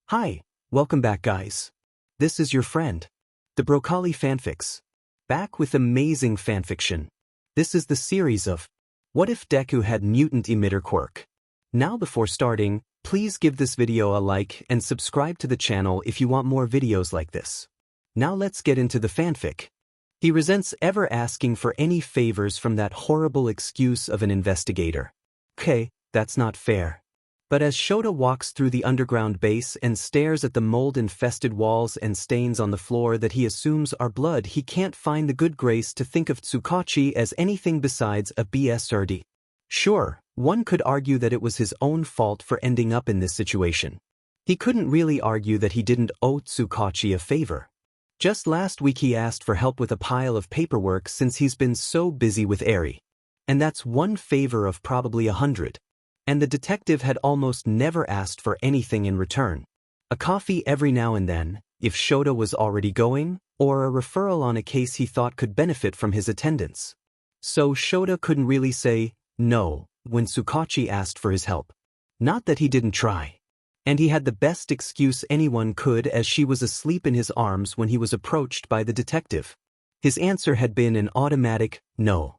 Hi, welcome back guys. This is your friend, the Broccoli Fanfics. Back with amazing fanfiction. This is the series of What If Deku Had Mutant Emitter Quirk? Now before starting, please give this video a like and subscribe to the channel if you want more videos like this. Now let's get into the fanfic. He resents ever asking for any favors from that horrible excuse of an investigator. Okay, that's not fair. But as Shoda walks through the underground base and stares at the mold-infested walls and stains on the floor that he assumes are blood, he can't find the good grace to think of Tsukauchi as anything besides a BSRD. Sure, one could argue that it was his own fault for ending up in this situation. He couldn't really argue that he didn't owe Tsukauchi a favor. Just last week he asked for help with a pile of paperwork since he's been so busy with Eri. And that's one favor of probably 100. And the detective had almost never asked for anything in return. A coffee every now and then, if Shoda was already going, or a referral on a case he thought could benefit from his attendance. So Shoda couldn't really say no when Tsukauchi asked for his help. Not that he didn't try. And he had the best excuse anyone could, as she was asleep in his arms when he was approached by the detective. His answer had been an automatic no.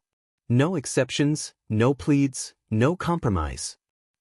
No exceptions, no pleads, no compromise.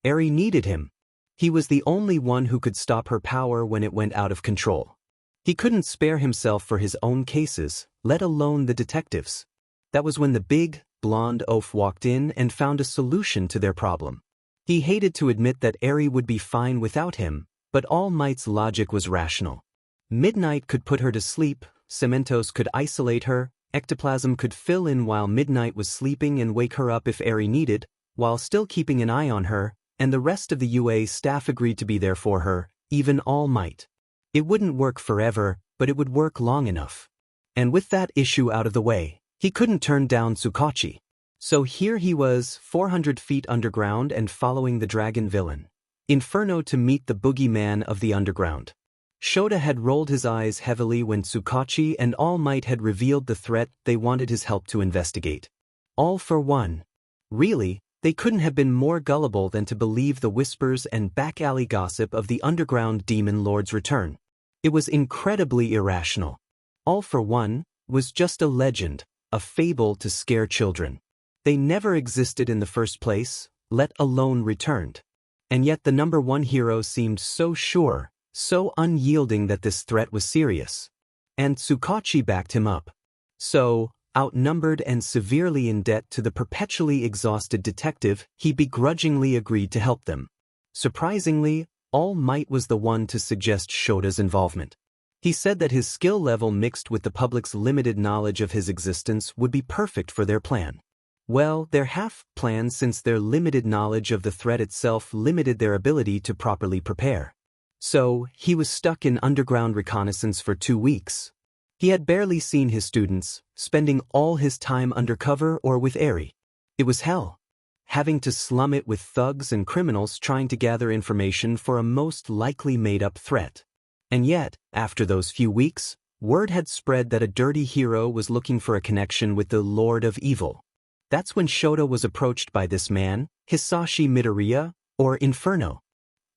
Eri needed him. He was the only one who could stop her power when it went out of control. He couldn't spare himself for his own cases, let alone the detectives. That was when the big, blonde oaf walked in and found a solution to their problem. He hated to admit that Eri would be fine without him, but All Might's logic was rational. Midnight could put her to sleep, Cementos could isolate her, Ectoplasm could fill in while Midnight was sleeping and wake her up if Eri needed, while still keeping an eye on her, and the rest of the UA staff agreed to be there for her, even All Might. It wouldn't work forever, but it would work long enough. And with that issue out of the way, he couldn't turn down Tsukauchi. So here he was, 400 feet underground and following the dragon villain, Inferno, to meet the boogeyman of the underground. Shoda had rolled his eyes heavily when Tsukauchi and All Might had revealed the threat they wanted his help to investigate. All for one. Really, they couldn't have been more gullible than to believe the whispers and back-alley gossip of the underground demon lord's return. It was incredibly irrational. All for one was just a legend, a fable to scare children. They never existed in the first place, let alone returned. And yet the number one hero seemed so sure, so unyielding that this threat was serious. And Tsukauchi backed him up. So, outnumbered and severely in debt to the perpetually exhausted detective, he begrudgingly agreed to help them. Surprisingly, All Might was the one to suggest Shoda's involvement. He said that his skill level mixed with the public's limited knowledge of his existence would be perfect for their plan. Well, their half-plan, since their limited knowledge of the threat itself limited their ability to properly prepare. So, he was stuck in underground reconnaissance for 2 weeks. He had barely seen his students, spending all his time undercover or with Eri. It was hell. Having to slum it with thugs and criminals trying to gather information for a most likely made-up threat. And yet, after those few weeks, word had spread that a dirty hero was looking for a connection with the Lord of Evil. That's when Shoda was approached by this man, Hisashi Midoriya, or Inferno.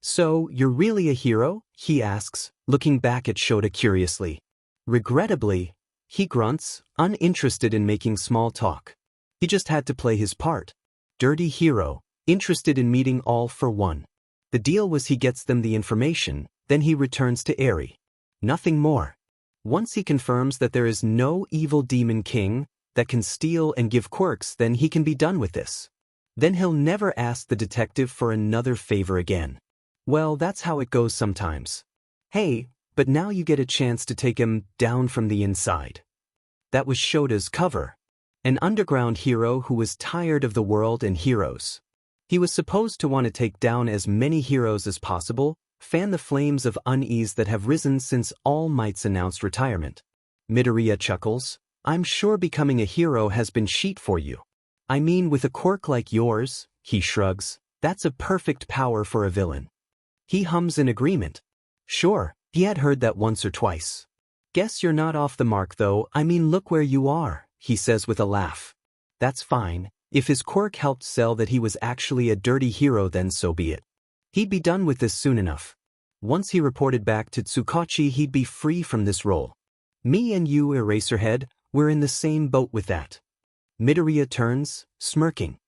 So, you're really a hero? He asks, looking back at Shoda curiously. Regrettably, he grunts, uninterested in making small talk. He just had to play his part. Dirty hero, interested in meeting All for one. The deal was he gets them the information, then he returns to Eri. Nothing more. Once he confirms that there is no evil demon king that can steal and give quirks, then he can be done with this. Then he'll never ask the detective for another favor again. Well, that's how it goes sometimes. Hey, but now you get a chance to take him down from the inside. That was Shoda's cover. An underground hero who was tired of the world and heroes. He was supposed to want to take down as many heroes as possible, fan the flames of unease that have risen since All Might's announced retirement. Midoriya chuckles. I'm sure becoming a hero has been cheap for you. I mean, with a quirk like yours, he shrugs, that's a perfect power for a villain. He hums in agreement. Sure. He had heard that once or twice. Guess you're not off the mark though, I mean look where you are, he says with a laugh. That's fine, if his quirk helped sell that he was actually a dirty hero then so be it. He'd be done with this soon enough. Once he reported back to Tsukauchi he'd be free from this role. Me and you, Eraserhead, we're in the same boat with that. Midoriya turns, smirking.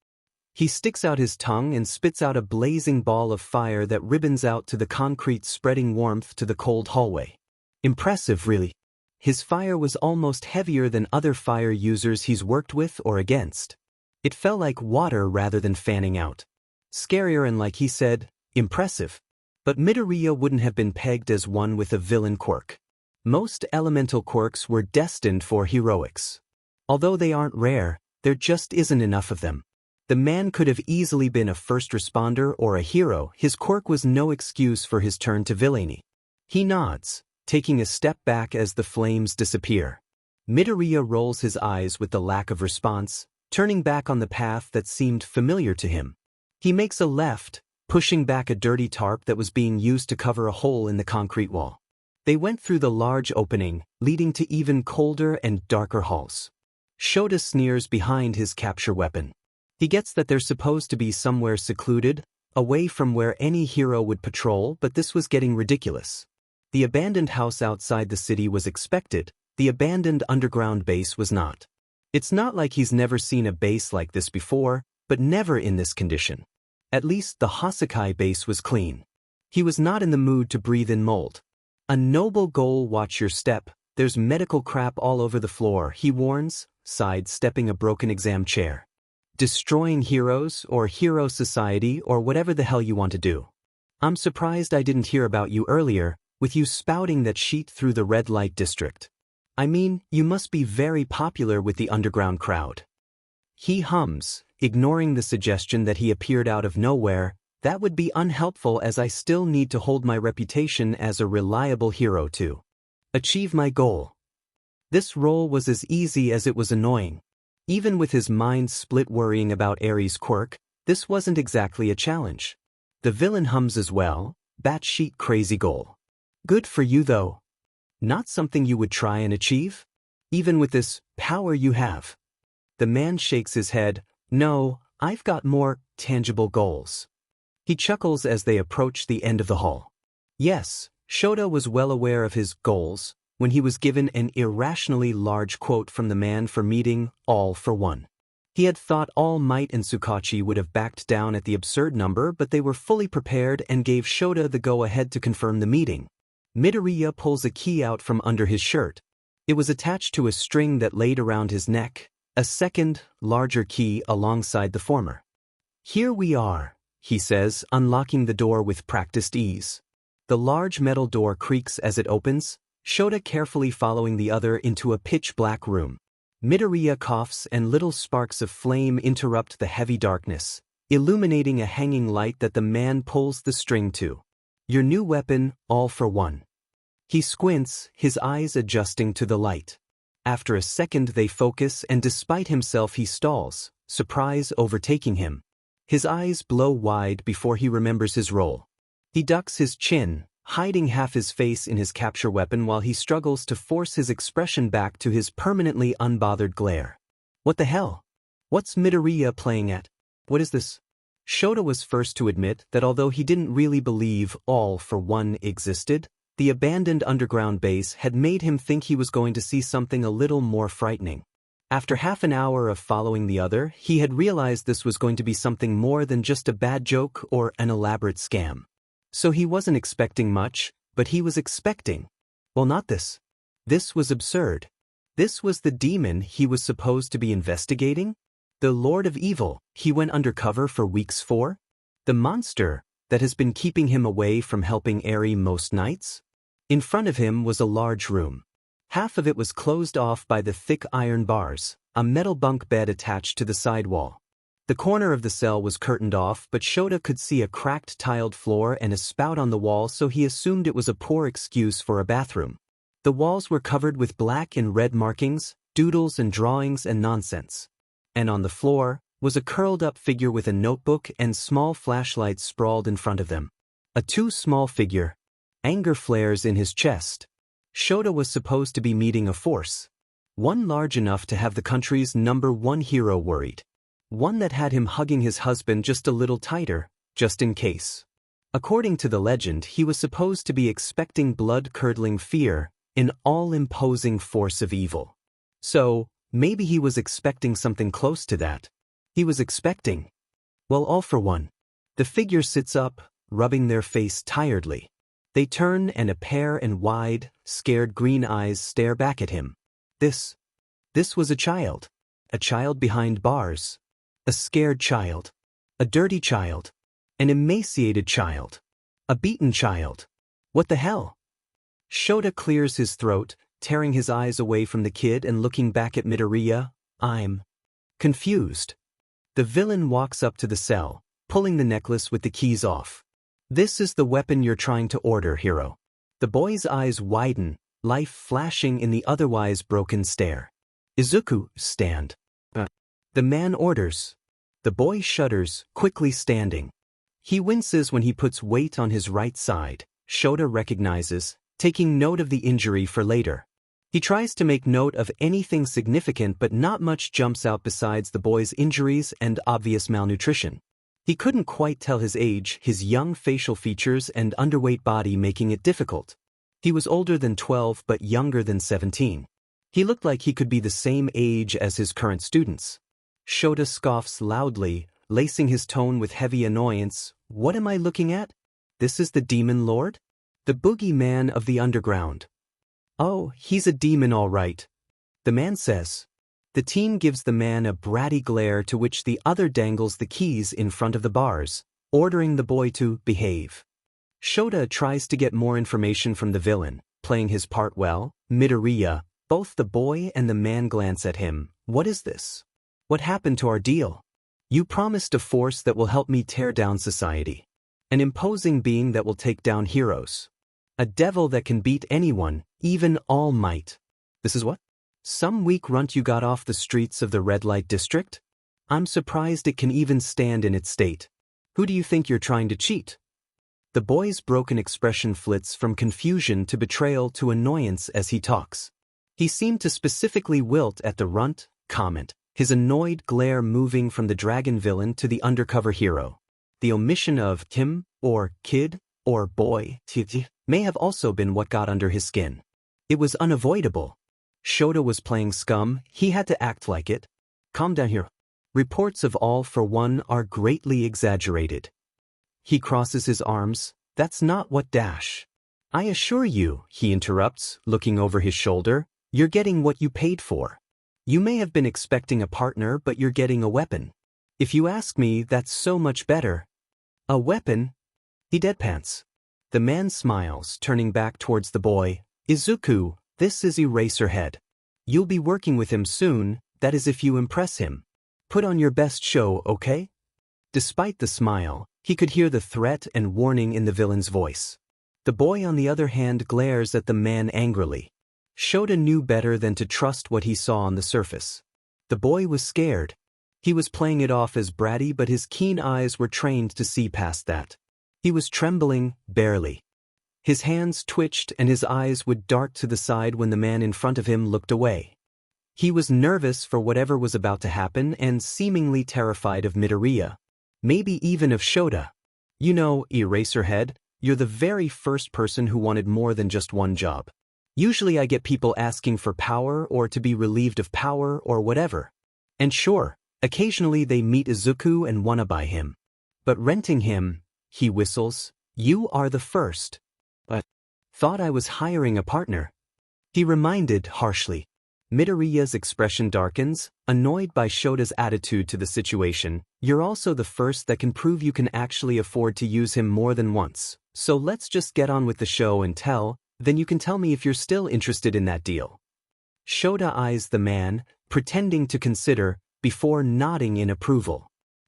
He sticks out his tongue and spits out a blazing ball of fire that ribbons out to the concrete, spreading warmth to the cold hallway. Impressive, really. His fire was almost heavier than other fire users he's worked with or against. It felt like water rather than fanning out. Scarier and, like he said, impressive. But Midoriya wouldn't have been pegged as one with a villain quirk. Most elemental quirks were destined for heroics. Although they aren't rare, there just isn't enough of them. The man could have easily been a first responder or a hero. His quirk was no excuse for his turn to villainy. He nods, taking a step back as the flames disappear. Midoriya rolls his eyes with the lack of response, turning back on the path that seemed familiar to him. He makes a left, pushing back a dirty tarp that was being used to cover a hole in the concrete wall. They went through the large opening, leading to even colder and darker halls. Shoda sneers behind his capture weapon. He gets that they're supposed to be somewhere secluded, away from where any hero would patrol, but this was getting ridiculous. The abandoned house outside the city was expected, the abandoned underground base was not. It's not like he's never seen a base like this before, but never in this condition. At least the Hosakai base was clean. He was not in the mood to breathe in mold. A noble goal, watch your step, there's medical crap all over the floor, he warns, sidestepping a broken exam chair. Destroying heroes or hero society or whatever the hell you want to do. I'm surprised I didn't hear about you earlier, with you spouting that shit through the red light district. I mean, you must be very popular with the underground crowd. He hums, ignoring the suggestion that he appeared out of nowhere. That would be unhelpful as I still need to hold my reputation as a reliable hero to achieve my goal. This role was as easy as it was annoying. Even with his mind split worrying about Ares' quirk, this wasn't exactly a challenge. The villain hums as well, batshit crazy goal. Good for you though. Not something you would try and achieve? Even with this power you have. The man shakes his head. No, I've got more tangible goals. He chuckles as they approach the end of the hall. Yes, Shoda was well aware of his goals when he was given an irrationally large quote from the man for meeting all for one. He had thought All Might and Tsukauchi would have backed down at the absurd number, but they were fully prepared and gave Shoda the go-ahead to confirm the meeting. Midoriya pulls a key out from under his shirt. It was attached to a string that laid around his neck, a second, larger key alongside the former. Here we are, he says, unlocking the door with practiced ease. The large metal door creaks as it opens, Shoda carefully following the other into a pitch-black room. Midoriya coughs and little sparks of flame interrupt the heavy darkness, illuminating a hanging light that the man pulls the string to. Your new weapon, all for one. He squints, his eyes adjusting to the light. After a second they focus and despite himself he stalls, surprise overtaking him. His eyes blow wide before he remembers his role. He ducks his chin, hiding half his face in his capture weapon while he struggles to force his expression back to his permanently unbothered glare. What the hell? What's Midoriya playing at? What is this? Shoda was first to admit that although he didn't really believe all for one existed, the abandoned underground base had made him think he was going to see something a little more frightening. After half an hour of following the other, he had realized this was going to be something more than just a bad joke or an elaborate scam. So he wasn't expecting much, but he was expecting. Well, not this. This was absurd. This was the demon he was supposed to be investigating? The Lord of Evil he went undercover for weeks for? The monster that has been keeping him away from helping Eri most nights? In front of him was a large room. Half of it was closed off by the thick iron bars, a metal bunk bed attached to the side wall. The corner of the cell was curtained off, but Shoda could see a cracked tiled floor and a spout on the wall, so he assumed it was a poor excuse for a bathroom. The walls were covered with black and red markings, doodles and drawings and nonsense. And on the floor was a curled-up figure with a notebook and small flashlights sprawled in front of them. A too small figure. Anger flares in his chest. Shoda was supposed to be meeting a force. One large enough to have the country's #1 hero worried. One that had him hugging his husband just a little tighter, just in case. According to the legend, he was supposed to be expecting blood-curdling fear, an all-imposing force of evil. So, maybe he was expecting something close to that. He was expecting, well, all for one. The figure sits up, rubbing their face tiredly. They turn and a pair and wide, scared green eyes stare back at him. This was a child. A child behind bars. A scared child. A dirty child. An emaciated child. A beaten child. What the hell? Shota clears his throat, tearing his eyes away from the kid and looking back at Midoriya. I'm confused. The villain walks up to the cell, pulling the necklace with the keys off. This is the weapon you're trying to order, hero. The boy's eyes widen, life flashing in the otherwise broken stare. Izuku, stand. The man orders. The boy shudders, quickly standing. He winces when he puts weight on his right side. Shoda recognizes, taking note of the injury for later. He tries to make note of anything significant, but not much jumps out besides the boy's injuries and obvious malnutrition. He couldn't quite tell his age, his young facial features and underweight body making it difficult. He was older than 12 but younger than 17. He looked like he could be the same age as his current students. Shoda scoffs loudly, lacing his tone with heavy annoyance. What am I looking at? This is the Demon Lord? The boogeyman of the underground. Oh, he's a demon all right. The man says. The teen gives the man a bratty glare to which the other dangles the keys in front of the bars, ordering the boy to behave. Shoda tries to get more information from the villain, playing his part well. Midoriya, both the boy and the man glance at him. What is this? What happened to our deal? You promised a force that will help me tear down society. An imposing being that will take down heroes. A devil that can beat anyone, even All Might. This is what? Some weak runt you got off the streets of the red light district? I'm surprised it can even stand in its state. Who do you think you're trying to cheat? The boy's broken expression flits from confusion to betrayal to annoyance as he talks. He seemed to specifically wilt at the runt comment, his annoyed glare moving from the dragon villain to the undercover hero. The omission of him, or kid, or boy, may have also been what got under his skin. It was unavoidable. Shoda was playing scum, he had to act like it. Calm down here. Reports of all for one are greatly exaggerated. He crosses his arms. That's not what dash. I assure you, he interrupts, looking over his shoulder, you're getting what you paid for. You may have been expecting a partner, but you're getting a weapon. If you ask me, that's so much better. A weapon? He deadpants. The man smiles, turning back towards the boy. Izuku, this is Eraserhead. You'll be working with him soon, that is if you impress him. Put on your best show, okay? Despite the smile, he could hear the threat and warning in the villain's voice. The boy on the other hand glares at the man angrily. Shoda knew better than to trust what he saw on the surface. The boy was scared. He was playing it off as bratty, but his keen eyes were trained to see past that. He was trembling, barely. His hands twitched and his eyes would dart to the side when the man in front of him looked away. He was nervous for whatever was about to happen and seemingly terrified of Midoriya. Maybe even of Shoda. You know, Eraserhead, you're the very first person who wanted more than just one job. Usually I get people asking for power or to be relieved of power or whatever. And sure, occasionally they meet Izuku and wanna buy him. But renting him, he whistles, you are the first. But thought I was hiring a partner. He reminded harshly. Midoriya's expression darkens, annoyed by Shoda's attitude to the situation. You're also the first that can prove you can actually afford to use him more than once. So let's just get on with the show and then you can tell me if you're still interested in that deal. Shoda eyes the man, pretending to consider, before nodding in approval.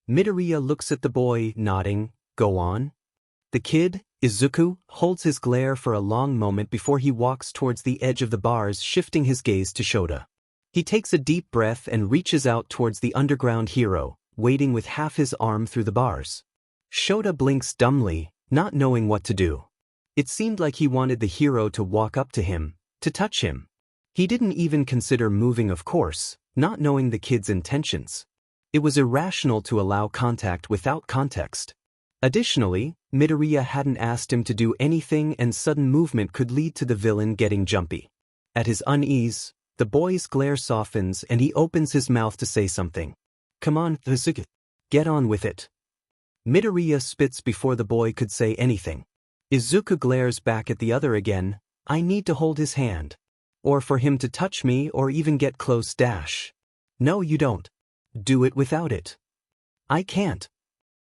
Midoriya looks at the boy, nodding. Go on. The kid, Izuku, holds his glare for a long moment before he walks towards the edge of the bars, shifting his gaze to Shoda. He takes a deep breath and reaches out towards the underground hero, waiting with half his arm through the bars. Shoda blinks dumbly, not knowing what to do. It seemed like he wanted the hero to walk up to him, to touch him. He didn't even consider moving, of course, not knowing the kid's intentions. It was irrational to allow contact without context. Additionally, Midoriya hadn't asked him to do anything, and sudden movement could lead to the villain getting jumpy. At his unease, the boy's glare softens and he opens his mouth to say something. "Come on, Izuku. Get on with it." Midoriya spits before the boy could say anything. Izuku glares back at the other again. "I need to hold his hand. Or for him to touch me or even get close dash." "No, you don't. Do it without it." "I can't."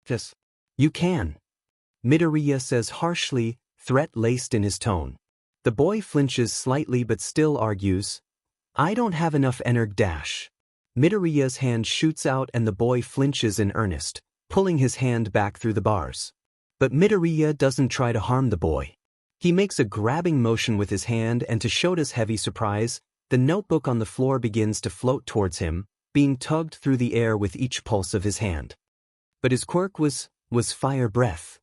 "Yes. You can." Midoriya says harshly, threat-laced in his tone. The boy flinches slightly but still argues, "I don't have enough energ dash." Midoriya's hand shoots out and the boy flinches in earnest, pulling his hand back through the bars. But Midoriya doesn't try to harm the boy. He makes a grabbing motion with his hand, and to Shota's heavy surprise, the notebook on the floor begins to float towards him, being tugged through the air with each pulse of his hand. But his quirk was fire breath.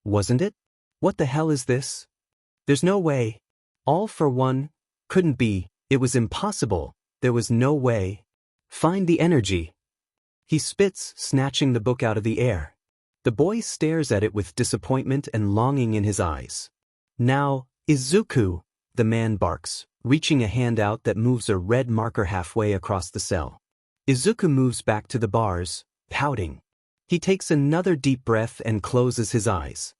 Wasn't it? What the hell is this? There's no way. All for one. Couldn't be. It was impossible. There was no way. Find the energy. He spits, snatching the book out of the air. The boy stares at it with disappointment and longing in his eyes. "Now, Izuku," the man barks, reaching a hand out that moves a red marker halfway across the cell. Izuku moves back to the bars, pouting. He takes another deep breath and closes his eyes.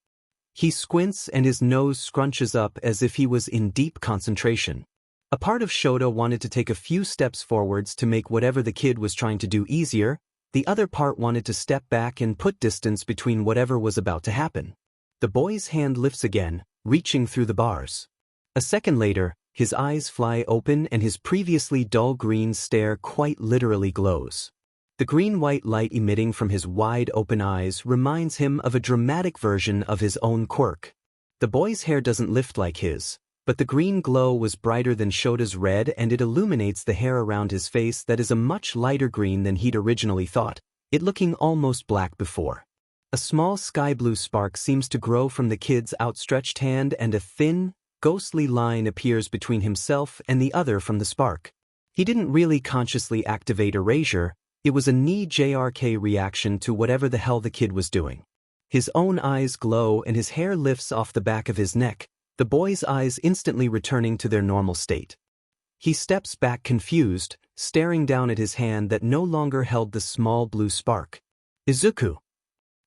He squints and his nose scrunches up as if he was in deep concentration. A part of Shoda wanted to take a few steps forwards to make whatever the kid was trying to do easier. The other part wanted to step back and put distance between whatever was about to happen. The boy's hand lifts again, reaching through the bars. A second later, his eyes fly open and his previously dull green stare quite literally glows. The green-white light emitting from his wide-open eyes reminds him of a dramatic version of his own quirk. The boy's hair doesn't lift like his, but the green glow was brighter than Shota's red, and it illuminates the hair around his face that is a much lighter green than he'd originally thought, it looking almost black before. A small sky-blue spark seems to grow from the kid's outstretched hand, and a thin, ghostly line appears between himself and the other from the spark. He didn't really consciously activate erasure. It was a knee-jerk reaction to whatever the hell the kid was doing. His own eyes glow and his hair lifts off the back of his neck, the boy's eyes instantly returning to their normal state. He steps back confused, staring down at his hand that no longer held the small blue spark. "Izuku!"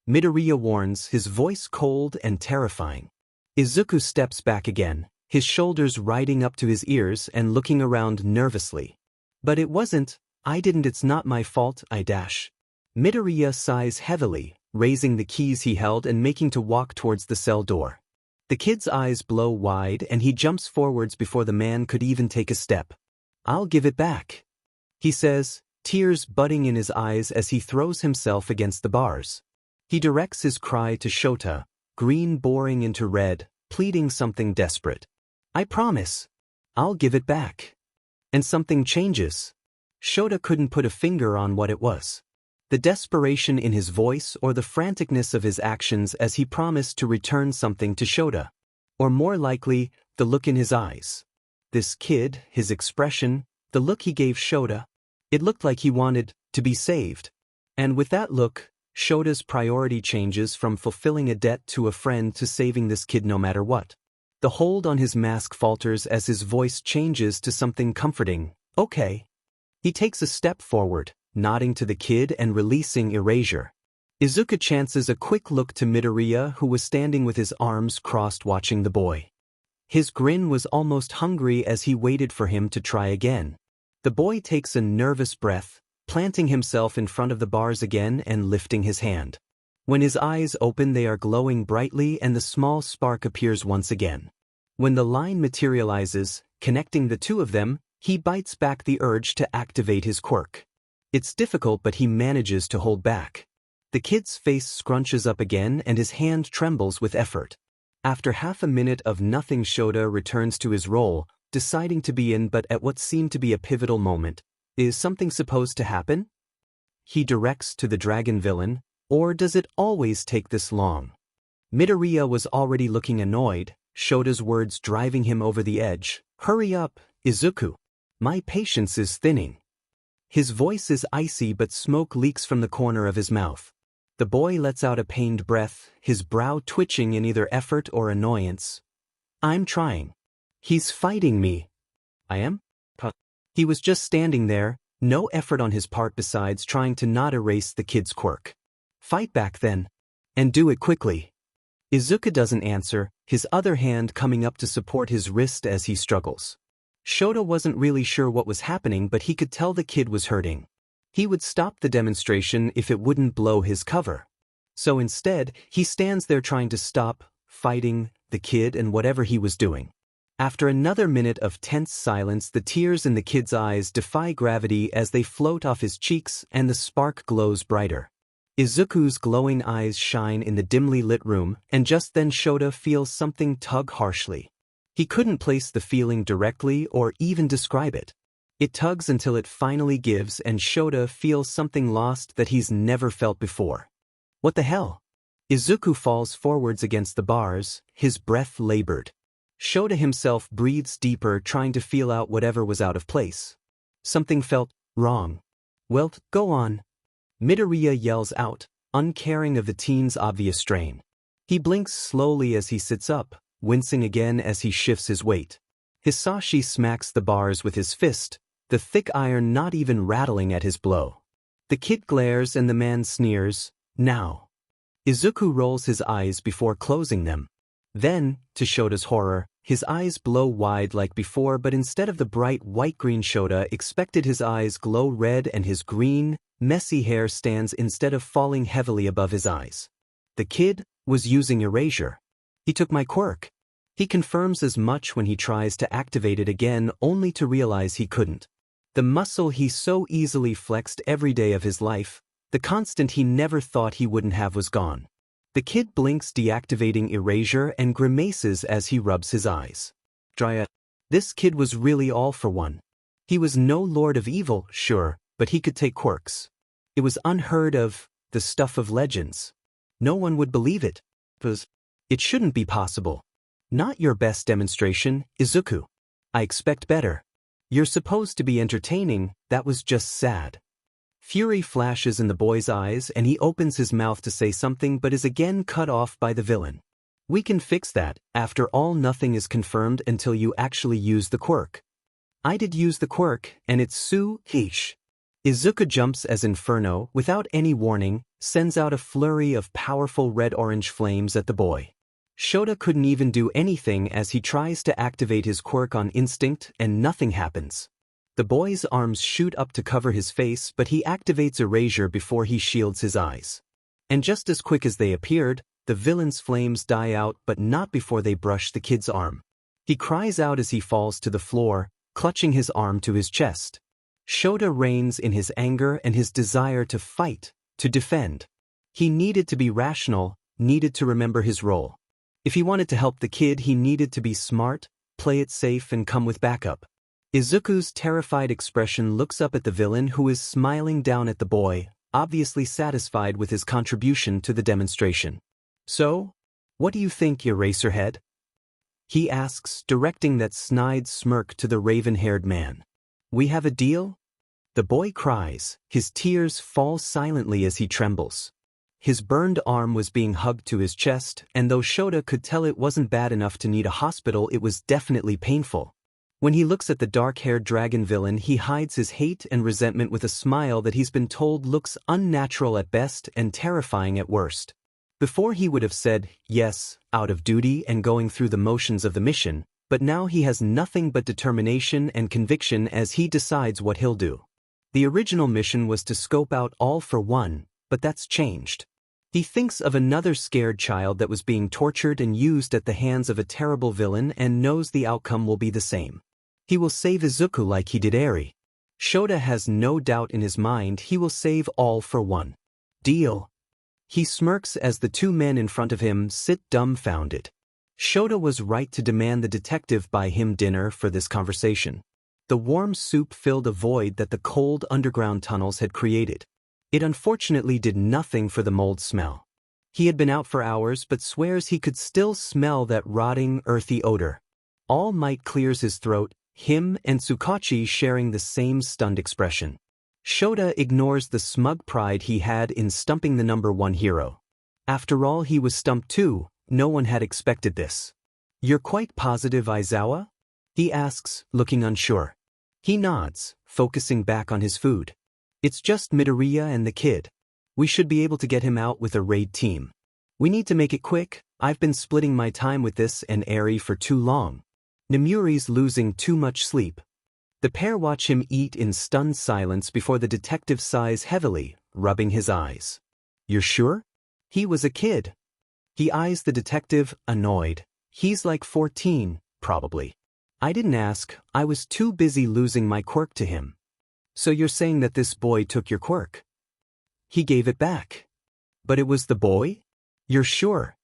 Midoriya warns, his voice cold and terrifying. Izuku steps back again, his shoulders riding up to his ears and looking around nervously. "But it wasn't. I didn't. It's not my fault. I dash." Midoriya sighs heavily, raising the keys he held and making to walk towards the cell door. The kid's eyes blow wide and he jumps forwards before the man could even take a step. "I'll give it back," he says, tears budding in his eyes as he throws himself against the bars. He directs his cry to Shota, green boring into red, pleading something desperate. "I promise. I'll give it back." And something changes. Shota couldn't put a finger on what it was. The desperation in his voice or the franticness of his actions as he promised to return something to Shoda. Or more likely, the look in his eyes. This kid, his expression, the look he gave Shoda. It looked like he wanted to be saved. And with that look, Shota's priority changes from fulfilling a debt to a friend to saving this kid no matter what. The hold on his mask falters as his voice changes to something comforting. "Okay." He takes a step forward, nodding to the kid and releasing erasure. Izuku chances a quick look to Midoriya, who was standing with his arms crossed watching the boy. His grin was almost hungry as he waited for him to try again. The boy takes a nervous breath, planting himself in front of the bars again and lifting his hand. When his eyes open, they are glowing brightly and the small spark appears once again. When the line materializes, connecting the two of them, he bites back the urge to activate his quirk. It's difficult, but he manages to hold back. The kid's face scrunches up again and his hand trembles with effort. After half a minute of nothing, Shoda returns to his role, deciding to be in, but at what seemed to be a pivotal moment. Is something supposed to happen? He directs to the dragon villain, or does it always take this long? Midoriya was already looking annoyed, Shoda's words driving him over the edge. "Hurry up, Izuku. My patience is thinning." His voice is icy, but smoke leaks from the corner of his mouth. The boy lets out a pained breath, his brow twitching in either effort or annoyance. I'm trying. He's fighting me. I am? He was just standing there, no effort on his part besides trying to not erase the kid's quirk. Fight back then. And do it quickly. Izuku doesn't answer, his other hand coming up to support his wrist as he struggles. Shota wasn't really sure what was happening, but he could tell the kid was hurting. He would stop the demonstration if it wouldn't blow his cover. So instead, he stands there trying to stop fighting the kid and whatever he was doing. After another minute of tense silence, the tears in the kid's eyes defy gravity as they float off his cheeks and the spark glows brighter. Izuku's glowing eyes shine in the dimly lit room, and just then Shota feels something tug harshly. He couldn't place the feeling directly or even describe it. It tugs until it finally gives, and Shota feels something lost that he's never felt before. What the hell? Izuku falls forwards against the bars, his breath labored. Shota himself breathes deeper, trying to feel out whatever was out of place. Something felt wrong. Well, go on. Midoriya yells out, uncaring of the teen's obvious strain. He blinks slowly as he sits up, wincing again as he shifts his weight. Hisashi smacks the bars with his fist, the thick iron not even rattling at his blow. The kid glares and the man sneers, now. Izuku rolls his eyes before closing them. Then, to Shota's horror, his eyes blow wide like before, but instead of the bright white-green Shota expected, his eyes glow red and his green, messy hair stands instead of falling heavily above his eyes. The kid was using erasure. He took my quirk. He confirms as much when he tries to activate it again, only to realize he couldn't. The muscle he so easily flexed every day of his life, the constant he never thought he wouldn't have, was gone. The kid blinks, deactivating erasure, and grimaces as he rubs his eyes. This kid was really all for one. He was no lord of evil, sure, but he could take quirks. It was unheard of, the stuff of legends. No one would believe it. It shouldn't be possible. Not your best demonstration, Izuku. I expect better. You're supposed to be entertaining, that was just sad. Fury flashes in the boy's eyes and he opens his mouth to say something but is again cut off by the villain. We can fix that, after all nothing is confirmed until you actually use the quirk. I did use the quirk, and it's Tsukauchi. Izuku jumps as Inferno, without any warning, sends out a flurry of powerful red-orange flames at the boy. Shota couldn't even do anything as he tries to activate his quirk on instinct and nothing happens. The boy's arms shoot up to cover his face, but he activates erasure before he shields his eyes. And just as quick as they appeared, the villain's flames die out, but not before they brush the kid's arm. He cries out as he falls to the floor, clutching his arm to his chest. Shota reigns in his anger and his desire to fight, to defend. He needed to be rational, needed to remember his role. If he wanted to help the kid, he needed to be smart, play it safe, and come with backup. Izuku's terrified expression looks up at the villain, who is smiling down at the boy, obviously satisfied with his contribution to the demonstration. So, what do you think, Eraserhead? He asks, directing that snide smirk to the raven-haired man. We have a deal? The boy cries, his tears fall silently as he trembles. His burned arm was being hugged to his chest, and though Shota could tell it wasn't bad enough to need a hospital, it was definitely painful. When he looks at the dark-haired dragon villain, he hides his hate and resentment with a smile that he's been told looks unnatural at best and terrifying at worst. Before he would have said yes, out of duty and going through the motions of the mission, but now he has nothing but determination and conviction as he decides what he'll do. The original mission was to scope out All for One, but that's changed. He thinks of another scared child that was being tortured and used at the hands of a terrible villain and knows the outcome will be the same. He will save Izuku like he did Eri. Shota has no doubt in his mind he will save All for One. Deal. He smirks as the two men in front of him sit dumbfounded. Shota was right to demand the detective buy him dinner for this conversation. The warm soup filled a void that the cold underground tunnels had created. It unfortunately did nothing for the mold smell. He had been out for hours but swears he could still smell that rotting, earthy odor. All Might clears his throat, him and Tsukauchi sharing the same stunned expression. Shota ignores the smug pride he had in stumping the #1 hero. After all, he was stumped too. No one had expected this. "You're quite positive, Aizawa?" he asks, looking unsure. He nods, focusing back on his food. "It's just Midoriya and the kid. We should be able to get him out with a raid team. We need to make it quick. I've been splitting my time with this and Eri for too long." Nemuri's losing too much sleep. The pair watch him eat in stunned silence before the detective sighs heavily, rubbing his eyes. "You're sure? He was a kid." He eyes the detective, annoyed. "He's like 14, probably. I didn't ask, I was too busy losing my quirk to him." "So you're saying that this boy took your quirk?" "He gave it back." "But it was the boy? You're sure?"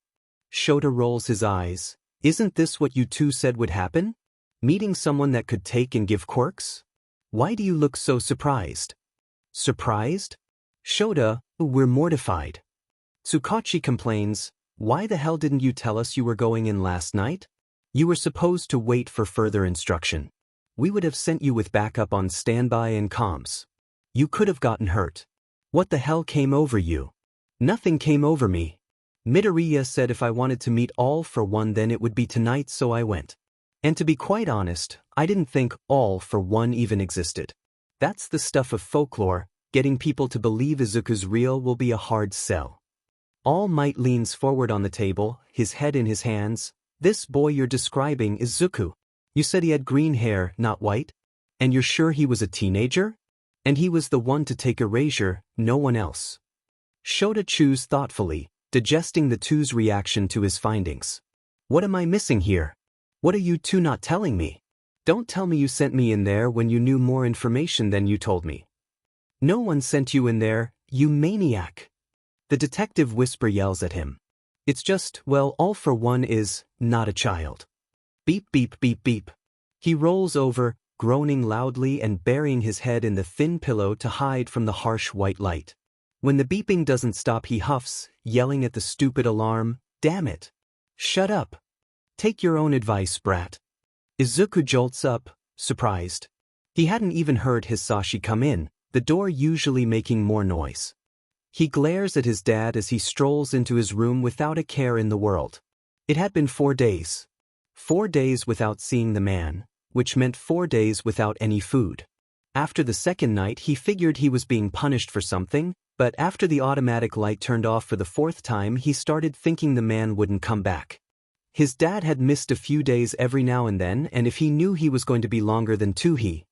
Shota rolls his eyes. "Isn't this what you two said would happen? Meeting someone that could take and give quirks? Why do you look so surprised?" "Surprised?" "Shota, we're mortified." Tsukauchi complains, "Why the hell didn't you tell us you were going in last night? You were supposed to wait for further instruction. We would have sent you with backup on standby and comms. You could have gotten hurt. What the hell came over you?" "Nothing came over me. Midoriya said if I wanted to meet All for One then it would be tonight, so I went. And to be quite honest, I didn't think All for One even existed. That's the stuff of folklore. Getting people to believe Izuku's real will be a hard sell." All Might leans forward on the table, his head in his hands. "This boy you're describing is Izuku. You said he had green hair, not white? And you're sure he was a teenager? And he was the one to take erasure, no one else." Shota chews thoughtfully, digesting the two's reaction to his findings. "What am I missing here? What are you two not telling me? Don't tell me you sent me in there when you knew more information than you told me." "No one sent you in there, you maniac." The detective whisper yells at him. "It's just, well, All for One is not a child." Beep beep beep beep. He rolls over, groaning loudly and burying his head in the thin pillow to hide from the harsh white light. When the beeping doesn't stop he huffs, yelling at the stupid alarm, "Damn it! Shut up! Take your own advice, brat." Izuku jolts up, surprised. He hadn't even heard Hisashi come in, the door usually making more noise. He glares at his dad as he strolls into his room without a care in the world. It had been 4 days. 4 days without seeing the man, which meant 4 days without any food. After the second night he figured he was being punished for something, but after the automatic light turned off for the 4th time he started thinking the man wouldn't come back. His dad had missed a few days every now and then, and if he knew he was going to be longer than 2 he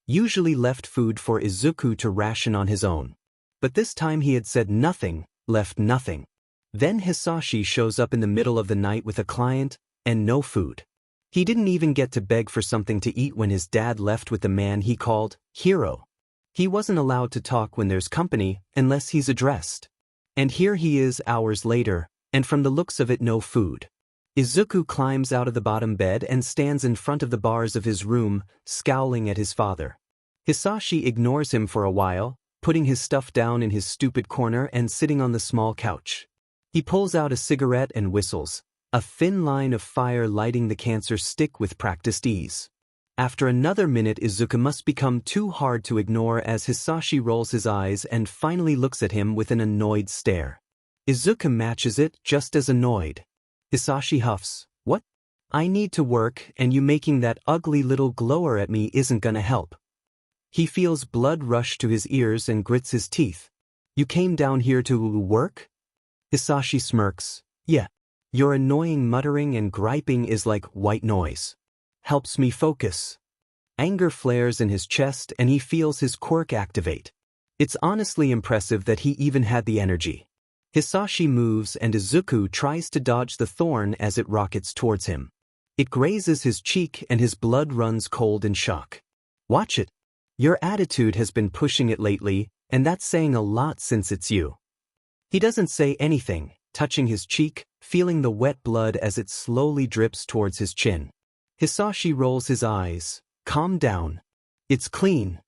usually left food for Izuku to ration on his own. But this time he had said nothing, left nothing. Then Hisashi shows up in the middle of the night with a client, and no food. He didn't even get to beg for something to eat when his dad left with the man he called hero. He wasn't allowed to talk when there's company, unless he's addressed. And here he is hours later, and from the looks of it no food. Izuku climbs out of the bottom bed and stands in front of the bars of his room, scowling at his father. Hisashi ignores him for a while, putting his stuff down in his stupid corner and sitting on the small couch. He pulls out a cigarette and whistles, a thin line of fire lighting the cancer stick with practiced ease. After another minute Izuku must become too hard to ignore as Hisashi rolls his eyes and finally looks at him with an annoyed stare. Izuku matches it, just as annoyed. Hisashi huffs, "What? I need to work, and you making that ugly little glower at me isn't gonna help." He feels blood rush to his ears and grits his teeth. "You came down here to work?" Hisashi smirks. "Yeah. Your annoying muttering and griping is like white noise. Helps me focus." Anger flares in his chest and he feels his quirk activate. It's honestly impressive that he even had the energy. Hisashi moves and Izuku tries to dodge the thorn as it rockets towards him. It grazes his cheek and his blood runs cold in shock. "Watch it. Your attitude has been pushing it lately, and that's saying a lot since it's you." He doesn't say anything, touching his cheek, feeling the wet blood as it slowly drips towards his chin. Hisashi rolls his eyes. "Calm down. It's clean."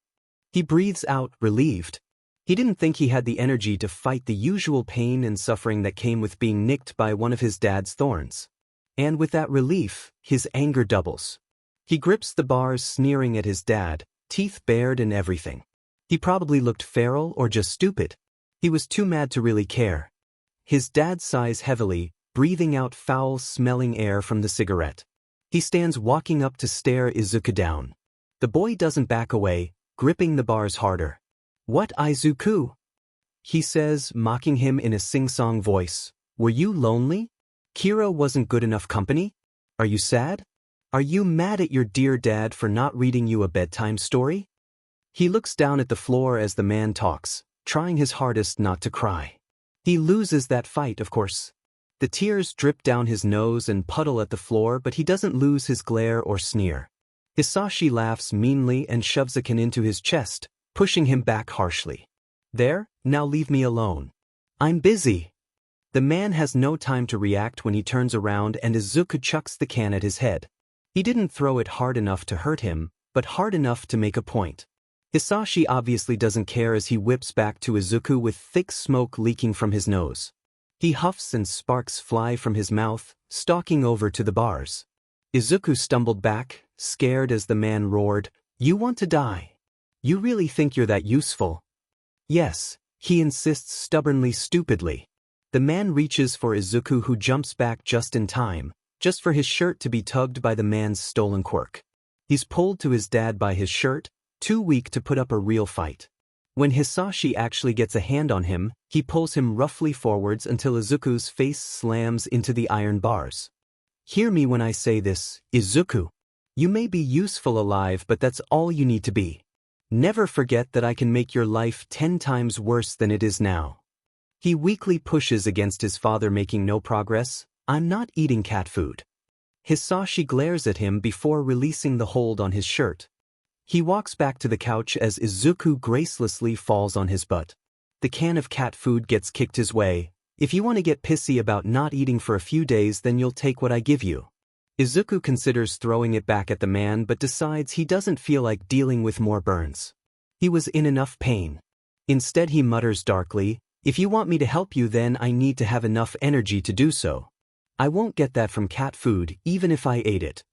He breathes out, relieved. He didn't think he had the energy to fight the usual pain and suffering that came with being nicked by one of his dad's thorns. And with that relief, his anger doubles. He grips the bars, sneering at his dad, teeth bared and everything. He probably looked feral or just stupid. He was too mad to really care. His dad sighs heavily, breathing out foul-smelling air from the cigarette. He stands walking up to stare Izuku down. The boy doesn't back away, gripping the bars harder. "What, Izuku?" he says, mocking him in a sing-song voice. "Were you lonely? Kiro wasn't good enough company? Are you sad? Are you mad at your dear dad for not reading you a bedtime story?" He looks down at the floor as the man talks, trying his hardest not to cry. He loses that fight, of course. The tears drip down his nose and puddle at the floor, but he doesn't lose his glare or sneer. Hisashi laughs meanly and shoves a can into his chest, pushing him back harshly. "There, now leave me alone. I'm busy." The man has no time to react when he turns around and Izuku chucks the can at his head. He didn't throw it hard enough to hurt him, but hard enough to make a point. Hisashi obviously doesn't care as he whips back to Izuku with thick smoke leaking from his nose. He huffs and sparks fly from his mouth, stalking over to the bars. Izuku stumbled back, scared as the man roared, "You want to die? You really think you're that useful?" "Yes," he insists stubbornly, stupidly. The man reaches for Izuku, who jumps back just in time, just for his shirt to be tugged by the man's stolen quirk. He's pulled to his dad by his shirt, too weak to put up a real fight. When Hisashi actually gets a hand on him, he pulls him roughly forwards until Izuku's face slams into the iron bars. "Hear me when I say this, Izuku. You may be useful alive, but that's all you need to be. Never forget that I can make your life 10 times worse than it is now." He weakly pushes against his father, making no progress. "I'm not eating cat food." Hisashi glares at him before releasing the hold on his shirt. He walks back to the couch as Izuku gracelessly falls on his butt. The can of cat food gets kicked his way. "If you want to get pissy about not eating for a few days, then you'll take what I give you." Izuku considers throwing it back at the man but decides he doesn't feel like dealing with more burns. He was in enough pain. Instead he mutters darkly, "If you want me to help you, then I need to have enough energy to do so. I won't get that from cat food, even if I ate it."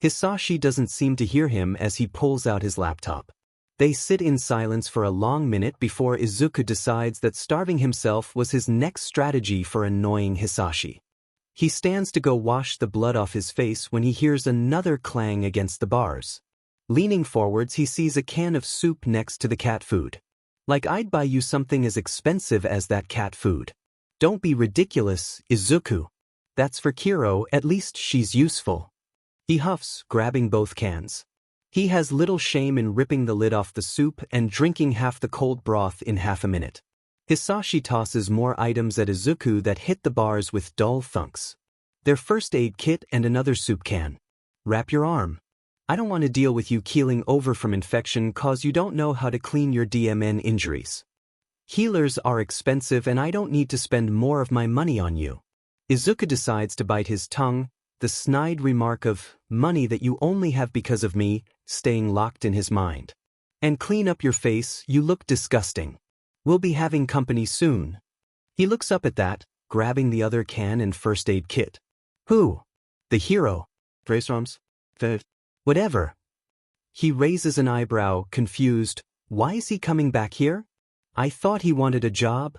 Hisashi doesn't seem to hear him as he pulls out his laptop. They sit in silence for a long minute before Izuku decides that starving himself was his next strategy for annoying Hisashi. He stands to go wash the blood off his face when he hears another clang against the bars. Leaning forwards, he sees a can of soup next to the cat food. "Like I'd buy you something as expensive as that cat food." "Don't be ridiculous, Izuku. That's for Kiro, at least she's useful." He huffs, grabbing both cans. He has little shame in ripping the lid off the soup and drinking half the cold broth in half a minute. Hisashi tosses more items at Izuku that hit the bars with dull thunks. Their first aid kit and another soup can. "Wrap your arm. I don't want to deal with you keeling over from infection cause you don't know how to clean your DMN injuries. Healers are expensive and I don't need to spend more of my money on you." Izuku decides to bite his tongue, the snide remark of "money that you only have because of me" staying locked in his mind. "And clean up your face, you look disgusting. We'll be having company soon." He looks up at that, grabbing the other can and first aid kit. "Who? The hero? Trace arms? Whatever." He raises an eyebrow, confused. "Why is he coming back here? I thought he wanted a job."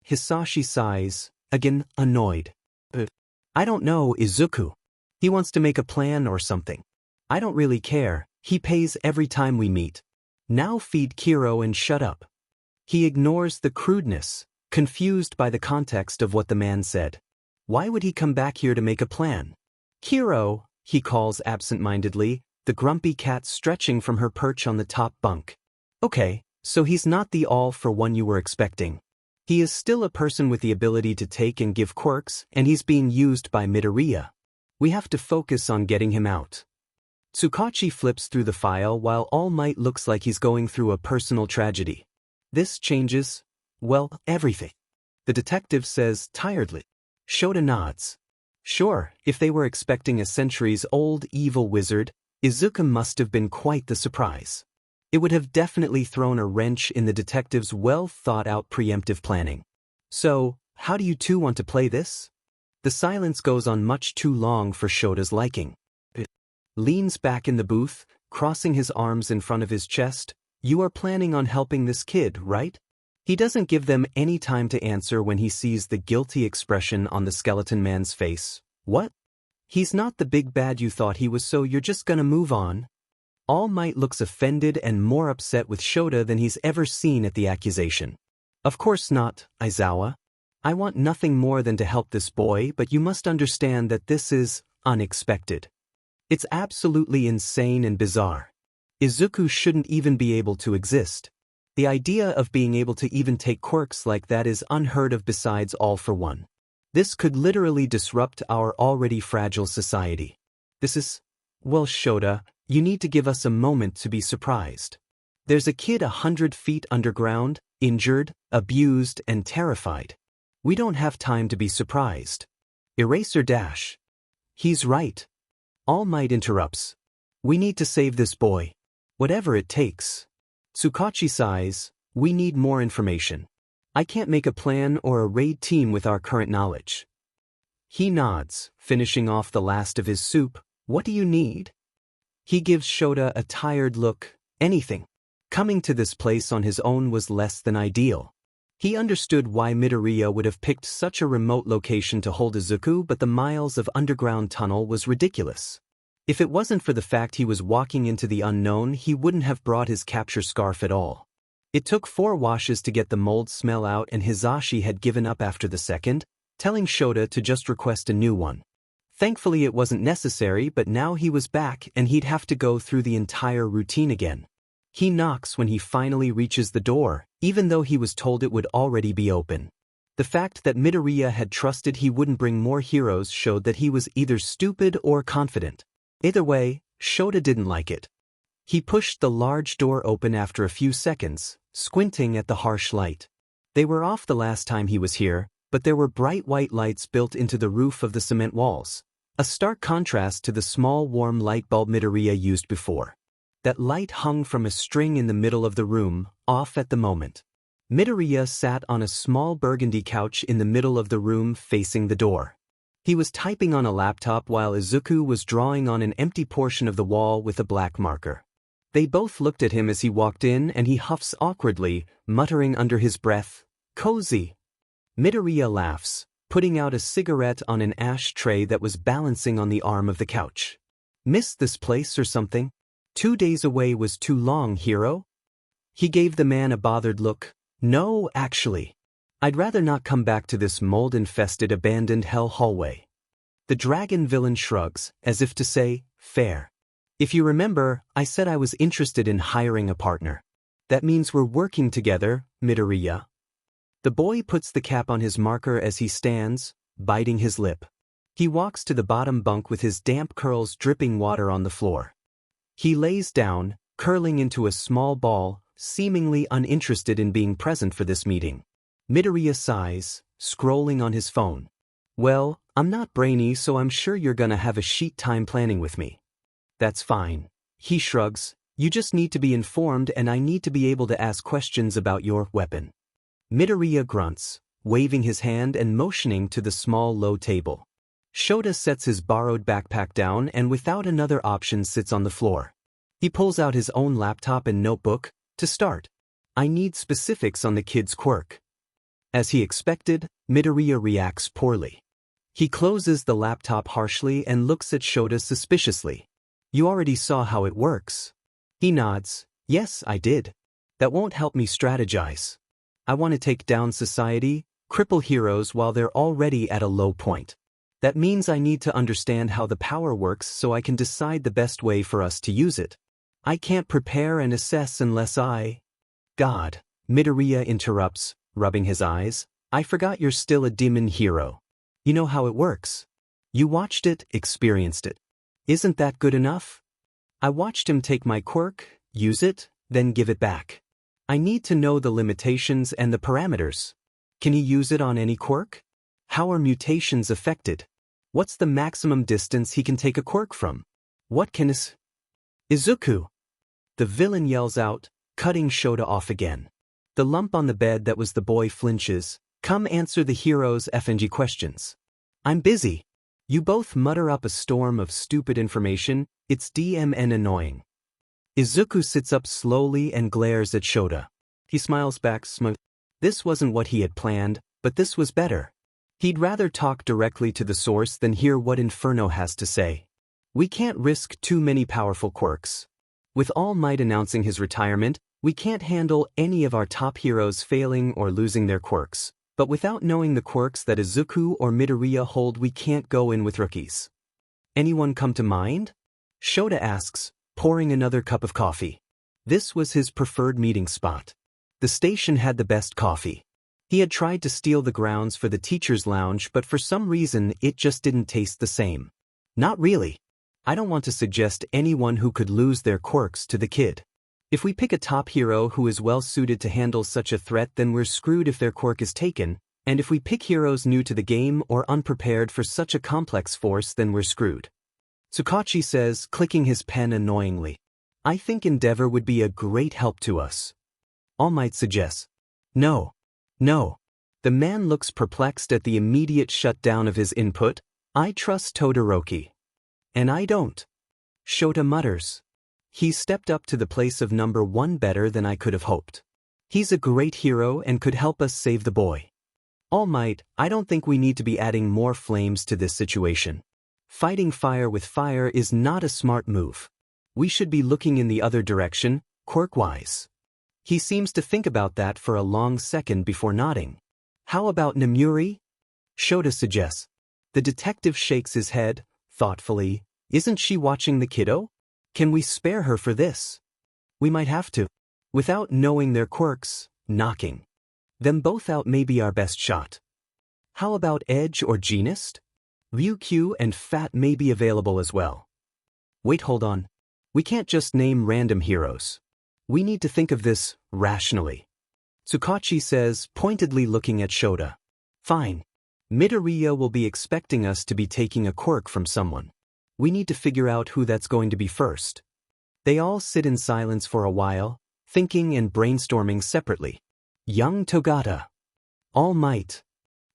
Hisashi sighs, again annoyed. "I don't know, Izuku. He wants to make a plan or something. I don't really care, he pays every time we meet. Now feed Kiro and shut up." He ignores the crudeness, confused by the context of what the man said. Why would he come back here to make a plan? "Kiro," he calls absent-mindedly, the grumpy cat stretching from her perch on the top bunk. "Okay, so he's not the all-for-one you were expecting. He is still a person with the ability to take and give quirks, and he's being used by Midoriya. We have to focus on getting him out." Tsukauchi flips through the file while All Might looks like he's going through a personal tragedy. "This changes, well, everything," the detective says tiredly. Shoda nods. Sure, if they were expecting a centuries-old evil wizard, Izuku must have been quite the surprise. It would have definitely thrown a wrench in the detective's well-thought-out preemptive planning. "So, how do you two want to play this?" The silence goes on much too long for Shota's liking. Leans back in the booth, crossing his arms in front of his chest. You are planning on helping this kid, right? He doesn't give them any time to answer when he sees the guilty expression on the skeleton man's face. What? He's not the big bad you thought he was, so you're just gonna move on? All Might looks offended and more upset with Shota than he's ever seen at the accusation. Of course not, Aizawa. I want nothing more than to help this boy, but you must understand that this is unexpected. It's absolutely insane and bizarre. Izuku shouldn't even be able to exist. The idea of being able to even take quirks like that is unheard of. Besides, all for one. This could literally disrupt our already fragile society. This is… well, Shoda, you need to give us a moment to be surprised. There's a kid 100 feet underground, injured, abused, and terrified. We don't have time to be surprised. Eraser dash. He's right. All Might interrupts. We need to save this boy. Whatever it takes. Tsukauchi sighs, we need more information. I can't make a plan or a raid team with our current knowledge. He nods, finishing off the last of his soup. What do you need? He gives Shota a tired look. Anything. Coming to this place on his own was less than ideal. He understood why Midoriya would have picked such a remote location to hold Izuku, but the miles of underground tunnel was ridiculous. If it wasn't for the fact he was walking into the unknown, he wouldn't have brought his capture scarf at all. It took 4 washes to get the mold smell out, and Hisashi had given up after the second, telling Shota to just request a new one. Thankfully it wasn't necessary, but now he was back and he'd have to go through the entire routine again. He knocks when he finally reaches the door, even though he was told it would already be open. The fact that Midoriya had trusted he wouldn't bring more heroes showed that he was either stupid or confident. Either way, Shota didn't like it. He pushed the large door open after a few seconds, squinting at the harsh light. They were off the last time he was here, but there were bright white lights built into the roof of the cement walls, a stark contrast to the small warm light bulb Midoriya used before. That light hung from a string in the middle of the room, off at the moment. Midoriya sat on a small burgundy couch in the middle of the room facing the door. He was typing on a laptop while Izuku was drawing on an empty portion of the wall with a black marker. They both looked at him as he walked in, and he huffs awkwardly, muttering under his breath, "Cozy." Midoriya laughs, putting out a cigarette on an ash tray that was balancing on the arm of the couch. "Missed this place or something? 2 days away was too long, hero?" He gave the man a bothered look. "No, actually. I'd rather not come back to this mold-infested abandoned hell hallway." The dragon villain shrugs, as if to say, "Fair. If you remember, I said I was interested in hiring a partner. That means we're working together, Midoriya." The boy puts the cap on his marker as he stands, biting his lip. He walks to the bottom bunk with his damp curls dripping water on the floor. He lays down, curling into a small ball, seemingly uninterested in being present for this meeting. Midoriya sighs, scrolling on his phone. "Well, I'm not brainy, so I'm sure you're gonna have a sheet time planning with me." "That's fine." He shrugs. "You just need to be informed, and I need to be able to ask questions about your weapon." Midoriya grunts, waving his hand and motioning to the small low table. Shota sets his borrowed backpack down and without another option sits on the floor. He pulls out his own laptop and notebook. "To start, I need specifics on the kid's quirk." As he expected, Midoriya reacts poorly. He closes the laptop harshly and looks at Shota suspiciously. "You already saw how it works." He nods. "Yes, I did. That won't help me strategize. I want to take down society, cripple heroes while they're already at a low point. That means I need to understand how the power works so I can decide the best way for us to use it. I can't prepare and assess unless I…" "God," Midoriya interrupts, rubbing his eyes. "I forgot you're still a demon hero. You know how it works. You watched it, experienced it. Isn't that good enough? I watched him take my quirk, use it, then give it back. I need to know the limitations and the parameters. Can he use it on any quirk? How are mutations affected? What's the maximum distance he can take a quirk from? What can Izuku!" The villain yells out, cutting Shota off again. The lump on the bed that was the boy flinches. "Come answer the hero's FNG questions." "I'm busy." You both mutter up a storm of stupid information. It's DMN annoying. Izuku sits up slowly and glares at Shota. He smiles back smug. This wasn't what he had planned, but this was better. He'd rather talk directly to the source than hear what Inferno has to say. We can't risk too many powerful quirks. With All Might announcing his retirement, we can't handle any of our top heroes failing or losing their quirks. But without knowing the quirks that Izuku or Midoriya hold, we can't go in with rookies. Anyone come to mind? Shota asks, pouring another cup of coffee. This was his preferred meeting spot. The station had the best coffee. He had tried to steal the grounds for the teacher's lounge, but for some reason it just didn't taste the same. Not really. I don't want to suggest anyone who could lose their quirks to the kid. If we pick a top hero who is well suited to handle such a threat, then we're screwed if their quirk is taken, and if we pick heroes new to the game or unprepared for such a complex force, then we're screwed. Tsukauchi says, clicking his pen annoyingly. I think Endeavor would be a great help to us. All Might suggests. No. The man looks perplexed at the immediate shutdown of his input. I trust Todoroki. And I don't. Shota mutters. He stepped up to the place of number 1 better than I could have hoped. He's a great hero and could help us save the boy. All Might, I don't think we need to be adding more flames to this situation. Fighting fire with fire is not a smart move. We should be looking in the other direction, quirk-wise. He seems to think about that for a long second before nodding. How about Nemuri? Shota suggests. The detective shakes his head, thoughtfully. Isn't she watching the kiddo? Can we spare her for this? We might have to. Without knowing their quirks, knocking them both out may be our best shot. How about Edge or Genist? Ryukyu and Fat may be available as well. Wait, hold on. We can't just name random heroes. We need to think of this rationally. Tsukauchi says, pointedly looking at Shota. Fine. Midoriya will be expecting us to be taking a quirk from someone. We need to figure out who that's going to be first. They all sit in silence for a while, thinking and brainstorming separately. Young Togata. All Might.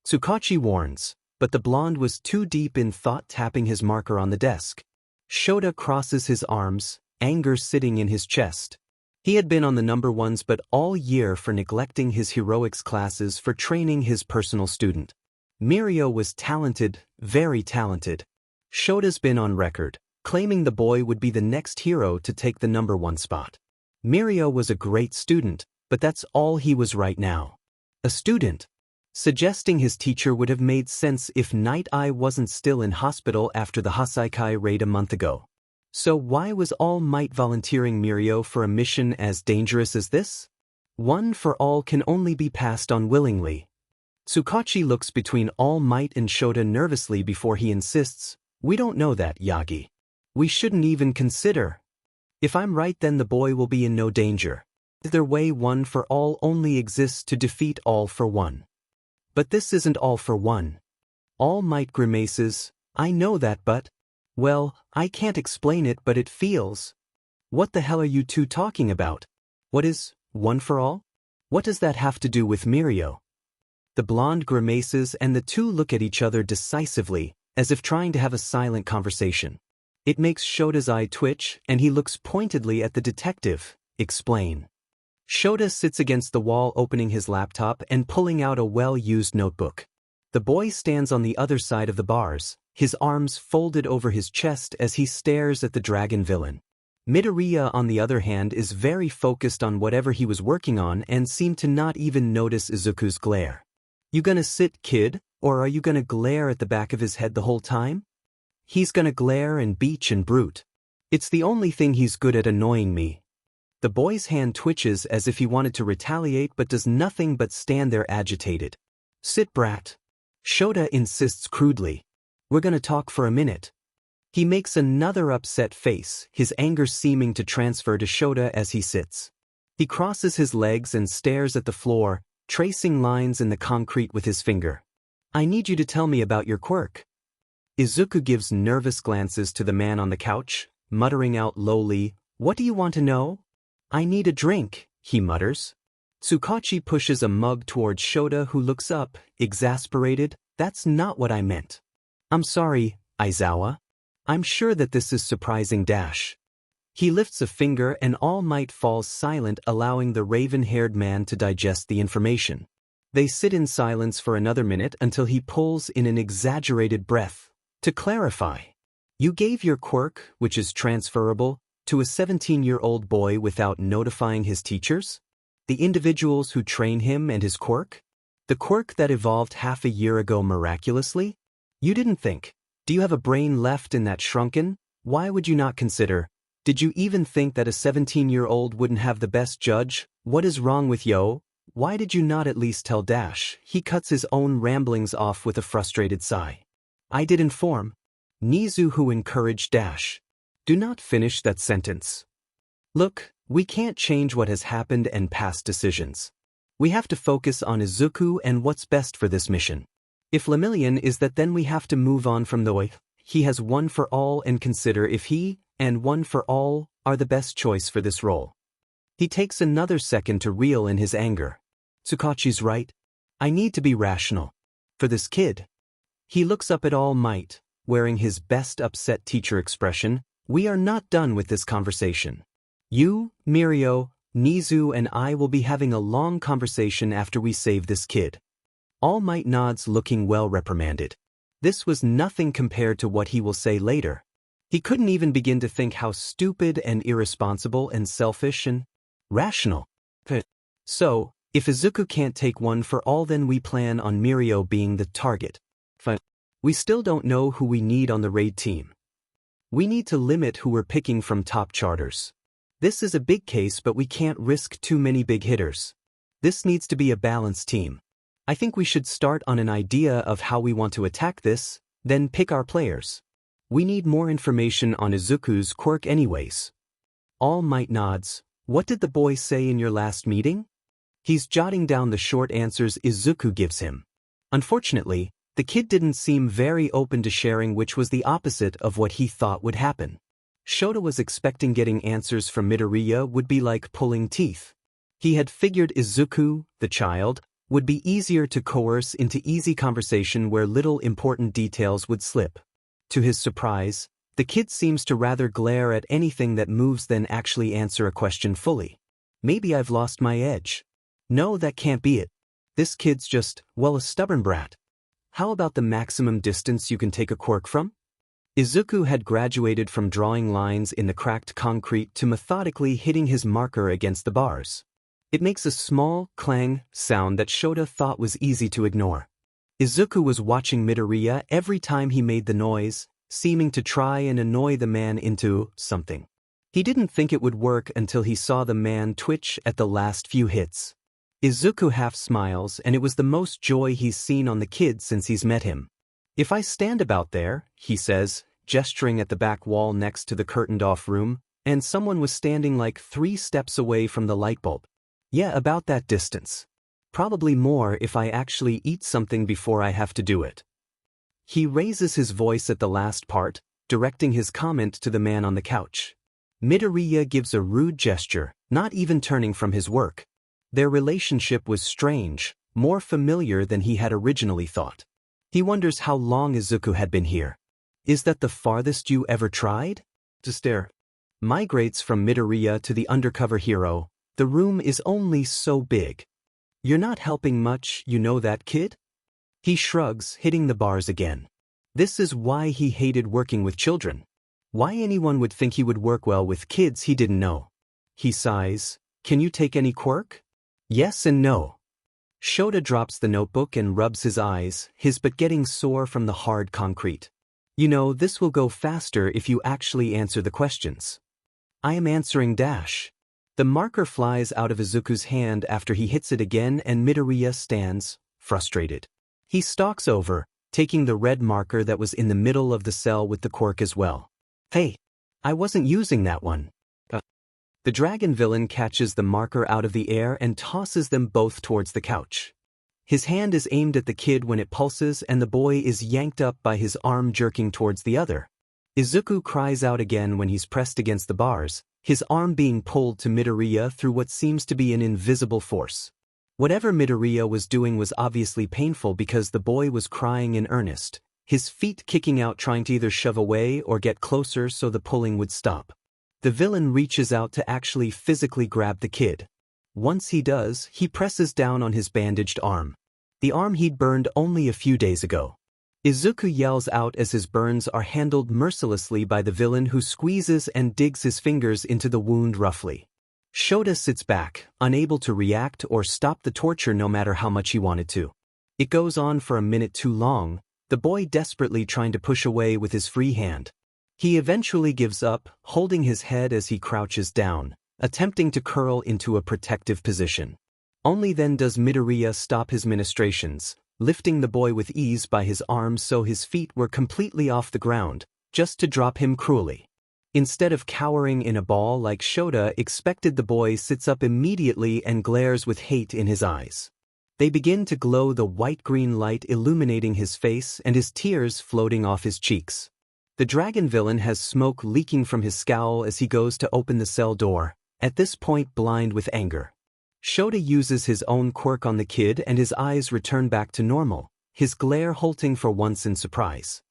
Tsukauchi warns, but the blonde was too deep in thought, tapping his marker on the desk. Shota crosses his arms, anger sitting in his chest. He had been on the number 1s but all year for neglecting his heroics classes for training his personal student. Mirio was talented, very talented. Shota's been on record, claiming the boy would be the next hero to take the number 1 spot. Mirio was a great student, but that's all he was right now. A student. Suggesting his teacher would have made sense if Night Eye wasn't still in hospital after the Hasaikai raid a month ago. So why was All Might volunteering Mirio for a mission as dangerous as this? One for all can only be passed on willingly. Tsukauchi looks between All Might and Shota nervously before he insists, we don't know that, Yagi. We shouldn't even consider. If I'm right, then the boy will be in no danger. Either way, One for All only exists to defeat All for One. But this isn't All for One. All Might grimaces, I know that, but... Well, I can't explain it, but it feels... What the hell are you two talking about? What is One for All? What does that have to do with Mirio? The blonde grimaces and the two look at each other decisively, as if trying to have a silent conversation. It makes Shota's eye twitch, and he looks pointedly at the detective. Explain. Shota sits against the wall, opening his laptop and pulling out a well-used notebook. The boy stands on the other side of the bars, his arms folded over his chest as he stares at the dragon villain. Midoriya, on the other hand, is very focused on whatever he was working on and seemed to not even notice Izuku's glare. You gonna sit, kid, or are you gonna glare at the back of his head the whole time? He's gonna glare and beach and brute. It's the only thing he's good at, annoying me. The boy's hand twitches as if he wanted to retaliate but does nothing but stand there agitated. Sit, brat. Shota insists crudely. We're gonna talk for a minute. He makes another upset face, his anger seeming to transfer to Shota as he sits. He crosses his legs and stares at the floor, tracing lines in the concrete with his finger. I need you to tell me about your quirk. Izuku gives nervous glances to the man on the couch, muttering out lowly, What do you want to know? I need a drink, he mutters. Tsukauchi pushes a mug towards Shota, who looks up, exasperated. That's not what I meant. I'm sorry, Aizawa. I'm sure that this is surprising. He lifts a finger and All Might falls silent, allowing the raven-haired man to digest the information. They sit in silence for another minute until he pulls in an exaggerated breath. To clarify, you gave your quirk, which is transferable, to a 17-year-old boy without notifying his teachers? The individuals who train him and his quirk? The quirk that evolved half a year ago miraculously? You didn't think. Do you have a brain left in that shrunken? Why would you not consider? Did you even think that a 17-year-old wouldn't have the best judge? What is wrong with yo? Why did you not at least tell Dash? He cuts his own ramblings off with a frustrated sigh. I did inform. Izuku encouraged Dash. Do not finish that sentence. Look, we can't change what has happened and past decisions. We have to focus on Izuku and what's best for this mission. If Lemillion is that, then we have to move on from the way he has one for all and consider if he and one for all are the best choice for this role. He takes another second to reel in his anger. Tsukauchi's right. I need to be rational. For this kid. He looks up at All Might, wearing his best upset teacher expression. We are not done with this conversation. You, Mirio, Nizu and I will be having a long conversation after we save this kid. All Might nods, looking well reprimanded. This was nothing compared to what he will say later. He couldn't even begin to think how stupid and irresponsible and selfish and rational. So, if Izuku can't take one for all, then we plan on Mirio being the target. We still don't know who we need on the raid team. We need to limit who we're picking from top charters. This is a big case, but we can't risk too many big hitters. This needs to be a balanced team. I think we should start on an idea of how we want to attack this, then pick our players. We need more information on Izuku's quirk anyways. All Might nods. What did the boy say in your last meeting? He's jotting down the short answers Izuku gives him. Unfortunately, the kid didn't seem very open to sharing, which was the opposite of what he thought would happen. Shoda was expecting getting answers from Midoriya would be like pulling teeth. He had figured Izuku, the child, would be easier to coerce into easy conversation where little important details would slip. To his surprise, the kid seems to rather glare at anything that moves than actually answer a question fully. Maybe I've lost my edge. No, that can't be it. This kid's just, well, a stubborn brat. How about the maximum distance you can take a quirk from? Izuku had graduated from drawing lines in the cracked concrete to methodically hitting his marker against the bars. It makes a small, clang sound that Shoda thought was easy to ignore. Izuku was watching Midoriya every time he made the noise, seeming to try and annoy the man into something. He didn't think it would work until he saw the man twitch at the last few hits. Izuku half smiles, and it was the most joy he's seen on the kid since he's met him. If I stand about there, he says, gesturing at the back wall next to the curtained-off room, and someone was standing like 3 steps away from the light bulb. Yeah, about that distance. Probably more if I actually eat something before I have to do it. He raises his voice at the last part, directing his comment to the man on the couch. Midoriya gives a rude gesture, not even turning from his work. Their relationship was strange, more familiar than he had originally thought. He wonders how long Izuku had been here. Is that the farthest you ever tried? To stare. Migrates from Midoriya to the undercover hero. The room is only so big. You're not helping much, you know that, kid? He shrugs, hitting the bars again. This is why he hated working with children. Why anyone would think he would work well with kids he didn't know. He sighs. Can you take any quirk? Yes and no. Shoda drops the notebook and rubs his eyes, his butt getting sore from the hard concrete. You know, this will go faster if you actually answer the questions. I am answering Dash. The marker flies out of Izuku's hand after he hits it again, and Midoriya stands, frustrated. He stalks over, taking the red marker that was in the middle of the cell with the quirk as well. Hey, I wasn't using that one. The dragon villain catches the marker out of the air and tosses them both towards the couch. His hand is aimed at the kid when it pulses, and the boy is yanked up by his arm jerking towards the other. Izuku cries out again when he's pressed against the bars, his arm being pulled to Midoriya through what seems to be an invisible force. Whatever Midoriya was doing was obviously painful because the boy was crying in earnest, his feet kicking out, trying to either shove away or get closer so the pulling would stop. The villain reaches out to actually physically grab the kid. Once he does, he presses down on his bandaged arm. The arm he'd burned only a few days ago. Izuku yells out as his burns are handled mercilessly by the villain, who squeezes and digs his fingers into the wound roughly. Shoda sits back, unable to react or stop the torture no matter how much he wanted to. It goes on for a minute too long, the boy desperately trying to push away with his free hand. He eventually gives up, holding his head as he crouches down, attempting to curl into a protective position. Only then does Midoriya stop his ministrations, lifting the boy with ease by his arms so his feet were completely off the ground, just to drop him cruelly. Instead of cowering in a ball like Shoda expected, the boy sits up immediately and glares with hate in his eyes. They begin to glow, the white-green light illuminating his face and his tears floating off his cheeks. The dragon villain has smoke leaking from his scowl as he goes to open the cell door, at this point blind with anger. Shoda uses his own quirk on the kid and his eyes return back to normal, his glare halting for once in surprise.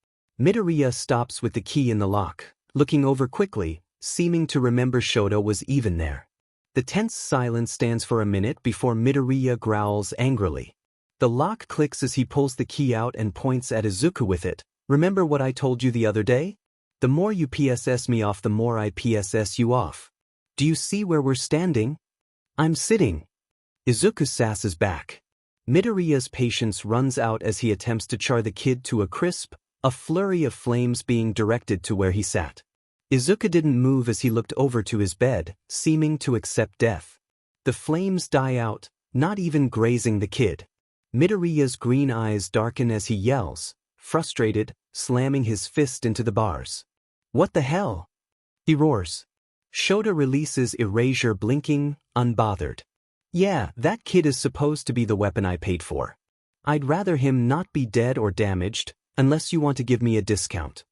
Midoriya stops with the key in the lock, looking over quickly, seeming to remember Shoda was even there. The tense silence stands for a minute before Midoriya growls angrily. The lock clicks as he pulls the key out and points at Izuku with it. Remember what I told you the other day? The more you PSS me off, the more I PSS you off. Do you see where we're standing? I'm sitting. Izuku sasses back. Midoriya's patience runs out as he attempts to char the kid to a crisp, a flurry of flames being directed to where he sat. Izuku didn't move as he looked over to his bed, seeming to accept death. The flames die out, not even grazing the kid. Midoriya's green eyes darken as he yells, frustrated, slamming his fist into the bars. What the hell? He roars. Shoda releases erasure, blinking, unbothered. Yeah, that kid is supposed to be the weapon I paid for. I'd rather him not be dead or damaged, unless you want to give me a discount.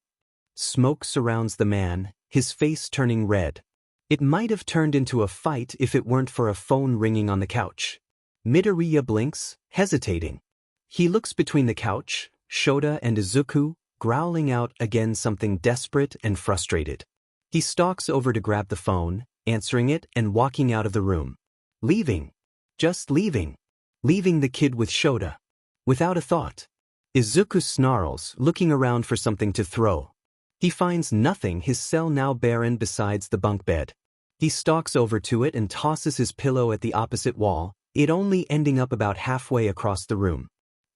Smoke surrounds the man, his face turning red. It might have turned into a fight if it weren't for a phone ringing on the couch. Midoriya blinks, hesitating. He looks between the couch, Shoda and Izuku, growling out again something desperate and frustrated. He stalks over to grab the phone, answering it and walking out of the room. Leaving. Just leaving. Leaving the kid with Shoda. Without a thought. Izuku snarls, looking around for something to throw. He finds nothing, his cell now barren besides the bunk bed. He stalks over to it and tosses his pillow at the opposite wall, it only ending up about halfway across the room.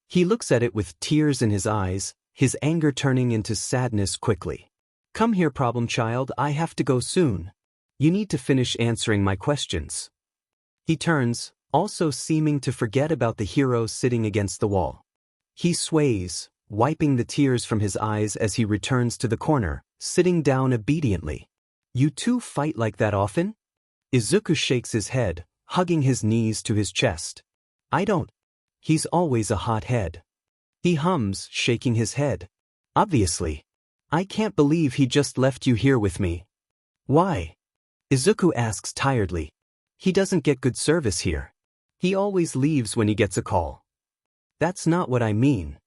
He looks at it with tears in his eyes, his anger turning into sadness quickly. Come here, problem child, I have to go soon. You need to finish answering my questions. He turns, also seeming to forget about the hero sitting against the wall. He sways, wiping the tears from his eyes as he returns to the corner, sitting down obediently. You two fight like that often? Izuku shakes his head, hugging his knees to his chest. I don't. He's always a hothead. He hums, shaking his head. Obviously. I can't believe he just left you here with me. Why? Izuku asks tiredly. He doesn't get good service here. He always leaves when he gets a call. That's not what I mean.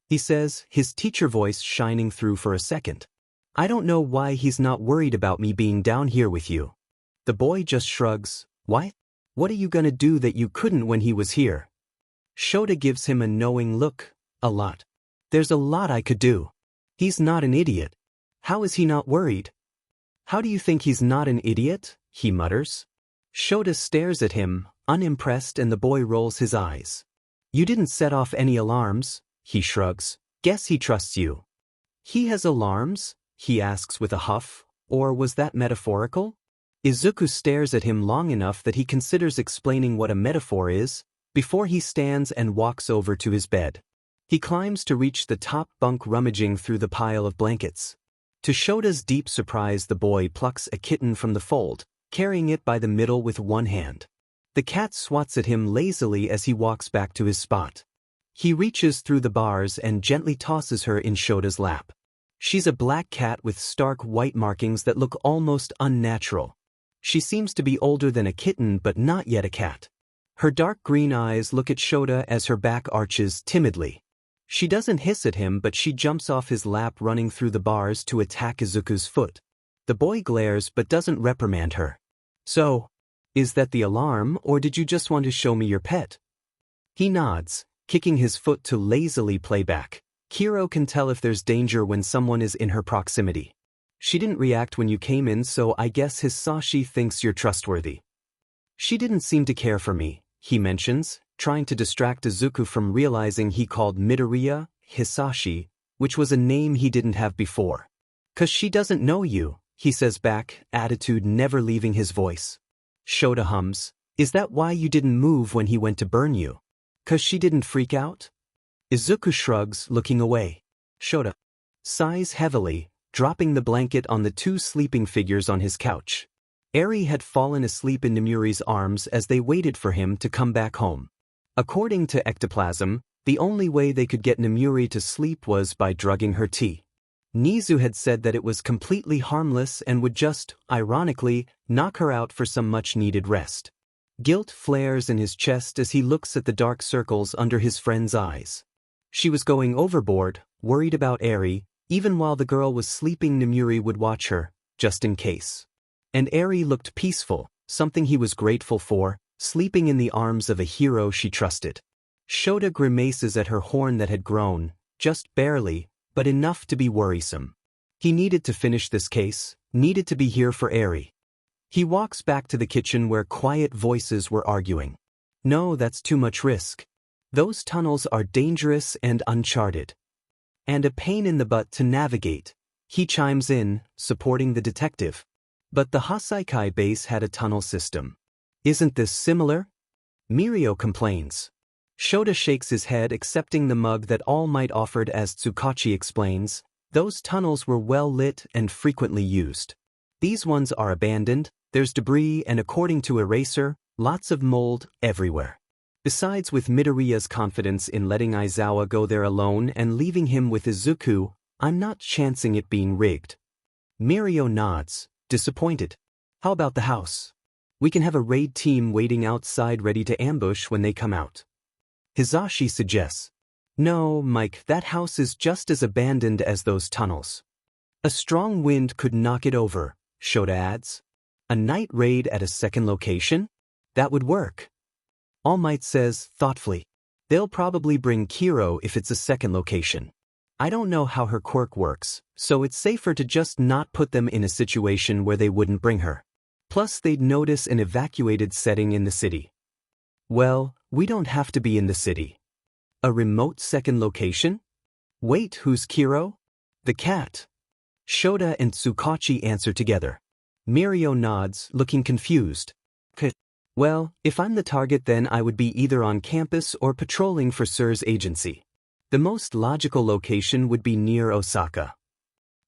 He says, his teacher voice shining through for a second. I don't know why he's not worried about me being down here with you. The boy just shrugs. What? What are you gonna do that you couldn't when he was here? Shoda gives him a knowing look. A lot. There's a lot I could do. He's not an idiot. How is he not worried? How do you think he's not an idiot? He mutters. Shoda stares at him, unimpressed, and the boy rolls his eyes. You didn't set off any alarms, he shrugs. Guess he trusts you. He has alarms? He asks with a huff, or was that metaphorical? Izuku stares at him long enough that he considers explaining what a metaphor is, before he stands and walks over to his bed. He climbs to reach the top bunk, rummaging through the pile of blankets. To Shoda's deep surprise, the boy plucks a kitten from the fold, carrying it by the middle with one hand. The cat swats at him lazily as he walks back to his spot. He reaches through the bars and gently tosses her in Shoda's lap. She's a black cat with stark white markings that look almost unnatural. She seems to be older than a kitten but not yet a cat. Her dark green eyes look at Shoda as her back arches timidly. She doesn't hiss at him, but she jumps off his lap, running through the bars to attack Izuku's foot. The boy glares but doesn't reprimand her. So, is that the alarm or did you just want to show me your pet? He nods, kicking his foot to lazily play back. Kiro can tell if there's danger when someone is in her proximity. She didn't react when you came in, so I guess Hisashi thinks you're trustworthy. She didn't seem to care for me, he mentions, trying to distract Izuku from realizing he called Midoriya Hisashi, which was a name he didn't have before. "'Cause she doesn't know you," he says back, attitude never leaving his voice. Shoda hums, "Is that why you didn't move when he went to burn you? 'Cause she didn't freak out?" Izuku shrugs, looking away. Shoda sighs heavily, dropping the blanket on the two sleeping figures on his couch. Eri had fallen asleep in Nemuri's arms as they waited for him to come back home. According to ectoplasm, the only way they could get Nemuri to sleep was by drugging her tea. Nizu had said that it was completely harmless and would just, ironically, knock her out for some much-needed rest. Guilt flares in his chest as he looks at the dark circles under his friend's eyes. She was going overboard, worried about Eri. Even while the girl was sleeping, Nemuri would watch her, just in case. And Eri looked peaceful, something he was grateful for, sleeping in the arms of a hero she trusted. Shoda grimaces at her horn that had grown, just barely, but enough to be worrisome. He needed to finish this case, needed to be here for Eri. He walks back to the kitchen where quiet voices were arguing. No, that's too much risk. Those tunnels are dangerous and uncharted. And a pain in the butt to navigate. He chimes in, supporting the detective. But the Hasaikai base had a tunnel system. Isn't this similar? Mirio complains. Shoda shakes his head, accepting the mug that All Might offered as Tsukauchi explains. Those tunnels were well lit and frequently used. These ones are abandoned, there's debris and according to Eraser, lots of mold everywhere. Besides, with Midoriya's confidence in letting Aizawa go there alone and leaving him with Izuku, I'm not chancing it being rigged. Mirio nods, disappointed. How about the house? We can have a raid team waiting outside ready to ambush when they come out. Hisashi suggests. No, Mike, that house is just as abandoned as those tunnels. A strong wind could knock it over, Shoda adds. A night raid at a second location? That would work. All Might says, thoughtfully. They'll probably bring Kiro if it's a second location. I don't know how her quirk works, so it's safer to just not put them in a situation where they wouldn't bring her. Plus they'd notice an evacuated setting in the city. Well, we don't have to be in the city. A remote second location? Wait, who's Kiro? The cat. Shoda and Tsukauchi answer together. Mirio nods, looking confused. Well, if I'm the target, then I would be either on campus or patrolling for Sir's agency. The most logical location would be near Osaka.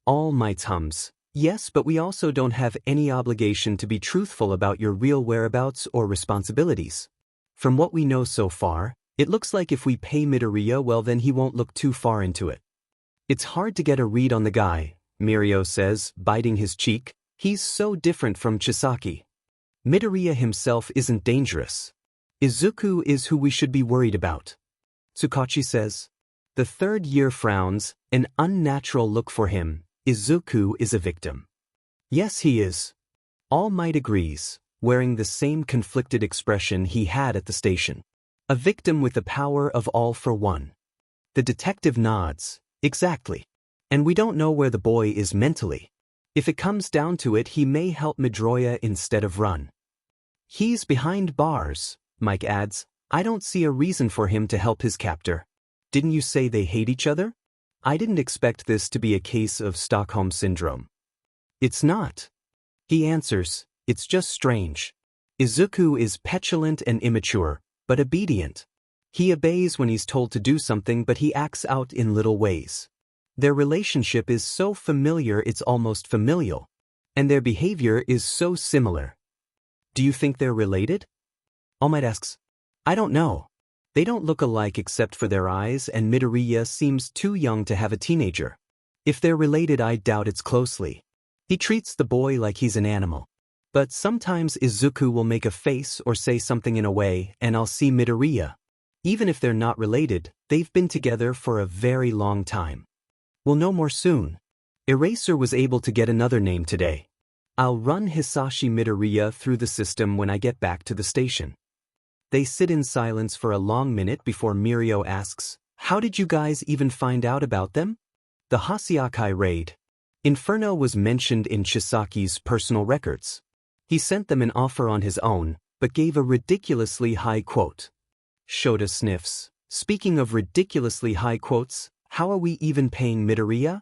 All Might hums. Yes, but we also don't have any obligation to be truthful about your real whereabouts or responsibilities. From what we know so far, it looks like if we pay Midoriya, well, then he won't look too far into it. It's hard to get a read on the guy, Mirio says, biting his cheek. He's so different from Chisaki. Midoriya himself isn't dangerous. Izuku is who we should be worried about. Tsukauchi says. The third year frowns, an unnatural look for him. Izuku is a victim. Yes, he is. All Might agrees, wearing the same conflicted expression he had at the station. A victim with the power of all for one. The detective nods. Exactly. And we don't know where the boy is mentally. If it comes down to it, he may help Midoriya instead of run. He's behind bars, Mike adds. I don't see a reason for him to help his captor. Didn't you say they hate each other? I didn't expect this to be a case of Stockholm Syndrome. It's not. He answers, it's just strange. Izuku is petulant and immature, but obedient. He obeys when he's told to do something, but he acts out in little ways. Their relationship is so familiar it's almost familial. And their behavior is so similar. Do you think they're related? All Might asks. I don't know. They don't look alike except for their eyes, and Midoriya seems too young to have a teenager. If they're related, I doubt it's closely. He treats the boy like he's an animal. But sometimes Izuku will make a face or say something in a way, and I'll see Midoriya. Even if they're not related, they've been together for a very long time. We'll know more soon. Eraser was able to get another name today, I'll run Hisashi Midoriya through the system when I get back to the station. They sit in silence for a long minute before Mirio asks, "How did you guys even find out about them?" The Hasiakai raid. Inferno was mentioned in Chisaki's personal records. He sent them an offer on his own, but gave a ridiculously high quote. Shoda sniffs. Speaking of ridiculously high quotes, how are we even paying Midoriya?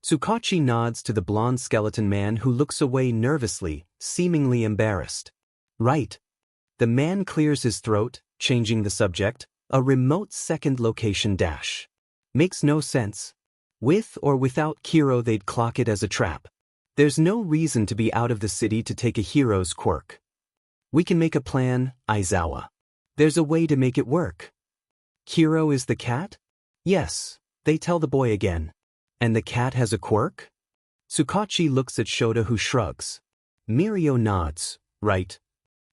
Tsukauchi nods to the blonde skeleton man who looks away nervously, seemingly embarrassed. Right. The man clears his throat, changing the subject, a remote second location dash. Makes no sense. With or without Kiro they'd clock it as a trap. There's no reason to be out of the city to take a hero's quirk. We can make a plan, Aizawa. There's a way to make it work. Kiro is the cat? Yes, they tell the boy again. And the cat has a quirk? Tsukauchi looks at Shoda who shrugs. Mirio nods, right.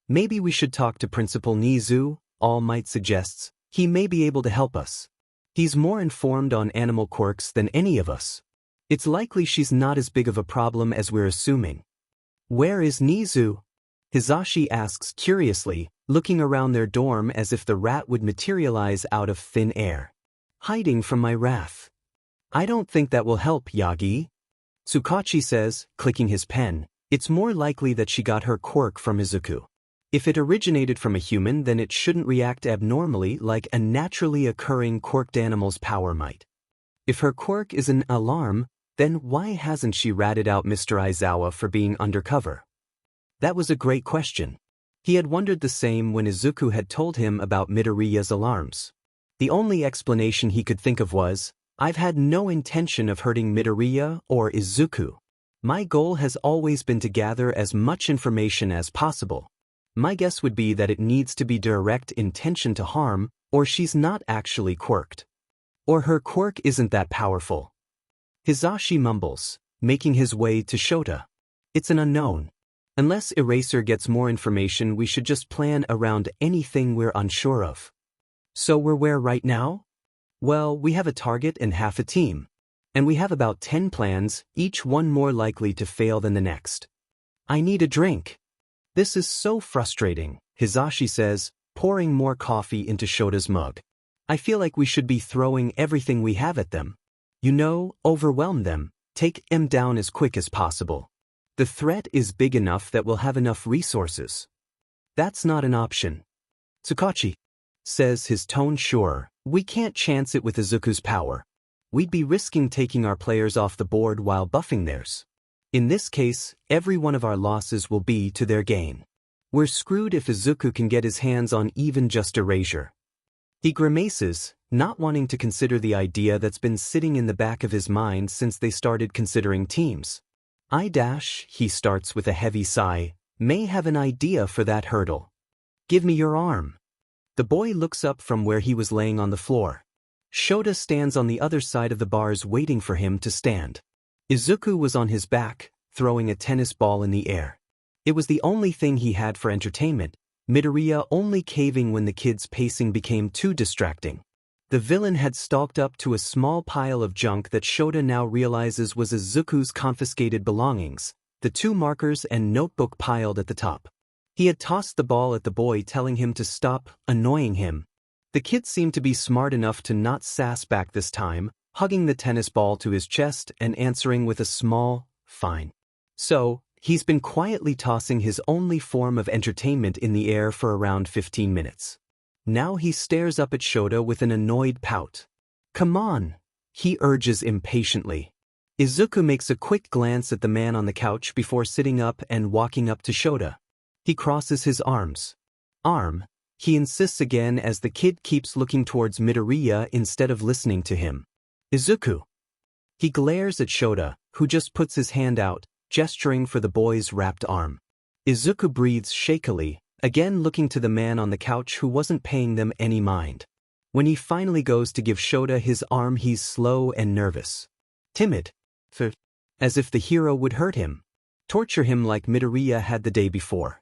Maybe we should talk to Principal Nizu, All Might suggests. He may be able to help us. He's more informed on animal quirks than any of us. It's likely she's not as big of a problem as we're assuming. Where is Nizu? Hisashi asks curiously, looking around their dorm as if the rat would materialize out of thin air. Hiding from my wrath. I don't think that will help, Yagi. Tsukauchi says, clicking his pen, it's more likely that she got her quirk from Izuku. If it originated from a human, then it shouldn't react abnormally like a naturally occurring quirked animal's power might. If her quirk is an alarm, then why hasn't she ratted out Mr. Aizawa for being undercover? That was a great question. He had wondered the same when Izuku had told him about Midoriya's alarms. The only explanation he could think of was, I've had no intention of hurting Midoriya or Izuku. My goal has always been to gather as much information as possible. My guess would be that it needs to be direct intention to harm, or she's not actually quirked. Or her quirk isn't that powerful. Hisashi mumbles, making his way to Shota. It's an unknown. Unless Eraser gets more information, we should just plan around anything we're unsure of. So we're where right now? Well, we have a target and half a team. And we have about 10 plans, each one more likely to fail than the next. I need a drink. This is so frustrating, Hisashi says, pouring more coffee into Shota's mug. I feel like we should be throwing everything we have at them. You know, overwhelm them, take them down as quick as possible. The threat is big enough that we'll have enough resources. That's not an option. Tsukauchi says, his tone sure, we can't chance it with Izuku's power. We'd be risking taking our players off the board while buffing theirs. In this case, every one of our losses will be to their gain. We're screwed if Izuku can get his hands on even just Erasure. He grimaces, not wanting to consider the idea that's been sitting in the back of his mind since they started considering teams. He starts with a heavy sigh, may have an idea for that hurdle. Give me your arm. The boy looks up from where he was laying on the floor. Shoda stands on the other side of the bars waiting for him to stand. Izuku was on his back, throwing a tennis ball in the air. It was the only thing he had for entertainment, Midoriya only caving when the kid's pacing became too distracting. The villain had stalked up to a small pile of junk that Shoda now realizes was Izuku's confiscated belongings, the 2 markers and notebook piled at the top. He had tossed the ball at the boy, telling him to stop annoying him. The kid seemed to be smart enough to not sass back this time, hugging the tennis ball to his chest and answering with a small, fine. So, he's been quietly tossing his only form of entertainment in the air for around 15 minutes. Now he stares up at Shoda with an annoyed pout. Come on, he urges impatiently. Izuku makes a quick glance at the man on the couch before sitting up and walking up to Shoda. He crosses his arms. Arm, he insists again as the kid keeps looking towards Midoriya instead of listening to him. Izuku. He glares at Shoda, who just puts his hand out, gesturing for the boy's wrapped arm. Izuku breathes shakily, again looking to the man on the couch who wasn't paying them any mind. When he finally goes to give Shoda his arm, he's slow and nervous. Timid. As if the hero would hurt him. Torture him like Midoriya had the day before.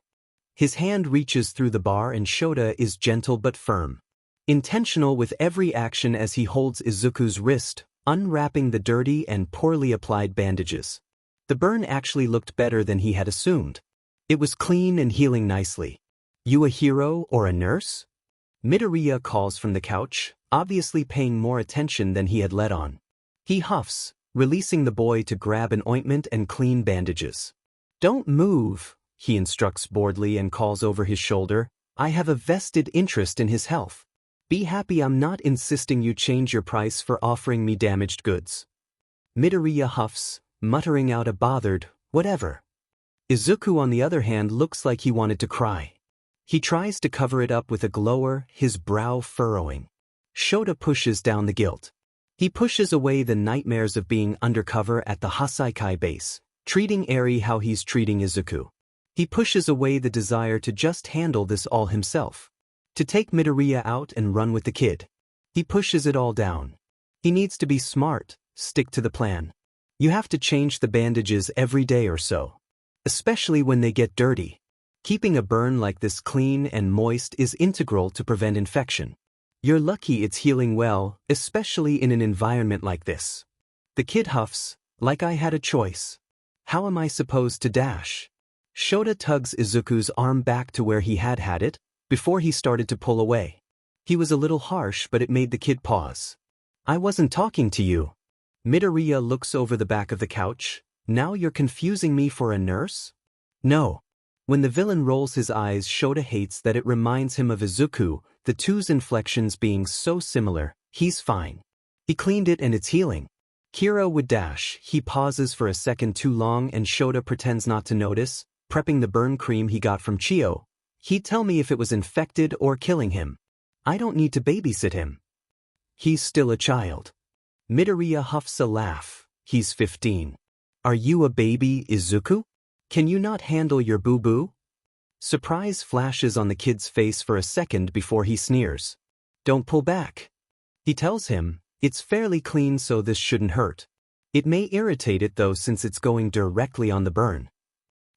His hand reaches through the bar and Shoda is gentle but firm. Intentional with every action as he holds Izuku's wrist, unwrapping the dirty and poorly applied bandages. The burn actually looked better than he had assumed. It was clean and healing nicely. You a hero or a nurse? Midoriya calls from the couch, obviously paying more attention than he had let on. He huffs, releasing the boy to grab an ointment and clean bandages. Don't move, he instructs boredly and calls over his shoulder. I have a vested interest in his health. Be happy I'm not insisting you change your price for offering me damaged goods. Midoriya huffs, muttering out a bothered, whatever. Izuku on the other hand looks like he wanted to cry. He tries to cover it up with a glower, his brow furrowing. Shota pushes down the guilt. He pushes away the nightmares of being undercover at the Hasaikai base, treating Eri how he's treating Izuku. He pushes away the desire to just handle this all himself. To take Midoriya out and run with the kid. He pushes it all down. He needs to be smart, stick to the plan. You have to change the bandages every day or so. Especially when they get dirty. Keeping a burn like this clean and moist is integral to prevent infection. You're lucky it's healing well, especially in an environment like this. The kid huffs, like I had a choice. How am I supposed to dash? Shota tugs Izuku's arm back to where he had it, before he started to pull away. He was a little harsh, but it made the kid pause. I wasn't talking to you. Midoriya looks over the back of the couch. Now you're confusing me for a nurse? No. When the villain rolls his eyes, Shota hates that it reminds him of Izuku, the two's inflections being so similar. He's fine. He cleaned it and it's healing. Kira would dash. He pauses for a second too long and Shota pretends not to notice, prepping the burn cream he got from Chio. He'd tell me if it was infected or killing him. I don't need to babysit him. He's still a child. Midoriya huffs a laugh. He's 15. Are you a baby, Izuku? Can you not handle your boo-boo? Surprise flashes on the kid's face for a second before he sneers. Don't pull back. He tells him, it's fairly clean so this shouldn't hurt. It may irritate it though since it's going directly on the burn.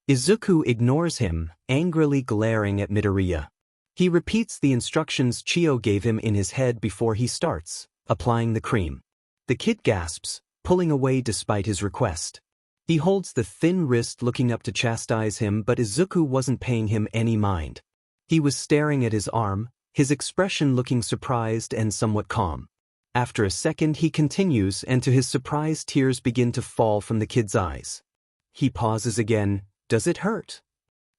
Izuku ignores him, angrily glaring at Midoriya. He repeats the instructions Chio gave him in his head before he starts, applying the cream. The kid gasps, pulling away despite his request. He holds the thin wrist looking up to chastise him, but Izuku wasn't paying him any mind. He was staring at his arm, his expression looking surprised and somewhat calm. After a second he continues and to his surprise tears begin to fall from the kid's eyes. He pauses again. Does it hurt?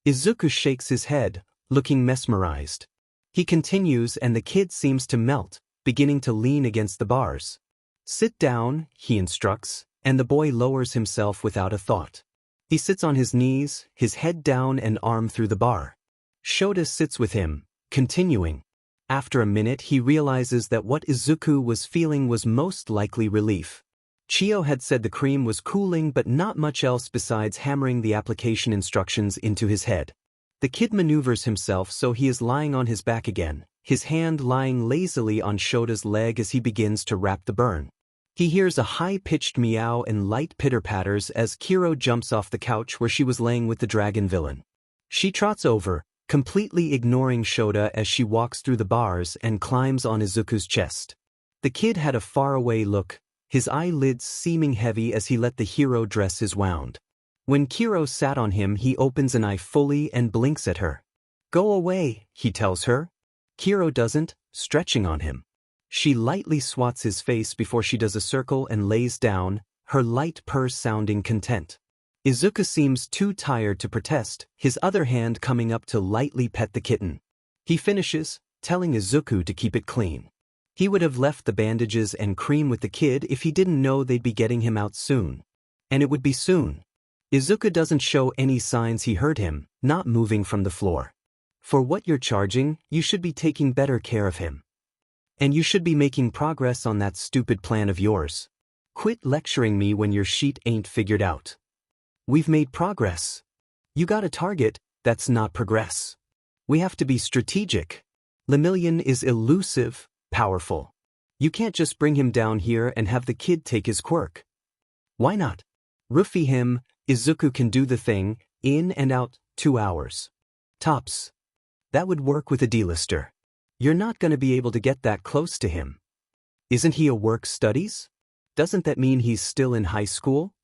Izuku shakes his head, looking mesmerized. He continues and the kid seems to melt, beginning to lean against the bars. Sit down, he instructs, and the boy lowers himself without a thought. He sits on his knees, his head down and arm through the bar. Shota sits with him, continuing. After a minute he realizes that what Izuku was feeling was most likely relief. Chio had said the cream was cooling but not much else besides hammering the application instructions into his head. The kid maneuvers himself so he is lying on his back again, his hand lying lazily on Shota's leg as he begins to wrap the burn. He hears a high-pitched meow and light pitter-patters as Kiro jumps off the couch where she was laying with the dragon villain. She trots over, completely ignoring Shota as she walks through the bars and climbs on Izuku's chest. The kid had a faraway look, his eyelids seeming heavy as he let the hero dress his wound. When Kiro sat on him he opens an eye fully and blinks at her. Go away, he tells her. Kiro doesn't, stretching on him. She lightly swats his face before she does a circle and lays down, her light purr sounding content. Izuku seems too tired to protest, his other hand coming up to lightly pet the kitten. He finishes, telling Izuku to keep it clean. He would have left the bandages and cream with the kid if he didn't know they'd be getting him out soon. And it would be soon. Izuku doesn't show any signs he heard him, not moving from the floor. For what you're charging, you should be taking better care of him. And you should be making progress on that stupid plan of yours. Quit lecturing me when your sheet ain't figured out. We've made progress. You got a target, that's not progress. We have to be strategic. Lemillion is elusive, powerful. You can't just bring him down here and have the kid take his quirk. Why not? Roofie him, Izuku can do the thing, in and out, 2 hours. Tops. That would work with a D-lister. You're not going to be able to get that close to him. Isn't he a work studies? Doesn't that mean he's still in high school?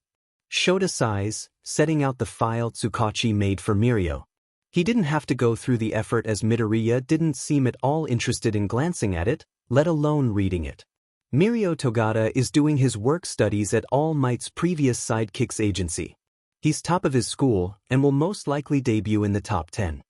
Shota sighs, setting out the file Tsukauchi made for Mirio. He didn't have to go through the effort as Midoriya didn't seem at all interested in glancing at it, let alone reading it. Mirio Togata is doing his work studies at All Might's previous sidekick's agency. He's top of his school and will most likely debut in the top 10.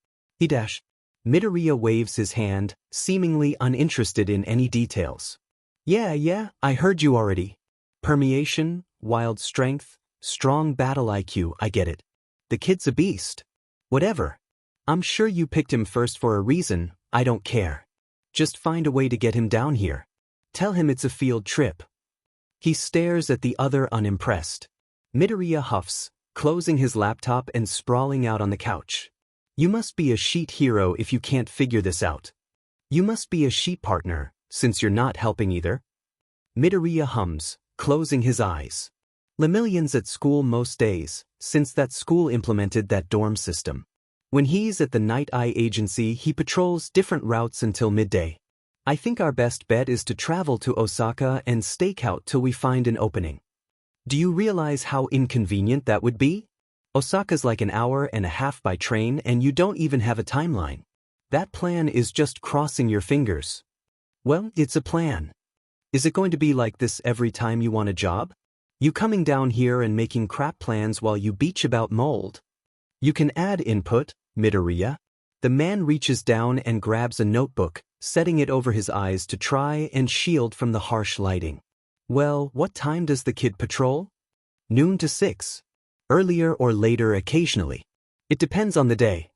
Midoriya waves his hand, seemingly uninterested in any details. Yeah, I heard you already. Permeation, wild strength, strong battle IQ, I get it. The kid's a beast. Whatever. I'm sure you picked him first for a reason, I don't care. Just find a way to get him down here. Tell him it's a field trip. He stares at the other unimpressed. Midoriya huffs, closing his laptop and sprawling out on the couch. You must be a sheet hero if you can't figure this out. You must be a sheet partner, since you're not helping either. Midoriya hums, closing his eyes. Lemillion's at school most days, since that school implemented that dorm system. When he's at the Night Eye agency, he patrols different routes until midday. I think our best bet is to travel to Osaka and stake out till we find an opening. Do you realize how inconvenient that would be? Osaka's like an hour and a half by train and you don't even have a timeline. That plan is just crossing your fingers. Well, it's a plan. Is it going to be like this every time you want a job? You coming down here and making crap plans while you beach about mold? You can add input, Midoriya. The man reaches down and grabs a notebook, setting it over his eyes to try and shield from the harsh lighting. Well, what time does the kid patrol? Noon to 6. Earlier or later occasionally. It depends on the day.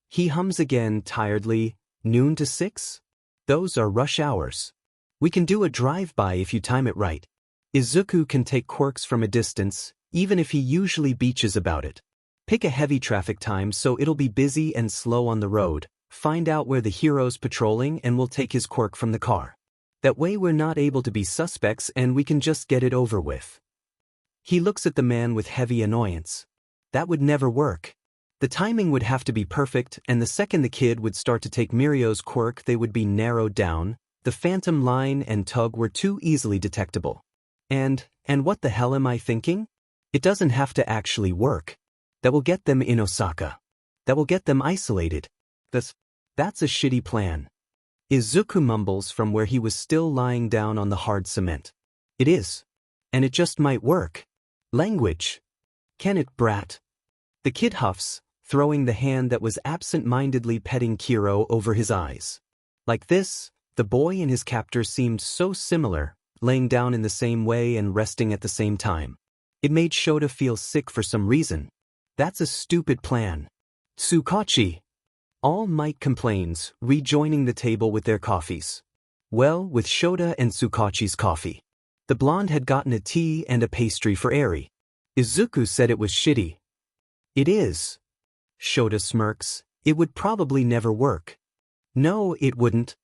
He hums again tiredly, noon to 6? Those are rush hours. We can do a drive-by if you time it right. Izuku can take quirks from a distance, even if he usually beaches about it. Pick a heavy traffic time so it'll be busy and slow on the road, find out where the hero's patrolling and we'll take his quirk from the car. That way we're not able to be suspects and we can just get it over with. He looks at the man with heavy annoyance. That would never work. The timing would have to be perfect and the second the kid would start to take Mirio's quirk they would be narrowed down. The phantom line and tug were too easily detectable. And what the hell am I thinking? It doesn't have to actually work. That will get them in Osaka. That will get them isolated. That's a shitty plan. Izuku mumbles from where he was still lying down on the hard cement. It is. And it just might work. Language. Can it, brat? The kid huffs, throwing the hand that was absent-mindedly petting Kiro over his eyes. Like this, the boy and his captor seemed so similar, laying down in the same way and resting at the same time. It made Shota feel sick for some reason. That's a stupid plan. Tsukauchi. All Might complains, rejoining the table with their coffees. Well, with Shoda and Tsukauchi's coffee. The blonde had gotten a tea and a pastry for Eri. Izuku said it was shitty. It is. Shoda smirks. It would probably never work. No, it wouldn't.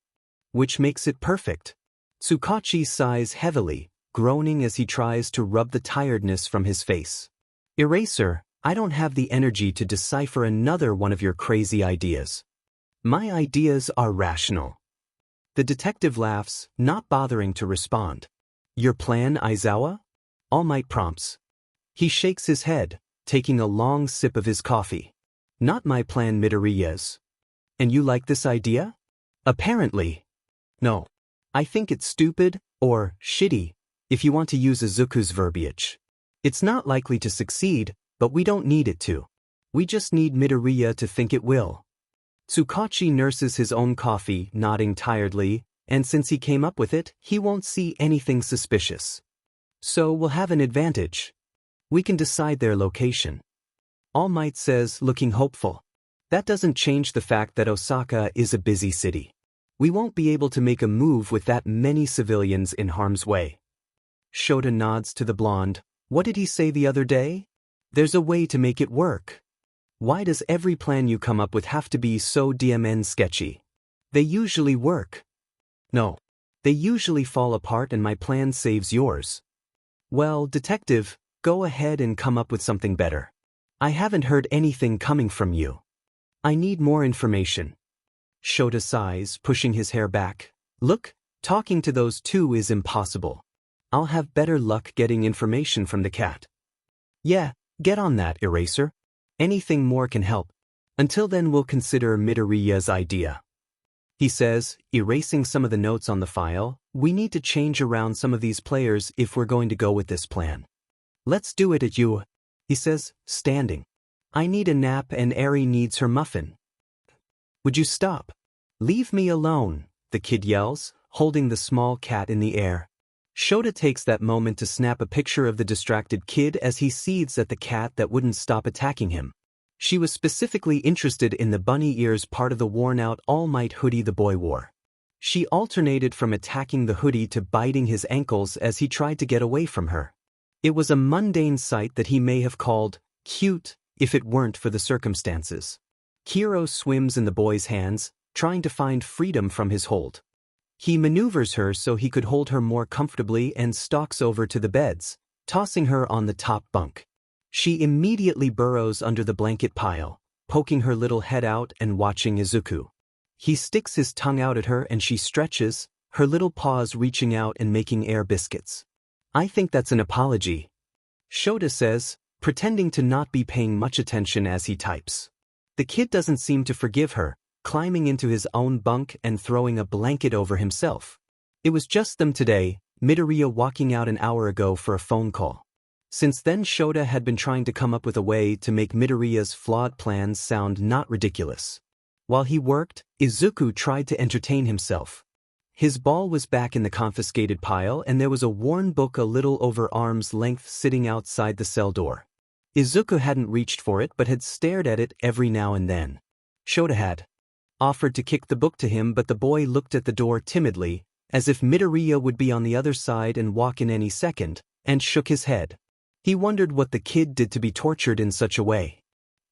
Which makes it perfect. Tsukauchi sighs heavily, groaning as he tries to rub the tiredness from his face. Eraser, I don't have the energy to decipher another one of your crazy ideas. My ideas are rational. The detective laughs, not bothering to respond. Your plan, Aizawa? All Might prompts. He shakes his head, taking a long sip of his coffee. Not my plan, Midoriya's. And you like this idea? Apparently. No. I think it's stupid, or shitty, if you want to use Izuku's verbiage. It's not likely to succeed, but we don't need it to. We just need Midoriya to think it will. Tsukauchi nurses his own coffee, nodding tiredly, and since he came up with it, he won't see anything suspicious. So we'll have an advantage. We can decide their location. All Might says, looking hopeful. That doesn't change the fact that Osaka is a busy city. We won't be able to make a move with that many civilians in harm's way. Shota nods to the blonde. What did he say the other day? There's a way to make it work. Why does every plan you come up with have to be so DMN sketchy? They usually work. No. They usually fall apart and my plan saves yours. Well, detective, go ahead and come up with something better. I haven't heard anything coming from you. I need more information. Shota sighs, pushing his hair back. Look, talking to those two is impossible. I'll have better luck getting information from the cat. Yeah, get on that, Eraser. Anything more can help. Until then we'll consider Midoriya's idea. He says, erasing some of the notes on the file, we need to change around some of these players if we're going to go with this plan. Let's do it at you, he says, standing. I need a nap and Eri needs her muffin. Would you stop? Leave me alone, the kid yells, holding the small cat in the air. Shota takes that moment to snap a picture of the distracted kid as he seethes at the cat that wouldn't stop attacking him. She was specifically interested in the bunny ears part of the worn-out All Might hoodie the boy wore. She alternated from attacking the hoodie to biting his ankles as he tried to get away from her. It was a mundane sight that he may have called cute if it weren't for the circumstances. Kiro swims in the boy's hands, trying to find freedom from his hold. He maneuvers her so he could hold her more comfortably and stalks over to the beds, tossing her on the top bunk. She immediately burrows under the blanket pile, poking her little head out and watching Izuku. He sticks his tongue out at her and she stretches, her little paws reaching out and making air biscuits. I think that's an apology, Shoda says, pretending to not be paying much attention as he types. The kid doesn't seem to forgive her, climbing into his own bunk and throwing a blanket over himself. It was just them today, Midoriya walking out an hour ago for a phone call. Since then Shoda had been trying to come up with a way to make Midoriya's flawed plans sound not ridiculous. While he worked, Izuku tried to entertain himself. His ball was back in the confiscated pile and there was a worn book a little over arm's length sitting outside the cell door. Izuku hadn't reached for it but had stared at it every now and then. Shoda had offered to kick the book to him but the boy looked at the door timidly, as if Midoriya would be on the other side and walk in any second, and shook his head. He wondered what the kid did to be tortured in such a way.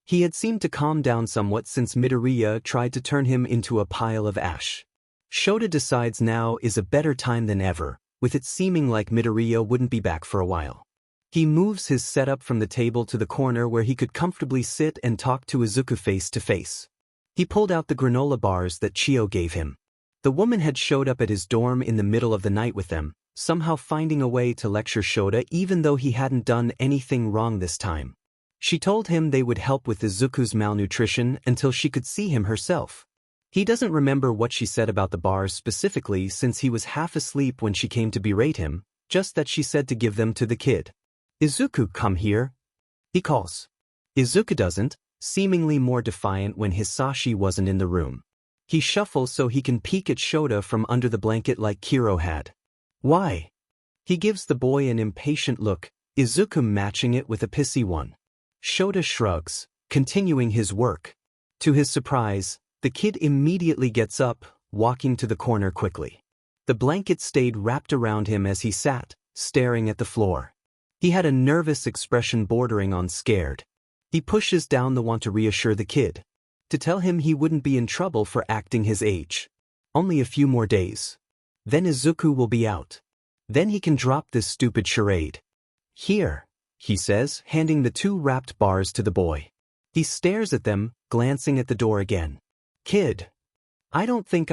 He had seemed to calm down somewhat since Midoriya tried to turn him into a pile of ash. Shoda decides now is a better time than ever, with it seeming like Midoriya wouldn't be back for a while. He moves his setup from the table to the corner where he could comfortably sit and talk to Izuku face to face. He pulled out the granola bars that Chio gave him. The woman had showed up at his dorm in the middle of the night with them, somehow finding a way to lecture Shoda even though he hadn't done anything wrong this time. She told him they would help with Izuku's malnutrition until she could see him herself. He doesn't remember what she said about the bars specifically since he was half asleep when she came to berate him, just that she said to give them to the kid. Izuku, come here, he calls. Izuku doesn't, seemingly more defiant when Hisashi wasn't in the room. He shuffles so he can peek at Shoda from under the blanket like Kiro had. Why? He gives the boy an impatient look, Izuku matching it with a pissy one. Shoda shrugs, continuing his work. To his surprise, the kid immediately gets up, walking to the corner quickly. The blanket stayed wrapped around him as he sat, staring at the floor. He had a nervous expression bordering on scared. He pushes down the one to reassure the kid. To tell him he wouldn't be in trouble for acting his age. Only a few more days. Then Izuku will be out. Then he can drop this stupid charade. Here, he says, handing the 2 wrapped bars to the boy. He stares at them, glancing at the door again. Kid. I don't think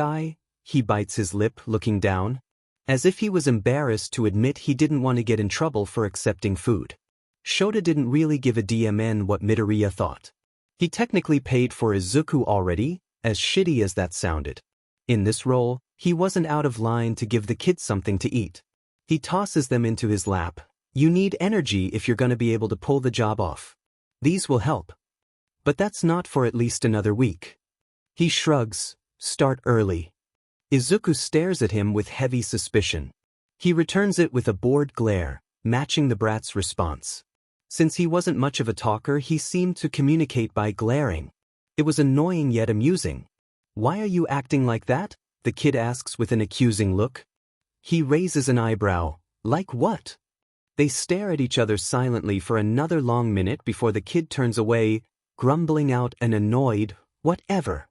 he bites his lip, looking down. As if he was embarrassed to admit he didn't want to get in trouble for accepting food. Shoda didn't really give a damn what Midoriya thought. He technically paid for Izuku already, as shitty as that sounded. In this role, he wasn't out of line to give the kids something to eat. He tosses them into his lap. You need energy if you're gonna be able to pull the job off. These will help. But that's not for at least another week. He shrugs. Start early. Izuku stares at him with heavy suspicion. He returns it with a bored glare, matching the brat's response. Since he wasn't much of a talker, he seemed to communicate by glaring. It was annoying yet amusing. Why are you acting like that? The kid asks with an accusing look. He raises an eyebrow. Like what? They stare at each other silently for another long minute before the kid turns away, grumbling out an annoyed, whatever.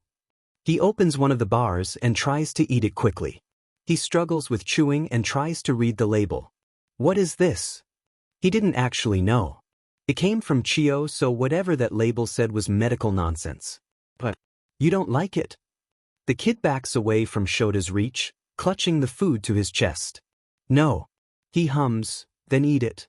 He opens one of the bars and tries to eat it quickly. He struggles with chewing and tries to read the label. What is this? He didn't actually know. It came from Chio, so whatever that label said was medical nonsense. But you don't like it? The kid backs away from Shota's reach, clutching the food to his chest. No. He hums, then eat it.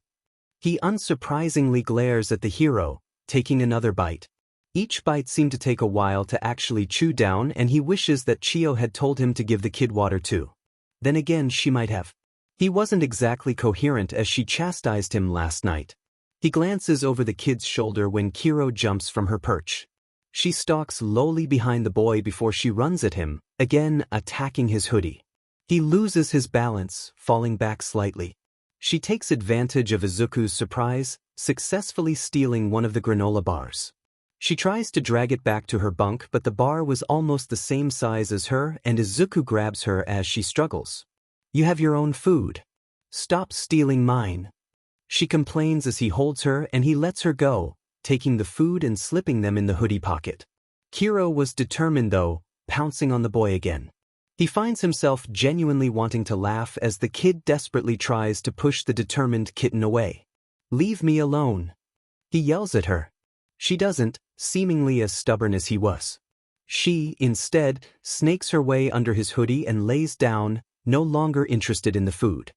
He unsurprisingly glares at the hero, taking another bite. Each bite seemed to take a while to actually chew down, and he wishes that Chio had told him to give the kid water too. Then again, she might have. He wasn't exactly coherent as she chastised him last night. He glances over the kid's shoulder when Kiro jumps from her perch. She stalks lowly behind the boy before she runs at him, again attacking his hoodie. He loses his balance, falling back slightly. She takes advantage of Izuku's surprise, successfully stealing one of the granola bars. She tries to drag it back to her bunk, but the bar was almost the same size as her, and Izuku grabs her as she struggles. "You have your own food. Stop stealing mine." She complains as he holds her, and he lets her go, taking the food and slipping them in the hoodie pocket. Kiro was determined though, pouncing on the boy again. He finds himself genuinely wanting to laugh as the kid desperately tries to push the determined kitten away. "Leave me alone," he yells at her. She doesn't, seemingly as stubborn as he was. She, instead, snakes her way under his hoodie and lays down, no longer interested in the food.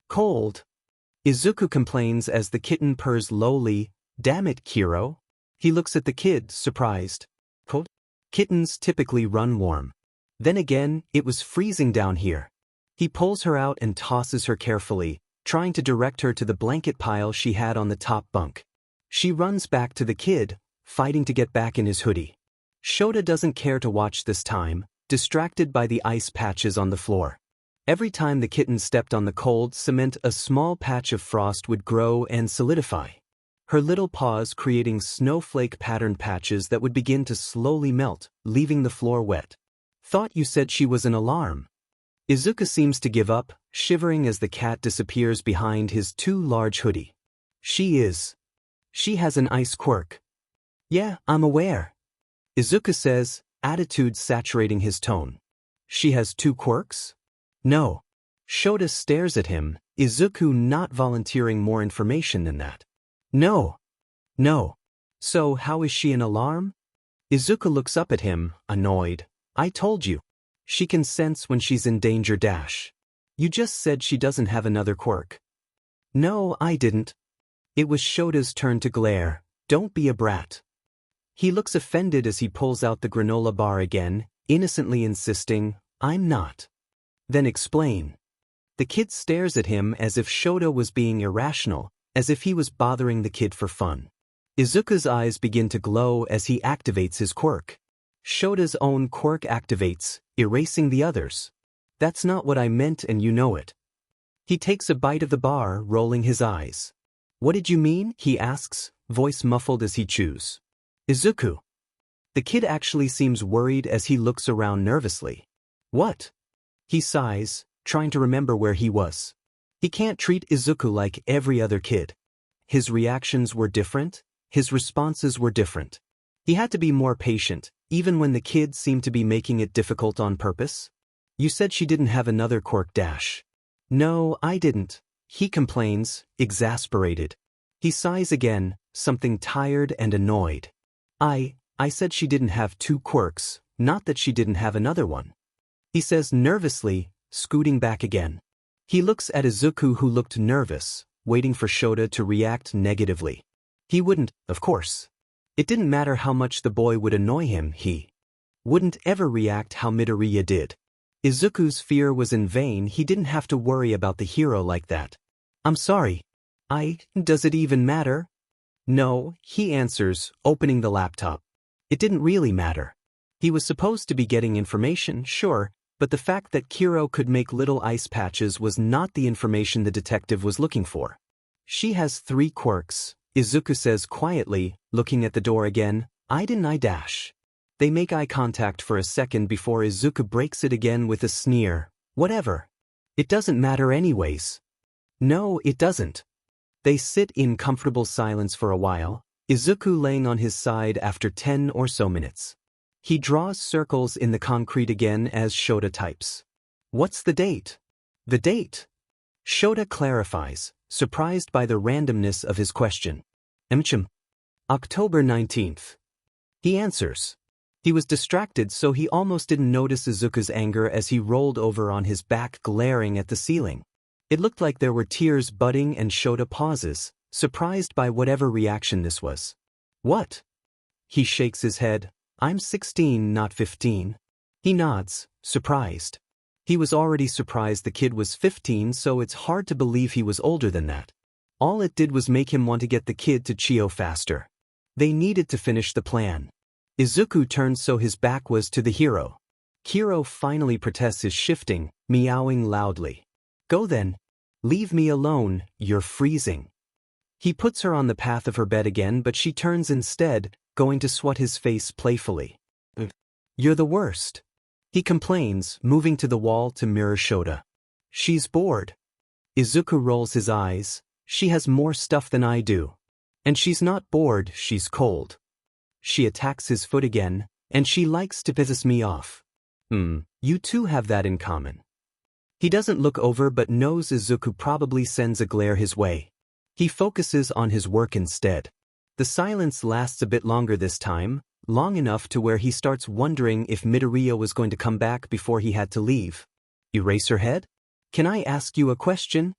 "Cold," Izuku complains as the kitten purrs lowly. "Damn it, Kiro." He looks at the kid, surprised. "Cold?" Kittens typically run warm. Then again, it was freezing down here. He pulls her out and tosses her carefully, trying to direct her to the blanket pile she had on the top bunk. She runs back to the kid, fighting to get back in his hoodie. Shota doesn't care to watch this time, distracted by the ice patches on the floor. Every time the kitten stepped on the cold cement, a small patch of frost would grow and solidify. Her little paws creating snowflake-patterned patches that would begin to slowly melt, leaving the floor wet. "Thought you said she was an alarm." Izuku seems to give up, shivering as the cat disappears behind his too large hoodie. "She is. She has an ice quirk." "Yeah, I'm aware," Izuku says, attitude saturating his tone. "She has 2 quirks?" "No." Shota stares at him, Izuku not volunteering more information than that. No. "So how is she an alarm?" Izuku looks up at him, annoyed. "I told you. She can sense when she's in danger dash. You just said she doesn't have another quirk." "No, I didn't." It was Shota's turn to glare. "Don't be a brat." He looks offended as he pulls out the granola bar again, innocently insisting, "I'm not." "Then explain." The kid stares at him as if Shota was being irrational, as if he was bothering the kid for fun. Izuku's eyes begin to glow as he activates his quirk. Shota's own quirk activates, erasing the others. "That's not what I meant and you know it." He takes a bite of the bar, rolling his eyes. "What did you mean?" he asks, voice muffled as he chews. "Izuku." The kid actually seems worried as he looks around nervously. "What?" He sighs, trying to remember where he was. He can't treat Izuku like every other kid. His reactions were different, his responses were different. He had to be more patient, even when the kid seemed to be making it difficult on purpose. "You said she didn't have another quirk dash." "No, I didn't," he complains, exasperated. He sighs again, something tired and annoyed. I said she didn't have 2 quirks, not that she didn't have another one." He says nervously, scooting back again. He looks at Izuku, who looked nervous, waiting for Shota to react negatively. He wouldn't, of course. It didn't matter how much the boy would annoy him, he wouldn't ever react how Midoriya did. Izuku's fear was in vain. He didn't have to worry about the hero like that. "I'm sorry. Does it even matter?" "No," he answers, opening the laptop. It didn't really matter. He was supposed to be getting information, sure, but the fact that Kiro could make little ice patches was not the information the detective was looking for. "She has 3 quirks," Izuku says quietly, looking at the door again. "I didn't I dash." They make eye contact for a second before Izuku breaks it again with a sneer. "Whatever. It doesn't matter anyways." "No, it doesn't." They sit in comfortable silence for a while, Izuku laying on his side after 10 or so minutes. He draws circles in the concrete again as Shota types. "What's the date?" "The date?" Shota clarifies, surprised by the randomness of his question. October 19th. He answers. He was distracted, so he almost didn't notice Izuku's anger as he rolled over on his back, glaring at the ceiling. It looked like there were tears budding and Shota pauses, surprised by whatever reaction this was. What? He shakes his head. I'm 16, not 15. He nods, surprised. He was already surprised the kid was 15, so it's hard to believe he was older than that. All it did was make him want to get the kid to Chio faster. They needed to finish the plan. Izuku turned so his back was to the hero. Kiro finally protests his shifting, meowing loudly. Go then. Leave me alone, you're freezing. He puts her on the path of her bed again, but she turns instead, going to swat his face playfully. You're the worst. He complains, moving to the wall to mirror Shota. She's bored. Izuku rolls his eyes. She has more stuff than I do. And she's not bored, she's cold. She attacks his foot again, and she likes to piss me off. You two have that in common. He doesn't look over but knows Izuku probably sends a glare his way. He focuses on his work instead. The silence lasts a bit longer this time, long enough to where he starts wondering if Midoriya was going to come back before he had to leave. Eraserhead? Can I ask you a question?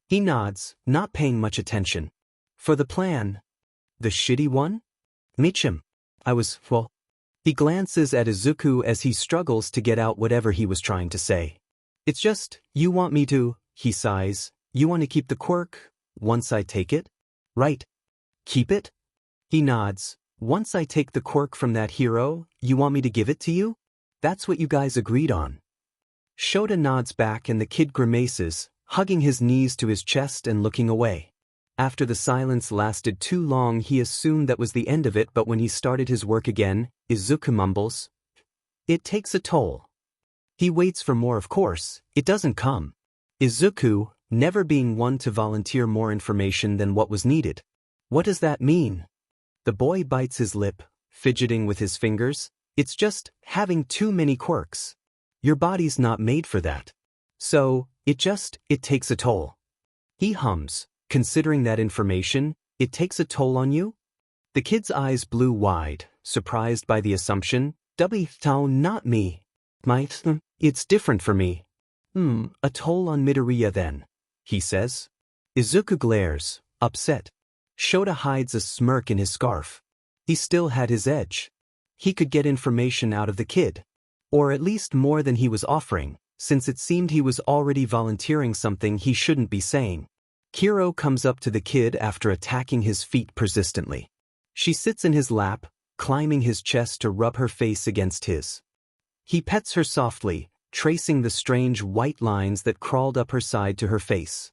He nods, not paying much attention. For the plan. The shitty one? Michim. Well. He glances at Izuku as he struggles to get out whatever he was trying to say. It's just, you want me to, he sighs. You want to keep the quirk, once I take it? Right. Keep it? He nods. Once I take the quirk from that hero, you want me to give it to you? That's what you guys agreed on. Shota nods back and the kid grimaces, hugging his knees to his chest and looking away. After the silence lasted too long, he assumed that was the end of it, but when he started his work again, Izuku mumbles. It takes a toll. He waits for more, of course, it doesn't come. Izuku, never being one to volunteer more information than what was needed. What does that mean? The boy bites his lip, fidgeting with his fingers. It's just having too many quirks. Your body's not made for that. So, it takes a toll. He hums. Considering that information, it takes a toll on you? The kid's eyes blew wide, surprised by the assumption. Not me. It's different for me. A toll on Midoriya then, he says. Izuku glares, upset. Shota hides a smirk in his scarf. He still had his edge. He could get information out of the kid. Or at least more than he was offering, since it seemed he was already volunteering something he shouldn't be saying. Kiro comes up to the kid after attacking his feet persistently. She sits in his lap, climbing his chest to rub her face against his. He pets her softly, tracing the strange white lines that crawled up her side to her face.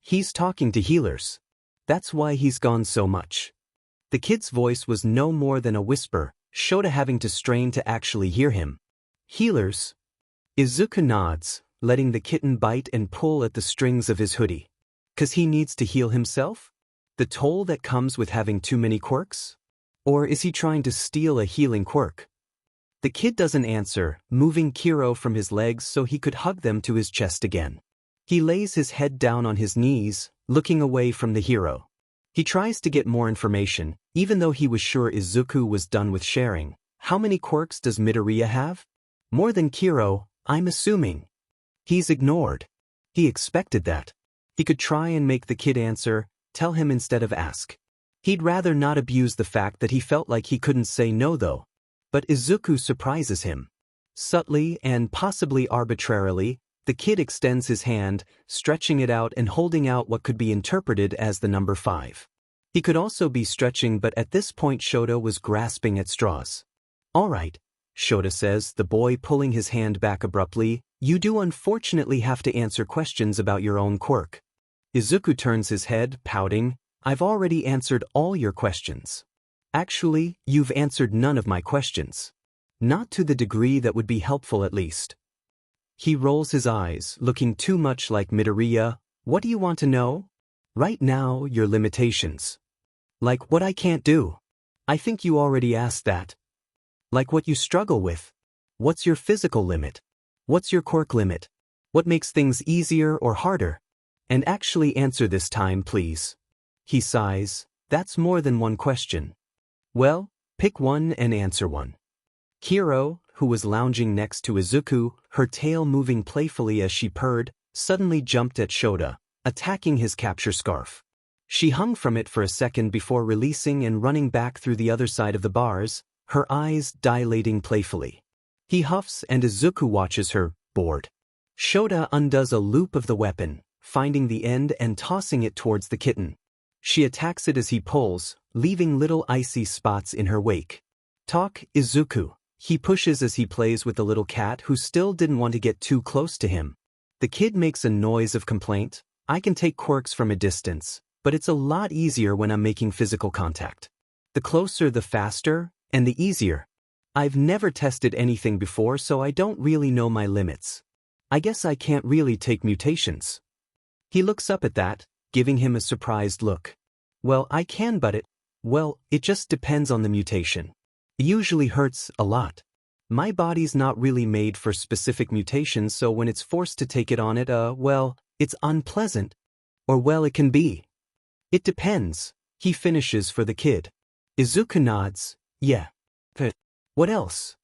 He's talking to healers. That's why he's gone so much. The kid's voice was no more than a whisper, Shota having to strain to actually hear him. Healers? Izuku nods, letting the kitten bite and pull at the strings of his hoodie. 'Cause he needs to heal himself? The toll that comes with having too many quirks? Or is he trying to steal a healing quirk? The kid doesn't answer, moving Kiro from his legs so he could hug them to his chest again. He lays his head down on his knees, looking away from the hero. He tries to get more information, even though he was sure Izuku was done with sharing. How many quirks does Midoriya have? More than Kiro, I'm assuming. He's ignored. He expected that. He could try and make the kid answer, tell him instead of ask. He'd rather not abuse the fact that he felt like he couldn't say no though. But Izuku surprises him. Subtly and possibly arbitrarily, the kid extends his hand, stretching it out and holding out what could be interpreted as the number 5. He could also be stretching, but at this point Shota was grasping at straws. All right, Shota says, the boy pulling his hand back abruptly. You do unfortunately have to answer questions about your own quirk. Izuku turns his head, pouting. I've already answered all your questions. Actually, you've answered none of my questions. Not to the degree that would be helpful at least. He rolls his eyes, looking too much like Midoriya. What do you want to know? Right now, your limitations. Like what I can't do. I think you already asked that. Like what you struggle with. What's your physical limit? What's your quirk limit? What makes things easier or harder? And actually answer this time, please. He sighs. That's more than one question. Well, pick one and answer one. Kiro, who was lounging next to Izuku, her tail moving playfully as she purred, suddenly jumped at Shoda, attacking his capture scarf. She hung from it for a second before releasing and running back through the other side of the bars, her eyes dilating playfully. He huffs and Izuku watches her, bored. Shoda undoes a loop of the weapon, finding the end and tossing it towards the kitten. She attacks it as he pulls, leaving little icy spots in her wake. Talk, Izuku, he pushes as he plays with the little cat who still didn't want to get too close to him. The kid makes a noise of complaint. I can take quirks from a distance, but it's a lot easier when I'm making physical contact. The closer the faster, and the easier. I've never tested anything before, so I don't really know my limits. I guess I can't really take mutations. He looks up at that, giving him a surprised look. Well, I can, but it just depends on the mutation. It usually hurts a lot. My body's not really made for specific mutations, so when it's forced to take it on it, it's unpleasant. Or it can be. It depends, he finishes for the kid. Izuku nods, yeah. What else?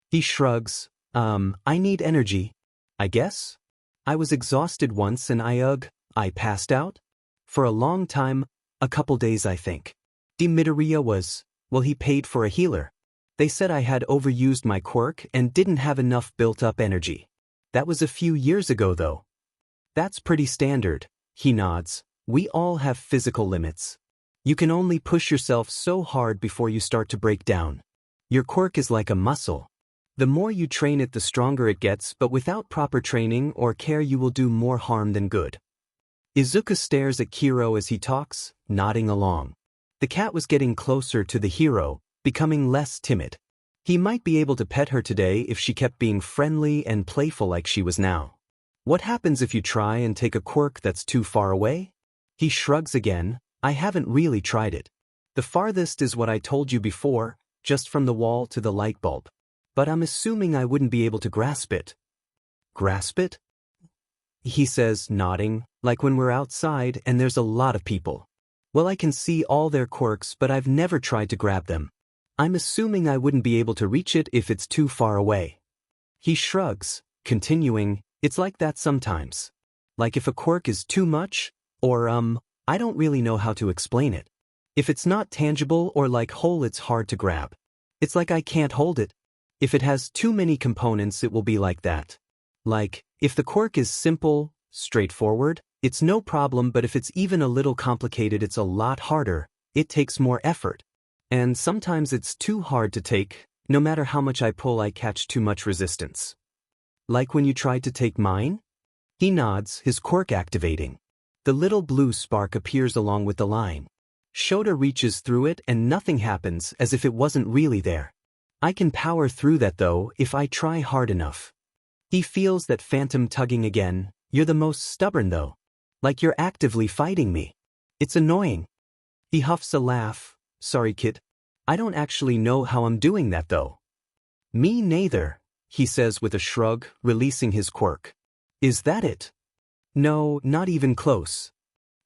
He shrugs, I need energy, I guess? I was exhausted once and I passed out? For a long time, a couple days I think. Midoriya he paid for a healer. They said I had overused my quirk and didn't have enough built-up energy. That was a few years ago though. That's pretty standard, he nods. We all have physical limits. You can only push yourself so hard before you start to break down. Your quirk is like a muscle. The more you train it, the stronger it gets, but without proper training or care you will do more harm than good. Izuku stares at Kiro as he talks, nodding along. The cat was getting closer to the hero, becoming less timid. He might be able to pet her today if she kept being friendly and playful like she was now. What happens if you try and take a quirk that's too far away? He shrugs again. I haven't really tried it. The farthest is what I told you before, just from the wall to the light bulb. But I'm assuming I wouldn't be able to grasp it. Grasp it? He says, nodding, like when we're outside and there's a lot of people. Well, I can see all their quirks, but I've never tried to grab them. I'm assuming I wouldn't be able to reach it if it's too far away. He shrugs, continuing, it's like that sometimes. Like if a quirk is too much, or I don't really know how to explain it. If it's not tangible or like whole, it's hard to grab. It's like I can't hold it. If it has too many components, it will be like that. Like, if the quirk is simple, straightforward, it's no problem, but if it's even a little complicated, it's a lot harder. It takes more effort. And sometimes it's too hard to take. No matter how much I pull, I catch too much resistance. Like when you tried to take mine? He nods, his quirk activating. The little blue spark appears along with the line. Shoda reaches through it and nothing happens, as if it wasn't really there. I can power through that though if I try hard enough. He feels that phantom tugging again. You're the most stubborn though. Like you're actively fighting me. It's annoying. He huffs a laugh. Sorry kid. I don't actually know how I'm doing that though. Me neither, he says with a shrug, releasing his quirk. Is that it? No, not even close.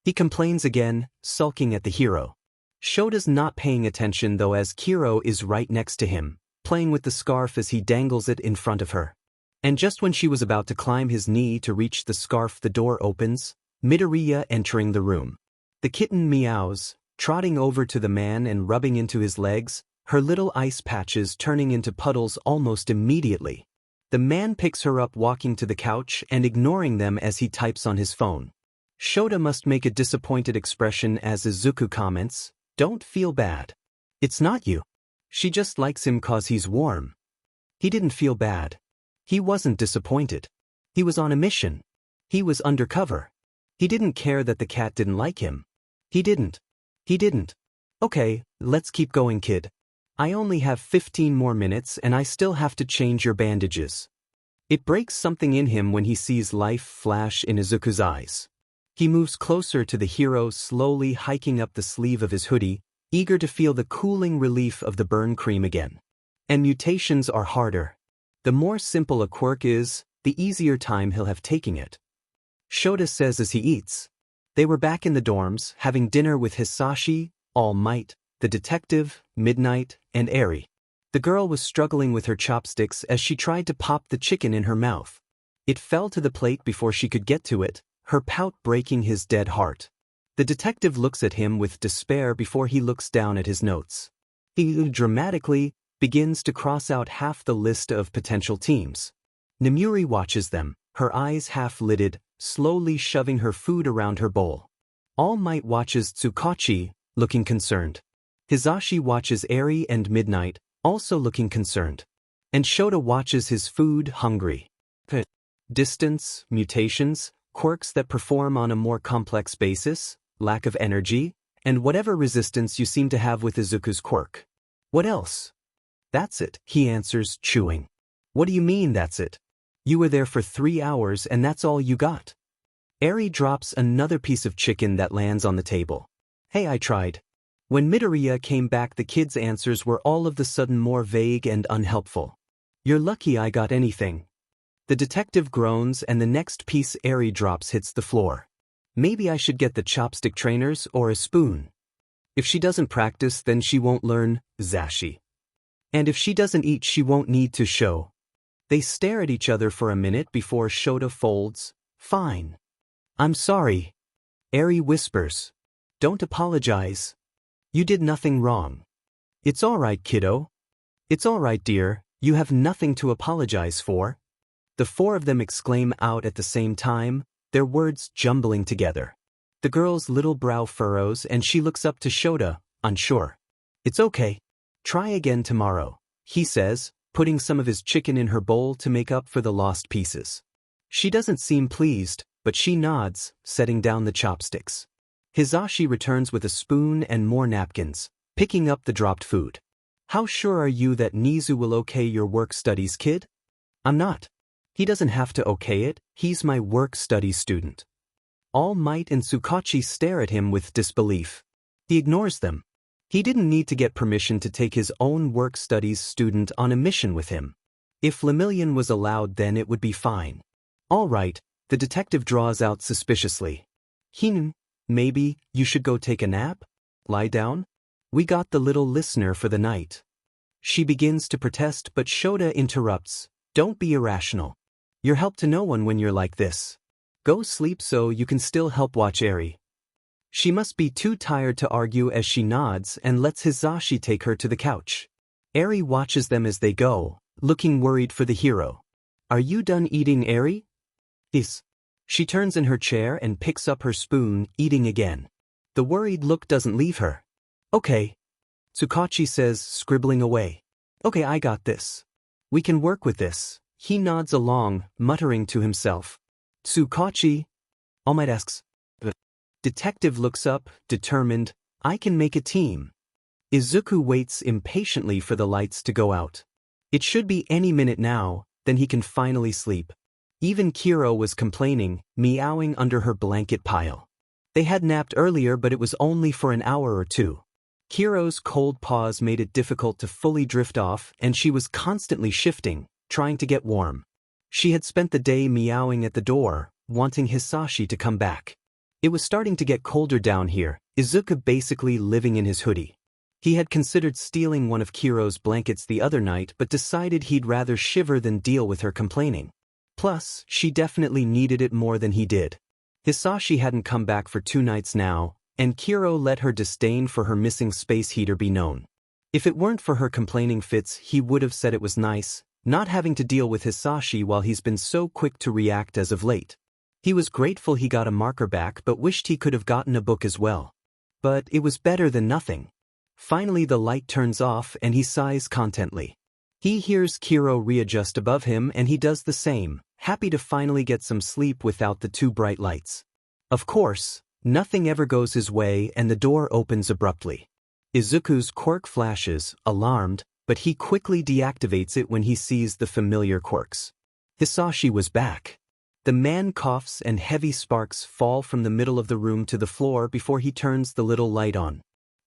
He complains again, sulking at the hero. Shoda's not paying attention though, as Kiro is right next to him, playing with the scarf as he dangles it in front of her. And just when she was about to climb his knee to reach the scarf, the door opens, Midoriya entering the room. The kitten meows, trotting over to the man and rubbing into his legs, her little ice patches turning into puddles almost immediately. The man picks her up, walking to the couch and ignoring them as he types on his phone. Shoda must make a disappointed expression as Izuku comments, "Don't feel bad. It's not you. She just likes him 'cause he's warm." He didn't feel bad. He wasn't disappointed. He was on a mission. He was undercover. He didn't care that the cat didn't like him. He didn't. Okay, let's keep going, kid. I only have 15 more minutes and I still have to change your bandages. It breaks something in him when he sees life flash in Izuku's eyes. He moves closer to the hero, slowly hiking up the sleeve of his hoodie, eager to feel the cooling relief of the burn cream again. And mutations are harder. The more simple a quirk is, the easier time he'll have taking it. Shoda says as he eats. They were back in the dorms, having dinner with Hisashi, All Might, the detective, Midnight, and Eri. The girl was struggling with her chopsticks as she tried to pop the chicken in her mouth. It fell to the plate before she could get to it, her pout breaking his dead heart. The detective looks at him with despair before he looks down at his notes. He dramatically begins to cross out half the list of potential teams. Nemuri watches them, her eyes half-lidded, slowly shoving her food around her bowl. All Might watches Tsukauchi, looking concerned. Hisashi watches Eri and Midnight, also looking concerned. And Shota watches his food, hungry. Distance, mutations, quirks that perform on a more complex basis, lack of energy, and whatever resistance you seem to have with Izuku's quirk. What else? That's it, he answers, chewing. What do you mean that's it? You were there for 3 hours and that's all you got? Eri drops another piece of chicken that lands on the table. Hey, I tried. When Midoriya came back, the kid's answers were all of the sudden more vague and unhelpful. You're lucky I got anything. The detective groans and the next piece Eri drops hits the floor. Maybe I should get the chopstick trainers or a spoon. If she doesn't practice, then she won't learn Zashi. And if she doesn't eat, she won't need to show. They stare at each other for a minute before Shota folds. Fine. I'm sorry. Eri whispers. Don't apologize. You did nothing wrong. It's all right, kiddo. It's all right, dear, you have nothing to apologize for. The four of them exclaim out at the same time, their words jumbling together. The girl's little brow furrows and she looks up to Shota, unsure. It's okay. Try again tomorrow, he says, putting some of his chicken in her bowl to make up for the lost pieces. She doesn't seem pleased, but she nods, setting down the chopsticks. Hisashi returns with a spoon and more napkins, picking up the dropped food. How sure are you that Nizu will okay your work studies, kid? I'm not. He doesn't have to okay it, he's my work studies student. All Might and Tsukauchi stare at him with disbelief. He ignores them. He didn't need to get permission to take his own work studies student on a mission with him. If Lemillion was allowed, then it would be fine. All right, the detective draws out suspiciously. Maybe you should go take a nap? Lie down? We got the little listener for the night. She begins to protest, but Shota interrupts. Don't be irrational. You're help to no one when you're like this. Go sleep so you can still help watch Eri. She must be too tired to argue as she nods and lets Hisashi take her to the couch. Eri watches them as they go, looking worried for the hero. Are you done eating, Eri? Yes. She turns in her chair and picks up her spoon, eating again. The worried look doesn't leave her. Okay. Tsukauchi says, scribbling away. Okay, I got this. We can work with this. He nods along, muttering to himself. Tsukauchi? All Might asks. The detective looks up, determined. I can make a team. Izuku waits impatiently for the lights to go out. It should be any minute now, then he can finally sleep. Even Kiro was complaining, meowing under her blanket pile. They had napped earlier, but it was only for an hour or two. Kiro's cold paws made it difficult to fully drift off, and she was constantly shifting, trying to get warm. She had spent the day meowing at the door, wanting Hisashi to come back. It was starting to get colder down here, Izuku basically living in his hoodie. He had considered stealing one of Kiro's blankets the other night, but decided he'd rather shiver than deal with her complaining. Plus, she definitely needed it more than he did. Hisashi hadn't come back for 2 nights now, and Kiro let her disdain for her missing space heater be known. If it weren't for her complaining fits, he would have said it was nice, not having to deal with Hisashi while he's been so quick to react as of late. He was grateful he got a marker back but wished he could have gotten a book as well. But it was better than nothing. Finally the light turns off and he sighs contently. He hears Kiro readjust above him and he does the same, happy to finally get some sleep without the 2 bright lights. Of course, nothing ever goes his way and the door opens abruptly. Izuku's quirk flashes, alarmed, but he quickly deactivates it when he sees the familiar quirks. Hisashi was back. The man coughs and heavy sparks fall from the middle of the room to the floor before he turns the little light on.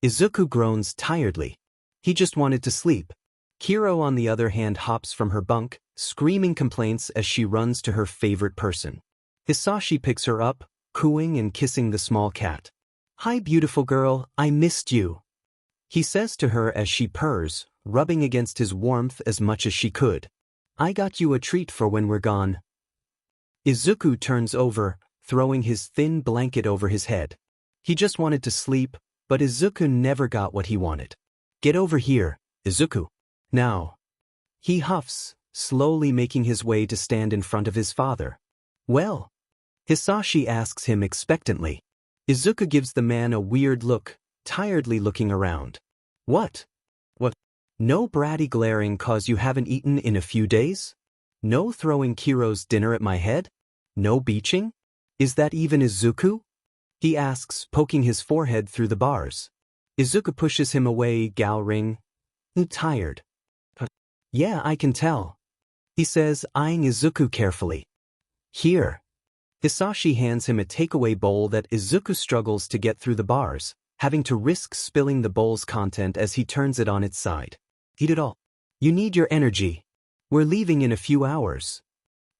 Izuku groans tiredly. He just wanted to sleep. Kiro on the other hand hops from her bunk, screaming complaints as she runs to her favorite person. Hisashi picks her up, cooing and kissing the small cat. Hi beautiful girl, I missed you. He says to her as she purrs, rubbing against his warmth as much as she could. I got you a treat for when we're gone. Izuku turns over, throwing his thin blanket over his head. He just wanted to sleep, but Izuku never got what he wanted. Get over here, Izuku. Now. He huffs, slowly making his way to stand in front of his father. Well? Hisashi asks him expectantly. Izuku gives the man a weird look, tiredly looking around. What? What? No bratty glaring cause you haven't eaten in a few days? No throwing Kiro's dinner at my head? No beaching? Is that even Izuku? He asks, poking his forehead through the bars. Izuku pushes him away, glowering. Tired. Yeah, I can tell. He says, eyeing Izuku carefully. Here. Hisashi hands him a takeaway bowl that Izuku struggles to get through the bars, having to risk spilling the bowl's content as he turns it on its side. Eat it all. You need your energy. We're leaving in a few hours.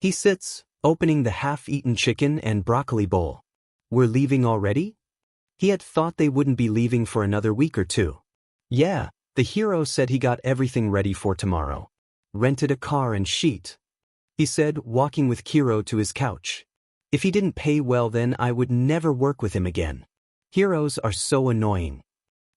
He sits, opening the half-eaten chicken and broccoli bowl. We're leaving already? He had thought they wouldn't be leaving for another week or two. Yeah, the hero said he got everything ready for tomorrow. Rented a car and sheet. He said, walking with Kiro to his couch. If he didn't pay well, then I would never work with him again. Heroes are so annoying.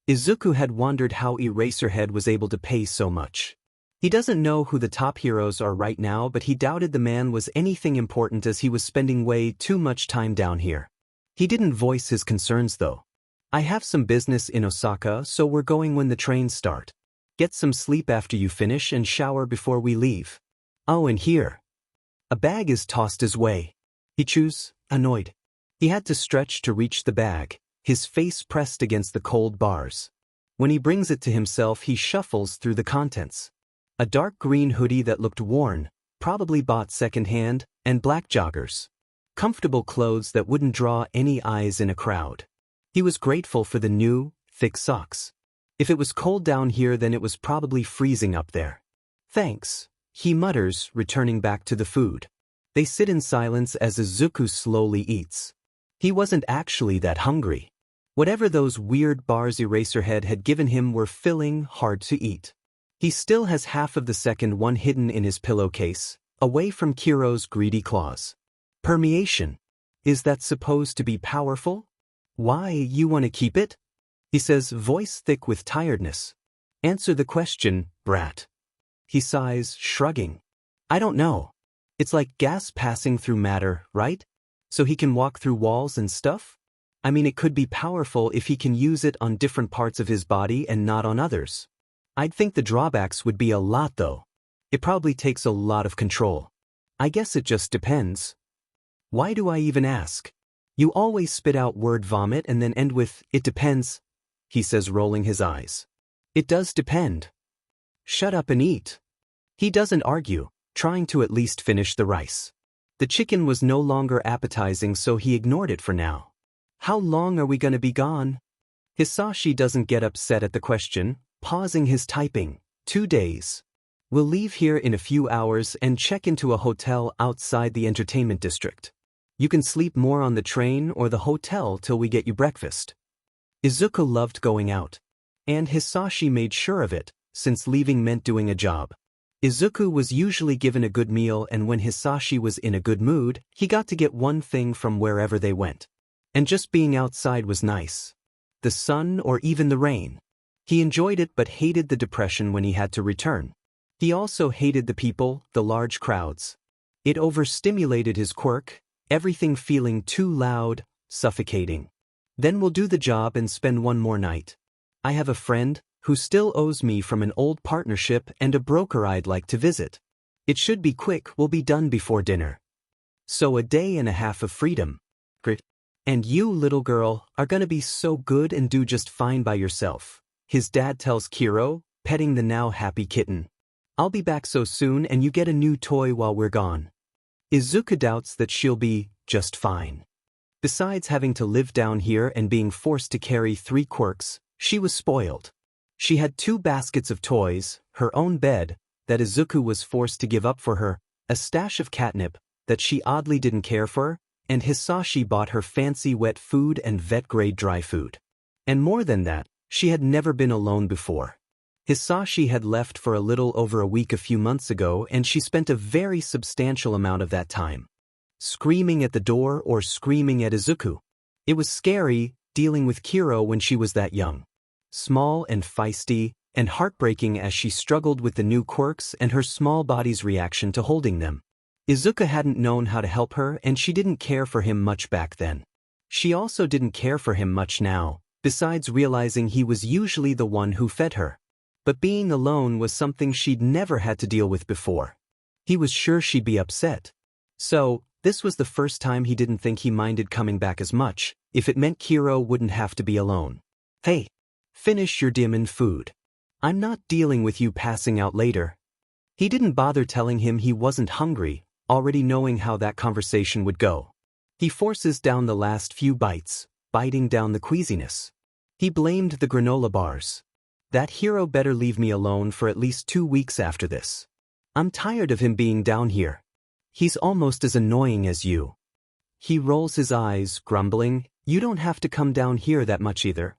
Izuku had wondered how Eraserhead was able to pay so much. He doesn't know who the top heroes are right now, but he doubted the man was anything important as he was spending way too much time down here. He didn't voice his concerns though. I have some business in Osaka, so we're going when the trains start. Get some sleep after you finish and shower before we leave. Oh, and here. A bag is tossed his way. He chews, annoyed. He had to stretch to reach the bag, his face pressed against the cold bars. When he brings it to himself, he shuffles through the contents. A dark green hoodie that looked worn, probably bought secondhand, and black joggers. Comfortable clothes that wouldn't draw any eyes in a crowd. He was grateful for the new, thick socks. If it was cold down here, then it was probably freezing up there. Thanks, he mutters, returning back to the food. They sit in silence as Izuku slowly eats. He wasn't actually that hungry. Whatever those weird bars Eraserhead had given him were filling, hard to eat. He still has half of the second one hidden in his pillowcase, away from Kiro's greedy claws. Permeation. Is that supposed to be powerful? Why, you want to keep it? He says, voice thick with tiredness. Answer the question, brat. He sighs, shrugging. I don't know. It's like gas passing through matter, right? So he can walk through walls and stuff? I mean, it could be powerful if he can use it on different parts of his body and not on others. I'd think the drawbacks would be a lot though. It probably takes a lot of control. I guess it just depends. Why do I even ask? You always spit out word vomit and then end with, it depends, he says, rolling his eyes. It does depend. Shut up and eat. He doesn't argue, trying to at least finish the rice. The chicken was no longer appetizing, so he ignored it for now. How long are we going to be gone? Hisashi doesn't get upset at the question, pausing his typing. 2 days. We'll leave here in a few hours and check into a hotel outside the entertainment district. You can sleep more on the train or the hotel till we get you breakfast. Izuku loved going out. And Hisashi made sure of it, since leaving meant doing a job. Izuku was usually given a good meal, and when Hisashi was in a good mood, he got to get one thing from wherever they went. And just being outside was nice. The sun or even the rain. He enjoyed it but hated the depression when he had to return. He also hated the people, the large crowds. It overstimulated his quirk, everything feeling too loud, suffocating. Then we'll do the job and spend one more night. I have a friend who still owes me from an old partnership and a broker I'd like to visit. It should be quick, we'll be done before dinner. So a day and a half of freedom. And you, little girl, are gonna be so good and do just fine by yourself, his dad tells Kiro, petting the now happy kitten. I'll be back so soon and you get a new toy while we're gone. Izuku doubts that she'll be just fine. Besides having to live down here and being forced to carry 3 quirks, she was spoiled. She had 2 baskets of toys, her own bed, that Izuku was forced to give up for her, a stash of catnip, that she oddly didn't care for, and Hisashi bought her fancy wet food and vet-grade dry food. And more than that, she had never been alone before. Hisashi had left for a little over a week a few months ago, and she spent a very substantial amount of that time. screaming at the door or screaming at Izuku. It was scary, dealing with Kiro when she was that young. Small and feisty, and heartbreaking as she struggled with the new quirks and her small body's reaction to holding them. Izuku hadn't known how to help her and she didn't care for him much back then. She also didn't care for him much now, besides realizing he was usually the one who fed her. But being alone was something she'd never had to deal with before. He was sure she'd be upset. So, this was the first time he didn't think he minded coming back as much, if it meant Kiro wouldn't have to be alone. Hey, finish your diamond food. I'm not dealing with you passing out later. He didn't bother telling him he wasn't hungry, already knowing how that conversation would go. He forces down the last few bites, biting down the queasiness. He blamed the granola bars. That hero better leave me alone for at least 2 weeks after this. I'm tired of him being down here. He's almost as annoying as you. He rolls his eyes, grumbling, you don't have to come down here that much either.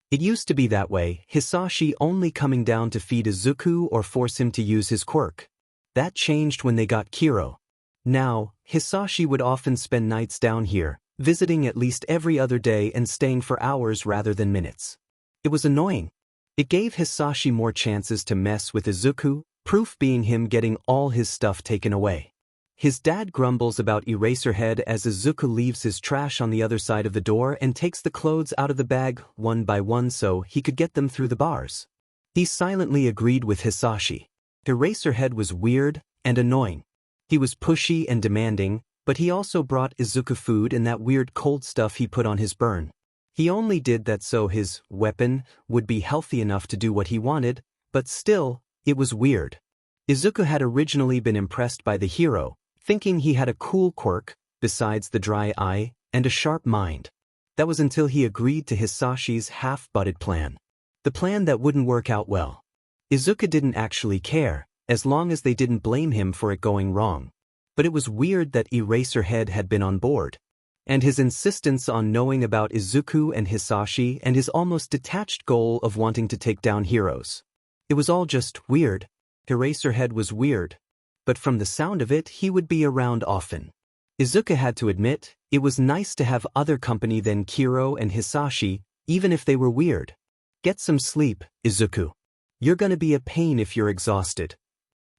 It used to be that way, Hisashi only coming down to feed Izuku or force him to use his quirk. That changed when they got Kiro. Now, Hisashi would often spend nights down here, visiting at least every other day and staying for hours rather than minutes. It was annoying. It gave Hisashi more chances to mess with Izuku, proof being him getting all his stuff taken away. His dad grumbles about Eraserhead as Izuku leaves his trash on the other side of the door and takes the clothes out of the bag one by one so he could get them through the bars. He silently agreed with Hisashi. Eraserhead was weird and annoying. He was pushy and demanding, but he also brought Izuku food and that weird cold stuff he put on his burn. He only did that so his weapon would be healthy enough to do what he wanted, but still, it was weird. Izuku had originally been impressed by the hero, thinking he had a cool quirk, besides the dry eye, and a sharp mind. That was until he agreed to Hisashi's half-butted plan. The plan that wouldn't work out well. Izuku didn't actually care, as long as they didn't blame him for it going wrong. But it was weird that Eraserhead had been on board. And his insistence on knowing about Izuku and Hisashi and his almost detached goal of wanting to take down heroes. It was all just weird. Eraserhead was weird. But from the sound of it, he would be around often. Izuku had to admit, it was nice to have other company than Kiro and Hisashi, even if they were weird. Get some sleep, Izuku. You're gonna be a pain if you're exhausted.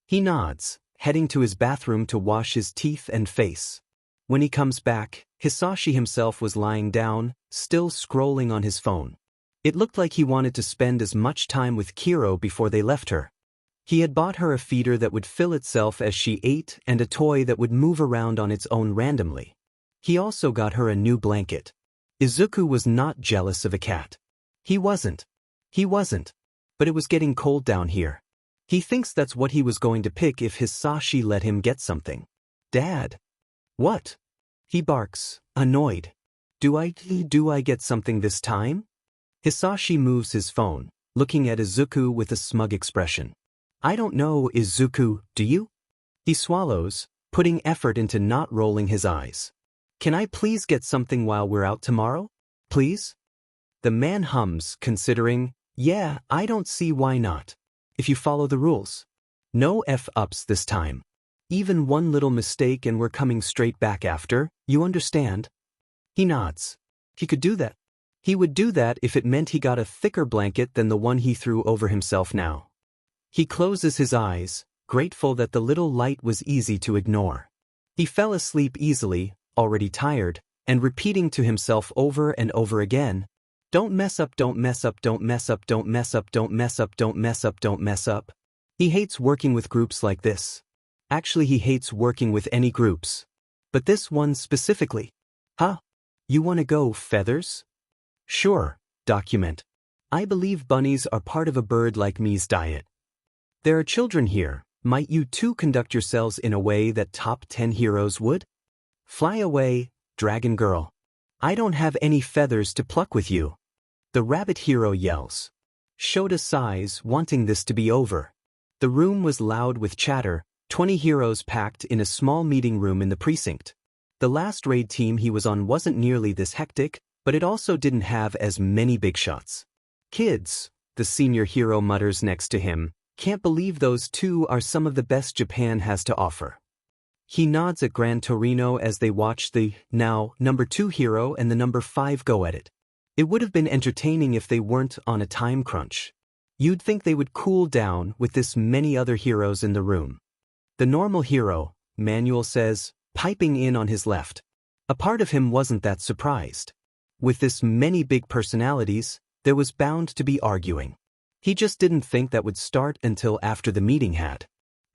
He nods, heading to his bathroom to wash his teeth and face. When he comes back, Hisashi himself was lying down, still scrolling on his phone. It looked like he wanted to spend as much time with Kiro before they left her. He had bought her a feeder that would fill itself as she ate and a toy that would move around on its own randomly. He also got her a new blanket. Izuku was not jealous of a cat. He wasn't. But it was getting cold down here. He thinks that's what he was going to pick if Hisashi let him get something. Dad. What? He barks, annoyed. Do I get something this time? Hisashi moves his phone, looking at Izuku with a smug expression. I don't know, Izuku, do you? He swallows, putting effort into not rolling his eyes. Can I please get something while we're out tomorrow? Please? The man hums, considering, yeah, I don't see why not. If you follow the rules. No F-ups this time. Even one little mistake and we're coming straight back after, you understand? He nods. He could do that. He would do that if it meant he got a thicker blanket than the one he threw over himself now. He closes his eyes, grateful that the little light was easy to ignore. He fell asleep easily, already tired, and repeating to himself over and over again, don't mess up, don't mess up, don't mess up, don't mess up, don't mess up, don't mess up, don't mess up. He hates working with groups like this. Actually, he hates working with any groups. But this one specifically. Huh? You wanna go, Feathers? Sure, document. I believe bunnies are part of a bird like me's diet. There are children here, might you too conduct yourselves in a way that top 10 heroes would? Fly away, dragon girl. I don't have any feathers to pluck with you. The rabbit hero yells. Shoda sighs, wanting this to be over. The room was loud with chatter, 20 heroes packed in a small meeting room in the precinct. The last raid team he was on wasn't nearly this hectic, but it also didn't have as many big shots. Kids, the senior hero mutters next to him, can't believe those two are some of the best Japan has to offer. He nods at Gran Torino as they watch the, now, number 2 hero and the number 5 go at it. It would have been entertaining if they weren't on a time crunch. You'd think they would cool down with this many other heroes in the room. The normal hero, Manuel says, piping in on his left. A part of him wasn't that surprised. With this many big personalities, there was bound to be arguing. He just didn't think that would start until after the meeting had.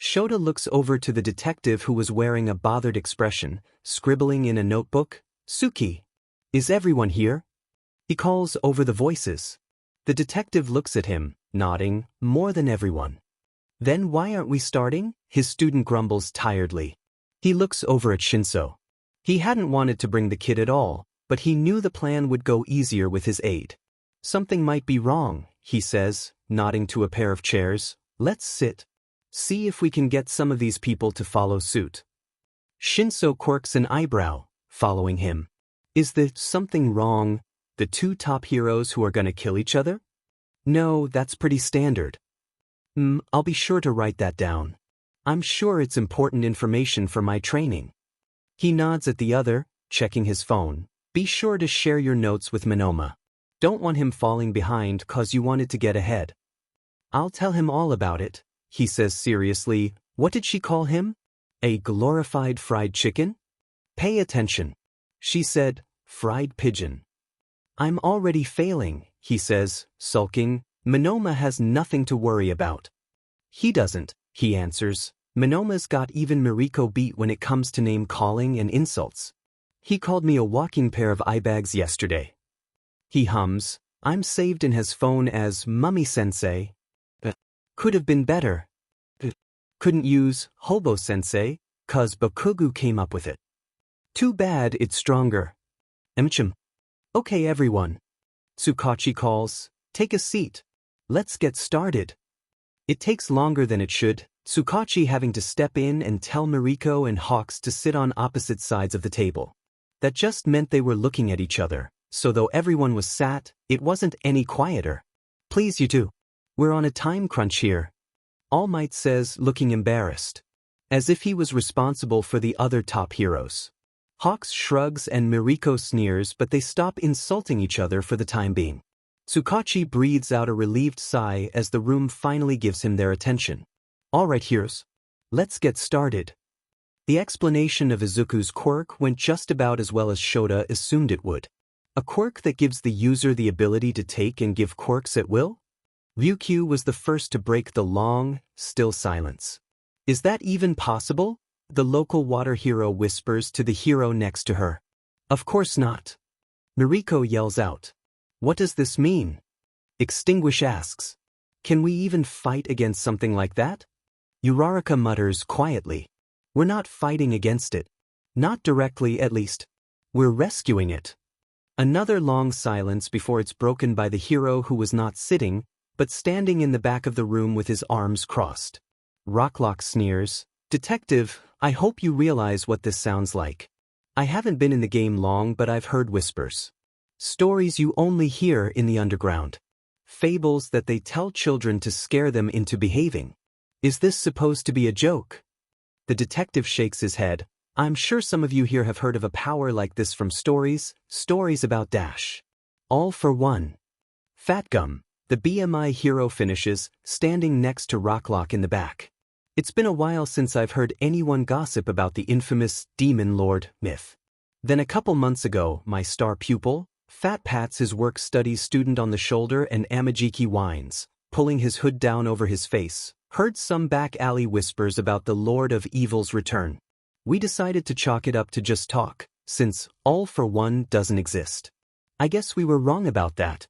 Shota looks over to the detective who was wearing a bothered expression, scribbling in a notebook. Suki, is everyone here? He calls over the voices. The detective looks at him, nodding, more than everyone. Then why aren't we starting? His student grumbles tiredly. He looks over at Shinso. He hadn't wanted to bring the kid at all, but he knew the plan would go easier with his aid. Something might be wrong, he says, nodding to a pair of chairs. Let's sit. See if we can get some of these people to follow suit. Shinso quirks an eyebrow, following him. Is there something wrong? The 2 top heroes who are gonna kill each other? No, that's pretty standard. I'll be sure to write that down. I'm sure it's important information for my training. He nods at the other, checking his phone. Be sure to share your notes with Monoma. Don't want him falling behind 'cause you wanted to get ahead. I'll tell him all about it, he says seriously. What did she call him? A glorified fried chicken? Pay attention. She said, fried pigeon. I'm already failing, he says, sulking. Monoma has nothing to worry about. He doesn't, he answers. Monoma's got even Mariko beat when it comes to name-calling and insults. He called me a walking pair of eyebags yesterday. He hums. I'm saved in his phone as Mummy-sensei. Could have been better. Couldn't use Hobo-sensei, 'cause Bokugu came up with it. Too bad it's stronger. Emchim. Okay everyone. Tsukauchi calls. Take a seat. Let's get started. It takes longer than it should, Tsukauchi having to step in and tell Mariko and Hawks to sit on opposite sides of the table. That just meant they were looking at each other, so though everyone was sat, it wasn't any quieter. Please you two. We're on a time crunch here. All Might says, looking embarrassed. As if he was responsible for the other top heroes. Hawks shrugs and Mariko sneers, but they stop insulting each other for the time being. Tsukauchi breathes out a relieved sigh as the room finally gives him their attention. All right heroes. Let's get started. The explanation of Izuku's quirk went just about as well as Shoda assumed it would. A quirk that gives the user the ability to take and give quirks at will? Ryukyu was the first to break the long, still silence. Is that even possible? The local water hero whispers to the hero next to her. Of course not. Mariko yells out. What does this mean? Extinguish asks. Can we even fight against something like that? Uraraka mutters quietly. We're not fighting against it. Not directly at least. We're rescuing it. Another long silence before it's broken by the hero who was not sitting, but standing in the back of the room with his arms crossed. Rocklock sneers. Detective, I hope you realize what this sounds like. I haven't been in the game long, but I've heard whispers. Stories you only hear in the underground. Fables that they tell children to scare them into behaving. Is this supposed to be a joke? The detective shakes his head. I'm sure some of you here have heard of a power like this from stories about Dash. All for one. Fatgum, the BMI hero finishes, standing next to Rocklock in the back. It's been a while since I've heard anyone gossip about the infamous Demon Lord myth. Then a couple months ago, my star pupil, Fat pats his work-studies student on the shoulder and Amajiki whines, pulling his hood down over his face, heard some back-alley whispers about the Lord of Evil's return. We decided to chalk it up to just talk, since all for one doesn't exist. I guess we were wrong about that.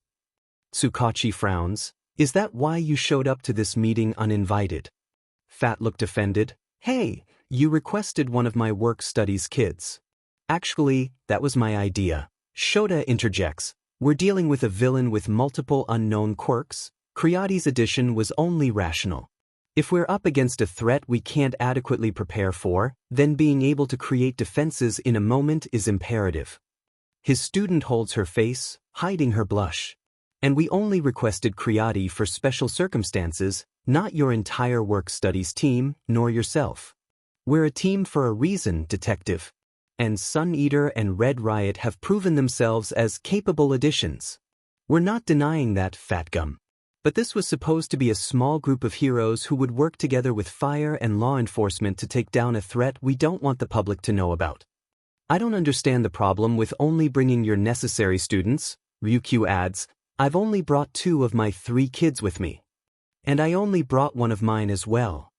Tsukauchi frowns. Is that why you showed up to this meeting uninvited? Fat looked offended. Hey, you requested one of my work-studies kids. Actually, that was my idea. Shoda interjects. We're dealing with a villain with multiple unknown quirks. Creati's addition was only rational. If we're up against a threat we can't adequately prepare for, then being able to create defenses in a moment is imperative. His student holds her face, hiding her blush. And we only requested Creati for special circumstances, not your entire work-studies team, nor yourself. We're a team for a reason, detective. And Sun Eater and Red Riot have proven themselves as capable additions. We're not denying that, Fat Gum. But this was supposed to be a small group of heroes who would work together with fire and law enforcement to take down a threat we don't want the public to know about. I don't understand the problem with only bringing your necessary students, Ryukyu adds. I've only brought 2 of my 3 kids with me. And I only brought one of mine as well.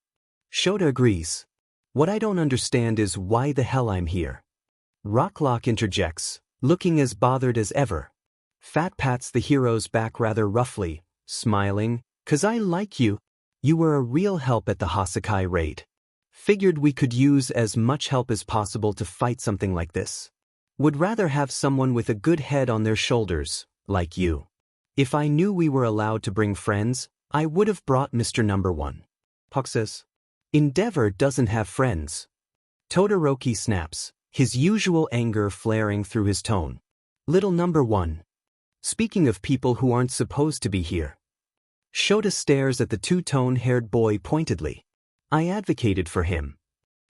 Shota agrees. What I don't understand is why the hell I'm here. Rocklock interjects, looking as bothered as ever. Fat pats the hero's back rather roughly, smiling, "'Cause I like you. You were a real help at the Hasakai raid. Figured we could use as much help as possible to fight something like this. Would rather have someone with a good head on their shoulders, like you. If I knew we were allowed to bring friends, I would have brought Mr. Number 1. Puck says. Endeavor doesn't have friends. Todoroki snaps, his usual anger flaring through his tone. Little Number 1. Speaking of people who aren't supposed to be here. Shota stares at the two-tone-haired boy pointedly. I advocated for him.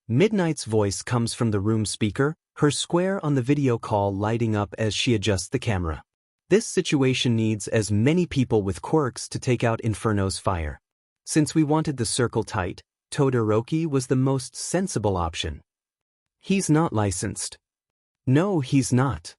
Midnight's voice comes from the room speaker, her square on the video call lighting up as she adjusts the camera. This situation needs as many people with quirks to take out Inferno's fire. Since we wanted the circle tight, Todoroki was the most sensible option. He's not licensed. No, he's not.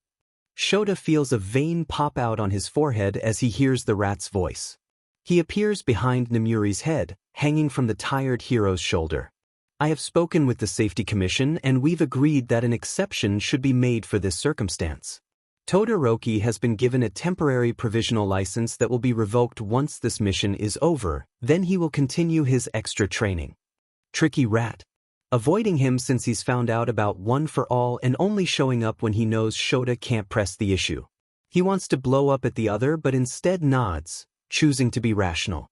Shota feels a vein pop out on his forehead as he hears the rat's voice. He appears behind Nemuri's head, hanging from the tired hero's shoulder. I have spoken with the Safety Commission and we've agreed that an exception should be made for this circumstance. Todoroki has been given a temporary provisional license that will be revoked once this mission is over, then he will continue his extra training. Tricky rat. Avoiding him since he's found out about One for All and only showing up when he knows Shota can't press the issue. He wants to blow up at the other but instead nods, choosing to be rational.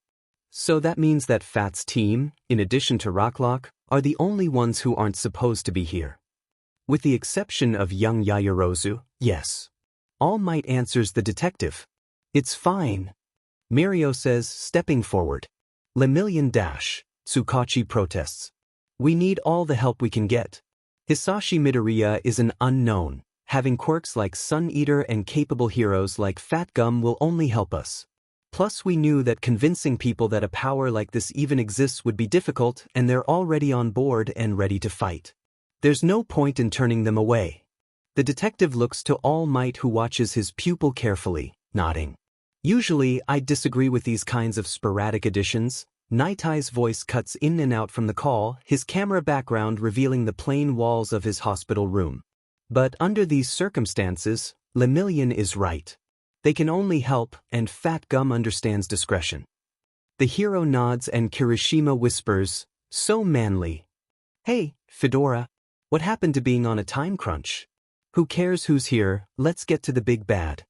So that means that Fat's team, in addition to Rocklock, are the only ones who aren't supposed to be here. With the exception of young Yaoyorozu, yes. All Might answers the detective. It's fine. Mirio says, stepping forward. Lemillion dash, Tsukauchi protests. We need all the help we can get. Hisashi Midoriya is an unknown. Having quirks like Sun Eater and capable heroes like Fat Gum will only help us. Plus we knew that convincing people that a power like this even exists would be difficult and they're already on board and ready to fight. There's no point in turning them away. The detective looks to All Might who watches his pupil carefully, nodding. Usually I'd disagree with these kinds of sporadic additions. Night Eye's voice cuts in and out from the call, his camera background revealing the plain walls of his hospital room. But under these circumstances, Lemillion is right. They can only help, and Fat Gum understands discretion. The hero nods and Kirishima whispers, so manly. Hey, Fedora, what happened to being on a time crunch? Who cares who's here, let's get to the big bad.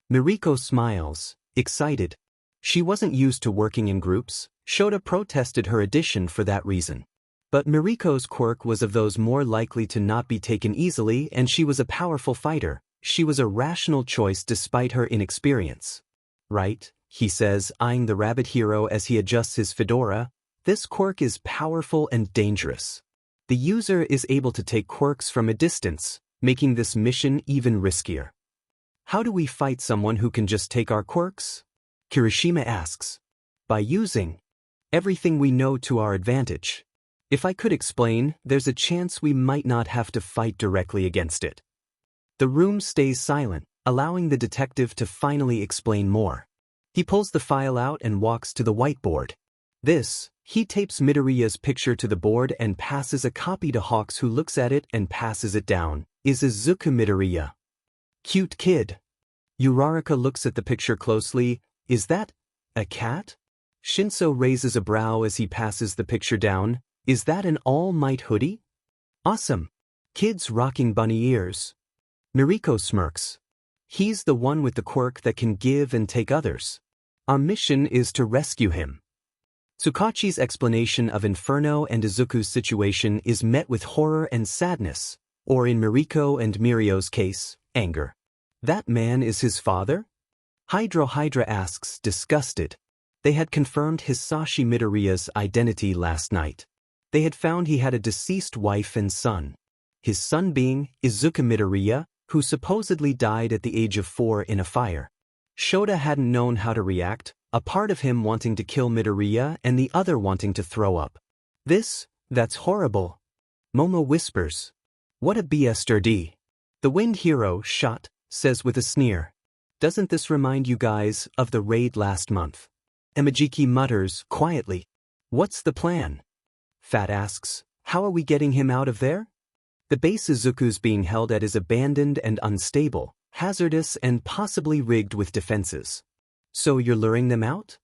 Miriko smiles, excited. She wasn't used to working in groups. Shota protested her addition for that reason. But Miriko's quirk was of those more likely to not be taken easily and she was a powerful fighter. She was a rational choice despite her inexperience. Right, he says, eyeing the rabbit hero as he adjusts his fedora. This quirk is powerful and dangerous. The user is able to take quirks from a distance, making this mission even riskier. How do we fight someone who can just take our quirks? Kirishima asks. By using everything we know to our advantage. If I could explain, there's a chance we might not have to fight directly against it. The room stays silent, allowing the detective to finally explain more. He pulls the file out and walks to the whiteboard. He tapes Midoriya's picture to the board and passes a copy to Hawks who looks at it and passes it down. Izuku Midoriya. Cute kid. Uraraka looks at the picture closely. Is that a cat? Shinso raises a brow as he passes the picture down. Is that an All Might hoodie? Awesome. Kids rocking bunny ears. Miriko smirks. He's the one with the quirk that can give and take others. Our mission is to rescue him. Tsukauchi's explanation of Inferno and Izuku's situation is met with horror and sadness, or in Miriko and Mirio's case, anger. That man is his father? Hydra asks, disgusted. They had confirmed Hisashi Midoriya's identity last night. They had found he had a deceased wife and son. His son being Izuku Midoriya, who supposedly died at the age of 4 in a fire. Shoda hadn't known how to react, a part of him wanting to kill Midoriya and the other wanting to throw up. That's horrible. Momo whispers. What a bastard. The winged hero, Shot, says with a sneer. Doesn't this remind you guys of the raid last month? Emajiki mutters quietly. What's the plan? Fat asks, how are we getting him out of there? The base Izuku's being held at is abandoned and unstable, hazardous and possibly rigged with defenses. So you're luring them out?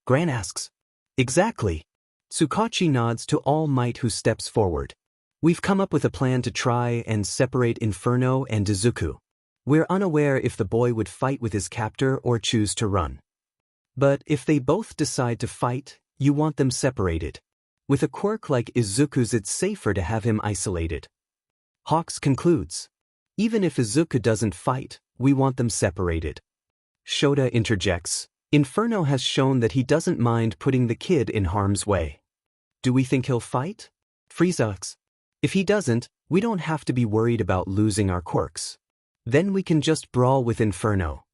Gran asks. Exactly. Tsukauchi nods to All Might, who steps forward. We've come up with a plan to try and separate Inferno and Izuku. We're unaware if the boy would fight with his captor or choose to run. But if they both decide to fight, you want them separated. With a quirk like Izuku's, it's safer to have him isolated. Hawks concludes. Even if Izuku doesn't fight, we want them separated. Shoda interjects. Inferno has shown that he doesn't mind putting the kid in harm's way. Do we think he'll fight? Frieza asks. If he doesn't, we don't have to be worried about losing our quirks. Then we can just brawl with Inferno.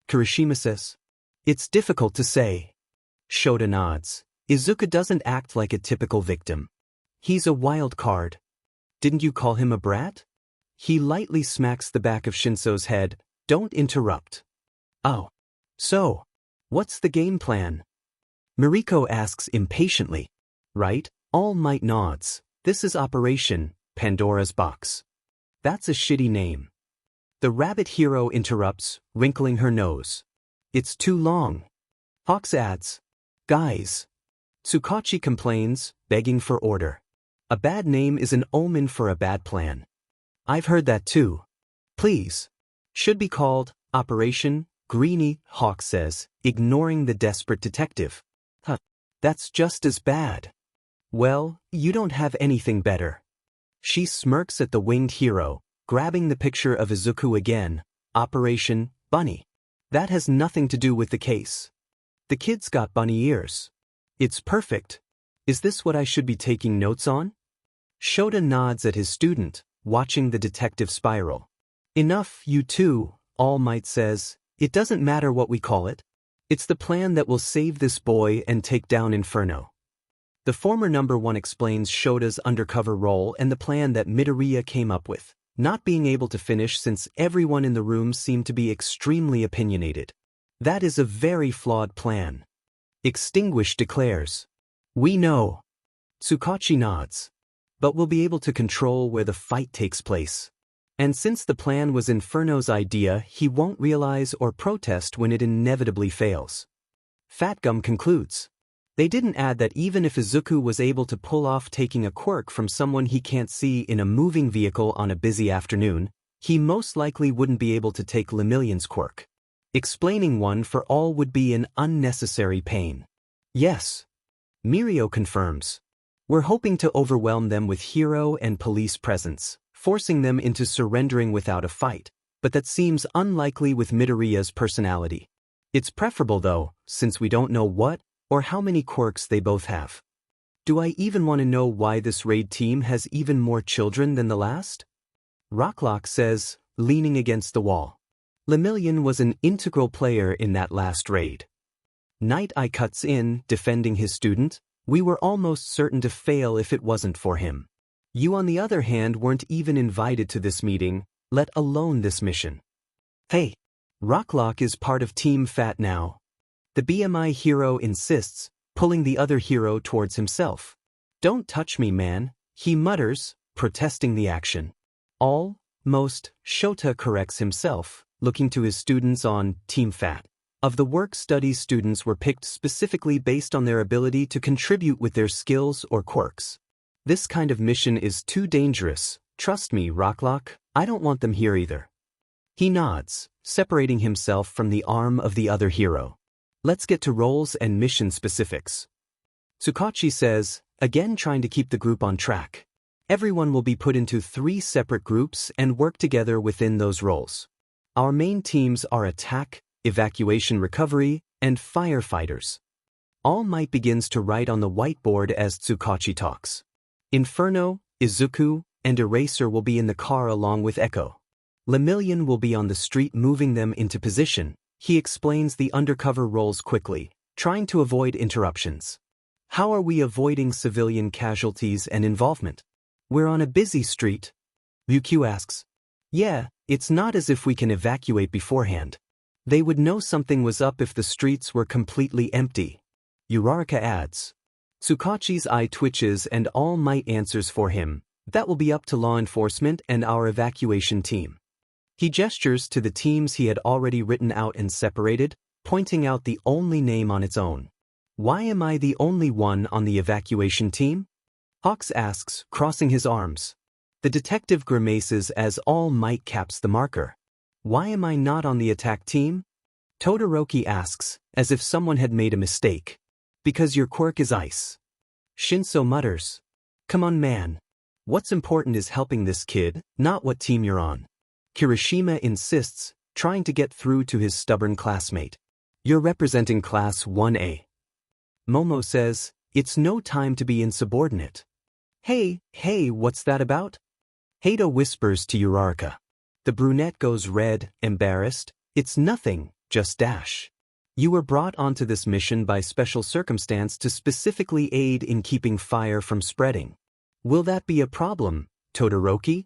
Kirishima says. It's difficult to say. Shoda nods. Izuku doesn't act like a typical victim. He's a wild card. Didn't you call him a brat? He lightly smacks the back of Shinso's head. Don't interrupt. Oh. So, what's the game plan? Mariko asks impatiently. Right? All Might nods. This is Operation Pandora's Box. That's a shitty name. The rabbit hero interrupts, wrinkling her nose. It's too long. Hawks adds. Guys. Tsukauchi complains, begging for order. A bad name is an omen for a bad plan. I've heard that too. Please. Should be called Operation Greenie, Hawk says, ignoring the desperate detective. Huh. That's just as bad. Well, you don't have anything better. She smirks at the winged hero, grabbing the picture of Izuku again. Operation Bunny. That has nothing to do with the case. The kid's got bunny ears. It's perfect. Is this what I should be taking notes on? Shoda nods at his student, watching the detective spiral. Enough, you two, All Might says. It doesn't matter what we call it. It's the plan that will save this boy and take down Inferno. The former number 1 explains Shoda's undercover role and the plan that Midoriya came up with, not being able to finish since everyone in the room seemed to be extremely opinionated. That is a very flawed plan. Extinguish declares. We know. Tsukauchi nods. But we'll be able to control where the fight takes place. And since the plan was Inferno's idea, he won't realize or protest when it inevitably fails. Fatgum concludes. They didn't add that even if Izuku was able to pull off taking a quirk from someone he can't see in a moving vehicle on a busy afternoon, he most likely wouldn't be able to take Lemillion's quirk. Explaining one for all would be an unnecessary pain. Yes. Mirio confirms. We're hoping to overwhelm them with hero and police presence, forcing them into surrendering without a fight, but that seems unlikely with Midoriya's personality. It's preferable though, since we don't know what or how many quirks they both have. Do I even want to know why this raid team has even more children than the last? Rocklock says, leaning against the wall. Lemillion was an integral player in that last raid. Night Eye cuts in, defending his student. We were almost certain to fail if it wasn't for him. You on the other hand weren't even invited to this meeting, let alone this mission. Hey, Rocklock is part of Team Fat now. The BMI hero insists, pulling the other hero towards himself. Don't touch me, man, he mutters, protesting the action. Almost, Shota corrects himself, looking to his students on Team Fat. Of the work studies, students were picked specifically based on their ability to contribute with their skills or quirks. This kind of mission is too dangerous. Trust me, Rocklock, I don't want them here either. He nods, separating himself from the arm of the other hero. Let's get to roles and mission specifics. Tsukauchi says, again trying to keep the group on track. Everyone will be put into 3 separate groups and work together within those roles. Our main teams are attack, evacuation recovery, and firefighters. All Might begins to write on the whiteboard as Tsukauchi talks. Inferno, Izuku, and Eraser will be in the car along with Echo. Lemillion will be on the street moving them into position. He explains the undercover roles quickly, trying to avoid interruptions. How are we avoiding civilian casualties and involvement? We're on a busy street. Ryukyu asks. Yeah, it's not as if we can evacuate beforehand. They would know something was up if the streets were completely empty. Uraraka adds. Tsukauchi's eye twitches and All Might answers for him. That will be up to law enforcement and our evacuation team. He gestures to the teams he had already written out and separated, pointing out the only name on its own. Why am I the only one on the evacuation team? Hawks asks, crossing his arms. The detective grimaces as All Might caps the marker. Why am I not on the attack team? Todoroki asks, as if someone had made a mistake. Because your quirk is ice. Shinso mutters. Come on, man. What's important is helping this kid, not what team you're on. Kirishima insists, trying to get through to his stubborn classmate. You're representing Class 1A. Momo says, it's no time to be insubordinate. Hey, what's that about? Hato whispers to Uraraka. The brunette goes red, embarrassed. It's nothing, just dash. You were brought onto this mission by special circumstance to specifically aid in keeping fire from spreading. Will that be a problem, Todoroki?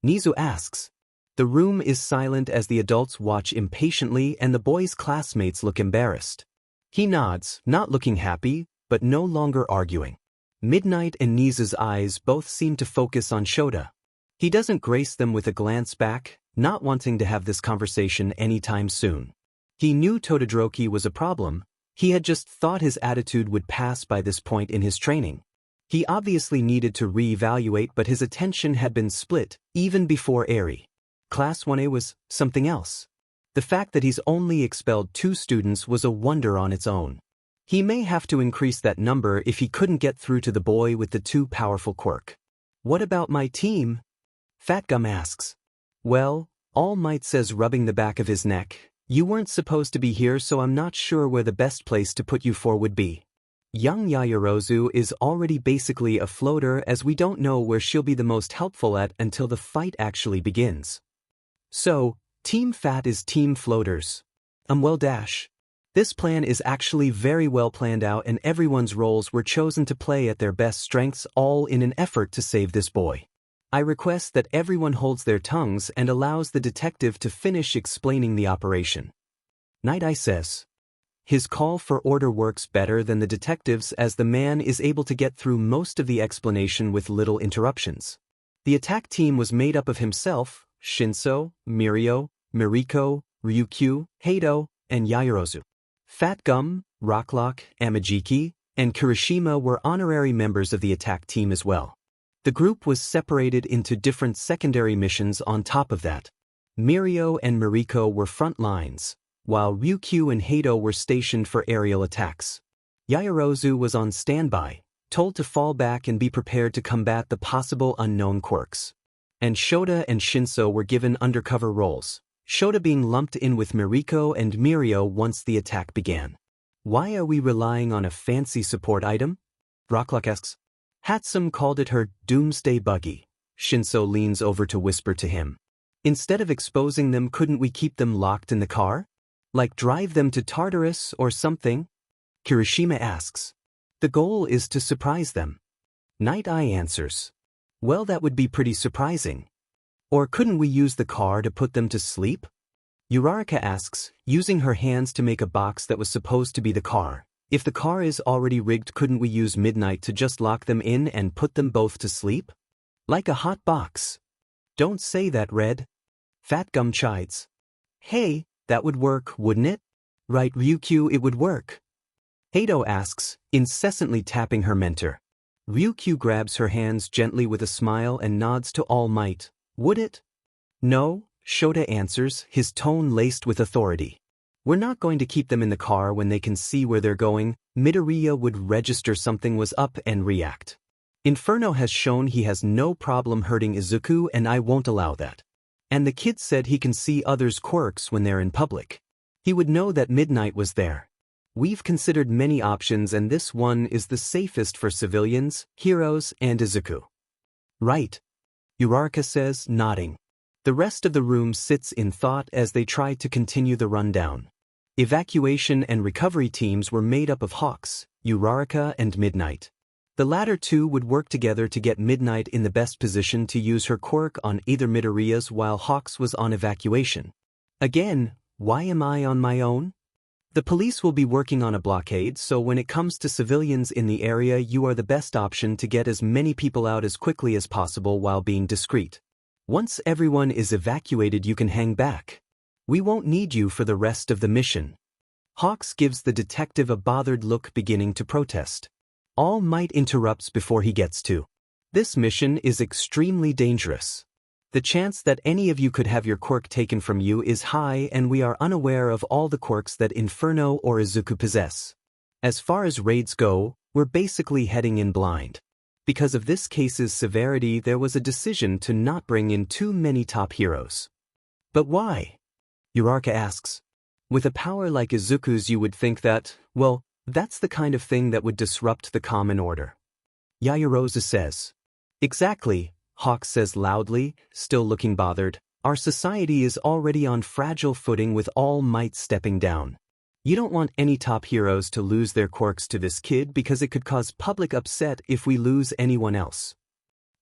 Nizu asks. The room is silent as the adults watch impatiently and the boys' classmates look embarrassed. He nods, not looking happy, but no longer arguing. Midnight and Nizu's eyes both seem to focus on Shoda. He doesn't grace them with a glance back, not wanting to have this conversation anytime soon. He knew Todoroki was a problem. He had just thought his attitude would pass by this point in his training. He obviously needed to reevaluate, but his attention had been split, even before Eri. Class 1A was something else. The fact that he's only expelled 2 students was a wonder on its own. He may have to increase that number if he couldn't get through to the boy with the too powerful quirk. What about my team? Fat Gum asks. Well, All Might says, rubbing the back of his neck, you weren't supposed to be here, so I'm not sure where the best place to put you for would be. Young Yaoyorozu is already basically a floater, as we don't know where she'll be the most helpful at until the fight actually begins. So, Team Fat is Team Floaters. Well, this plan is actually very well planned out and everyone's roles were chosen to play at their best strengths, all in an effort to save this boy. I request that everyone holds their tongues and allows the detective to finish explaining the operation. Night Eye says. His call for order works better than the detective's, as the man is able to get through most of the explanation with little interruptions. The attack team was made up of himself, Shinso, Mirio, Miriko, Ryukyu, Hato, and Yaoyorozu. Fat Gum, Rocklock, Amajiki, and Kirishima were honorary members of the attack team as well. The group was separated into different secondary missions on top of that. Mirio and Miriko were front lines, while Ryukyu and Hato were stationed for aerial attacks. Yaoyorozu was on standby, told to fall back and be prepared to combat the possible unknown quirks. And Shoda and Shinso were given undercover roles, Shoda being lumped in with Miriko and Mirio once the attack began. Why are we relying on a fancy support item? Rocklock asks. Hatsum called it her doomsday buggy. Shinso leans over to whisper to him. Instead of exposing them, couldn't we keep them locked in the car? Like drive them to Tartarus or something? Kirishima asks. The goal is to surprise them. Night Eye answers. Well, that would be pretty surprising. Or couldn't we use the car to put them to sleep? Uraraka asks, using her hands to make a box that was supposed to be the car. If the car is already rigged, couldn't we use Midnight to just lock them in and put them both to sleep? Like a hot box. Don't say that, Red. Fat Gum chides. Hey, that would work, wouldn't it? Right, Ryukyu, it would work. Hato asks, incessantly tapping her mentor. Ryukyu grabs her hands gently with a smile and nods to All Might. Would it? No, Shoda answers, his tone laced with authority. We're not going to keep them in the car when they can see where they're going. Midoriya would register something was up and react. Inferno has shown he has no problem hurting Izuku, and I won't allow that. And the kid said he can see others' quirks when they're in public. He would know that Midnight was there. We've considered many options and this one is the safest for civilians, heroes, and Izuku. Right. Uraraka says, nodding. The rest of the room sits in thought as they try to continue the rundown. Evacuation and recovery teams were made up of Hawks, Uraraka, and Midnight. The latter two would work together to get Midnight in the best position to use her quirk on either Midoriya's while Hawks was on evacuation. Again, why am I on my own? The police will be working on a blockade, so when it comes to civilians in the area, you are the best option to get as many people out as quickly as possible while being discreet. Once everyone is evacuated, you can hang back. We won't need you for the rest of the mission. Hawks gives the detective a bothered look, beginning to protest. All Might interrupts before he gets to. This mission is extremely dangerous. The chance that any of you could have your quirk taken from you is high, and we are unaware of all the quirks that Inferno or Izuku possess. As far as raids go, we're basically heading in blind. Because of this case's severity, there was a decision to not bring in too many top heroes. But why? Uraraka asks. With a power like Izuku's, you would think that, well, that's the kind of thing that would disrupt the common order. Yayarosa says. Exactly, Hawks says loudly, still looking bothered. Our society is already on fragile footing with All Might stepping down. You don't want any top heroes to lose their quirks to this kid because it could cause public upset if we lose anyone else.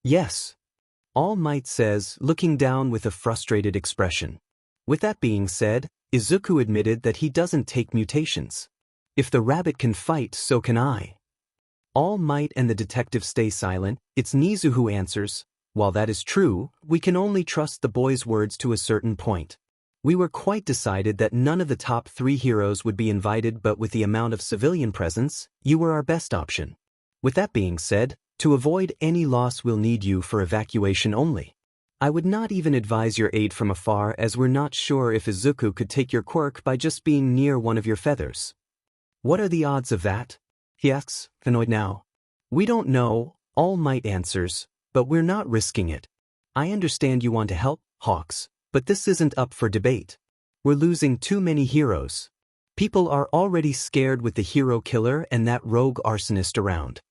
Yes. All Might says, looking down with a frustrated expression. With that being said, Izuku admitted that he doesn't take mutations. If the rabbit can fight, so can I. All Might and the detective stay silent. It's Nizu who answers. While that is true, we can only trust the boy's words to a certain point. We were quite decided that none of the top 3 heroes would be invited, but with the amount of civilian presence, you were our best option. With that being said, to avoid any loss, we'll need you for evacuation only. I would not even advise your aid from afar, as we're not sure if Izuku could take your quirk by just being near one of your feathers. What are the odds of that? He asks, annoyed now. We don't know, All Might answers, but we're not risking it. I understand you want to help, Hawks, but this isn't up for debate. We're losing too many heroes. People are already scared with the hero killer and that rogue arsonist around.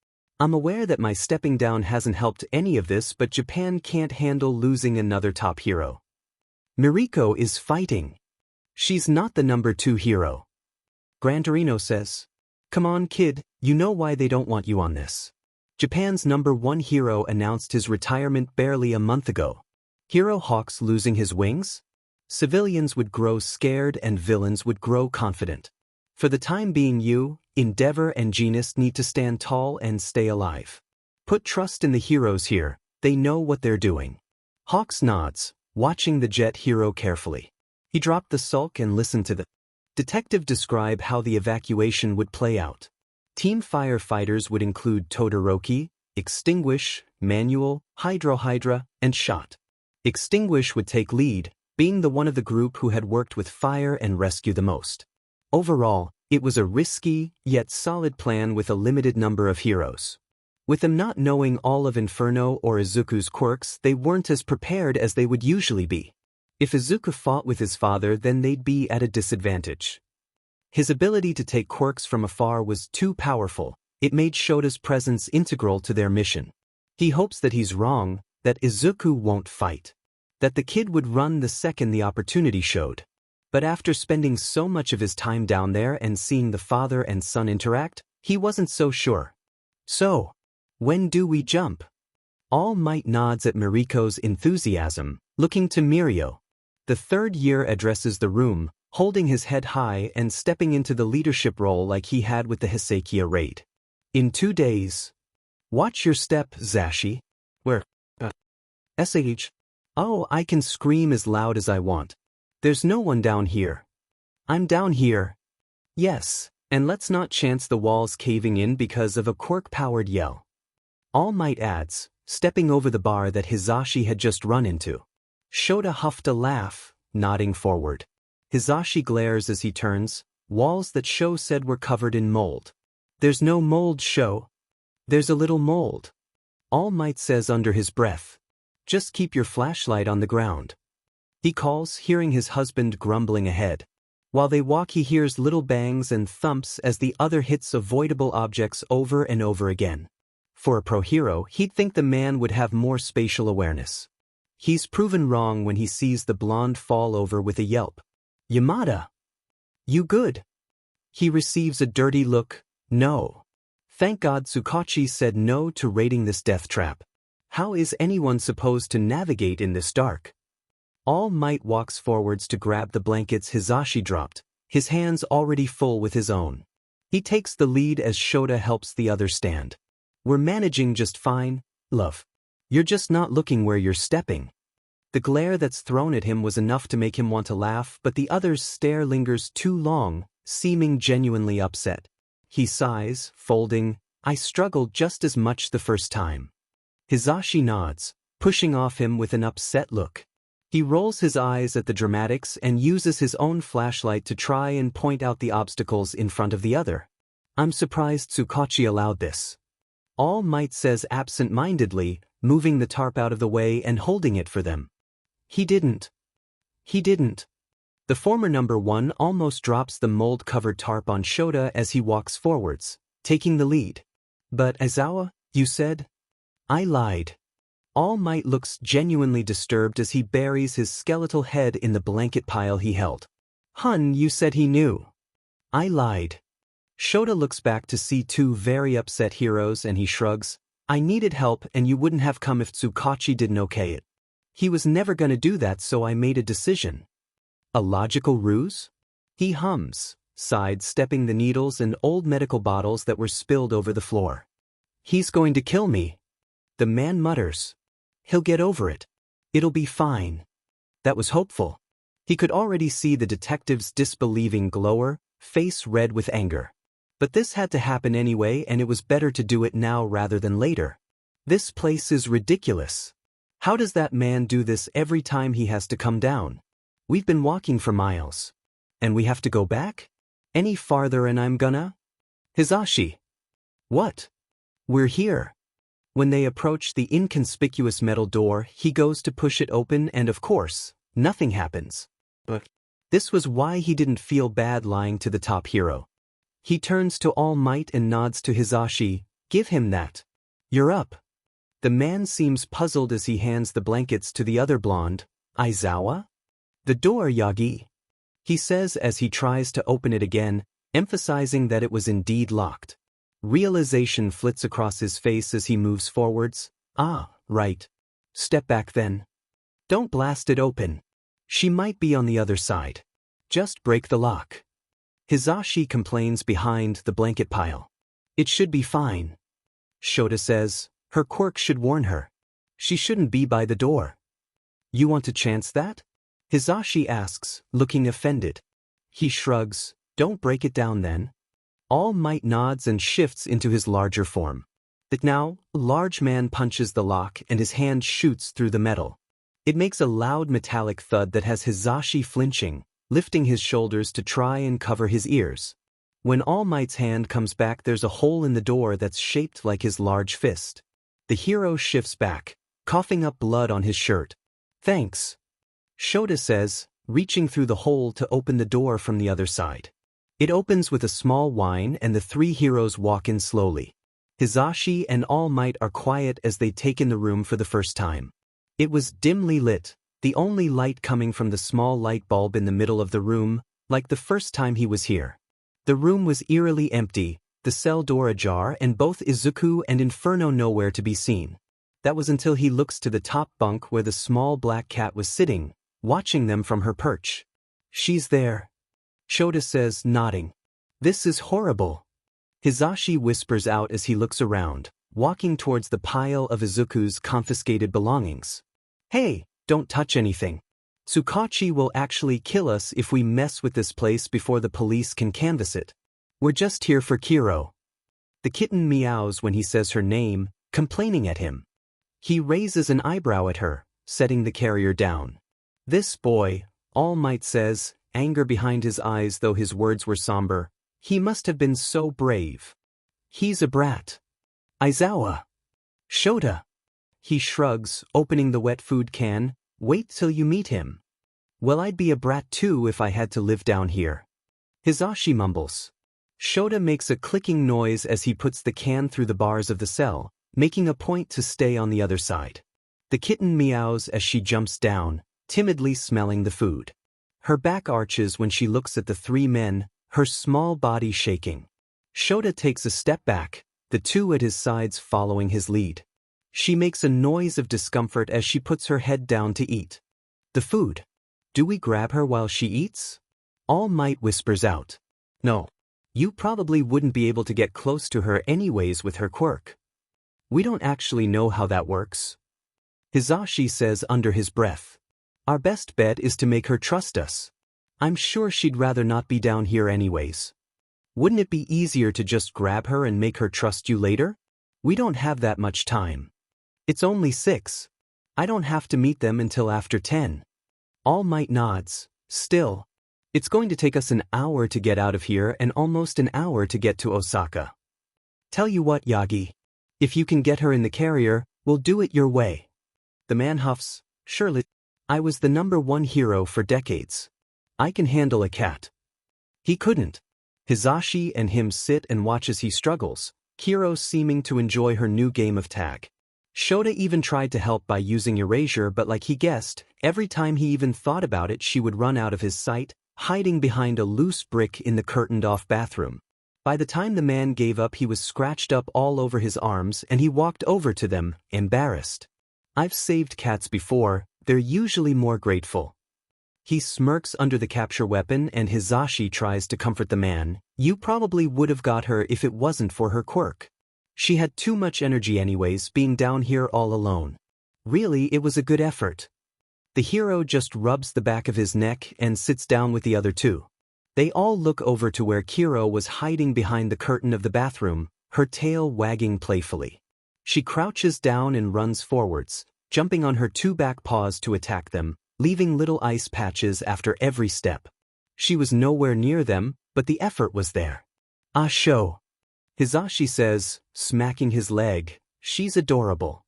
I'm aware that my stepping down hasn't helped any of this, but Japan can't handle losing another top hero. Miriko is fighting. She's not the number 2 hero. Gran Torino says. Come on, kid, you know why they don't want you on this. Japan's number 1 hero announced his retirement barely a month ago. Hero Hawks losing his wings? Civilians would grow scared and villains would grow confident. For the time being, you, Endeavor, and Genus need to stand tall and stay alive. Put trust in the heroes here, they know what they're doing. Hawks nods, watching the jet hero carefully. He dropped the sulk and listened to the detective describe how the evacuation would play out. Team firefighters would include Todoroki, Extinguish, Manual, Hydra, and Shot. Extinguish would take lead, being the one of the group who had worked with fire and rescue the most. Overall, it was a risky, yet solid plan with a limited number of heroes. With them not knowing all of Inferno or Izuku's quirks, they weren't as prepared as they would usually be. If Izuku fought with his father, then they'd be at a disadvantage. His ability to take quirks from afar was too powerful. It made Shota's presence integral to their mission. He hopes that he's wrong, that Izuku won't fight, that the kid would run the second the opportunity showed. But after spending so much of his time down there and seeing the father and son interact, he wasn't so sure. So, when do we jump? All Might nods at Miriko's enthusiasm, looking to Mirio. The 3rd year addresses the room, holding his head high and stepping into the leadership role like he had with the Hesekia raid. In 2 days. Watch your step, Zashi. Where? SH. Oh, I can scream as loud as I want. There's no one down here. I'm down here. Yes, and let's not chance the walls caving in because of a quirk-powered yell. All Might adds, stepping over the bar that Hizashi had just run into. Shoda huffed a laugh, nodding forward. Hizashi glares as he turns, walls that Sho said were covered in mold. There's no mold, Sho. There's a little mold. All Might says under his breath. Just keep your flashlight on the ground. He calls, hearing his husband grumbling ahead. While they walk he hears little bangs and thumps as the other hits avoidable objects over and over again. For a pro hero, he'd think the man would have more spatial awareness. He's proven wrong when he sees the blonde fall over with a yelp. Yamada! You good? He receives a dirty look. No. Thank God Tsukauchi said no to raiding this death trap. How is anyone supposed to navigate in this dark? All Might walks forwards to grab the blankets Hisashi dropped, his hands already full with his own. He takes the lead as Shoda helps the others stand. We're managing just fine, love. You're just not looking where you're stepping. The glare that's thrown at him was enough to make him want to laugh, but the other's stare lingers too long, seeming genuinely upset. He sighs, folding, I struggled just as much the first time. Hisashi nods, pushing off him with an upset look. He rolls his eyes at the dramatics and uses his own flashlight to try and point out the obstacles in front of the other. I'm surprised Tsukauchi allowed this. All Might says absent-mindedly, moving the tarp out of the way and holding it for them. He didn't. He didn't. The former number one almost drops the mold-covered tarp on Shoda as he walks forwards, taking the lead. But Aizawa, you said? I lied. All Might looks genuinely disturbed as he buries his skeletal head in the blanket pile he held. Hun, you said he knew. I lied. Shoda looks back to see two very upset heroes and he shrugs. I needed help and you wouldn't have come if Tsukauchi didn't okay it. He was never gonna do that, so I made a decision. A logical ruse? He hums, sidestepping the needles and old medical bottles that were spilled over the floor. He's going to kill me. The man mutters. He'll get over it. It'll be fine. That was hopeful. He could already see the detective's disbelieving glower, face red with anger. But this had to happen anyway, and it was better to do it now rather than later. This place is ridiculous. How does that man do this every time he has to come down? We've been walking for miles. And we have to go back? Any farther and I'm gonna? Hisashi. What? We're here. When they approach the inconspicuous metal door, he goes to push it open and of course, nothing happens. But this was why he didn't feel bad lying to the top hero. He turns to All Might and nods to Hisashi. Give him that. You're up. The man seems puzzled as he hands the blankets to the other blonde. Aizawa? The door, Yagi. He says as he tries to open it again, emphasizing that it was indeed locked. Realization flits across his face as he moves forwards. Ah, right. Step back then. Don't blast it open. She might be on the other side. Just break the lock. Hisashi complains behind the blanket pile. It should be fine. Shota says, her quirk should warn her. She shouldn't be by the door. You want to chance that? Hisashi asks, looking offended. He shrugs. Don't break it down then. All Might nods and shifts into his larger form. But now, large man punches the lock and his hand shoots through the metal. It makes a loud metallic thud that has Hisashi flinching, lifting his shoulders to try and cover his ears. When All Might's hand comes back, there's a hole in the door that's shaped like his large fist. The hero shifts back, coughing up blood on his shirt. Thanks. Shoda says, reaching through the hole to open the door from the other side. It opens with a small whine and the three heroes walk in slowly. Hisashi and All Might are quiet as they take in the room for the first time. It was dimly lit, the only light coming from the small light bulb in the middle of the room, like the first time he was here. The room was eerily empty, the cell door ajar and both Izuku and Inferno nowhere to be seen. That was until he looks to the top bunk where the small black cat was sitting, watching them from her perch. She's there. Shoda says, nodding. This is horrible. Hisashi whispers out as he looks around, walking towards the pile of Izuku's confiscated belongings. Hey, don't touch anything. Tsukauchi will actually kill us if we mess with this place before the police can canvass it. We're just here for Kiro. The kitten meows when he says her name, complaining at him. He raises an eyebrow at her, setting the carrier down. This boy, All Might says, anger behind his eyes though his words were somber. He must have been so brave. He's a brat. Aizawa. Shota. He shrugs, opening the wet food can. Wait till you meet him. Well, I'd be a brat too if I had to live down here. Hizashi mumbles. Shota makes a clicking noise as he puts the can through the bars of the cell, making a point to stay on the other side. The kitten meows as she jumps down, timidly smelling the food. Her back arches when she looks at the three men, her small body shaking. Shota takes a step back, the two at his sides following his lead. She makes a noise of discomfort as she puts her head down to eat. The food. Do we grab her while she eats? All Might whispers out. No. You probably wouldn't be able to get close to her anyways with her quirk. We don't actually know how that works. Hizashi says under his breath. Our best bet is to make her trust us. I'm sure she'd rather not be down here anyways. Wouldn't it be easier to just grab her and make her trust you later? We don't have that much time. It's only 6. I don't have to meet them until after 10. All Might nods. Still. It's going to take us an hour to get out of here and almost an hour to get to Osaka. Tell you what, Yagi. If you can get her in the carrier, we'll do it your way. The man huffs. Surely. I was the #1 hero for decades. I can handle a cat. He couldn't. Hizashi and him sit and watch as he struggles, Kiro seeming to enjoy her new game of tag. Shoda even tried to help by using erasure, but like he guessed, every time he even thought about it she would run out of his sight, hiding behind a loose brick in the curtained-off bathroom. By the time the man gave up he was scratched up all over his arms and he walked over to them, embarrassed. I've saved cats before, they're usually more grateful. He smirks under the capture weapon and Hizashi tries to comfort the man. You probably would have got her if it wasn't for her quirk. She had too much energy anyways being down here all alone. Really, it was a good effort. The hero just rubs the back of his neck and sits down with the other two. They all look over to where Kiro was hiding behind the curtain of the bathroom, her tail wagging playfully. She crouches down and runs forwards, jumping on her 2 back paws to attack them, leaving little ice patches after every step. She was nowhere near them, but the effort was there. Ah, show. Hizashi says, smacking his leg, she's adorable.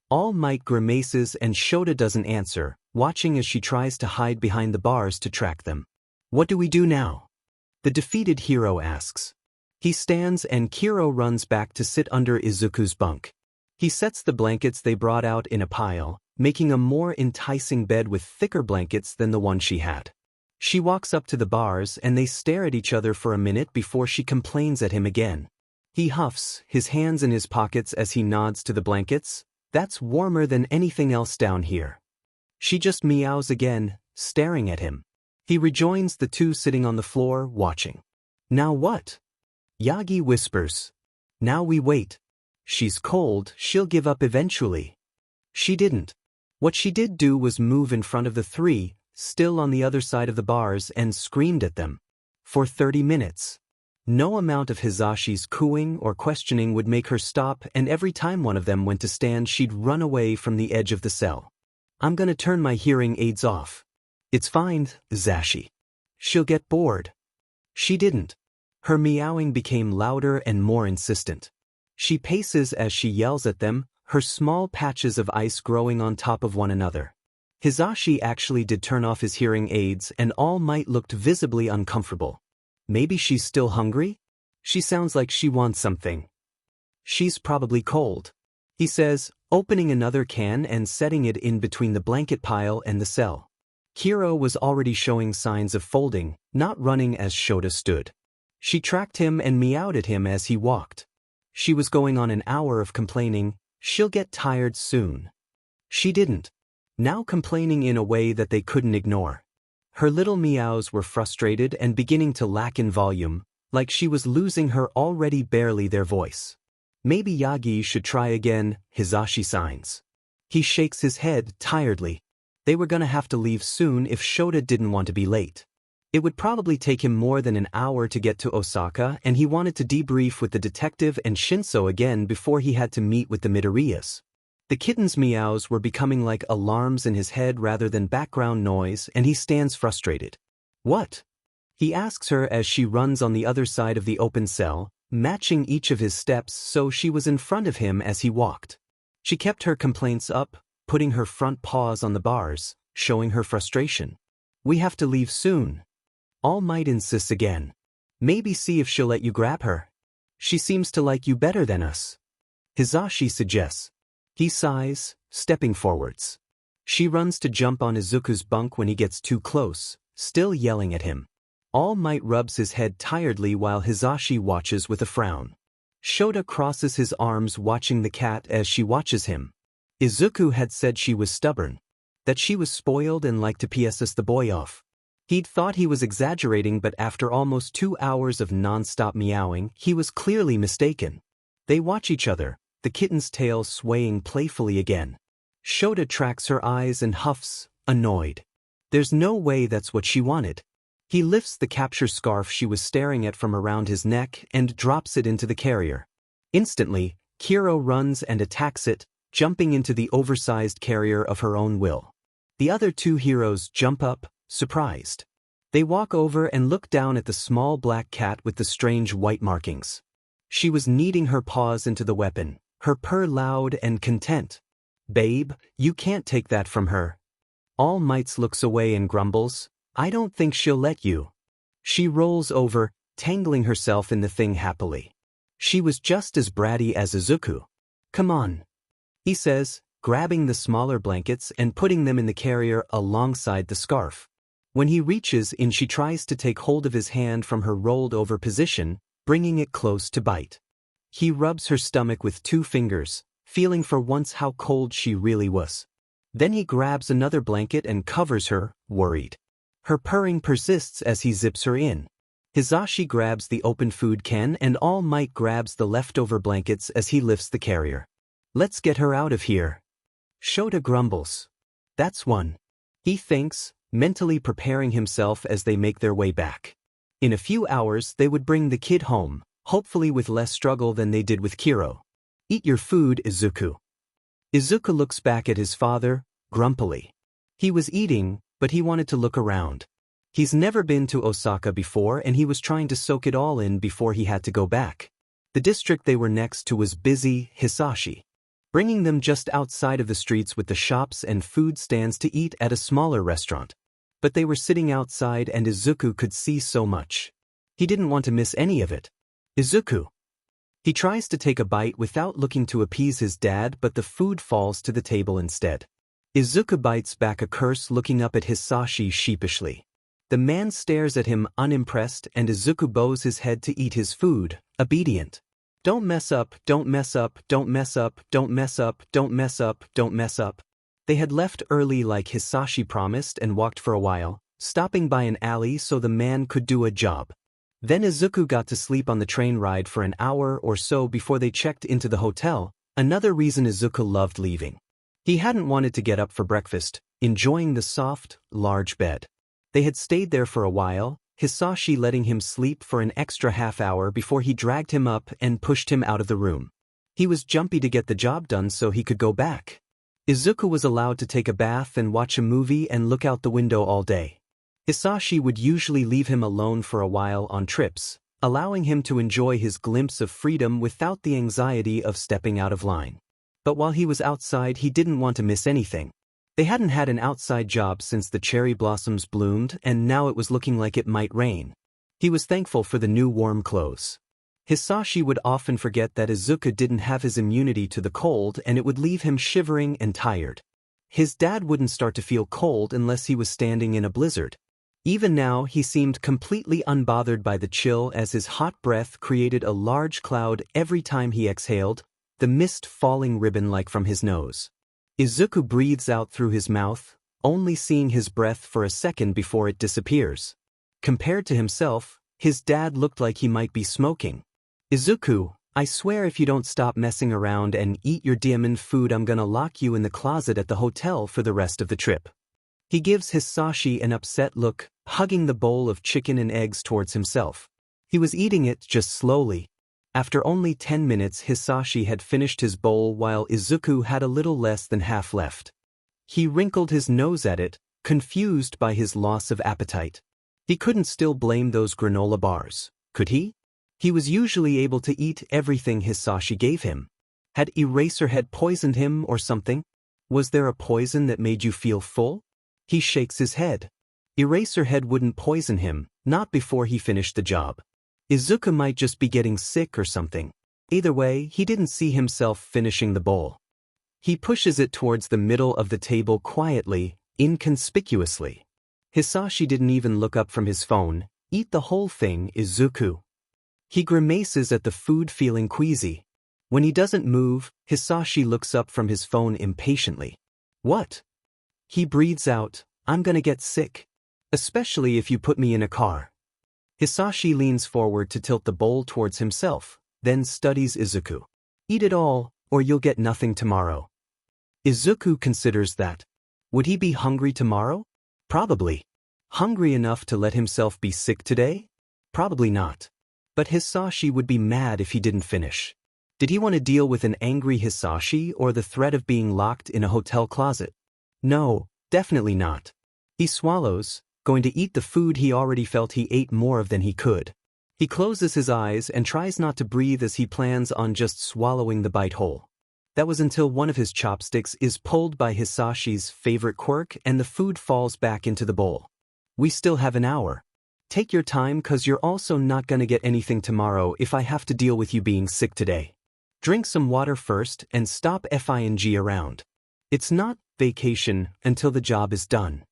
All Might grimaces and Shota doesn't answer, watching as she tries to hide behind the bars to track them. What do we do now? The defeated hero asks. He stands and Kiro runs back to sit under Izuku's bunk. He sets the blankets they brought out in a pile, making a more enticing bed with thicker blankets than the one she had. She walks up to the bars and they stare at each other for a minute before she complains at him again. He huffs, his hands in his pockets as he nods to the blankets. That's warmer than anything else down here. She just meows again, staring at him. He rejoins the two sitting on the floor, watching. Now what? Yagi whispers. Now we wait. She's cold, she'll give up eventually. She didn't. What she did do was move in front of the 3, still on the other side of the bars, and screamed at them. For 30 minutes. No amount of Hizashi's cooing or questioning would make her stop, and every time one of them went to stand she'd run away from the edge of the cell. I'm gonna turn my hearing aids off. It's fine, Zashi. She'll get bored. She didn't. Her meowing became louder and more insistent. She paces as she yells at them, her small patches of ice growing on top of one another. Hizashi actually did turn off his hearing aids and All Might looked visibly uncomfortable. Maybe she's still hungry? She sounds like she wants something. She's probably cold. He says, opening another can and setting it in between the blanket pile and the cell. Kiro was already showing signs of folding, not running as Shota stood. She tracked him and meowed at him as he walked. She was going on an hour of complaining, she'll get tired soon. She didn't. Now complaining in a way that they couldn't ignore. Her little meows were frustrated and beginning to lack in volume, like she was losing her already barely their voice. Maybe Yagi should try again, Hizashi signs. He shakes his head tiredly. They were gonna have to leave soon if Shota didn't want to be late. It would probably take him more than an hour to get to Osaka and he wanted to debrief with the detective and Shinso again before he had to meet with the Midoriyas. The kitten's meows were becoming like alarms in his head rather than background noise and he stands frustrated. What? He asks her as she runs on the other side of the open cell, matching each of his steps so she was in front of him as he walked. She kept her complaints up, putting her front paws on the bars, showing her frustration. We have to leave soon. All Might insists again. Maybe see if she'll let you grab her. She seems to like you better than us. Hisashi suggests. He sighs, stepping forwards. She runs to jump on Izuku's bunk when he gets too close, still yelling at him. All Might rubs his head tiredly while Hisashi watches with a frown. Shota crosses his arms watching the cat as she watches him. Izuku had said she was stubborn, that she was spoiled and liked to piss the boy off. He'd thought he was exaggerating, but after almost 2 hours of non-stop meowing, he was clearly mistaken. They watch each other, the kitten's tail swaying playfully again. Shota tracks her eyes and huffs, annoyed. There's no way that's what she wanted. He lifts the capture scarf she was staring at from around his neck and drops it into the carrier. Instantly, Kiro runs and attacks it, jumping into the oversized carrier of her own will. The other two heroes jump up, surprised. They walk over and look down at the small black cat with the strange white markings. She was kneading her paws into the weapon, her purr loud and content. Babe, you can't take that from her. All Might looks away and grumbles, I don't think she'll let you. She rolls over, tangling herself in the thing happily. She was just as bratty as Izuku. Come on, he says, grabbing the smaller blankets and putting them in the carrier alongside the scarf. When he reaches in, she tries to take hold of his hand from her rolled-over position, bringing it close to bite. He rubs her stomach with 2 fingers, feeling for once how cold she really was. Then he grabs another blanket and covers her, worried. Her purring persists as he zips her in. Hisashi grabs the open food can and All Might grabs the leftover blankets as he lifts the carrier. Let's get her out of here. Shota grumbles. That's one. He thinks, mentally preparing himself as they make their way back. In a few hours they would bring the kid home, hopefully with less struggle than they did with Kiro. Eat your food, Izuku. Izuku looks back at his father, grumpily. He was eating, but he wanted to look around. He's never been to Osaka before and he was trying to soak it all in before he had to go back. The district they were next to was busy, Hisashi, bringing them just outside of the streets with the shops and food stands to eat at a smaller restaurant. But they were sitting outside and Izuku could see so much. He didn't want to miss any of it. Izuku. He tries to take a bite without looking to appease his dad, but the food falls to the table instead. Izuku bites back a curse, looking up at Hisashi sheepishly. The man stares at him unimpressed and Izuku bows his head to eat his food, obedient. Don't mess up, don't mess up, don't mess up, don't mess up, don't mess up, don't mess up. They had left early like Hisashi promised and walked for a while, stopping by an alley so the man could do a job. Then Izuku got to sleep on the train ride for an hour or so before they checked into the hotel, another reason Izuku loved leaving. He hadn't wanted to get up for breakfast, enjoying the soft, large bed. They had stayed there for a while, Hisashi letting him sleep for an extra half hour before he dragged him up and pushed him out of the room. He was jumpy to get the job done so he could go back. Izuku was allowed to take a bath and watch a movie and look out the window all day. Hisashi would usually leave him alone for a while on trips, allowing him to enjoy his glimpse of freedom without the anxiety of stepping out of line. But while he was outside, he didn't want to miss anything. They hadn't had an outside job since the cherry blossoms bloomed, and now it was looking like it might rain. He was thankful for the new warm clothes. Hisashi would often forget that Izuku didn't have his immunity to the cold and it would leave him shivering and tired. His dad wouldn't start to feel cold unless he was standing in a blizzard. Even now he seemed completely unbothered by the chill as his hot breath created a large cloud every time he exhaled, the mist falling ribbon-like from his nose. Izuku breathes out through his mouth, only seeing his breath for a second before it disappears. Compared to himself, his dad looked like he might be smoking. Izuku, I swear if you don't stop messing around and eat your diamond food, I'm gonna lock you in the closet at the hotel for the rest of the trip. He gives Hisashi an upset look, hugging the bowl of chicken and eggs towards himself. He was eating it just slowly. After only 10 minutes, Hisashi had finished his bowl while Izuku had a little less than half left. He wrinkled his nose at it, confused by his loss of appetite. He couldn't still blame those granola bars, could he? He was usually able to eat everything Hisashi gave him. Had Eraserhead poisoned him or something? Was there a poison that made you feel full? He shakes his head. Eraserhead wouldn't poison him, not before he finished the job. Izuku might just be getting sick or something. Either way, he didn't see himself finishing the bowl. He pushes it towards the middle of the table quietly, inconspicuously. Hisashi didn't even look up from his phone. Eat the whole thing, Izuku. He grimaces at the food, feeling queasy. When he doesn't move, Hisashi looks up from his phone impatiently. What? He breathes out, I'm gonna get sick. Especially if you put me in a car. Hisashi leans forward to tilt the bowl towards himself, then studies Izuku. Eat it all, or you'll get nothing tomorrow. Izuku considers that. Would he be hungry tomorrow? Probably. Hungry enough to let himself be sick today? Probably not. But Hisashi would be mad if he didn't finish. Did he want to deal with an angry Hisashi or the threat of being locked in a hotel closet? No, definitely not. He swallows, going to eat the food he already felt he ate more of than he could. He closes his eyes and tries not to breathe as he plans on just swallowing the bite whole. That was until one of his chopsticks is pulled by Hisashi's favorite quirk and the food falls back into the bowl. We still have an hour. Take your time, 'cause you're also not gonna get anything tomorrow if I have to deal with you being sick today. Drink some water first and stop FING around. It's not vacation until the job is done.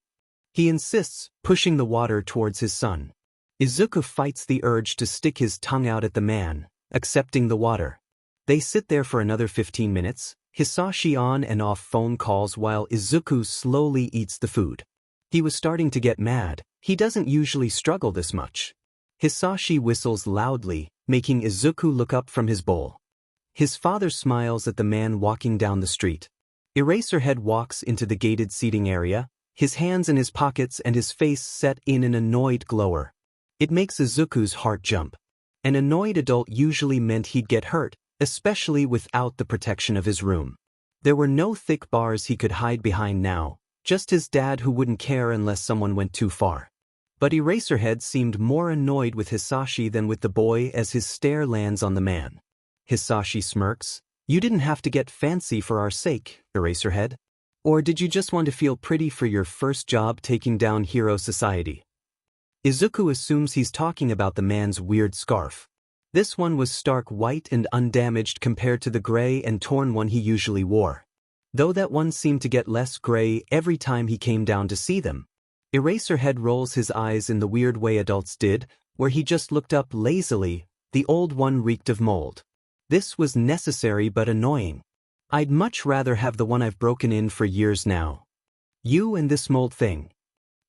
He insists, pushing the water towards his son. Izuku fights the urge to stick his tongue out at the man, accepting the water. They sit there for another 15 minutes, Hisashi on and off phone calls while Izuku slowly eats the food. He was starting to get mad. He doesn't usually struggle this much. Hisashi whistles loudly, making Izuku look up from his bowl. His father smiles at the man walking down the street. Eraserhead walks into the gated seating area, his hands in his pockets and his face set in an annoyed glower. It makes Izuku's heart jump. An annoyed adult usually meant he'd get hurt, especially without the protection of his room. There were no thick bars he could hide behind now, just his dad who wouldn't care unless someone went too far. But Eraserhead seemed more annoyed with Hisashi than with the boy as his stare lands on the man. Hisashi smirks. You didn't have to get fancy for our sake, Eraserhead. Or did you just want to feel pretty for your first job taking down hero society? Izuku assumes he's talking about the man's weird scarf. This one was stark white and undamaged compared to the gray and torn one he usually wore. Though that one seemed to get less gray every time he came down to see them. Eraserhead rolls his eyes in the weird way adults did, where he just looked up lazily. The old one reeked of mold. This was necessary but annoying. I'd much rather have the one I've broken in for years now. You and this mold thing.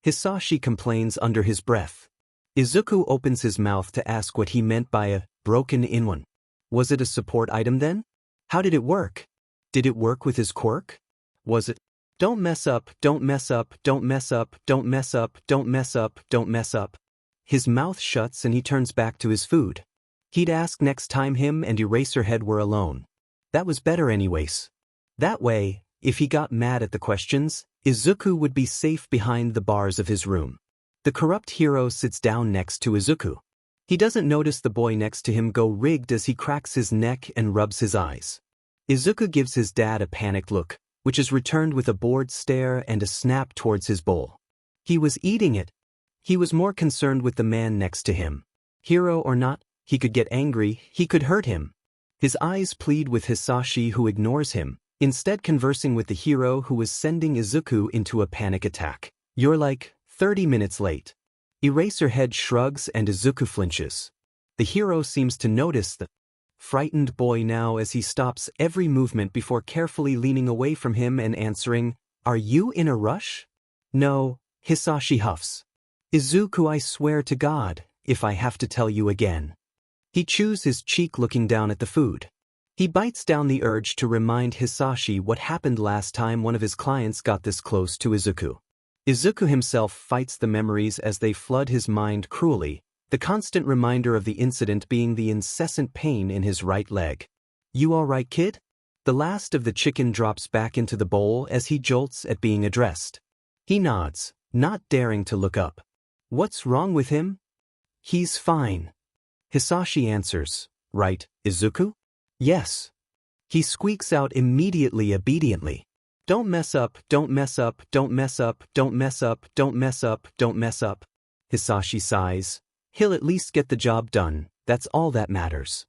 Hisashi complains under his breath. Izuku opens his mouth to ask what he meant by a broken-in one. Was it a support item then? How did it work? Did it work with his quirk? Was it, don't mess up, don't mess up, don't mess up, don't mess up, don't mess up, don't mess up? His mouth shuts and he turns back to his food. He'd ask next time him and Eraserhead were alone. That was better anyways. That way, if he got mad at the questions, Izuku would be safe behind the bars of his room. The corrupt hero sits down next to Izuku. He doesn't notice the boy next to him go rigged as he cracks his neck and rubs his eyes. Izuku gives his dad a panicked look, which is returned with a bored stare and a snap towards his bowl. He was eating it. He was more concerned with the man next to him. Hero or not, he could get angry, he could hurt him. His eyes plead with Hisashi, who ignores him, instead conversing with the hero who was sending Izuku into a panic attack. You're like 30 minutes late. Eraserhead shrugs and Izuku flinches. The hero seems to notice the frightened boy now as he stops every movement before carefully leaning away from him and answering, Are you in a rush? No, Hisashi huffs. Izuku, I swear to God, if I have to tell you again. He chews his cheek looking down at the food. He bites down the urge to remind Hisashi what happened last time one of his clients got this close to Izuku. Izuku himself fights the memories as they flood his mind cruelly, the constant reminder of the incident being the incessant pain in his right leg. You all right, kid? The last of the chicken drops back into the bowl as he jolts at being addressed. He nods, not daring to look up. What's wrong with him? He's fine. Hisashi answers, Right, Izuku? Yes. He squeaks out immediately obediently. Don't mess up, don't mess up, don't mess up, don't mess up, don't mess up, don't mess up. Hisashi sighs. He'll at least get the job done, that's all that matters.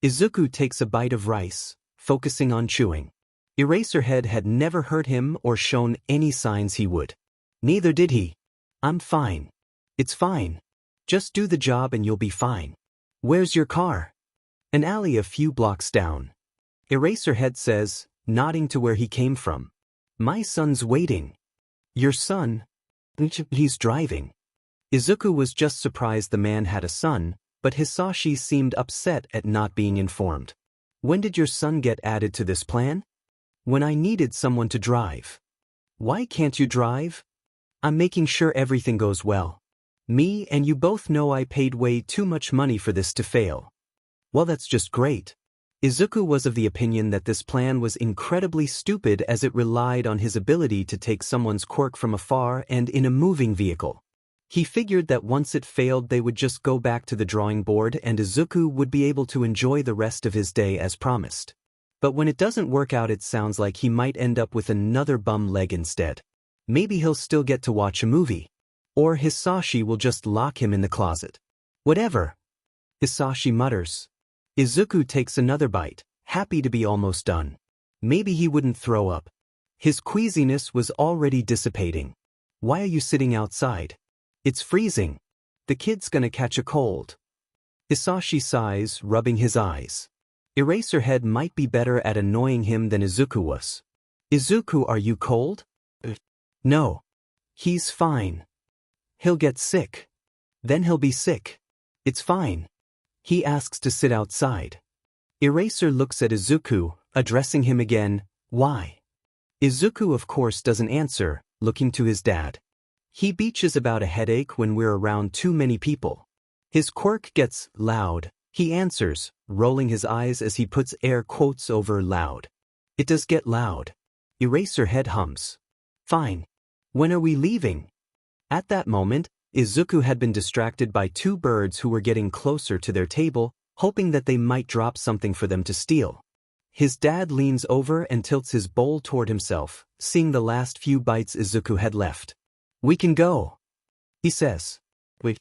Izuku takes a bite of rice, focusing on chewing. Eraserhead had never hurt him or shown any signs he would. Neither did he. I'm fine. It's fine. Just do the job and you'll be fine. Where's your car? An alley a few blocks down. Eraserhead says, nodding to where he came from. My son's waiting. Your son? He's driving. Izuku was just surprised the man had a son, but Hisashi seemed upset at not being informed. When did your son get added to this plan? When I needed someone to drive. Why can't you drive? I'm making sure everything goes well. Me and you both know I paid way too much money for this to fail. Well, that's just great. Izuku was of the opinion that this plan was incredibly stupid as it relied on his ability to take someone's quirk from afar and in a moving vehicle. He figured that once it failed they would just go back to the drawing board and Izuku would be able to enjoy the rest of his day as promised. But when it doesn't work out it sounds like he might end up with another bum leg instead. Maybe he'll still get to watch a movie. Or Hisashi will just lock him in the closet. Whatever. Hisashi mutters. Izuku takes another bite, happy to be almost done. Maybe he wouldn't throw up. His queasiness was already dissipating. Why are you sitting outside? It's freezing. The kid's gonna catch a cold. Hisashi sighs, rubbing his eyes. Eraserhead might be better at annoying him than Izuku was. Izuku, are you cold? No. He's fine. He'll get sick. Then he'll be sick. It's fine. He asks to sit outside. Eraser looks at Izuku, addressing him again, why? Izuku of course doesn't answer, looking to his dad. He beaches about a headache when we're around too many people. His quirk gets loud, he answers, rolling his eyes as he puts air quotes over loud. It does get loud. Eraserhead hums. Fine. When are we leaving? At that moment, Izuku had been distracted by two birds who were getting closer to their table, hoping that they might drop something for them to steal. His dad leans over and tilts his bowl toward himself, seeing the last few bites Izuku had left. We can go, he says. Wait,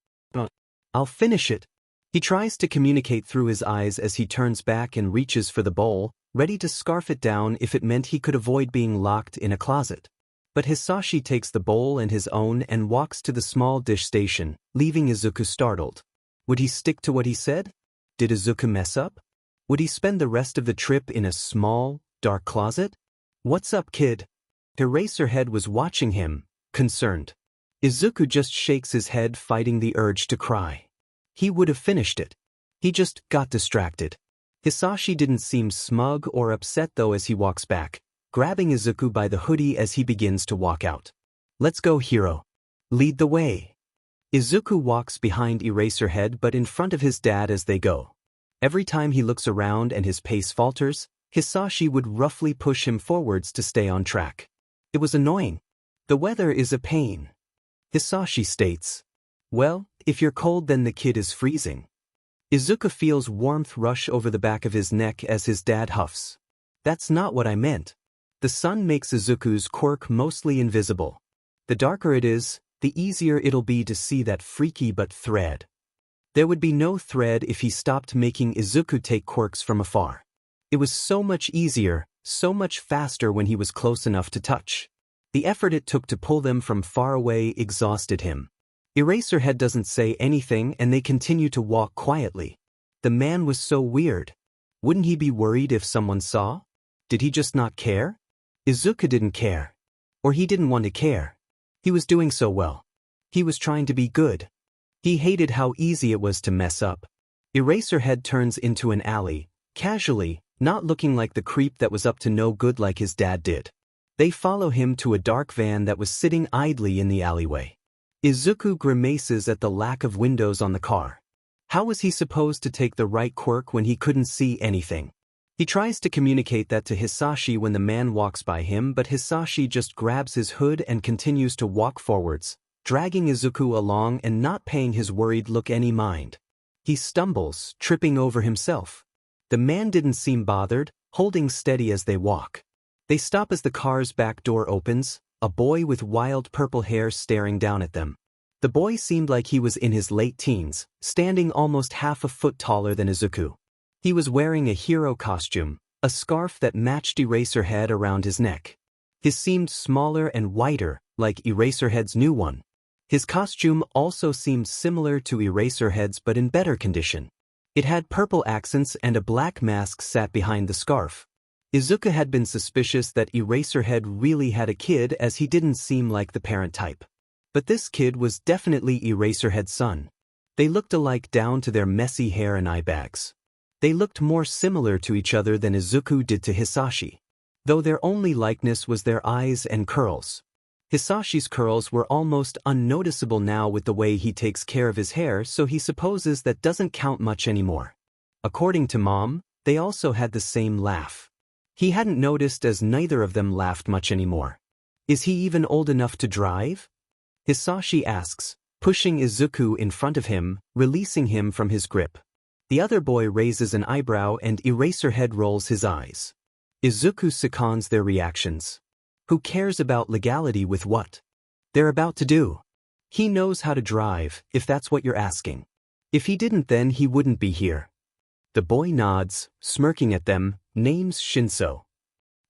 I'll finish it. He tries to communicate through his eyes as he turns back and reaches for the bowl, ready to scarf it down if it meant he could avoid being locked in a closet. But Hisashi takes the bowl and his own and walks to the small dish station, leaving Izuku startled. Would he stick to what he said? Did Izuku mess up? Would he spend the rest of the trip in a small, dark closet? What's up, kid? Eraserhead was watching him, concerned. Izuku just shakes his head, fighting the urge to cry. He would have finished it. He just got distracted. Hisashi didn't seem smug or upset though as he walks back, grabbing Izuku by the hoodie as he begins to walk out. Let's go, hero. Lead the way. Izuku walks behind Eraserhead but in front of his dad as they go. Every time he looks around and his pace falters, Hisashi would roughly push him forwards to stay on track. It was annoying. The weather is a pain. Hisashi states. Well, if you're cold then the kid is freezing. Izuku feels warmth rush over the back of his neck as his dad huffs. That's not what I meant. The sun makes Izuku's quirk mostly invisible. The darker it is, the easier it'll be to see that freaky but thread. There would be no thread if he stopped making Izuku take quirks from afar. It was so much easier, so much faster when he was close enough to touch. The effort it took to pull them from far away exhausted him. Eraserhead doesn't say anything and they continue to walk quietly. The man was so weird. Wouldn't he be worried if someone saw? Did he just not care? Izuku didn't care. Or he didn't want to care. He was doing so well. He was trying to be good. He hated how easy it was to mess up. Eraserhead turns into an alley, casually, not looking like the creep that was up to no good like his dad did. They follow him to a dark van that was sitting idly in the alleyway. Izuku grimaces at the lack of windows on the car. How was he supposed to take the right quirk when he couldn't see anything? He tries to communicate that to Hisashi when the man walks by him, but Hisashi just grabs his hood and continues to walk forwards, dragging Izuku along and not paying his worried look any mind. He stumbles, tripping over himself. The man didn't seem bothered, holding steady as they walk. They stop as the car's back door opens, a boy with wild purple hair staring down at them. The boy seemed like he was in his late teens, standing almost half a foot taller than Izuku. He was wearing a hero costume, a scarf that matched Eraserhead around his neck. His seemed smaller and whiter, like Eraserhead's new one. His costume also seemed similar to Eraserhead's but in better condition. It had purple accents and a black mask sat behind the scarf. Izuku had been suspicious that Eraserhead really had a kid as he didn't seem like the parent type. But this kid was definitely Eraserhead's son. They looked alike down to their messy hair and eye bags. They looked more similar to each other than Izuku did to Hisashi, though their only likeness was their eyes and curls. Hisashi's curls were almost unnoticeable now with the way he takes care of his hair, so he supposes that doesn't count much anymore. According to Mom, they also had the same laugh. He hadn't noticed as neither of them laughed much anymore. Is he even old enough to drive? Hisashi asks, pushing Izuku in front of him, releasing him from his grip. The other boy raises an eyebrow and Eraserhead rolls his eyes. Izuku seconds their reactions. Who cares about legality with what they're about to do? He knows how to drive, if that's what you're asking. If he didn't, then he wouldn't be here. The boy nods, smirking at them, names Shinso.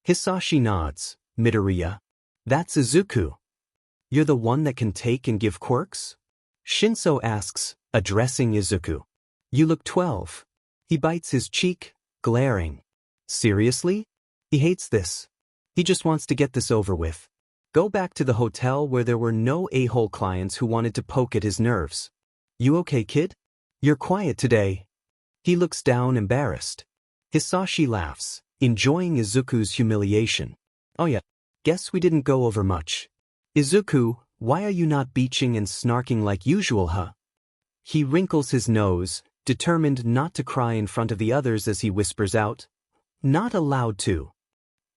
Hisashi nods, Midoriya. That's Izuku. You're the one that can take and give quirks? Shinso asks, addressing Izuku. You look 12. He bites his cheek, glaring. Seriously? He hates this. He just wants to get this over with. Go back to the hotel where there were no a-hole clients who wanted to poke at his nerves. You okay, kid? You're quiet today. He looks down, embarrassed. Hisashi laughs, enjoying Izuku's humiliation. Oh yeah, guess we didn't go over much. Izuku, why are you not beaching and snarking like usual, huh? He wrinkles his nose, determined not to cry in front of the others as he whispers out, not allowed to.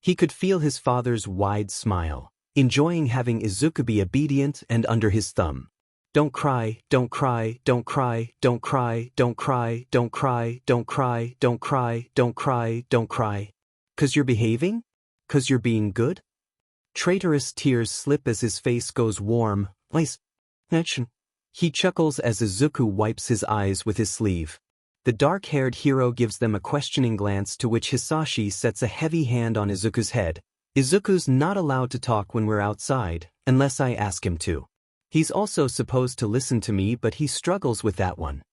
He could feel his father's wide smile, enjoying having Izuku be obedient and under his thumb. Don't cry, don't cry, don't cry, don't cry, don't cry, don't cry, don't cry, don't cry, don't cry, don't cry. 'Cause you're behaving? 'Cause you're being good? Traitorous tears slip as his face goes warm. He chuckles as Izuku wipes his eyes with his sleeve. The dark-haired hero gives them a questioning glance, to which Hisashi sets a heavy hand on Izuku's head. Izuku's not allowed to talk when we're outside, unless I ask him to. He's also supposed to listen to me, but he struggles with that one.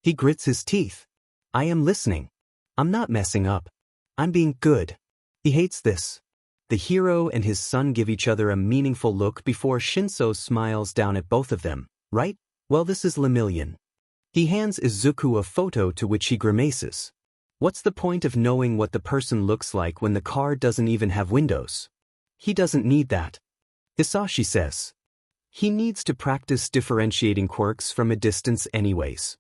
He grits his teeth. I am listening. I'm not messing up. I'm being good. He hates this. The hero and his son give each other a meaningful look before Shinso smiles down at both of them. Right? Well, this is Lemillion. He hands Izuku a photo, to which he grimaces. What's the point of knowing what the person looks like when the car doesn't even have windows? He doesn't need that. Hisashi says. He needs to practice differentiating quirks from a distance anyways.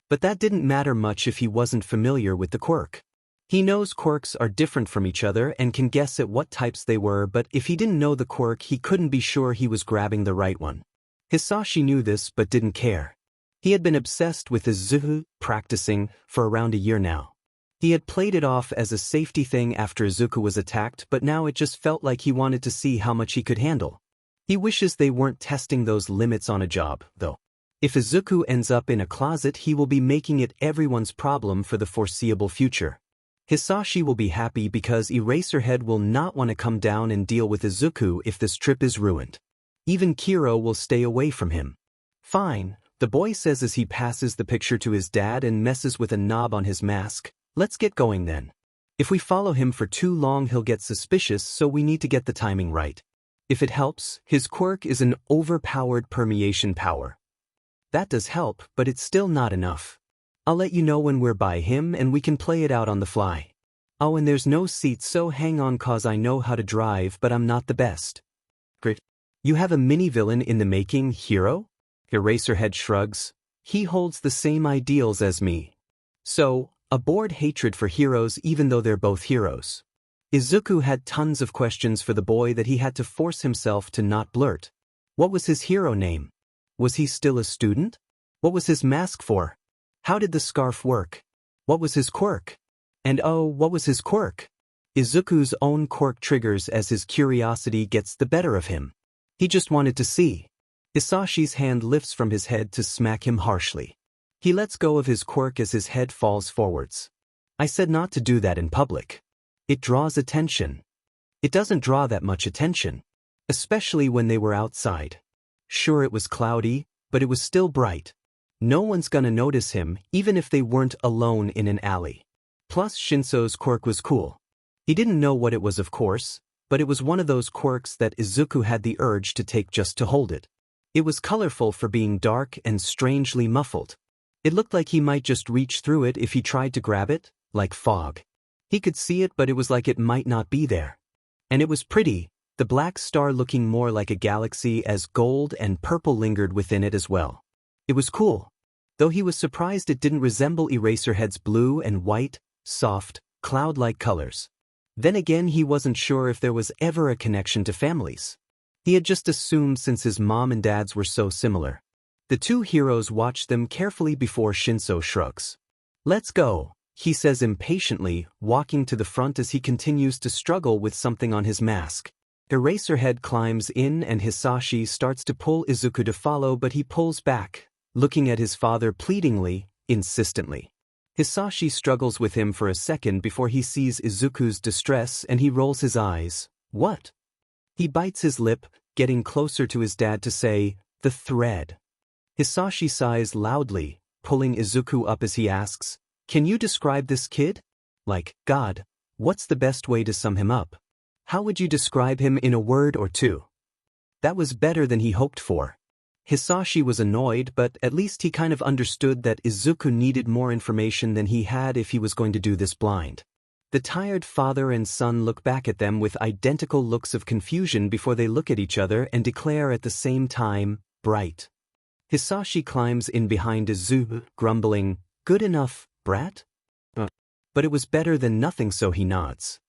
But that didn't matter much if he wasn't familiar with the quirk. He knows quirks are different from each other and can guess at what types they were, but if he didn't know the quirk, he couldn't be sure he was grabbing the right one. Hisashi knew this but didn't care. He had been obsessed with Izuku practicing for around a year now. He had played it off as a safety thing after Izuku was attacked, but now it just felt like he wanted to see how much he could handle. He wishes they weren't testing those limits on a job, though. If Izuku ends up in a closet, he will be making it everyone's problem for the foreseeable future. Hisashi will be happy because Eraserhead will not want to come down and deal with Izuku if this trip is ruined. Even Kiro will stay away from him. Fine, the boy says as he passes the picture to his dad and messes with a knob on his mask. Let's get going then. If we follow him for too long, he'll get suspicious, so we need to get the timing right. If it helps, his quirk is an overpowered permeation power. That does help, but it's still not enough. I'll let you know when we're by him and we can play it out on the fly. Oh, and there's no seat, so hang on, cause I know how to drive, but I'm not the best. Great. You have a mini-villain in the making, hero? Eraserhead shrugs. He holds the same ideals as me. So, a bored hatred for heroes even though they're both heroes. Izuku had tons of questions for the boy that he had to force himself to not blurt. What was his hero name? Was he still a student? What was his mask for? How did the scarf work? What was his quirk? And oh, what was his quirk? Izuku's own quirk triggers as his curiosity gets the better of him. He just wanted to see. Hisashi's hand lifts from his head to smack him harshly. He lets go of his quirk as his head falls forwards. I said not to do that in public. It draws attention. It doesn't draw that much attention. Especially when they were outside. Sure, it was cloudy, but it was still bright. No one's gonna notice him, even if they weren't alone in an alley. Plus, Shinso's quirk was cool. He didn't know what it was, of course, but it was one of those quirks that Izuku had the urge to take just to hold it. It was colorful for being dark and strangely muffled. It looked like he might just reach through it if he tried to grab it, like fog. He could see it, but it was like it might not be there. And it was pretty, the black star looking more like a galaxy as gold and purple lingered within it as well. It was cool. Though he was surprised it didn't resemble Eraserhead's blue and white, soft, cloud-like colors. Then again, he wasn't sure if there was ever a connection to families. He had just assumed since his mom and dad's were so similar. The two heroes watched them carefully before Shinso shrugs. Let's go, he says impatiently, walking to the front as he continues to struggle with something on his mask. Eraserhead climbs in and Hisashi starts to pull Izuku to follow, but he pulls back, looking at his father pleadingly, insistently. Hisashi struggles with him for a second before he sees Izuku's distress and he rolls his eyes. What? He bites his lip, getting closer to his dad to say, the thread. Hisashi sighs loudly, pulling Izuku up as he asks, can you describe this kid? Like, God, what's the best way to sum him up? How would you describe him in a word or two? That was better than he hoped for. Hisashi was annoyed, but at least he kind of understood that Izuku needed more information than he had if he was going to do this blind. The tired father and son look back at them with identical looks of confusion before they look at each other and declare at the same time, bright. Hisashi climbs in behind Izuku, grumbling, good enough, brat? But it was better than nothing, so he nods.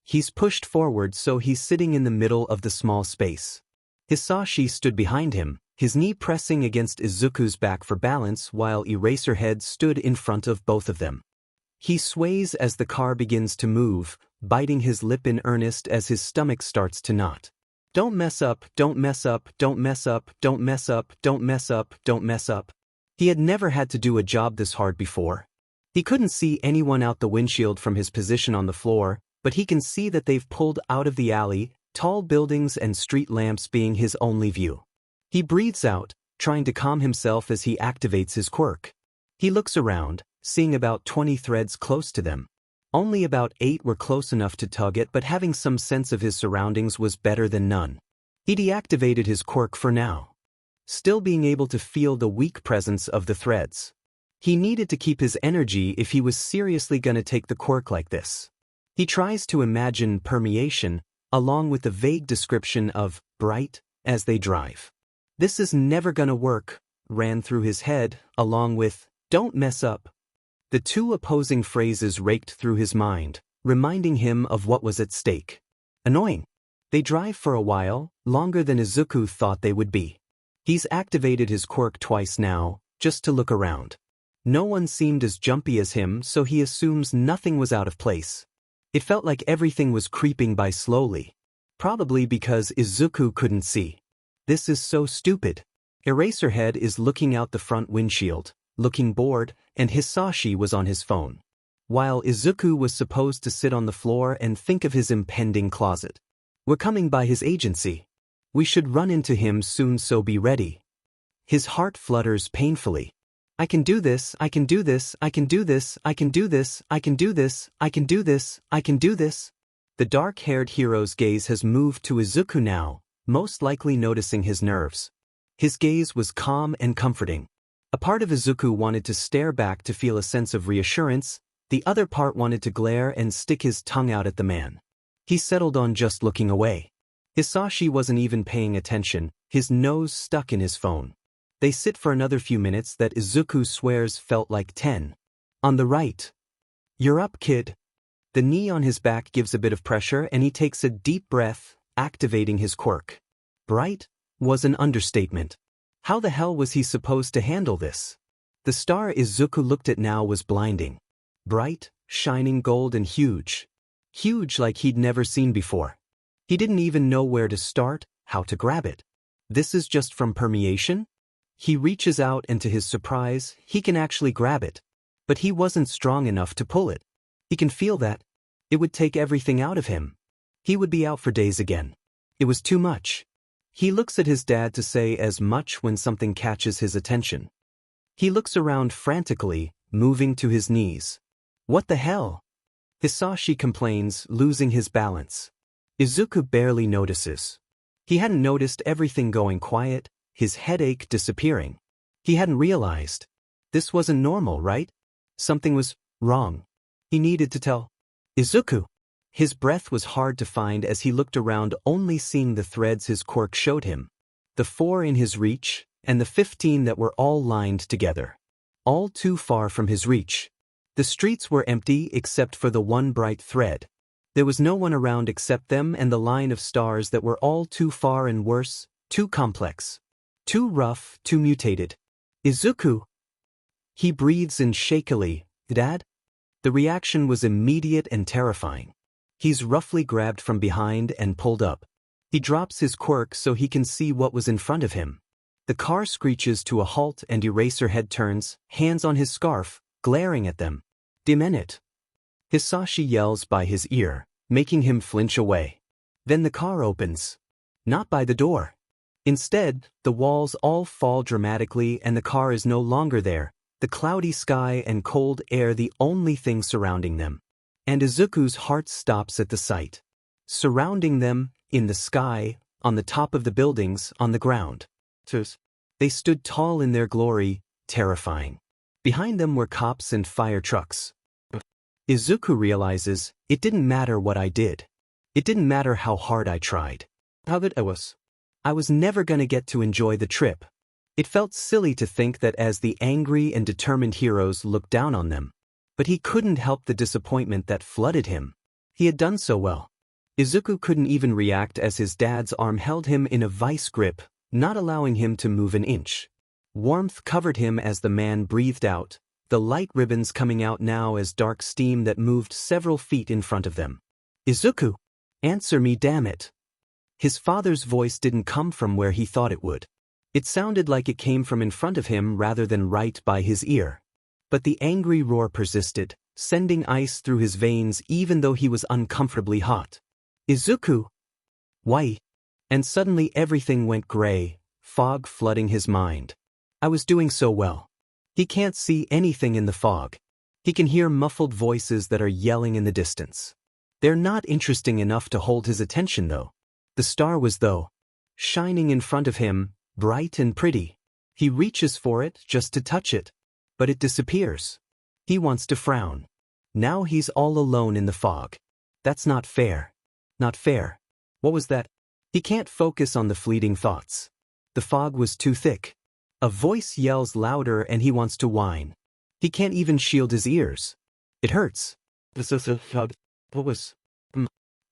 He's pushed forward, so he's sitting in the middle of the small space. Hisashi stood behind him, his knee pressing against Izuku's back for balance while Eraserhead stood in front of both of them. He sways as the car begins to move, biting his lip in earnest as his stomach starts to knot. Don't mess up, don't mess up, don't mess up, don't mess up, don't mess up, don't mess up. He had never had to do a job this hard before. He couldn't see anyone out the windshield from his position on the floor, but he can see that they've pulled out of the alley, tall buildings and street lamps being his only view. He breathes out, trying to calm himself as he activates his quirk. He looks around, seeing about 20 threads close to them. Only about 8 were close enough to tug it, but having some sense of his surroundings was better than none. He deactivated his quirk for now, still being able to feel the weak presence of the threads. He needed to keep his energy if he was seriously gonna take the quirk like this. He tries to imagine permeation, along with the vague description of bright, as they drive. This is never gonna work, ran through his head, along with, don't mess up. The two opposing phrases raked through his mind, reminding him of what was at stake. Annoying. They drive for a while, longer than Izuku thought they would be. He's activated his quirk twice now, just to look around. No one seemed as jumpy as him, so he assumes nothing was out of place. It felt like everything was creeping by slowly. Probably because Izuku couldn't see. This is so stupid. Eraserhead is looking out the front windshield, looking bored, and Hisashi was on his phone. While Izuku was supposed to sit on the floor and think of his impending closet. We're coming by his agency. We should run into him soon, so be ready. His heart flutters painfully. I can do this, I can do this, I can do this, I can do this, I can do this, I can do this, I can do this. The dark-haired hero's gaze has moved to Izuku now, most likely noticing his nerves. His gaze was calm and comforting. A part of Izuku wanted to stare back to feel a sense of reassurance, the other part wanted to glare and stick his tongue out at the man. He settled on just looking away. Hisashi wasn't even paying attention, his nose stuck in his phone. They sit for another few minutes that Izuku swears felt like 10. On the right. You're up, kid. The knee on his back gives a bit of pressure and he takes a deep breath, activating his quirk. Bright was an understatement. How the hell was he supposed to handle this? The star Izuku looked at now was blinding. Bright, shining gold and huge. Huge like he'd never seen before. He didn't even know where to start, how to grab it. This is just from permeation? He reaches out and to his surprise, he can actually grab it. But he wasn't strong enough to pull it. He can feel that. It would take everything out of him. He would be out for days again. It was too much. He looks at his dad to say as much when something catches his attention. He looks around frantically, moving to his knees. What the hell? Hisashi complains, losing his balance. Izuku barely notices. He hadn't noticed everything going quiet, his headache disappearing. He hadn't realized. This wasn't normal, right? Something was wrong. He needed to tell Izuku. His breath was hard to find as he looked around, only seeing the threads his quirk showed him. The 4 in his reach, and the 15 that were all lined together. All too far from his reach. The streets were empty except for the one bright thread. There was no one around except them and the line of stars that were all too far and worse, too complex. Too rough, too mutated. Izuku! He breathes in shakily. Dad? The reaction was immediate and terrifying. He's roughly grabbed from behind and pulled up. He drops his quirk so he can see what was in front of him. The car screeches to a halt and Eraserhead turns, hands on his scarf, glaring at them. Demenit. Hisashi yells by his ear, making him flinch away. Then the car opens. Not by the door. Instead, the walls all fall dramatically and the car is no longer there, the cloudy sky and cold air the only thing surrounding them. And Izuku's heart stops at the sight. Surrounding them, in the sky, on the top of the buildings, on the ground. They stood tall in their glory, terrifying. Behind them were cops and fire trucks. Izuku realizes, it didn't matter what I did. It didn't matter how hard I tried. How good I was. I was never gonna get to enjoy the trip. It felt silly to think that as the angry and determined heroes looked down on them. But he couldn't help the disappointment that flooded him. He had done so well. Izuku couldn't even react as his dad's arm held him in a vice grip, not allowing him to move an inch. Warmth covered him as the man breathed out, the light ribbons coming out now as dark steam that moved several feet in front of them. Izuku! Answer me, damn it! His father's voice didn't come from where he thought it would. It sounded like it came from in front of him rather than right by his ear. But the angry roar persisted, sending ice through his veins even though he was uncomfortably hot. Izuku! Why? And suddenly everything went gray, fog flooding his mind. I was doing so well. He can't see anything in the fog. He can hear muffled voices that are yelling in the distance. They're not interesting enough to hold his attention though. The star was though, shining in front of him, bright and pretty. He reaches for it just to touch it. But it disappears. He wants to frown. Now he's all alone in the fog. That's not fair. Not fair. What was that? He can't focus on the fleeting thoughts. The fog was too thick. A voice yells louder and he wants to whine. He can't even shield his ears. It hurts. What was?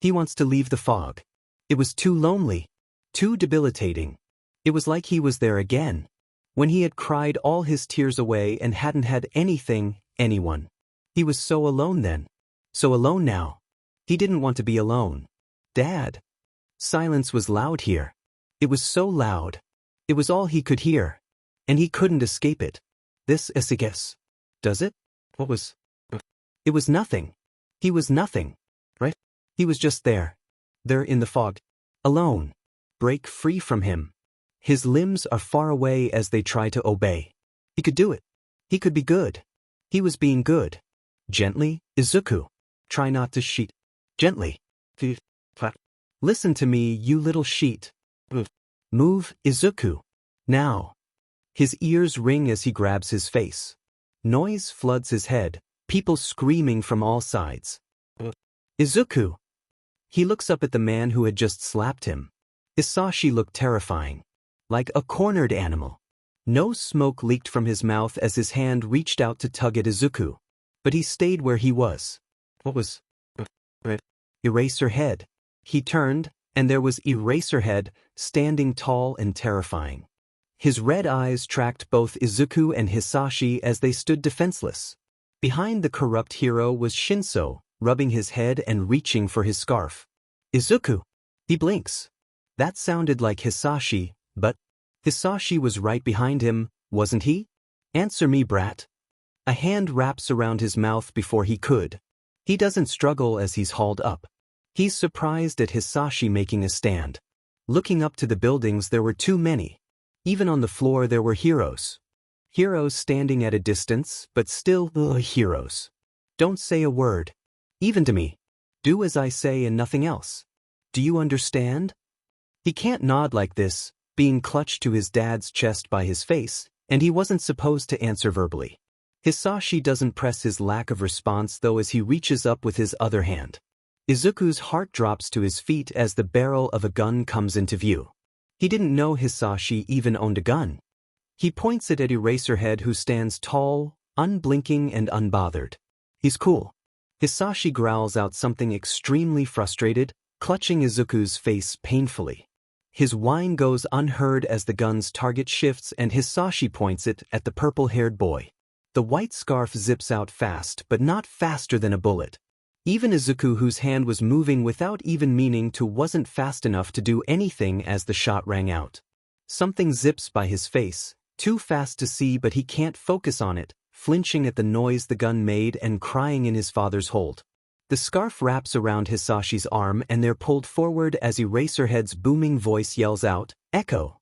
He wants to leave the fog. It was too lonely. Too debilitating. It was like he was there again. When he had cried all his tears away and hadn't had anything, anyone. He was so alone then. So alone now. He didn't want to be alone. Dad. Silence was loud here. It was so loud. It was all he could hear. And he couldn't escape it. This is a guess. Does it? What was? It was nothing. He was nothing. Right? He was just there. There in the fog. Alone. Break free from him. His limbs are far away as they try to obey. He could do it. He could be good. He was being good. Gently, Izuku. Try not to sheet. Gently. Listen to me, you little sheet. Move, Izuku. Now. His ears ring as he grabs his face. Noise floods his head, people screaming from all sides. Izuku. He looks up at the man who had just slapped him. Hisashi looked terrifying. Like a cornered animal. No smoke leaked from his mouth as his hand reached out to tug at Izuku. But he stayed where he was. What was? Eraserhead. He turned, and there was Eraserhead, standing tall and terrifying. His red eyes tracked both Izuku and Hisashi as they stood defenseless. Behind the corrupt hero was Shinso, rubbing his head and reaching for his scarf. Izuku. He blinks. That sounded like Hisashi, but Hisashi was right behind him, wasn't he? Answer me, brat. A hand wraps around his mouth before he could. He doesn't struggle as he's hauled up. He's surprised at Hisashi making a stand. Looking up to the buildings, there were too many. Even on the floor there were heroes. Heroes standing at a distance, but still heroes. Don't say a word. Even to me. Do as I say and nothing else. Do you understand? He can't nod like this, being clutched to his dad's chest by his face, and he wasn't supposed to answer verbally. Hisashi doesn't press his lack of response though as he reaches up with his other hand. Izuku's heart drops to his feet as the barrel of a gun comes into view. He didn't know Hisashi even owned a gun. He points it at Eraserhead, who stands tall, unblinking and unbothered. He's cool. Hisashi growls out something extremely frustrated, clutching Izuku's face painfully. His whine goes unheard as the gun's target shifts and Hisashi points it at the purple-haired boy. The white scarf zips out fast, but not faster than a bullet. Even Izuku, whose hand was moving without even meaning to, wasn't fast enough to do anything as the shot rang out. Something zips by his face, too fast to see, but he can't focus on it, flinching at the noise the gun made and crying in his father's hold. The scarf wraps around Hisashi's arm and they're pulled forward as Eraserhead's booming voice yells out, "Echo!"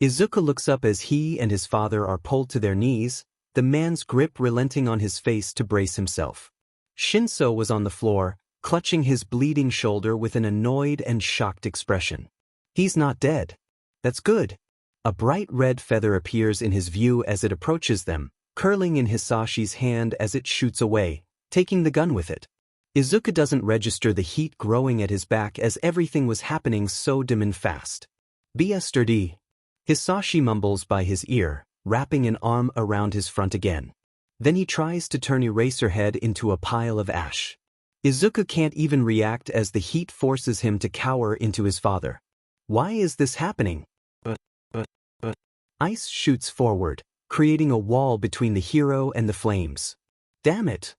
Izuku looks up as he and his father are pulled to their knees, the man's grip relenting on his face to brace himself. Shinso was on the floor, clutching his bleeding shoulder with an annoyed and shocked expression. He's not dead. That's good. A bright red feather appears in his view as it approaches them, curling in Hisashi's hand as it shoots away, taking the gun with it. Izuku doesn't register the heat growing at his back as everything was happening so dim and fast. "Be sturdy," Hisashi mumbles by his ear, wrapping an arm around his front again. Then he tries to turn Eraserhead into a pile of ash. Izuku can't even react as the heat forces him to cower into his father. Why is this happening? But. Ice shoots forward, creating a wall between the hero and the flames. Damn it!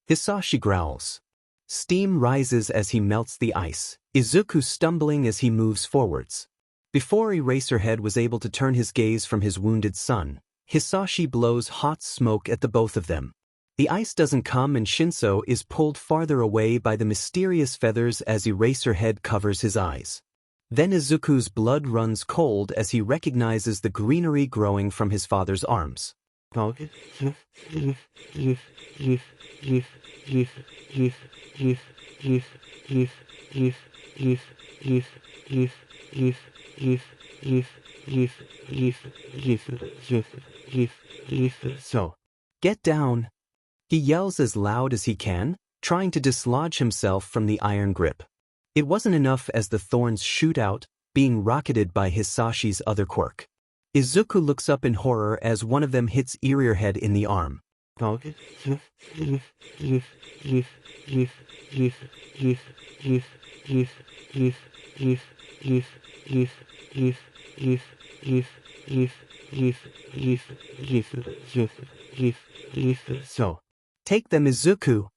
Hisashi growls. Steam rises as he melts the ice, Izuku stumbling as he moves forwards. Before Eraserhead was able to turn his gaze from his wounded son, Hisashi blows hot smoke at the both of them. The ice doesn't come and Shinso is pulled farther away by the mysterious feathers as Eraserhead covers his eyes. Then Izuku's blood runs cold as he recognizes the greenery growing from his father's arms. So, get down! He yells as loud as he can, trying to dislodge himself from the iron grip. It wasn't enough as the thorns shoot out, being rocketed by Hisashi's other quirk. Izuku looks up in horror as one of them hits Eraserhead in the arm. So, take them, Izuku!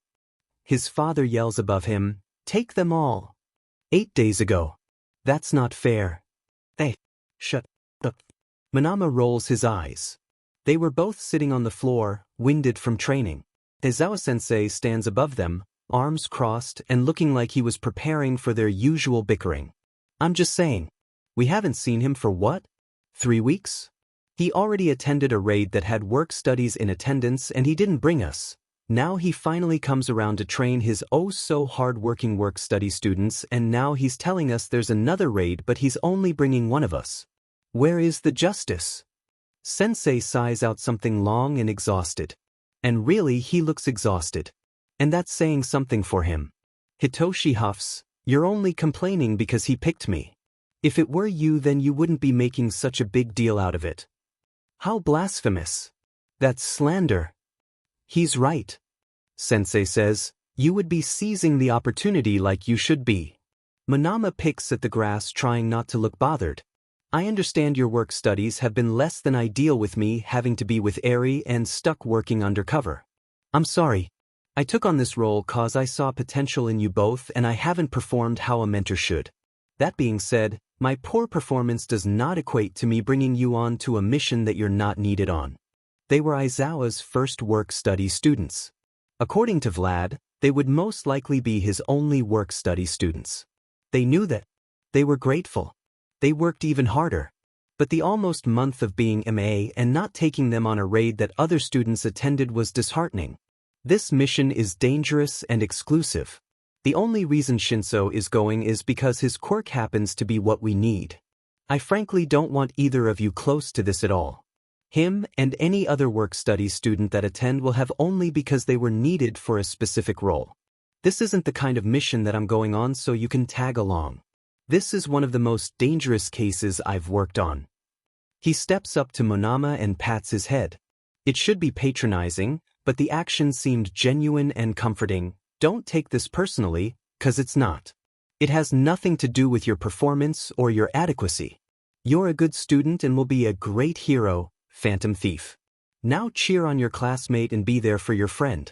His father yells above him, take them all. 8 days ago. That's not fair. Hey, shut up. Manama rolls his eyes. They were both sitting on the floor, winded from training. Aizawa-sensei stands above them, arms crossed and looking like he was preparing for their usual bickering. I'm just saying. We haven't seen him for what? 3 weeks? He already attended a raid that had work studies in attendance and he didn't bring us. Now he finally comes around to train his oh-so-hard-working work-study students, and now he's telling us there's another raid but he's only bringing one of us. Where is the justice? Sensei sighs out something long and exhausted. And really he looks exhausted. And that's saying something for him. Hitoshi huffs, you're only complaining because he picked me. If it were you then you wouldn't be making such a big deal out of it. How blasphemous. That's slander. He's right. Sensei says, you would be seizing the opportunity like you should be. Manama picks at the grass trying not to look bothered. I understand your work studies have been less than ideal with me having to be with Eri and stuck working undercover. I'm sorry. I took on this role cause I saw potential in you both and I haven't performed how a mentor should. That being said, my poor performance does not equate to me bringing you on to a mission that you're not needed on. They were Aizawa's first work-study students. According to Vlad, they would most likely be his only work-study students. They knew that. They were grateful. They worked even harder. But the almost month of being MA and not taking them on a raid that other students attended was disheartening. This mission is dangerous and exclusive. The only reason Shinso is going is because his quirk happens to be what we need. I frankly don't want either of you close to this at all. Him and any other work-study student that attend will have only because they were needed for a specific role. This isn't the kind of mission that I'm going on so you can tag along. This is one of the most dangerous cases I've worked on. He steps up to Monama and pats his head. It should be patronizing, but the action seemed genuine and comforting. Don't take this personally, 'cause it's not. It has nothing to do with your performance or your adequacy. You're a good student and will be a great hero, Phantom Thief. Now cheer on your classmate and be there for your friend.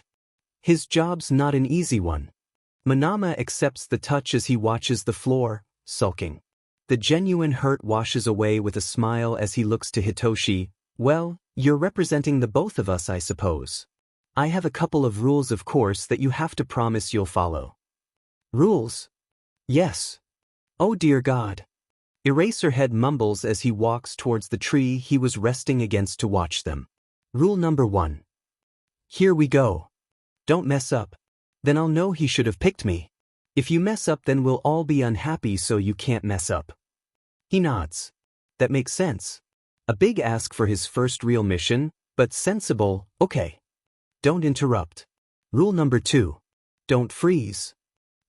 His job's not an easy one. Monama accepts the touch as he watches the floor, sulking. The genuine hurt washes away with a smile as he looks to Hitoshi. Well, you're representing the both of us, I suppose. I have a couple of rules, of course, that you have to promise you'll follow. Rules? Yes. Oh dear God. Eraserhead mumbles as he walks towards the tree he was resting against to watch them. Rule number 1. Here we go. Don't mess up. Then I'll know he should have picked me. If you mess up, then we'll all be unhappy, so you can't mess up. He nods. That makes sense. A big ask for his first real mission, but sensible. Okay. Don't interrupt. Rule number 2. Don't freeze.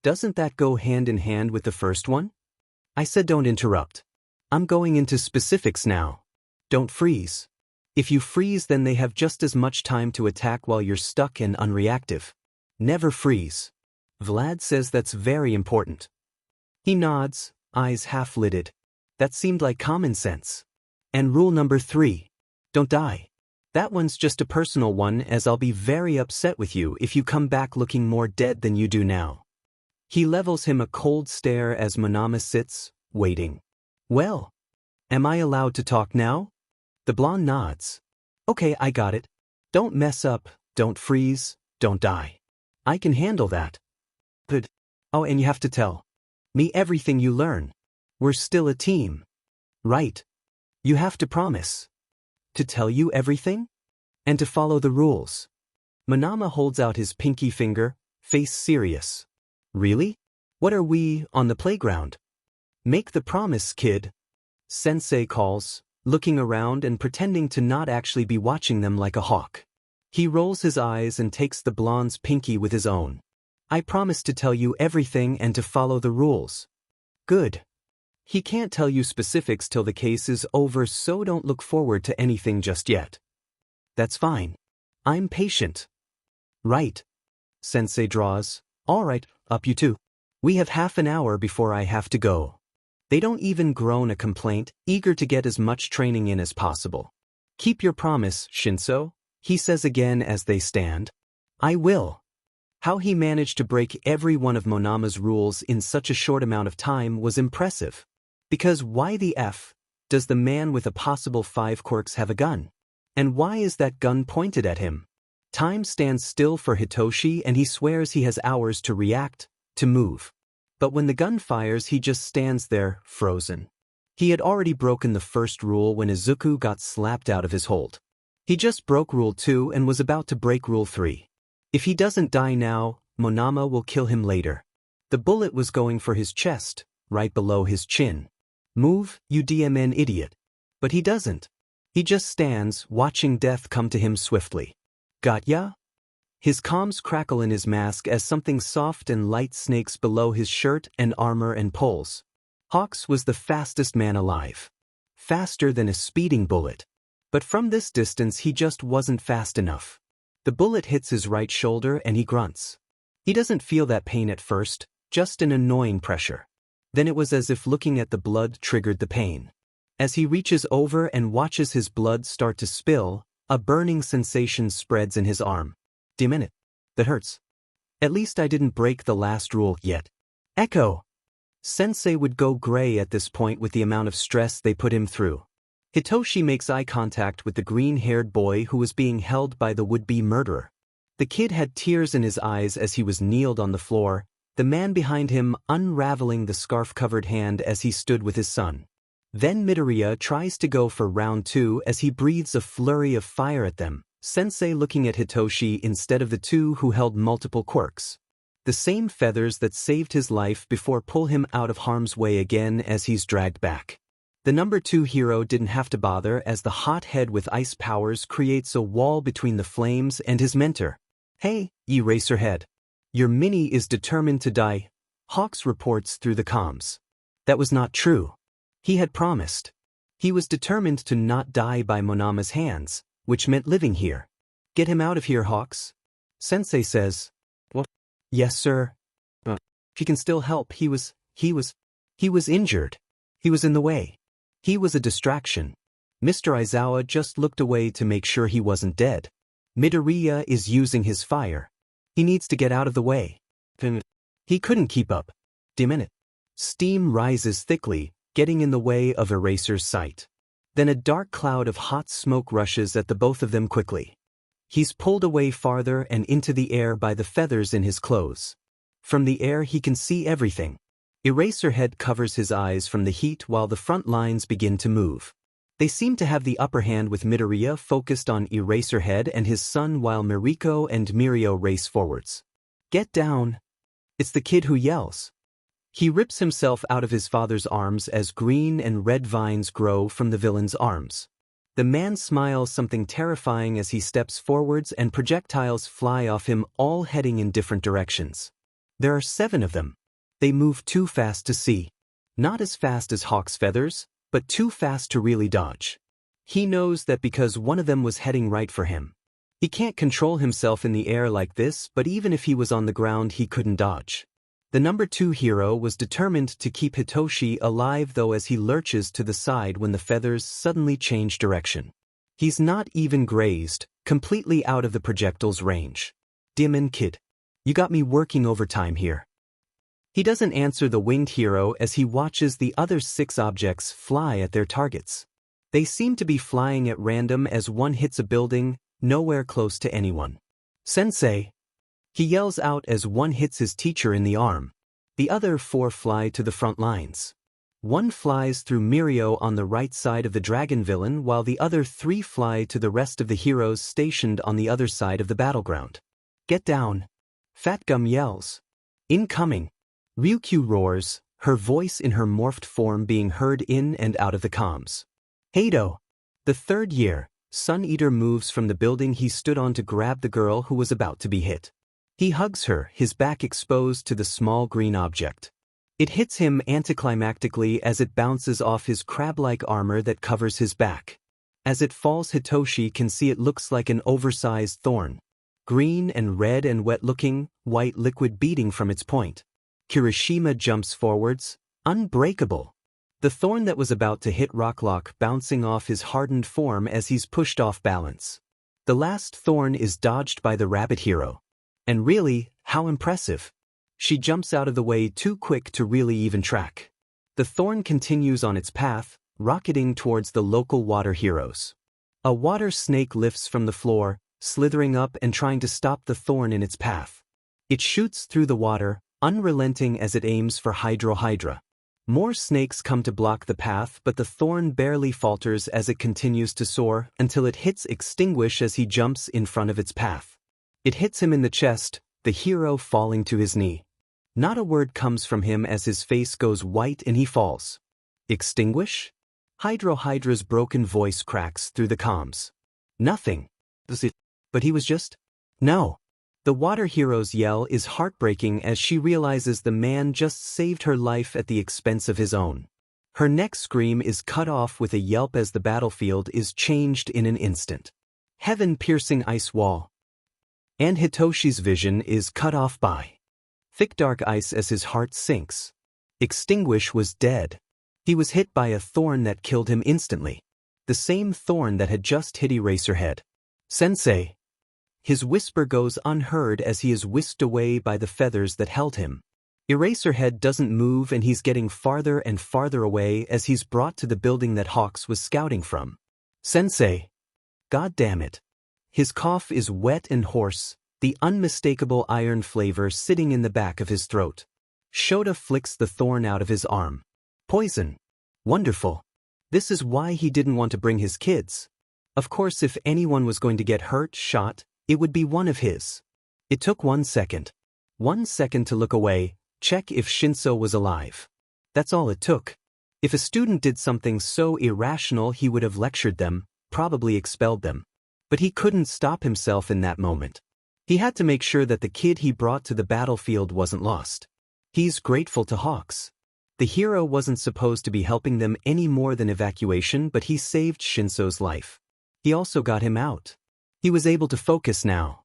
Doesn't that go hand in hand with the first one? I said don't interrupt. I'm going into specifics now. Don't freeze. If you freeze, then they have just as much time to attack while you're stuck and unreactive. Never freeze. Vlad says that's very important. He nods, eyes half-lidded. That seemed like common sense. And rule number 3. Don't die. That one's just a personal one, as I'll be very upset with you if you come back looking more dead than you do now. He levels him a cold stare as Monama sits, waiting. Well, am I allowed to talk now? The blonde nods. Okay, I got it. Don't mess up, don't freeze, don't die. I can handle that. Good. Oh, and you have to tell me everything you learn. We're still a team. Right. You have to promise. To tell you everything? And to follow the rules. Monama holds out his pinky finger, face serious. Really? What are we, on the playground? Make the promise, kid. Sensei calls, looking around and pretending to not actually be watching them like a hawk. He rolls his eyes and takes the blonde's pinky with his own. I promise to tell you everything and to follow the rules. Good. He can't tell you specifics till the case is over, so don't look forward to anything just yet. That's fine. I'm patient. Right. Sensei draws. All right, up you two. We have half an hour before I have to go. They don't even groan a complaint, eager to get as much training in as possible. Keep your promise, Shinso, he says again as they stand. I will. How he managed to break every one of Monama's rules in such a short amount of time was impressive. Because why the F does the man with a possible 5 quirks have a gun? And why is that gun pointed at him? Time stands still for Hitoshi and he swears he has hours to react, to move. But when the gun fires, he just stands there, frozen. He had already broken the first rule when Izuku got slapped out of his hold. He just broke Rule 2 and was about to break Rule 3. If he doesn't die now, Monama will kill him later. The bullet was going for his chest, right below his chin. Move, you DMN idiot. But he doesn't. He just stands, watching death come to him swiftly. Got ya? His comms crackle in his mask as something soft and light snakes below his shirt and armor and pulls. Hawks was the fastest man alive. Faster than a speeding bullet. But from this distance he just wasn't fast enough. The bullet hits his right shoulder and he grunts. He doesn't feel that pain at first, just an annoying pressure. Then it was as if looking at the blood triggered the pain. As he reaches over and watches his blood start to spill, a burning sensation spreads in his arm. Damn it. That hurts. At least I didn't break the last rule yet. Echo. Sensei would go gray at this point with the amount of stress they put him through. Hitoshi makes eye contact with the green-haired boy who was being held by the would-be murderer. The kid had tears in his eyes as he was kneeled on the floor, the man behind him unraveling the scarf-covered hand as he stood with his son. Then Midoriya tries to go for round 2 as he breathes a flurry of fire at them, Sensei looking at Hitoshi instead of the two who held multiple quirks. The same feathers that saved his life before pull him out of harm's way again as he's dragged back. The number 2 hero didn't have to bother as the hot head with ice powers creates a wall between the flames and his mentor. Hey, Eraserhead. Your mini is determined to die, Hawks reports through the comms. That was not true. He had promised. He was determined to not die by Monama's hands, which meant living here. Get him out of here, Hawks. Sensei says. What? Yes, sir. He can still help. He was injured. He was in the way. He was a distraction. Mr. Aizawa just looked away to make sure he wasn't dead. Midoriya is using his fire. He needs to get out of the way. He couldn't keep up. Minute. Steam rises thickly, getting in the way of Eraser's sight. Then a dark cloud of hot smoke rushes at the both of them quickly. He's pulled away farther and into the air by the feathers in his clothes. From the air he can see everything. Eraserhead covers his eyes from the heat while the front lines begin to move. They seem to have the upper hand with Midoriya focused on Eraserhead and his son while Miriko and Mirio race forwards. Get down. It's the kid who yells. He rips himself out of his father's arms as green and red vines grow from the villain's arms. The man smiles something terrifying as he steps forwards and projectiles fly off him, all heading in different directions. There are 7 of them. They move too fast to see. Not as fast as Hawk's feathers, but too fast to really dodge. He knows that because one of them was heading right for him. He can't control himself in the air like this, but even if he was on the ground he couldn't dodge. The number 2 hero was determined to keep Hitoshi alive though as he lurches to the side when the feathers suddenly change direction. He's not even grazed, completely out of the projectile's range. Demon kid. You got me working overtime here. He doesn't answer the winged hero as he watches the other 6 objects fly at their targets. They seem to be flying at random as one hits a building, nowhere close to anyone. Sensei! He yells out as one hits his teacher in the arm. The other 4 fly to the front lines. One flies through Mirio on the right side of the dragon villain while the other 3 fly to the rest of the heroes stationed on the other side of the battleground. Get down! Fatgum yells. Incoming! Ryukyu roars, her voice in her morphed form being heard in and out of the comms. Heido! The 3rd year, Sun Eater moves from the building he stood on to grab the girl who was about to be hit. He hugs her, his back exposed to the small green object. It hits him anticlimactically as it bounces off his crab-like armor that covers his back. As it falls, Hitoshi can see it looks like an oversized thorn. Green and red and wet-looking, white liquid beading from its point. Kirishima jumps forwards, unbreakable. The thorn that was about to hit Rocklock bouncing off his hardened form as he's pushed off balance. The last thorn is dodged by the rabbit hero. And really, how impressive. She jumps out of the way too quick to really even track. The thorn continues on its path, rocketing towards the local water heroes. A water snake lifts from the floor, slithering up and trying to stop the thorn in its path. It shoots through the water, unrelenting as it aims for Hydra. More snakes come to block the path, but the thorn barely falters as it continues to soar until it hits Extinguish as he jumps in front of its path. It hits him in the chest, the hero falling to his knee. Not a word comes from him as his face goes white and he falls. Extinguish? Hydra's broken voice cracks through the comms. Nothing. But he was just... No. The water hero's yell is heartbreaking as she realizes the man just saved her life at the expense of his own. Her next scream is cut off with a yelp as the battlefield is changed in an instant. Heaven-piercing ice wall. And Hitoshi's vision is cut off by thick dark ice as his heart sinks. Extinguish was dead. He was hit by a thorn that killed him instantly. The same thorn that had just hit Eraserhead. Sensei. His whisper goes unheard as he is whisked away by the feathers that held him. Eraserhead doesn't move and he's getting farther and farther away as he's brought to the building that Hawks was scouting from. Sensei! God damn it. His cough is wet and hoarse, the unmistakable iron flavor sitting in the back of his throat. Shota flicks the thorn out of his arm. Poison. Wonderful. This is why he didn't want to bring his kids. Of course, if anyone was going to get hurt, shot, it would be one of his. It took 1 second. 1 second to look away, check if Shinso was alive. That's all it took. If a student did something so irrational, he would have lectured them, probably expelled them. But he couldn't stop himself in that moment. He had to make sure that the kid he brought to the battlefield wasn't lost. He's grateful to Hawks. The hero wasn't supposed to be helping them any more than evacuation, but he saved Shinso's life. He also got him out. He was able to focus now.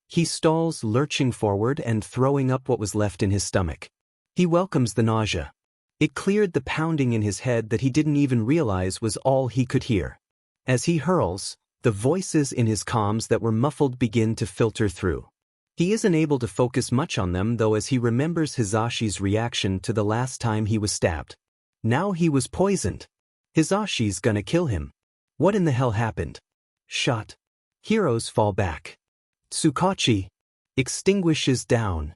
He stalls, lurching forward and throwing up what was left in his stomach. He welcomes the nausea. It cleared the pounding in his head that he didn't even realize was all he could hear. As he hurls, the voices in his comms that were muffled begin to filter through. He isn't able to focus much on them though as he remembers Hisashi's reaction to the last time he was stabbed. Now he was poisoned. Hisashi's gonna kill him. What in the hell happened? Shot. Heroes fall back. Tsukauchi. Extinguishes down.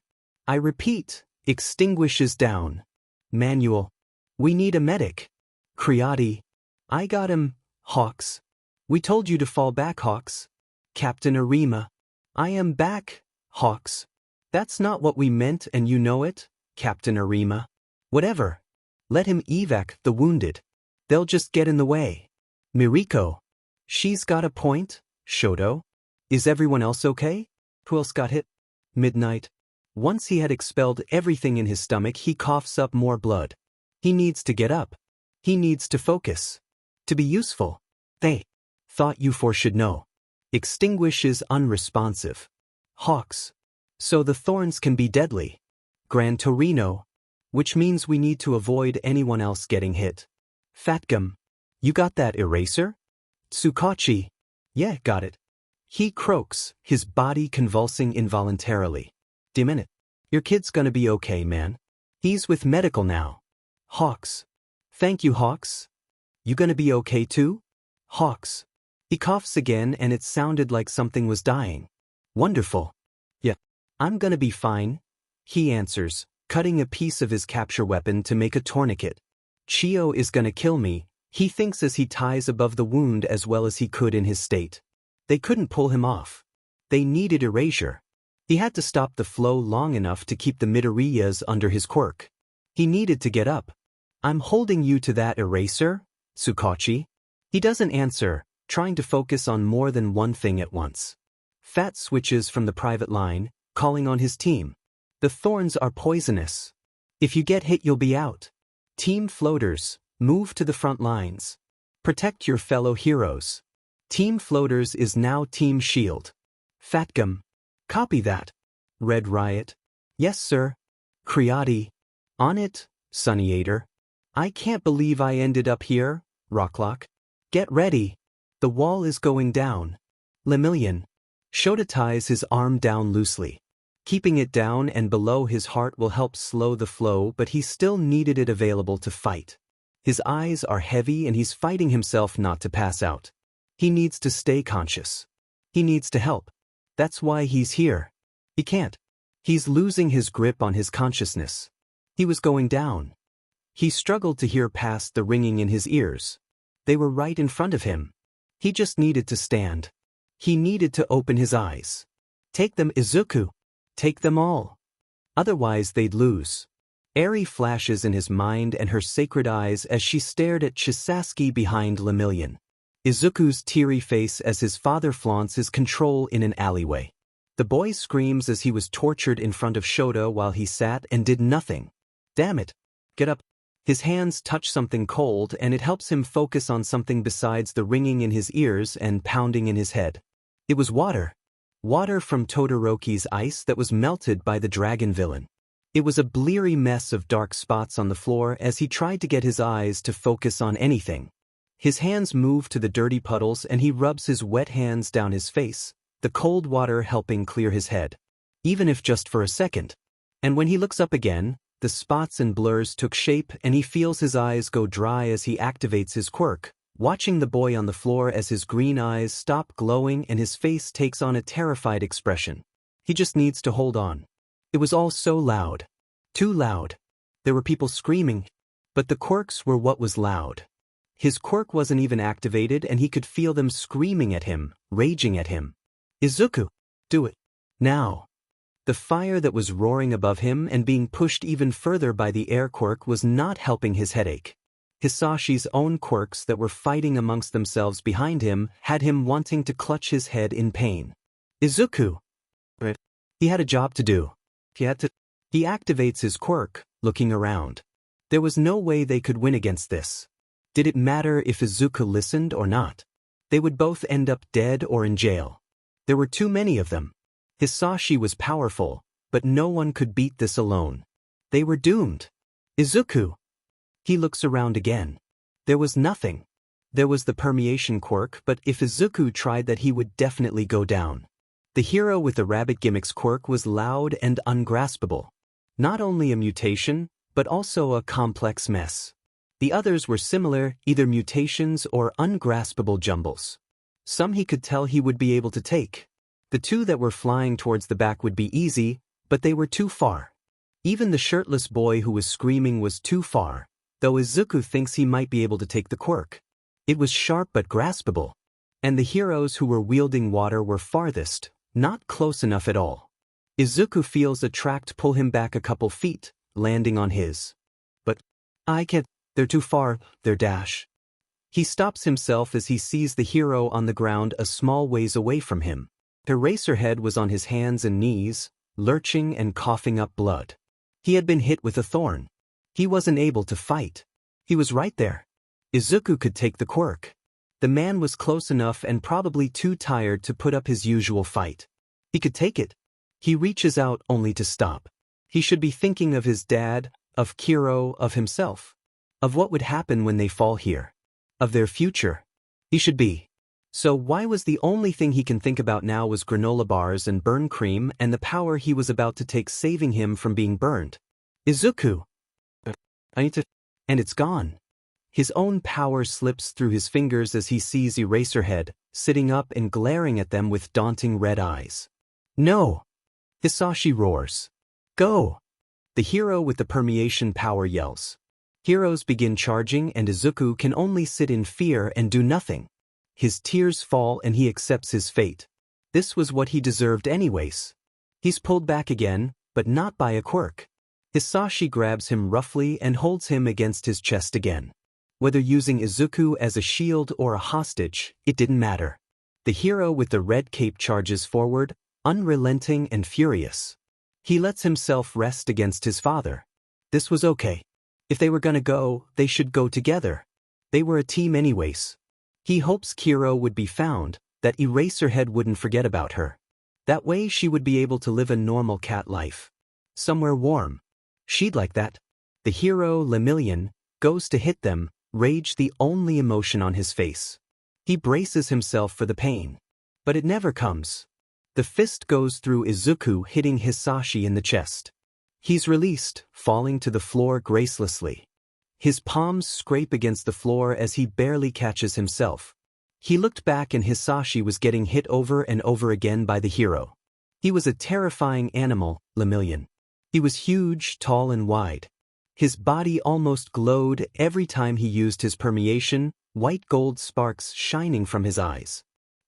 I repeat, extinguishes down. Manual. We need a medic. Creati. I got him, Hawks. We told you to fall back, Hawks. Captain Arima. I am back, Hawks. That's not what we meant and you know it, Captain Arima. Whatever. Let him evac the wounded. They'll just get in the way. Miriko. She's got a point, Shoto. Is everyone else okay? Who else got hit? Midnight. Once he had expelled everything in his stomach, he coughs up more blood. He needs to get up. He needs to focus. To be useful. They. Thought you four should know. Extinguish is unresponsive. Hawks. So the thorns can be deadly. Gran Torino. Which means we need to avoid anyone else getting hit. Fatgum. You got that eraser? Tsukauchi. Yeah, got it. He croaks, his body convulsing involuntarily. Damn it. Your kid's gonna be okay, man. He's with medical now. Hawks. Thank you, Hawks. You gonna be okay too? Hawks. He coughs again and it sounded like something was dying. Wonderful. Yeah. I'm gonna be fine. He answers, cutting a piece of his capture weapon to make a tourniquet. Chio is gonna kill me, he thinks as he ties above the wound as well as he could in his state. They couldn't pull him off. They needed erasure. He had to stop the flow long enough to keep the Midoriyas under his quirk. He needed to get up. I'm holding you to that eraser, Tsukauchi. He doesn't answer, trying to focus on more than one thing at once. Fat switches from the private line, calling on his team. The thorns are poisonous. If you get hit, you'll be out. Team floaters, move to the front lines. Protect your fellow heroes. Team floaters is now Team Shield. Fatgum. Copy that. Red Riot. Yes, sir. Creati. On it, Sunniator. I can't believe I ended up here, Rocklock. Get ready. The wall is going down. Lemillion. Shota ties his arm down loosely. Keeping it down and below his heart will help slow the flow, but he still needed it available to fight. His eyes are heavy and he's fighting himself not to pass out. He needs to stay conscious. He needs to help. That's why he's here. He can't. He's losing his grip on his consciousness. He was going down. He struggled to hear past the ringing in his ears. They were right in front of him. He just needed to stand. He needed to open his eyes. Take them, Izuku. Take them all. Otherwise they'd lose. Eri flashes in his mind and her sacred eyes as she stared at Chisaki behind Lemillion. Izuku's teary face as his father flaunts his control in an alleyway. The boy screams as he was tortured in front of Shoda while he sat and did nothing. Damn it. Get up. His hands touch something cold and it helps him focus on something besides the ringing in his ears and pounding in his head. It was water. Water from Todoroki's ice that was melted by the dragon villain. It was a bleary mess of dark spots on the floor as he tried to get his eyes to focus on anything. His hands move to the dirty puddles and he rubs his wet hands down his face, the cold water helping clear his head, even if just for a second. And when he looks up again, the spots and blurs took shape and he feels his eyes go dry as he activates his quirk, watching the boy on the floor as his green eyes stop glowing and his face takes on a terrified expression. He just needs to hold on. It was all so loud. Too loud. There were people screaming, but the quirks were what was loud. His quirk wasn't even activated and he could feel them screaming at him, raging at him. Izuku, do it. Now. The fire that was roaring above him and being pushed even further by the air quirk was not helping his headache. Hisashi's own quirks that were fighting amongst themselves behind him had him wanting to clutch his head in pain. Izuku. He had a job to do. He activates his quirk, looking around. There was no way they could win against this. Did it matter if Izuku listened or not? They would both end up dead or in jail. There were too many of them. Hisashi was powerful, but no one could beat this alone. They were doomed. Izuku. He looks around again. There was nothing. There was the permeation quirk, but if Izuku tried that he would definitely go down. The hero with the rabbit gimmicks quirk was loud and ungraspable. Not only a mutation, but also a complex mess. The others were similar, either mutations or ungraspable jumbles. Some he could tell he would be able to take. The two that were flying towards the back would be easy, but they were too far. Even the shirtless boy who was screaming was too far, though Izuku thinks he might be able to take the quirk. It was sharp but graspable. And the heroes who were wielding water were farthest, not close enough at all. Izuku feels a tract pull him back a couple feet, landing on his. But I can't, they're too far, they're dash. He stops himself as he sees the hero on the ground a small ways away from him. Eraserhead was on his hands and knees, lurching and coughing up blood. He had been hit with a thorn. He wasn't able to fight. He was right there. Izuku could take the quirk. The man was close enough and probably too tired to put up his usual fight. He could take it. He reaches out only to stop. He should be thinking of his dad, of Kiro, of himself. Of what would happen when they fall here. Of their future. He should be. So why was the only thing he can think about now was granola bars and burn cream and the power he was about to take saving him from being burned? Izuku. I need to. And it's gone. His own power slips through his fingers as he sees Eraserhead, sitting up and glaring at them with daunting red eyes. No! Hisashi roars. Go! The hero with the permeation power yells. Heroes begin charging and Izuku can only sit in fear and do nothing. His tears fall and he accepts his fate. This was what he deserved anyways. He's pulled back again, but not by a quirk. Hisashi grabs him roughly and holds him against his chest again. Whether using Izuku as a shield or a hostage, it didn't matter. The hero with the red cape charges forward, unrelenting and furious. He lets himself rest against his father. This was okay. If they were gonna go, they should go together. They were a team anyways. He hopes Kiro would be found, that Eraserhead wouldn't forget about her. That way she would be able to live a normal cat life. Somewhere warm. She'd like that. The hero, Lemillion, goes to hit them, rage the only emotion on his face. He braces himself for the pain. But it never comes. The fist goes through Izuku, hitting Hisashi in the chest. He's released, falling to the floor gracelessly. His palms scrape against the floor as he barely catches himself. He looked back and Hisashi was getting hit over and over again by the hero. He was a terrifying animal, Lemillion. He was huge, tall and wide. His body almost glowed every time he used his permeation, white gold sparks shining from his eyes.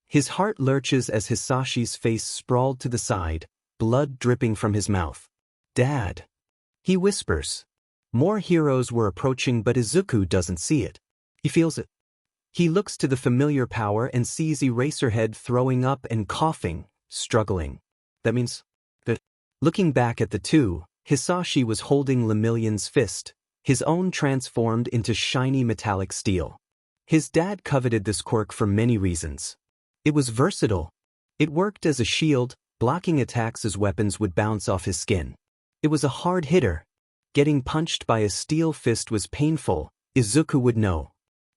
His heart lurches as Hisashi's face sprawled to the side, blood dripping from his mouth. Dad. He whispers. More heroes were approaching but Izuku doesn't see it. He feels it. He looks to the familiar power and sees Eraserhead throwing up and coughing, struggling. That means that. Looking back at the two, Hisashi was holding Lemillion's fist, his own transformed into shiny metallic steel. His dad coveted this quirk for many reasons. It was versatile. It worked as a shield, blocking attacks as weapons would bounce off his skin. It was a hard hitter. Getting punched by a steel fist was painful, Izuku would know.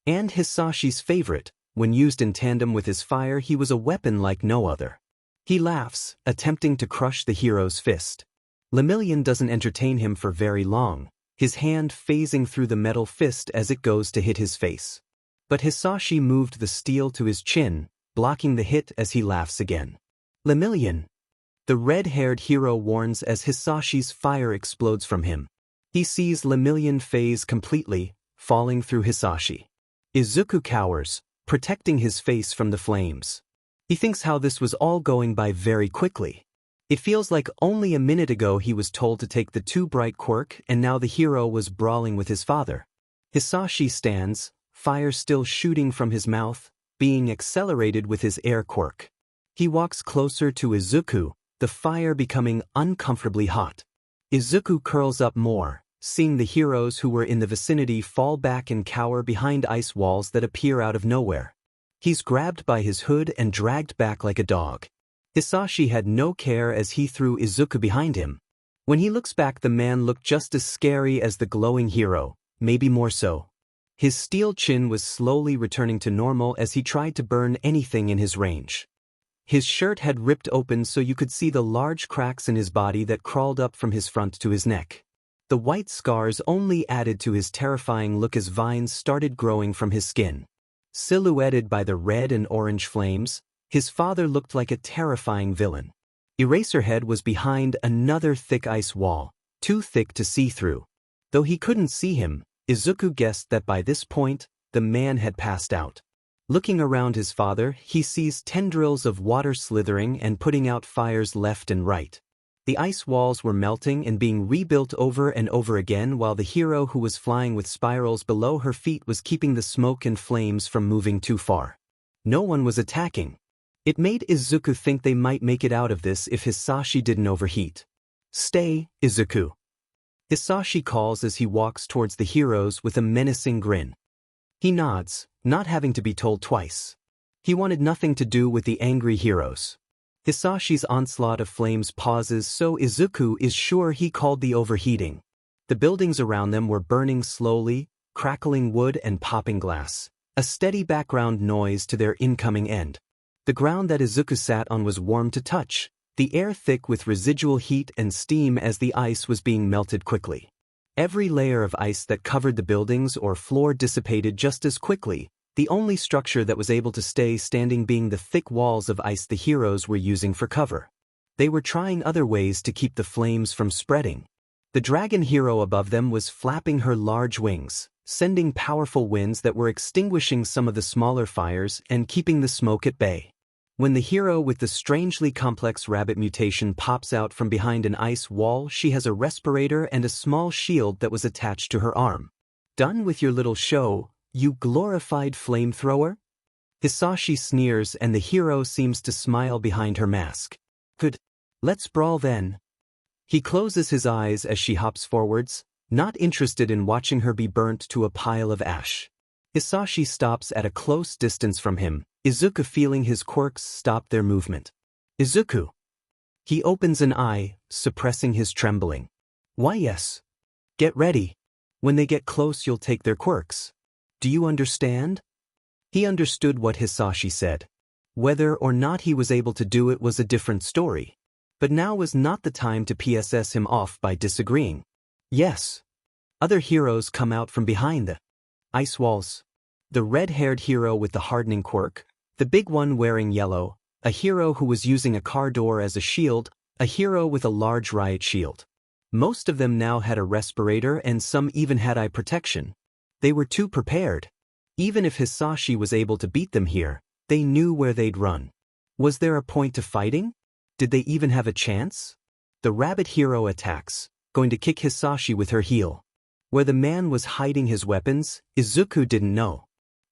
And Hisashi's favorite, when used in tandem with his fire he was a weapon like no other. He laughs, attempting to crush the hero's fist. Lemillion doesn't entertain him for very long, his hand phasing through the metal fist as it goes to hit his face. But Hisashi moved the steel to his chin, blocking the hit as he laughs again. Lemillion! The red-haired hero warns as Hisashi's fire explodes from him. He sees Lemillion phase completely, falling through Hisashi. Izuku cowers, protecting his face from the flames. He thinks how this was all going by very quickly. It feels like only a minute ago he was told to take the too bright quirk and now the hero was brawling with his father. Hisashi stands, fire still shooting from his mouth, being accelerated with his air quirk. He walks closer to Izuku, the fire becoming uncomfortably hot. Izuku curls up more, seeing the heroes who were in the vicinity fall back and cower behind ice walls that appear out of nowhere. He's grabbed by his hood and dragged back like a dog. Hisashi had no care as he threw Izuku behind him. When he looks back, the man looked just as scary as the glowing hero, maybe more so. His steel chin was slowly returning to normal as he tried to burn anything in his range. His shirt had ripped open so you could see the large cracks in his body that crawled up from his front to his neck. The white scars only added to his terrifying look as vines started growing from his skin. Silhouetted by the red and orange flames, his father looked like a terrifying villain. Eraserhead was behind another thick ice wall, too thick to see through. Though he couldn't see him, Izuku guessed that by this point, the man had passed out. Looking around his father, he sees tendrils of water slithering and putting out fires left and right. The ice walls were melting and being rebuilt over and over again while the hero who was flying with spirals below her feet was keeping the smoke and flames from moving too far. No one was attacking. It made Izuku think they might make it out of this if Hisashi didn't overheat. "Stay, Izuku." Hisashi calls as he walks towards the heroes with a menacing grin. He nods, not having to be told twice. He wanted nothing to do with the angry heroes. Hisashi's onslaught of flames pauses so Izuku is sure he called the overheating. The buildings around them were burning slowly, crackling wood and popping glass, a steady background noise to their incoming end. The ground that Izuku sat on was warm to touch, the air thick with residual heat and steam as the ice was being melted quickly. Every layer of ice that covered the buildings or floor dissipated just as quickly, the only structure that was able to stay standing being the thick walls of ice the heroes were using for cover. They were trying other ways to keep the flames from spreading. The dragon hero above them was flapping her large wings, sending powerful winds that were extinguishing some of the smaller fires and keeping the smoke at bay. When the hero with the strangely complex rabbit mutation pops out from behind an ice wall, she has a respirator and a small shield that was attached to her arm. "Done with your little show, you glorified flamethrower?" Hisashi sneers and the hero seems to smile behind her mask. "Good. Let's brawl then." He closes his eyes as she hops forwards, not interested in watching her be burnt to a pile of ash. Hisashi stops at a close distance from him, Izuku feeling his quirks stop their movement. "Izuku." He opens an eye, suppressing his trembling. "Why yes. Get ready. When they get close you'll take their quirks. Do you understand?" He understood what Hisashi said. Whether or not he was able to do it was a different story. But now was not the time to PSS him off by disagreeing. "Yes." Other heroes come out from behind the ice walls. The red-haired hero with the hardening quirk, the big one wearing yellow, a hero who was using a car door as a shield, a hero with a large riot shield. Most of them now had a respirator and some even had eye protection. They were too prepared. Even if Hisashi was able to beat them here, they knew where they'd run. Was there a point to fighting? Did they even have a chance? The rabbit hero attacks, going to kick Hisashi with her heel. Where the man was hiding his weapons, Izuku didn't know.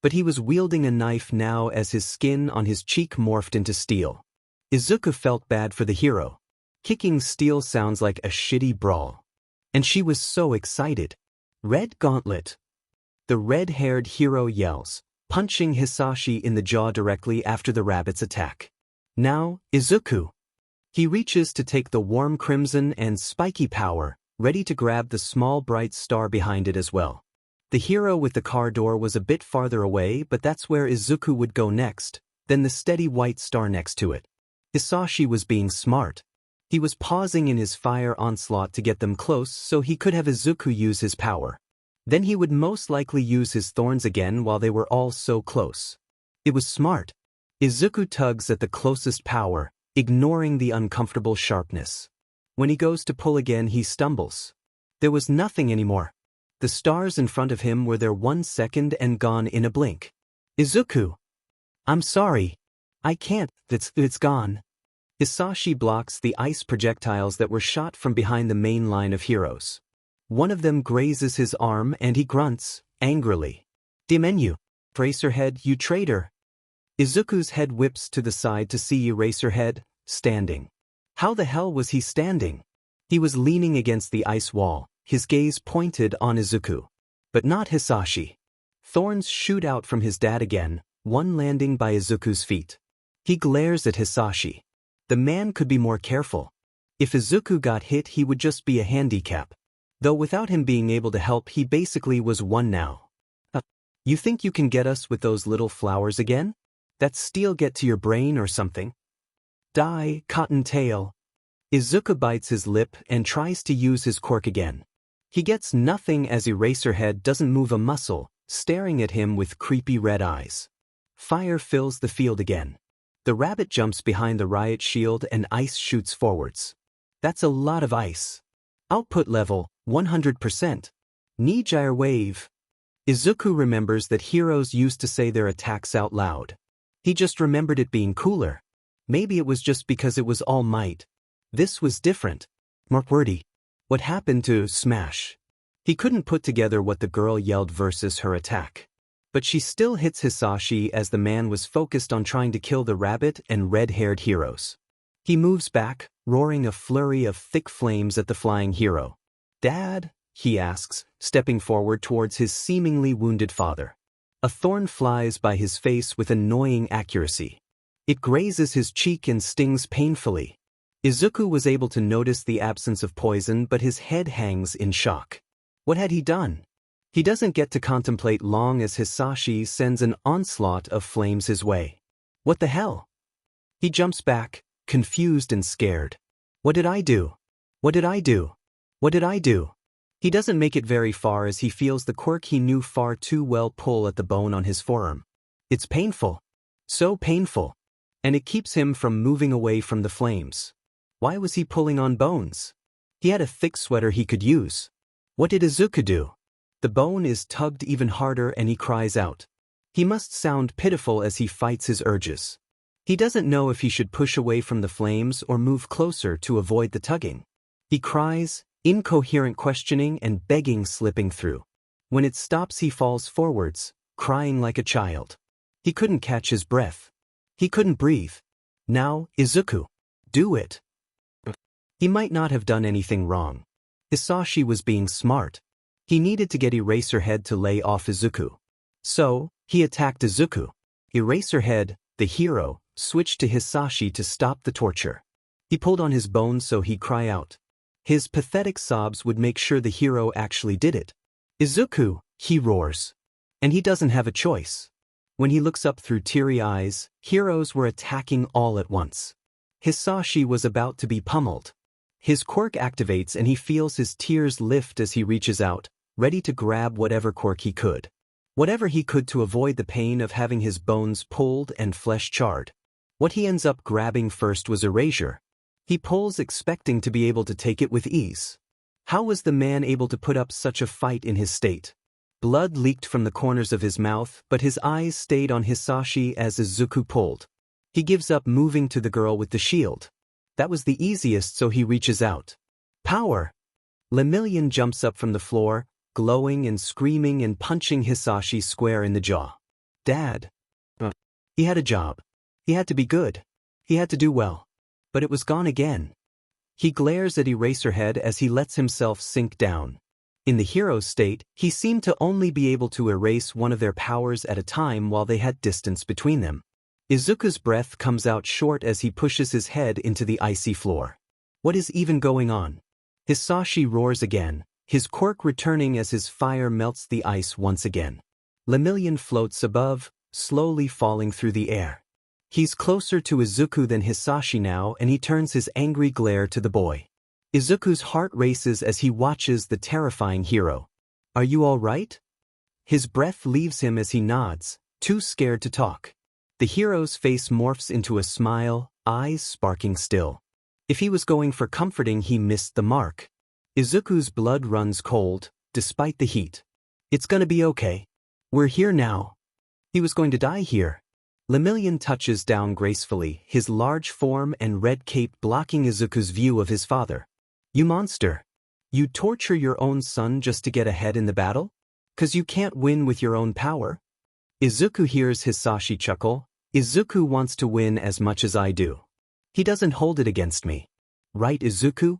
But he was wielding a knife now as his skin on his cheek morphed into steel. Izuku felt bad for the hero. Kicking steel sounds like a shitty brawl. And she was so excited. "Red Gauntlet." The red-haired hero yells, punching Hisashi in the jaw directly after the rabbit's attack. Now, Izuku. He reaches to take the warm crimson and spiky power, ready to grab the small bright star behind it as well. The hero with the car door was a bit farther away, but that's where Izuku would go next, then the steady white star next to it. Hisashi was being smart. He was pausing in his fire onslaught to get them close so he could have Izuku use his power. Then he would most likely use his thorns again while they were all so close. It was smart. Izuku tugs at the closest power, ignoring the uncomfortable sharpness. When he goes to pull again, he stumbles. There was nothing anymore. The stars in front of him were there 1 second and gone in a blink. Izuku! I'm sorry. I can't, it's gone. Hisashi blocks the ice projectiles that were shot from behind the main line of heroes. One of them grazes his arm and he grunts, angrily. Demenu! Eraserhead, you traitor! Izuku's head whips to the side to see Eraserhead, standing. How the hell was he standing? He was leaning against the ice wall, his gaze pointed on Izuku. But not Hisashi. Thorns shoot out from his dad again, one landing by Izuku's feet. He glares at Hisashi. The man could be more careful. If Izuku got hit, he would just be a handicap. Though without him being able to help, he basically was one now. You think you can get us with those little flowers again? That steel get to your brain or something? Die, cottontail. Izuku bites his lip and tries to use his quirk again. He gets nothing as Eraserhead doesn't move a muscle, staring at him with creepy red eyes. Fire fills the field again. The rabbit jumps behind the riot shield and ice shoots forwards. That's a lot of ice. Output level, 100%. Knee gyre wave. Izuku remembers that heroes used to say their attacks out loud. He just remembered it being cooler. Maybe it was just because it was all might. This was different. Markwordy. What happened to smash? He couldn't put together what the girl yelled versus her attack. But she still hits Hisashi as the man was focused on trying to kill the rabbit and red-haired heroes. He moves back, roaring a flurry of thick flames at the flying hero. Dad? He asks, stepping forward towards his seemingly wounded father. A thorn flies by his face with annoying accuracy. It grazes his cheek and stings painfully. Izuku was able to notice the absence of poison, but his head hangs in shock. What had he done? He doesn't get to contemplate long as Hisashi sends an onslaught of flames his way. What the hell? He jumps back, confused and scared. What did I do? What did I do? What did I do? He doesn't make it very far as he feels the quirk he knew far too well pull at the bone on his forearm. It's painful. So painful. And it keeps him from moving away from the flames. Why was he pulling on bones? He had a thick sweater he could use. What did Izuku do? The bone is tugged even harder and he cries out. He must sound pitiful as he fights his urges. He doesn't know if he should push away from the flames or move closer to avoid the tugging. He cries, incoherent questioning and begging slipping through. When it stops, he falls forwards, crying like a child. He couldn't catch his breath. He couldn't breathe. Now, Izuku. Do it. He might not have done anything wrong. Hisashi was being smart. He needed to get Eraserhead to lay off Izuku. So, he attacked Izuku. Eraserhead, the hero, switched to Hisashi to stop the torture. He pulled on his bones so he'd cry out. His pathetic sobs would make sure the hero actually did it. Izuku, he roars. And he doesn't have a choice. When he looks up through teary eyes, heroes were attacking all at once. Hisashi was about to be pummeled. His quirk activates and he feels his tears lift as he reaches out, ready to grab whatever quirk he could. Whatever he could to avoid the pain of having his bones pulled and flesh charred. What he ends up grabbing first was erasure. He pulls expecting to be able to take it with ease. How was the man able to put up such a fight in his state? Blood leaked from the corners of his mouth, but his eyes stayed on Hisashi as Izuku pulled. He gives up moving to the girl with the shield. That was the easiest, so he reaches out. Power! Lemillion jumps up from the floor, glowing and screaming and punching Hisashi square in the jaw. Dad. He had a job. He had to be good. He had to do well. But it was gone again. He glares at Eraserhead as he lets himself sink down. In the hero's state, he seemed to only be able to erase one of their powers at a time while they had distance between them. Izuku's breath comes out short as he pushes his head into the icy floor. What is even going on? Hisashi roars again, his quirk returning as his fire melts the ice once again. Lemillion floats above, slowly falling through the air. He's closer to Izuku than Hisashi now, and he turns his angry glare to the boy. Izuku's heart races as he watches the terrifying hero. Are you all right? His breath leaves him as he nods, too scared to talk. The hero's face morphs into a smile, eyes sparking still. If he was going for comforting, he missed the mark. Izuku's blood runs cold, despite the heat. It's gonna be okay. We're here now. He was going to die here. Lemillion touches down gracefully, his large form and red cape blocking Izuku's view of his father. You monster. You torture your own son just to get ahead in the battle? 'Cause you can't win with your own power? Izuku hears Hisashi chuckle. Izuku wants to win as much as I do. He doesn't hold it against me. Right, Izuku?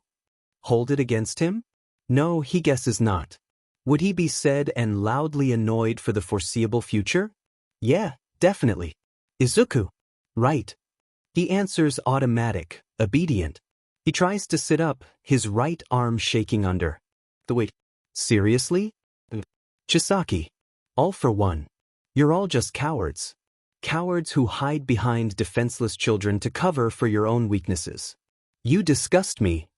Hold it against him? No, he guesses not. Would he be sad and loudly annoyed for the foreseeable future? Yeah, definitely. Izuku. Right. He answers automatic, obedient. He tries to sit up, his right arm shaking under the weight. Seriously? Chisaki. All for one. You're all just cowards. Cowards who hide behind defenseless children to cover for your own weaknesses. You disgust me.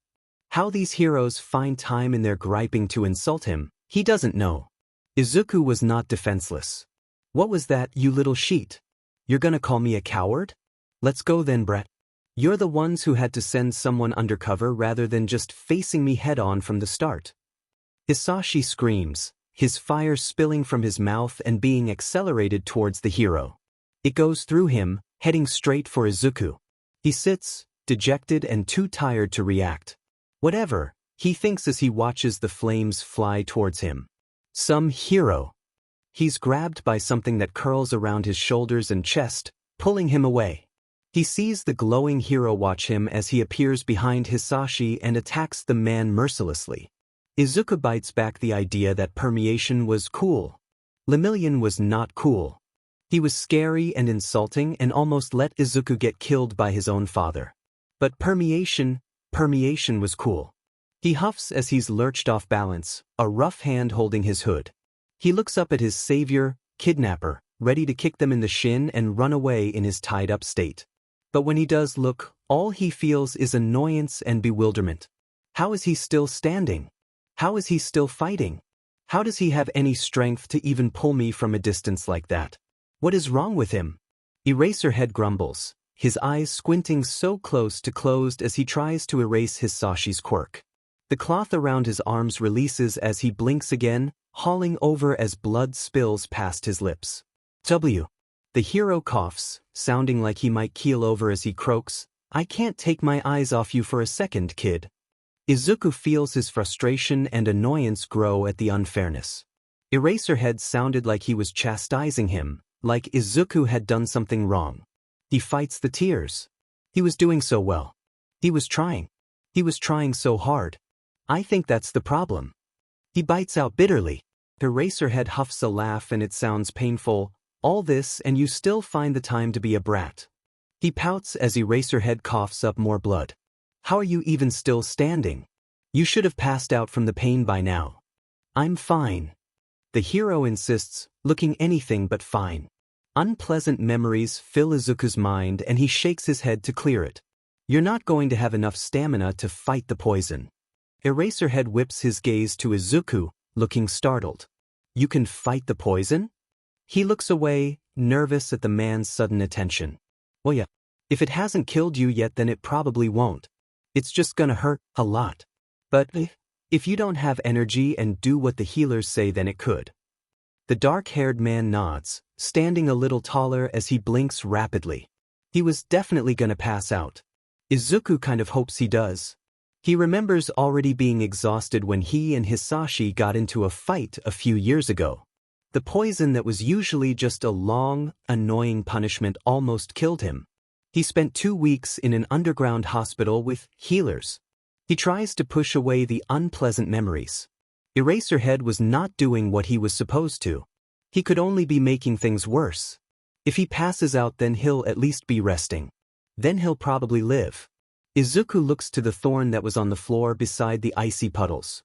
How these heroes find time in their griping to insult him, he doesn't know. Izuku was not defenseless. What was that, you little sheet? You're gonna call me a coward? Let's go then, Brett. You're the ones who had to send someone undercover rather than just facing me head-on from the start. Hisashi screams, his fire spilling from his mouth and being accelerated towards the hero. It goes through him, heading straight for Izuku. He sits, dejected and too tired to react. Whatever, he thinks as he watches the flames fly towards him. Some hero. He's grabbed by something that curls around his shoulders and chest, pulling him away. He sees the glowing hero watch him as he appears behind Hisashi and attacks the man mercilessly. Izuku bites back the idea that permeation was cool. Lemillion was not cool. He was scary and insulting and almost let Izuku get killed by his own father. But permeation was cool. He huffs as he's lurched off balance, a rough hand holding his hood. He looks up at his savior, kidnapper, ready to kick them in the shin and run away in his tied-up state. But when he does look, all he feels is annoyance and bewilderment. How is he still standing? How is he still fighting? How does he have any strength to even pull me from a distance like that? What is wrong with him? Eraserhead grumbles, his eyes squinting so close to closed as he tries to erase Hisashi's quirk. The cloth around his arms releases as he blinks again, hauling over as blood spills past his lips. W. The hero coughs, sounding like he might keel over as he croaks, I can't take my eyes off you for a second, kid. Izuku feels his frustration and annoyance grow at the unfairness. Eraserhead sounded like he was chastising him, like Izuku had done something wrong. He fights the tears. He was doing so well. He was trying. He was trying so hard. I think that's the problem. He bites out bitterly. Eraserhead huffs a laugh and it sounds painful. All this and you still find the time to be a brat. He pouts as Eraserhead coughs up more blood. How are you even still standing? You should have passed out from the pain by now. I'm fine. The hero insists, looking anything but fine. Unpleasant memories fill Izuku's mind and he shakes his head to clear it. You're not going to have enough stamina to fight the poison. Eraserhead whips his gaze to Izuku, looking startled. You can fight the poison? He looks away, nervous at the man's sudden attention. Well, yeah. If it hasn't killed you yet, then it probably won't. It's just gonna hurt a lot. But if you don't have energy and do what the healers say, then it could. The dark-haired man nods, standing a little taller as he blinks rapidly. He was definitely gonna pass out. Izuku kind of hopes he does. He remembers already being exhausted when he and Hisashi got into a fight a few years ago. The poison that was usually just a long, annoying punishment almost killed him. He spent 2 weeks in an underground hospital with healers. He tries to push away the unpleasant memories. Eraserhead was not doing what he was supposed to. He could only be making things worse. If he passes out, then he'll at least be resting. Then he'll probably live. Izuku looks to the thorn that was on the floor beside the icy puddles.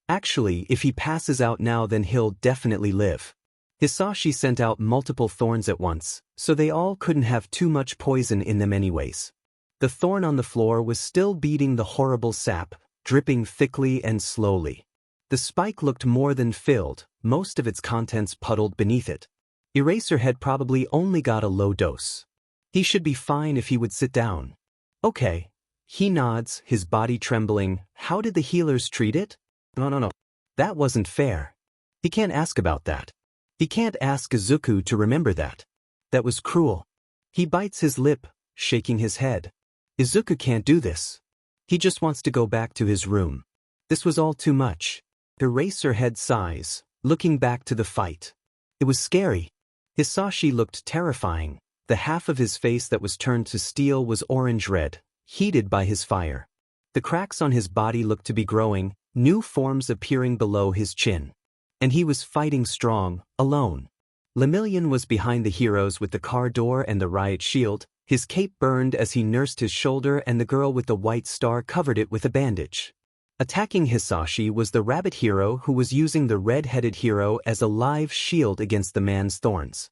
Actually, if he passes out now, then he'll definitely live. Hisashi sent out multiple thorns at once, so they all couldn't have too much poison in them anyways. The thorn on the floor was still beating the horrible sap, dripping thickly and slowly. The spike looked more than filled, most of its contents puddled beneath it. Eraserhead probably only got a low dose. He should be fine if he would sit down. Okay. He nods, his body trembling. How did the healers treat it? No. That wasn't fair. He can't ask about that. He can't ask Izuku to remember that. That was cruel. He bites his lip, shaking his head. Izuku can't do this. He just wants to go back to his room. This was all too much. Eraserhead sighs, looking back to the fight. It was scary. Hisashi looked terrifying. The half of his face that was turned to steel was orange-red, heated by his fire. The cracks on his body looked to be growing, new forms appearing below his chin. And he was fighting strong, alone. Lemillion was behind the heroes with the car door and the riot shield. His cape burned as he nursed his shoulder, and the girl with the white star covered it with a bandage. Attacking Hisashi was the rabbit hero, who was using the red-headed hero as a live shield against the man's thorns.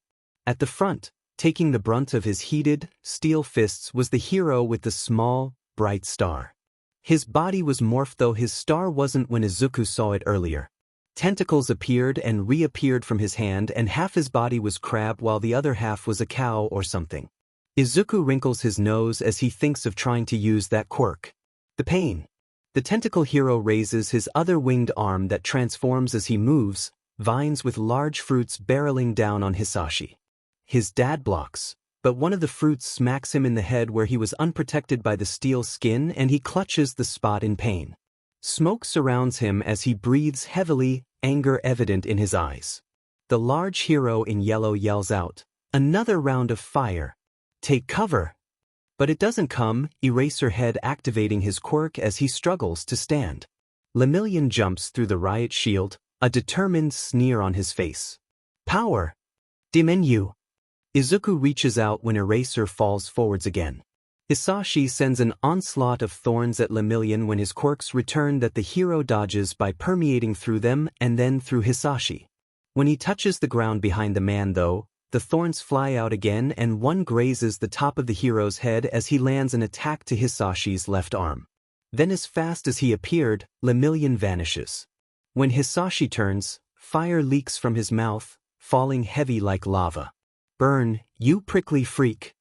At the front, taking the brunt of his heated, steel fists, was the hero with the small, bright star. His body was morphed, though his star wasn't when Izuku saw it earlier. Tentacles appeared and reappeared from his hand, and half his body was crab while the other half was a cow or something. Izuku wrinkles his nose as he thinks of trying to use that quirk. The pain. The tentacle hero raises his other winged arm that transforms as he moves, vines with large fruits barreling down on Hisashi. His dad blocks, but one of the fruits smacks him in the head where he was unprotected by the steel skin, and he clutches the spot in pain. Smoke surrounds him as he breathes heavily, anger evident in his eyes. The large hero in yellow yells out, "Another round of fire! Take cover!" But it doesn't come, Eraserhead activating his quirk as he struggles to stand. Lemillion jumps through the riot shield, a determined sneer on his face. Power! Dimenu! Izuku reaches out when Eraser falls forwards again. Hisashi sends an onslaught of thorns at Lemillion when his quirks return that the hero dodges by permeating through them and then through Hisashi. When he touches the ground behind the man, though, the thorns fly out again and one grazes the top of the hero's head as he lands an attack to Hisashi's left arm. Then as fast as he appeared, Lemillion vanishes. When Hisashi turns, fire leaks from his mouth, falling heavy like lava. "Burn, you prickly freak!"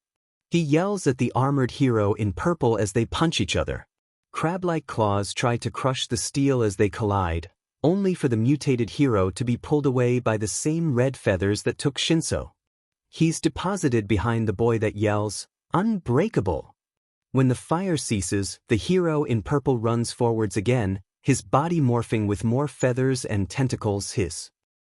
He yells at the armored hero in purple as they punch each other. Crab-like claws try to crush the steel as they collide, only for the mutated hero to be pulled away by the same red feathers that took Shinso. He's deposited behind the boy that yells, "Unbreakable!" When the fire ceases, the hero in purple runs forwards again, his body morphing with more feathers and tentacles, his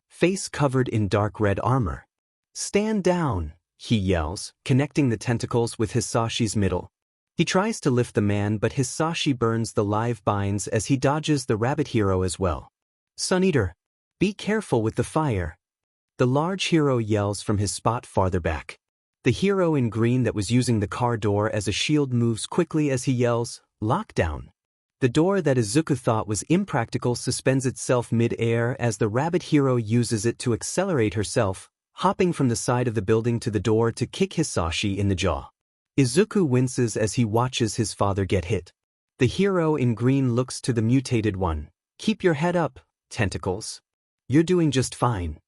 face covered in dark red armor. "Stand down!" he yells, connecting the tentacles with Hisashi's middle. He tries to lift the man, but Hisashi burns the live binds as he dodges the rabbit hero as well. "Sun Eater, be careful with the fire!" The large hero yells from his spot farther back. The hero in green that was using the car door as a shield moves quickly as he yells, "Lockdown!" The door that Izuku thought was impractical suspends itself mid-air as the rabbit hero uses it to accelerate herself, hopping from the side of the building to the door to kick Hisashi in the jaw. Izuku winces as he watches his father get hit. The hero in green looks to the mutated one. "Keep your head up, tentacles. You're doing just fine."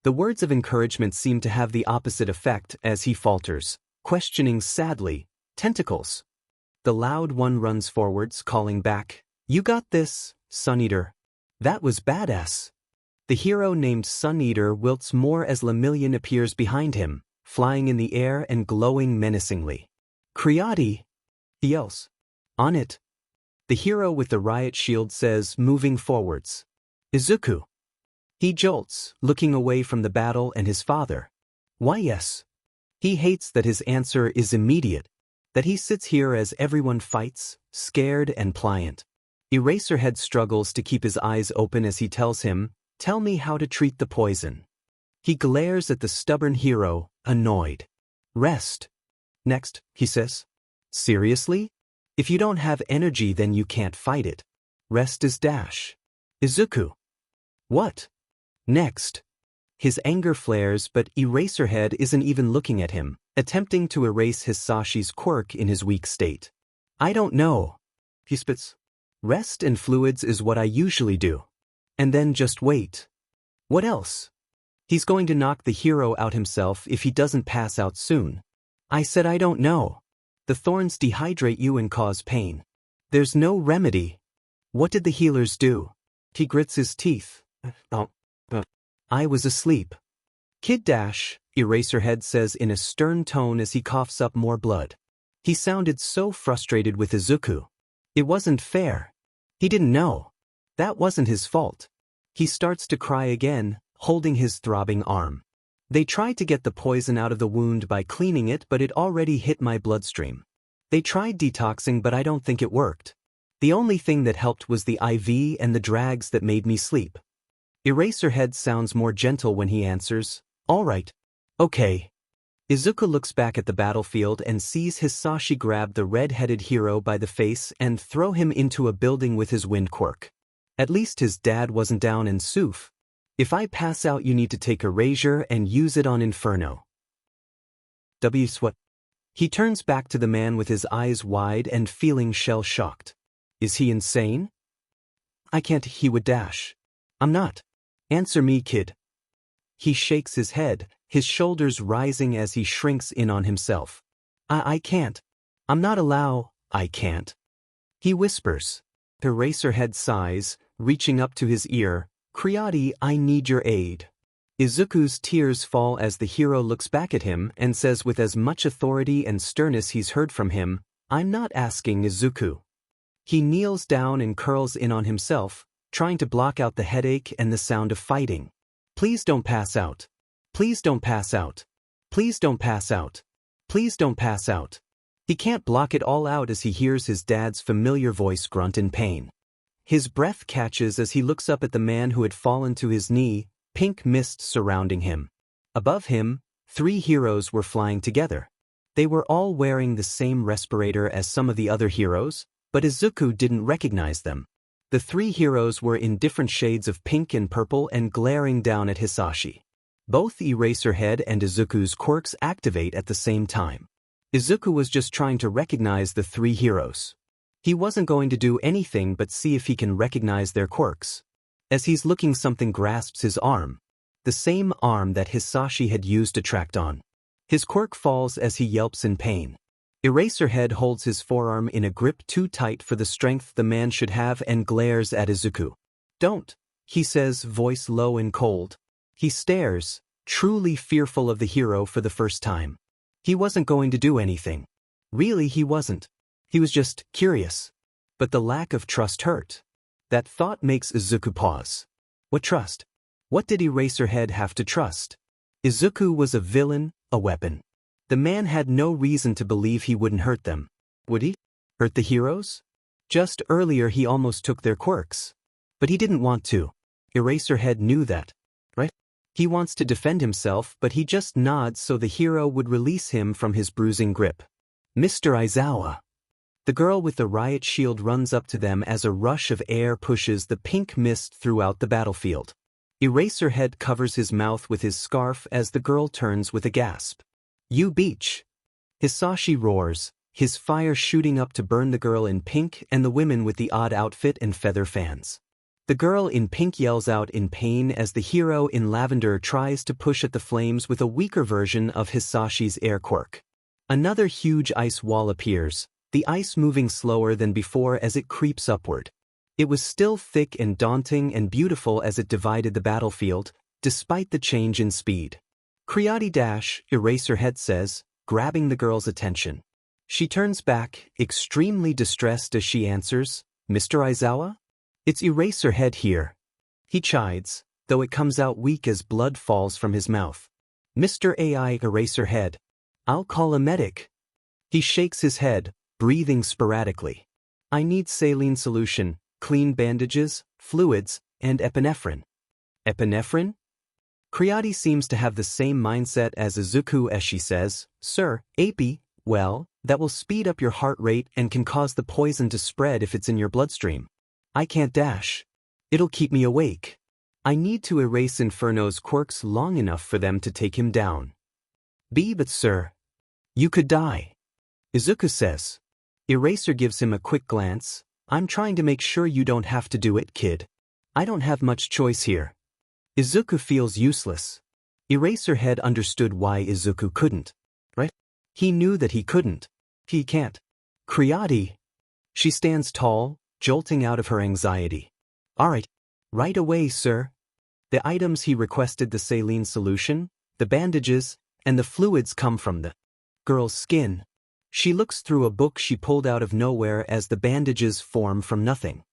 The words of encouragement seem to have the opposite effect as he falters, questioning sadly, "Tentacles?" The loud one runs forwards, calling back, "You got this, Sun Eater. That was badass." The hero named Sun Eater wilts more as Lemillion appears behind him, flying in the air and glowing menacingly. "Creati!" he yells. "On it!" The hero with the riot shield says, moving forwards. "Izuku!" He jolts, looking away from the battle and his father. "Why yes?" He hates that his answer is immediate, that he sits here as everyone fights, scared and pliant. Eraserhead struggles to keep his eyes open as he tells him, "Tell me how to treat the poison." He glares at the stubborn hero, annoyed. "Rest." "Next," he says. "Seriously? If you don't have energy, then you can't fight it. Rest is dash." "Izuku." "What?" "Next." His anger flares, but Eraserhead isn't even looking at him, attempting to erase Hisashi's quirk in his weak state. I don't know. He spits. Rest and fluids is what I usually do. And then just wait. What else? He's going to knock the hero out himself if he doesn't pass out soon. I said I don't know. The thorns dehydrate you and cause pain. There's no remedy. What did the healers do? He grits his teeth. I was asleep. Kid Dash, Eraserhead says in a stern tone as he coughs up more blood. He sounded so frustrated with Izuku. It wasn't fair. He didn't know. That wasn't his fault. He starts to cry again, holding his throbbing arm. They tried to get the poison out of the wound by cleaning it, but it already hit my bloodstream. They tried detoxing, but I don't think it worked. The only thing that helped was the IV and the drags that made me sleep. Eraserhead sounds more gentle when he answers, all right. Okay. Izuku looks back at the battlefield and sees Hisashi grab the red-headed hero by the face and throw him into a building with his wind quirk. At least his dad wasn't down in Soof. If I pass out, you need to take Erasure and use it on Inferno. What? He turns back to the man with his eyes wide and feeling shell-shocked. Is he insane? I can't, he would dash. I'm not. Answer me, kid. He shakes his head, his shoulders rising as he shrinks in on himself. I can't. I'm not I can't. He whispers. Eraserhead sighs, reaching up to his ear, Creati, I need your aid. Izuku's tears fall as the hero looks back at him and says with as much authority and sternness he's heard from him, I'm not asking Izuku. He kneels down and curls in on himself, trying to block out the headache and the sound of fighting. Please don't pass out. Please don't pass out. Please don't pass out. Please don't pass out. He can't block it all out as he hears his dad's familiar voice grunt in pain. His breath catches as he looks up at the man who had fallen to his knee, pink mist surrounding him. Above him, 3 heroes were flying together. They were all wearing the same respirator as some of the other heroes, but Izuku didn't recognize them. The 3 heroes were in different shades of pink and purple and glaring down at Hisashi. Both Eraserhead and Izuku's quirks activate at the same time. Izuku was just trying to recognize the 3 heroes. He wasn't going to do anything but see if he can recognize their quirks. As he's looking, something grasps his arm. The same arm that Hisashi had used to track on. His quirk falls as he yelps in pain. Eraserhead holds his forearm in a grip too tight for the strength the man should have and glares at Izuku. Don't, he says, voice low and cold. He stares, truly fearful of the hero for the first time. He wasn't going to do anything. Really, he wasn't. He was just curious. But the lack of trust hurt. That thought makes Izuku pause. What trust? What did Eraserhead have to trust? Izuku was a villain, a weapon. The man had no reason to believe he wouldn't hurt them. Would he? Hurt the heroes? Just earlier he almost took their quirks. But he didn't want to. Eraserhead knew that, right? He wants to defend himself, but he just nods so the hero would release him from his bruising grip. Mr. Aizawa. The girl with the riot shield runs up to them as a rush of air pushes the pink mist throughout the battlefield. Eraserhead covers his mouth with his scarf as the girl turns with a gasp. You beach! Hisashi roars, his fire shooting up to burn the girl in pink and the women with the odd outfit and feather fans. The girl in pink yells out in pain as the hero in lavender tries to push at the flames with a weaker version of Hisashi's air quirk. Another huge ice wall appears, the ice moving slower than before as it creeps upward. It was still thick and daunting and beautiful as it divided the battlefield, despite the change in speed. Creati dash, Eraserhead says, grabbing the girl's attention. She turns back, extremely distressed as she answers, Mr. Aizawa? It's Eraserhead here. He chides, though it comes out weak as blood falls from his mouth. Mr. AI Eraserhead. I'll call a medic. He shakes his head, breathing sporadically. I need saline solution, clean bandages, fluids, and epinephrine. Epinephrine? Creati seems to have the same mindset as Izuku as she says, Sir, Api, well, that will speed up your heart rate and can cause the poison to spread if it's in your bloodstream. I can't dash. It'll keep me awake. I need to erase Inferno's quirks long enough for them to take him down. But sir, you could die. Izuku says. Eraser gives him a quick glance. I'm trying to make sure you don't have to do it, kid. I don't have much choice here. Izuku feels useless. Eraserhead understood why Izuku couldn't. Right? He knew that he couldn't. He can't. Creati. She stands tall, jolting out of her anxiety. Alright. Right away, sir. The items he requested, the saline solution, the bandages, and the fluids come from the girl's skin. She looks through a book she pulled out of nowhere as the bandages form from nothing.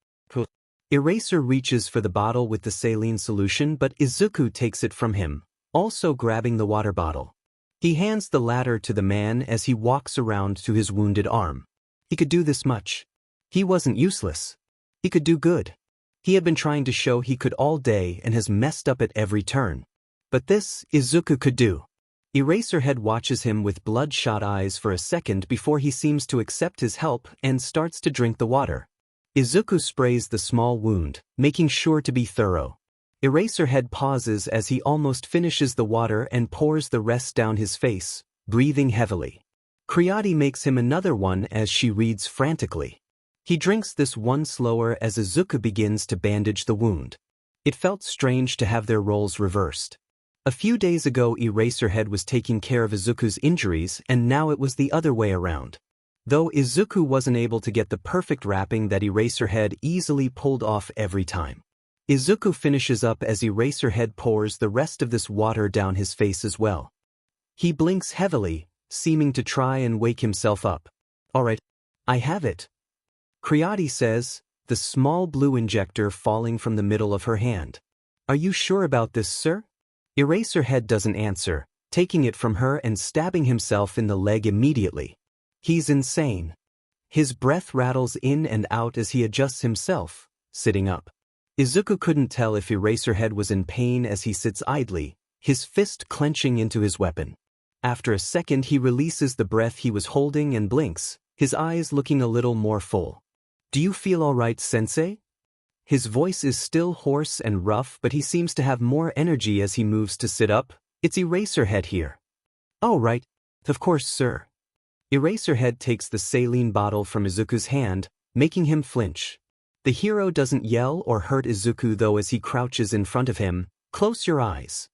Eraser reaches for the bottle with the saline solution, but Izuku takes it from him, also grabbing the water bottle. He hands the latter to the man as he walks around to his wounded arm. He could do this much. He wasn't useless. He could do good. He had been trying to show he could all day and has messed up at every turn. But this, Izuku could do. Eraserhead watches him with bloodshot eyes for a second before he seems to accept his help and starts to drink the water. Izuku sprays the small wound, making sure to be thorough. Eraserhead pauses as he almost finishes the water and pours the rest down his face, breathing heavily. Creati makes him another one as she reads frantically. He drinks this one slower as Izuku begins to bandage the wound. It felt strange to have their roles reversed. A few days ago Eraserhead was taking care of Izuku's injuries and now it was the other way around. Though Izuku wasn't able to get the perfect wrapping that Eraserhead easily pulled off every time. Izuku finishes up as Eraserhead pours the rest of this water down his face as well. He blinks heavily, seeming to try and wake himself up. Alright, I have it. Creati says, the small blue injector falling from the middle of her hand. Are you sure about this, sir? Eraserhead doesn't answer, taking it from her and stabbing himself in the leg immediately. He's insane. His breath rattles in and out as he adjusts himself, sitting up. Izuku couldn't tell if Eraserhead was in pain as he sits idly, his fist clenching into his weapon. After a second he releases the breath he was holding and blinks, his eyes looking a little more full. Do you feel alright, sensei? His voice is still hoarse and rough, but he seems to have more energy as he moves to sit up. It's Eraserhead here. Oh right. Of course, sir. Eraserhead takes the saline bottle from Izuku's hand, making him flinch. The hero doesn't yell or hurt Izuku though as he crouches in front of him. Close your eyes.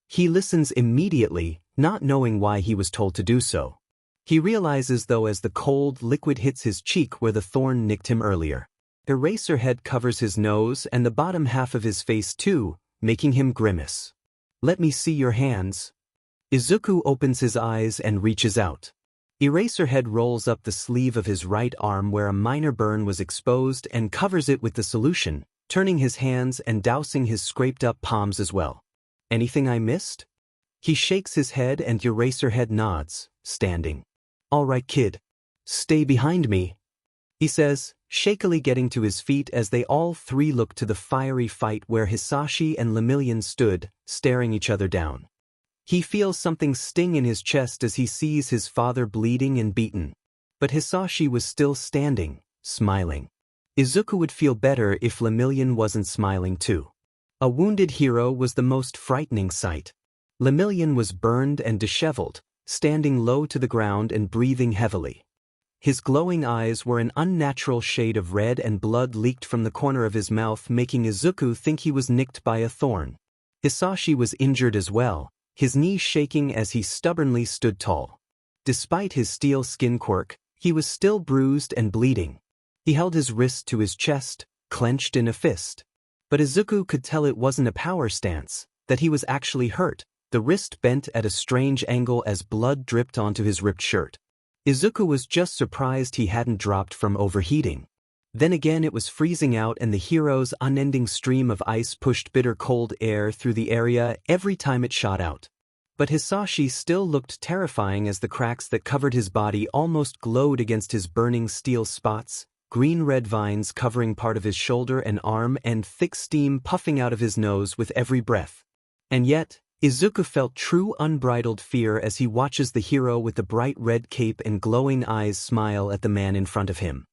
He listens immediately, not knowing why he was told to do so. He realizes though as the cold liquid hits his cheek where the thorn nicked him earlier. Eraserhead covers his nose and the bottom half of his face too, making him grimace. Let me see your hands. Izuku opens his eyes and reaches out. Eraserhead rolls up the sleeve of his right arm where a minor burn was exposed and covers it with the solution, turning his hands and dousing his scraped-up palms as well. Anything I missed? He shakes his head and Eraserhead nods, standing. All right, kid. Stay behind me, he says, shakily getting to his feet as they all three look to the fiery fight where Hisashi and Lemillion stood, staring each other down. He feels something sting in his chest as he sees his father bleeding and beaten. But Hisashi was still standing, smiling. Izuku would feel better if Lemillion wasn't smiling too. A wounded hero was the most frightening sight. Lemillion was burned and disheveled, standing low to the ground and breathing heavily. His glowing eyes were an unnatural shade of red and blood leaked from the corner of his mouth, making Izuku think he was nicked by a thorn. Hisashi was injured as well, his knees shaking as he stubbornly stood tall. Despite his steel skin quirk, he was still bruised and bleeding. He held his wrist to his chest, clenched in a fist. But Izuku could tell it wasn't a power stance, that he was actually hurt, the wrist bent at a strange angle as blood dripped onto his ripped shirt. Izuku was just surprised he hadn't dropped from overheating. Then again it was freezing out and the hero's unending stream of ice pushed bitter cold air through the area every time it shot out. But Hisashi still looked terrifying as the cracks that covered his body almost glowed against his burning steel spots, green-red vines covering part of his shoulder and arm and thick steam puffing out of his nose with every breath. And yet, Izuku felt true unbridled fear as he watches the hero with the bright red cape and glowing eyes smile at the man in front of him.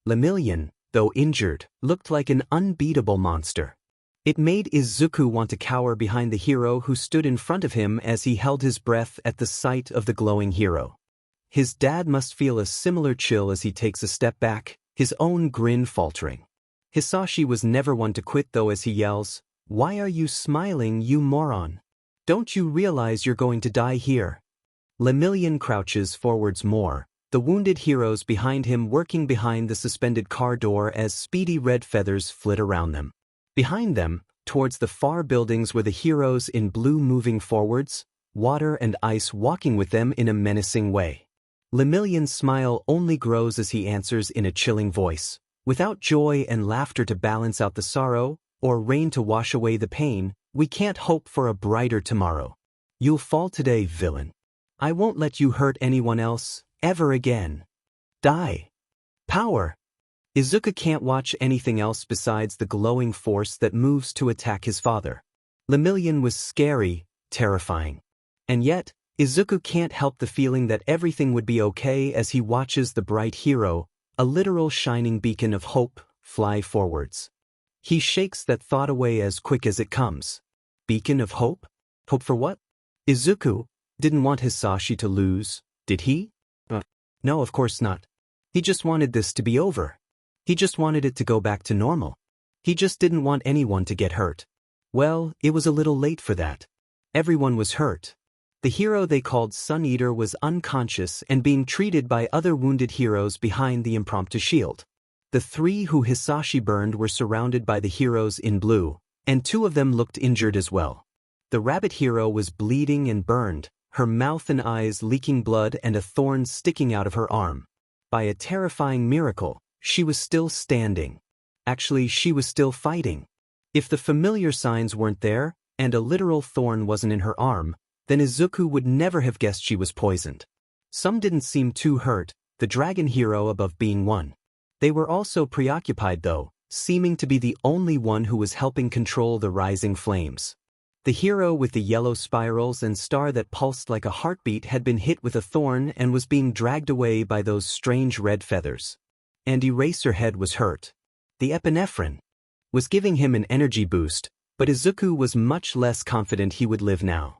Lemillion, though injured, looked like an unbeatable monster. It made Izuku want to cower behind the hero who stood in front of him as he held his breath at the sight of the glowing hero. His dad must feel a similar chill as he takes a step back, his own grin faltering. Hisashi was never one to quit though as he yells, "Why are you smiling, you moron? Don't you realize you're going to die here?" Lemillion crouches forwards more, the wounded heroes behind him working behind the suspended car door as speedy red feathers flit around them. Behind them, towards the far buildings were the heroes in blue moving forwards, water and ice walking with them in a menacing way. Lemillion's smile only grows as he answers in a chilling voice, "Without joy and laughter to balance out the sorrow, or rain to wash away the pain, we can't hope for a brighter tomorrow. You'll fall today, villain. I won't let you hurt anyone else, ever again. Die. Power." Izuku can't watch anything else besides the glowing force that moves to attack his father. Lemillion was scary, terrifying. And yet, Izuku can't help the feeling that everything would be okay as he watches the bright hero, a literal shining beacon of hope, fly forwards. He shakes that thought away as quick as it comes. Beacon of hope? Hope for what? Izuku didn't want Hisashi to lose, did he? No, of course not. He just wanted this to be over. He just wanted it to go back to normal. He just didn't want anyone to get hurt. Well, it was a little late for that. Everyone was hurt. The hero they called Sun Eater was unconscious and being treated by other wounded heroes behind the impromptu shield. The three who Hisashi burned were surrounded by the heroes in blue, and two of them looked injured as well. The rabbit hero was bleeding and burned, her mouth and eyes leaking blood and a thorn sticking out of her arm. By a terrifying miracle, she was still standing. Actually, she was still fighting. If the familiar signs weren't there, and a literal thorn wasn't in her arm, then Izuku would never have guessed she was poisoned. Some didn't seem too hurt, the dragon hero above being one. They were also preoccupied though, seeming to be the only one who was helping control the rising flames. The hero with the yellow spirals and star that pulsed like a heartbeat had been hit with a thorn and was being dragged away by those strange red feathers. And Eraserhead was hurt. The epinephrine was giving him an energy boost, but Izuku was much less confident he would live now.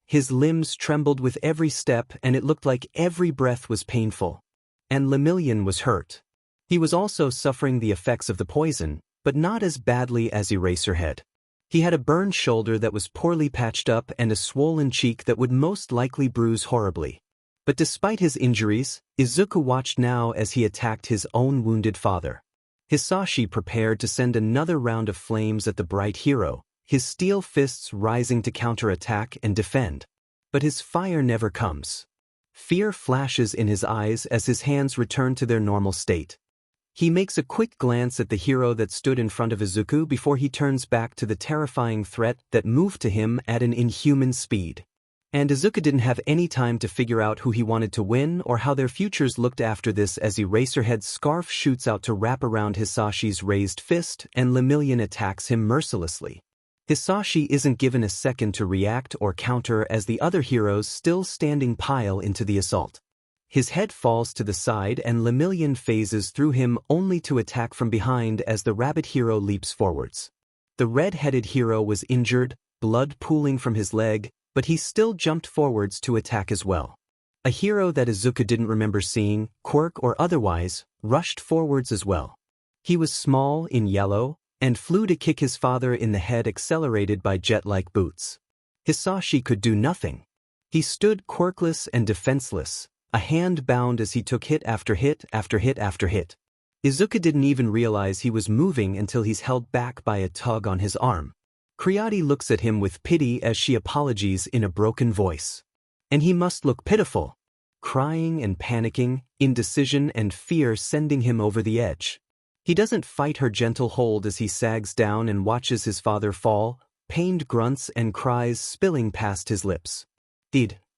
His limbs trembled with every step and it looked like every breath was painful. And Lemillion was hurt. He was also suffering the effects of the poison, but not as badly as Eraserhead. He had a burned shoulder that was poorly patched up and a swollen cheek that would most likely bruise horribly. But despite his injuries, Izuku watched now as he attacked his own wounded father. Hisashi prepared to send another round of flames at the bright hero, his steel fists rising to counterattack and defend. But his fire never comes. Fear flashes in his eyes as his hands return to their normal state. He makes a quick glance at the hero that stood in front of Izuku before he turns back to the terrifying threat that moved to him at an inhuman speed. And Izuku didn't have any time to figure out who he wanted to win or how their futures looked after this as Eraserhead's scarf shoots out to wrap around Hisashi's raised fist and Lemillion attacks him mercilessly. Hisashi isn't given a second to react or counter as the other heroes still standing pile into the assault. His head falls to the side and Lemillion phases through him only to attack from behind as the rabbit hero leaps forwards. The red-headed hero was injured, blood pooling from his leg, but he still jumped forwards to attack as well. A hero that Izuku didn't remember seeing, quirk or otherwise, rushed forwards as well. He was small in yellow, and flew to kick his father in the head accelerated by jet-like boots. Hisashi could do nothing. He stood quirkless and defenseless, a hand bound as he took hit after hit after hit after hit. Izuku didn't even realize he was moving until he's held back by a tug on his arm. Creati looks at him with pity as she apologizes in a broken voice. And he must look pitiful. Crying and panicking, indecision and fear sending him over the edge. He doesn't fight her gentle hold as he sags down and watches his father fall, pained grunts and cries spilling past his lips.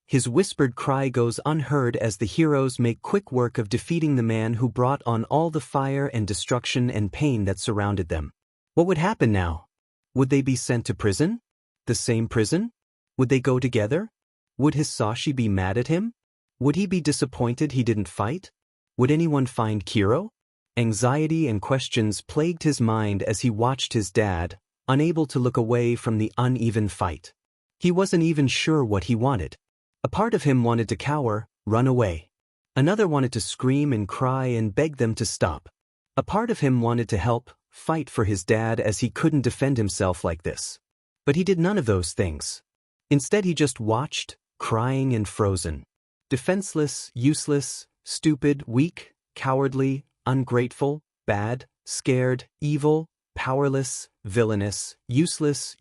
His whispered cry goes unheard as the heroes make quick work of defeating the man who brought on all the fire and destruction and pain that surrounded them. What would happen now? Would they be sent to prison? The same prison? Would they go together? Would Hisashi be mad at him? Would he be disappointed he didn't fight? Would anyone find Kiro? Anxiety and questions plagued his mind as he watched his dad, unable to look away from the uneven fight. He wasn't even sure what he wanted. A part of him wanted to cower, run away. Another wanted to scream and cry and beg them to stop. A part of him wanted to help, fight for his dad as he couldn't defend himself like this. But he did none of those things. Instead he just watched, crying and frozen. Defenseless, useless, stupid, weak, cowardly, ungrateful, bad, scared, evil, powerless, villainous, useless,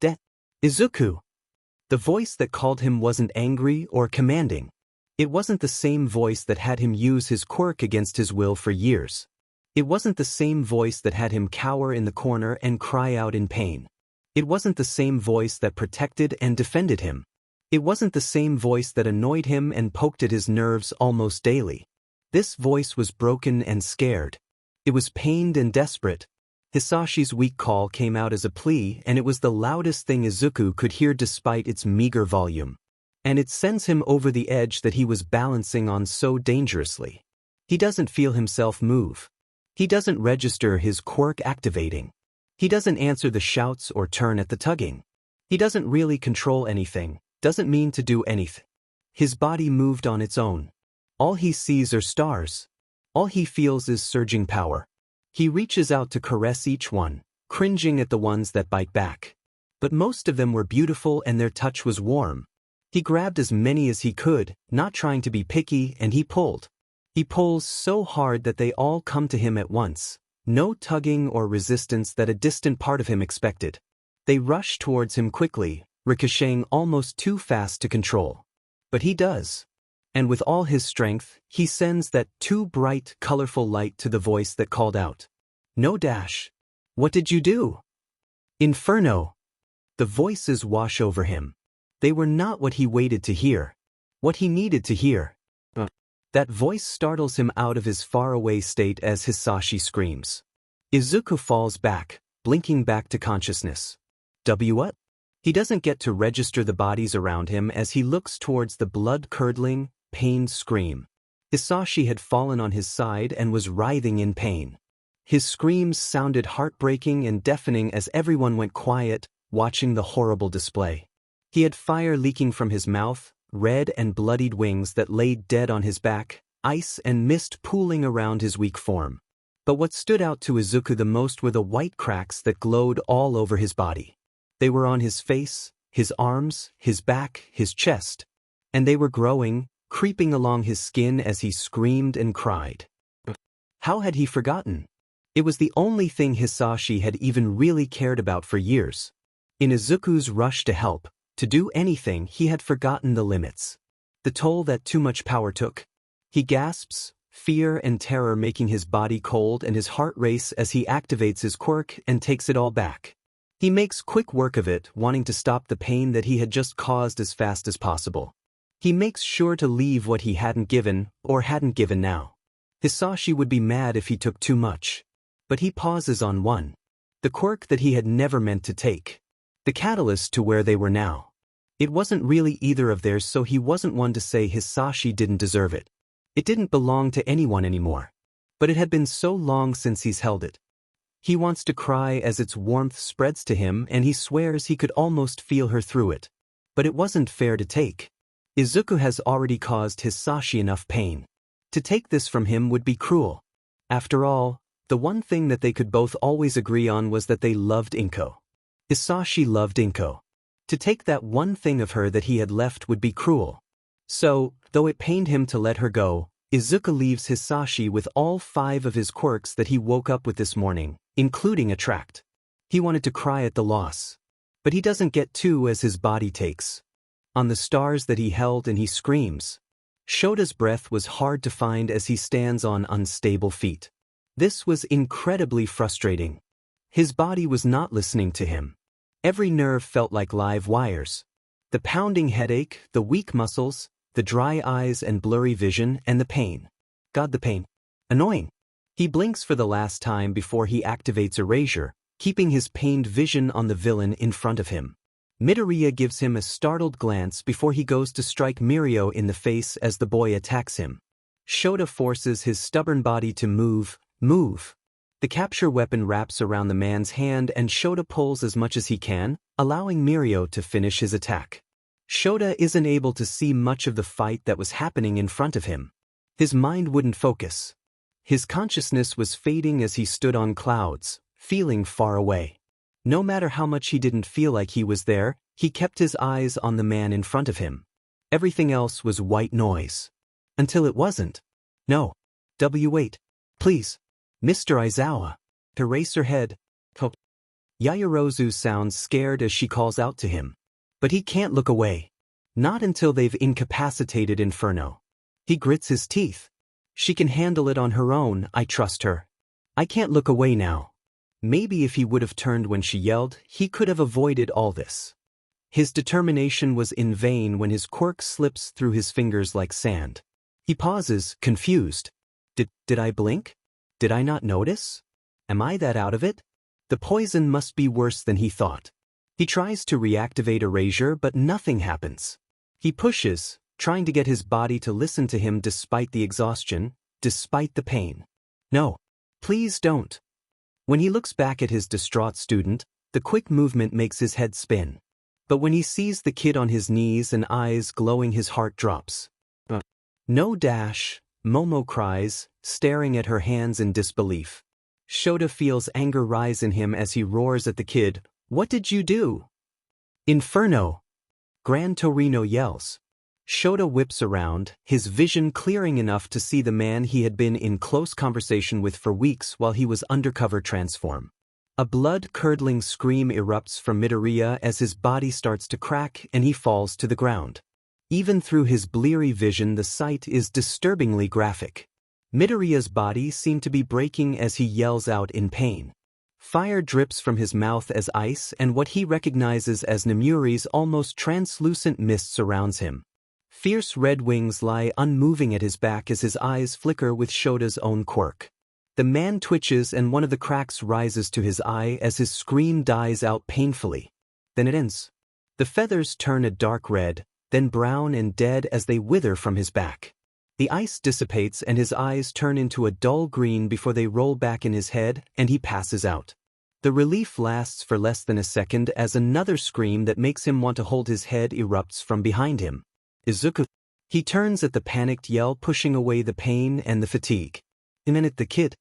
dead. Izuku. The voice that called him wasn't angry or commanding. It wasn't the same voice that had him use his quirk against his will for years. It wasn't the same voice that had him cower in the corner and cry out in pain. It wasn't the same voice that protected and defended him. It wasn't the same voice that annoyed him and poked at his nerves almost daily. This voice was broken and scared. It was pained and desperate. Hisashi's weak call came out as a plea, and it was the loudest thing Izuku could hear despite its meager volume. And it sends him over the edge that he was balancing on so dangerously. He doesn't feel himself move. He doesn't register his quirk activating. He doesn't answer the shouts or turn at the tugging. He doesn't really control anything, doesn't mean to do anything. His body moved on its own. All he sees are stars. All he feels is surging power. He reaches out to caress each one, cringing at the ones that bite back. But most of them were beautiful and their touch was warm. He grabbed as many as he could, not trying to be picky, and he pulled. He pulls so hard that they all come to him at once. No tugging or resistance that a distant part of him expected. They rush towards him quickly, ricocheting almost too fast to control. But he does. And with all his strength, he sends that too bright, colorful light to the voice that called out. No dash. What did you do? Inferno. The voices wash over him. They were not what he waited to hear. What he needed to hear. That voice startles him out of his faraway state as Hisashi screams. Izuku falls back, blinking back to consciousness. What? He doesn't get to register the bodies around him as he looks towards the blood-curdling, pained scream. Hisashi had fallen on his side and was writhing in pain. His screams sounded heartbreaking and deafening as everyone went quiet, watching the horrible display. He had fire leaking from his mouth, red and bloodied wings that lay dead on his back, ice and mist pooling around his weak form. But what stood out to Izuku the most were the white cracks that glowed all over his body. They were on his face, his arms, his back, his chest. And they were growing, creeping along his skin as he screamed and cried. How had he forgotten? It was the only thing Hisashi had even really cared about for years. In Izuku's rush to help, to do anything, he had forgotten the limits. The toll that too much power took. He gasps, fear and terror making his body cold and his heart race as he activates his quirk and takes it all back. He makes quick work of it, wanting to stop the pain that he had just caused as fast as possible. He makes sure to leave what he hadn't given, or hadn't given now. Hisashi would be mad if he took too much. But he pauses on one. The quirk that he had never meant to take. The catalyst to where they were now. It wasn't really either of theirs, so he wasn't one to say Hisashi didn't deserve it. It didn't belong to anyone anymore. But it had been so long since he's held it. He wants to cry as its warmth spreads to him, and he swears he could almost feel her through it. But it wasn't fair to take. Izuku has already caused Hisashi enough pain. To take this from him would be cruel. After all, the one thing that they could both always agree on was that they loved Inko. Hisashi loved Inko. To take that one thing of her that he had left would be cruel. So, though it pained him to let her go, Izuku leaves Hisashi with all 5 of his quirks that he woke up with this morning, including Attract. He wanted to cry at the loss. But he doesn't get to as his body takes. On the stars that he held and he screams. Shota's breath was hard to find as he stands on unstable feet. This was incredibly frustrating. His body was not listening to him. Every nerve felt like live wires. The pounding headache, the weak muscles, the dry eyes and blurry vision, and the pain. God, the pain. Annoying. He blinks for the last time before he activates Erasure, keeping his pained vision on the villain in front of him. Midoriya gives him a startled glance before he goes to strike Mirio in the face as the boy attacks him. Shota forces his stubborn body to move. The capture weapon wraps around the man's hand and Shota pulls as much as he can, allowing Mirio to finish his attack. Shota isn't able to see much of the fight that was happening in front of him. His mind wouldn't focus. His consciousness was fading as he stood on clouds, feeling far away. No matter how much he didn't feel like he was there, he kept his eyes on the man in front of him. Everything else was white noise. Until it wasn't. No. Wait. Please. Mr. Aizawa. To raise her head. Yaoyorozu sounds scared as she calls out to him. But he can't look away. Not until they've incapacitated Inferno. He grits his teeth. She can handle it on her own, I trust her. I can't look away now. Maybe if he would have turned when she yelled, he could have avoided all this. His determination was in vain when his quirk slips through his fingers like sand. He pauses, confused. Did I blink? Did I not notice? Am I that out of it? The poison must be worse than he thought. He tries to reactivate erasure, but nothing happens. He pushes, trying to get his body to listen to him despite the exhaustion, despite the pain. No. Please don't. When he looks back at his distraught student, the quick movement makes his head spin. But when he sees the kid on his knees and eyes glowing, his heart drops. No dash, Momo cries, staring at her hands in disbelief. Shota feels anger rise in him as he roars at the kid. What did you do? Inferno! Gran Torino yells. Shota whips around, his vision clearing enough to see the man he had been in close conversation with for weeks while he was undercover transform. A blood-curdling scream erupts from Midoriya as his body starts to crack and he falls to the ground. Even through his bleary vision, the sight is disturbingly graphic. Midoriya's body seemed to be breaking as he yells out in pain. Fire drips from his mouth as ice and what he recognizes as Nemuri's almost translucent mist surrounds him. Fierce red wings lie unmoving at his back as his eyes flicker with Shota's own quirk. The man twitches and one of the cracks rises to his eye as his scream dies out painfully. Then it ends. The feathers turn a dark red, then brown and dead as they wither from his back. The ice dissipates and his eyes turn into a dull green before they roll back in his head and he passes out. The relief lasts for less than a second as another scream that makes him want to hold his head erupts from behind him. Izuku. He turns at the panicked yell, pushing away the pain and the fatigue. And then at the kid.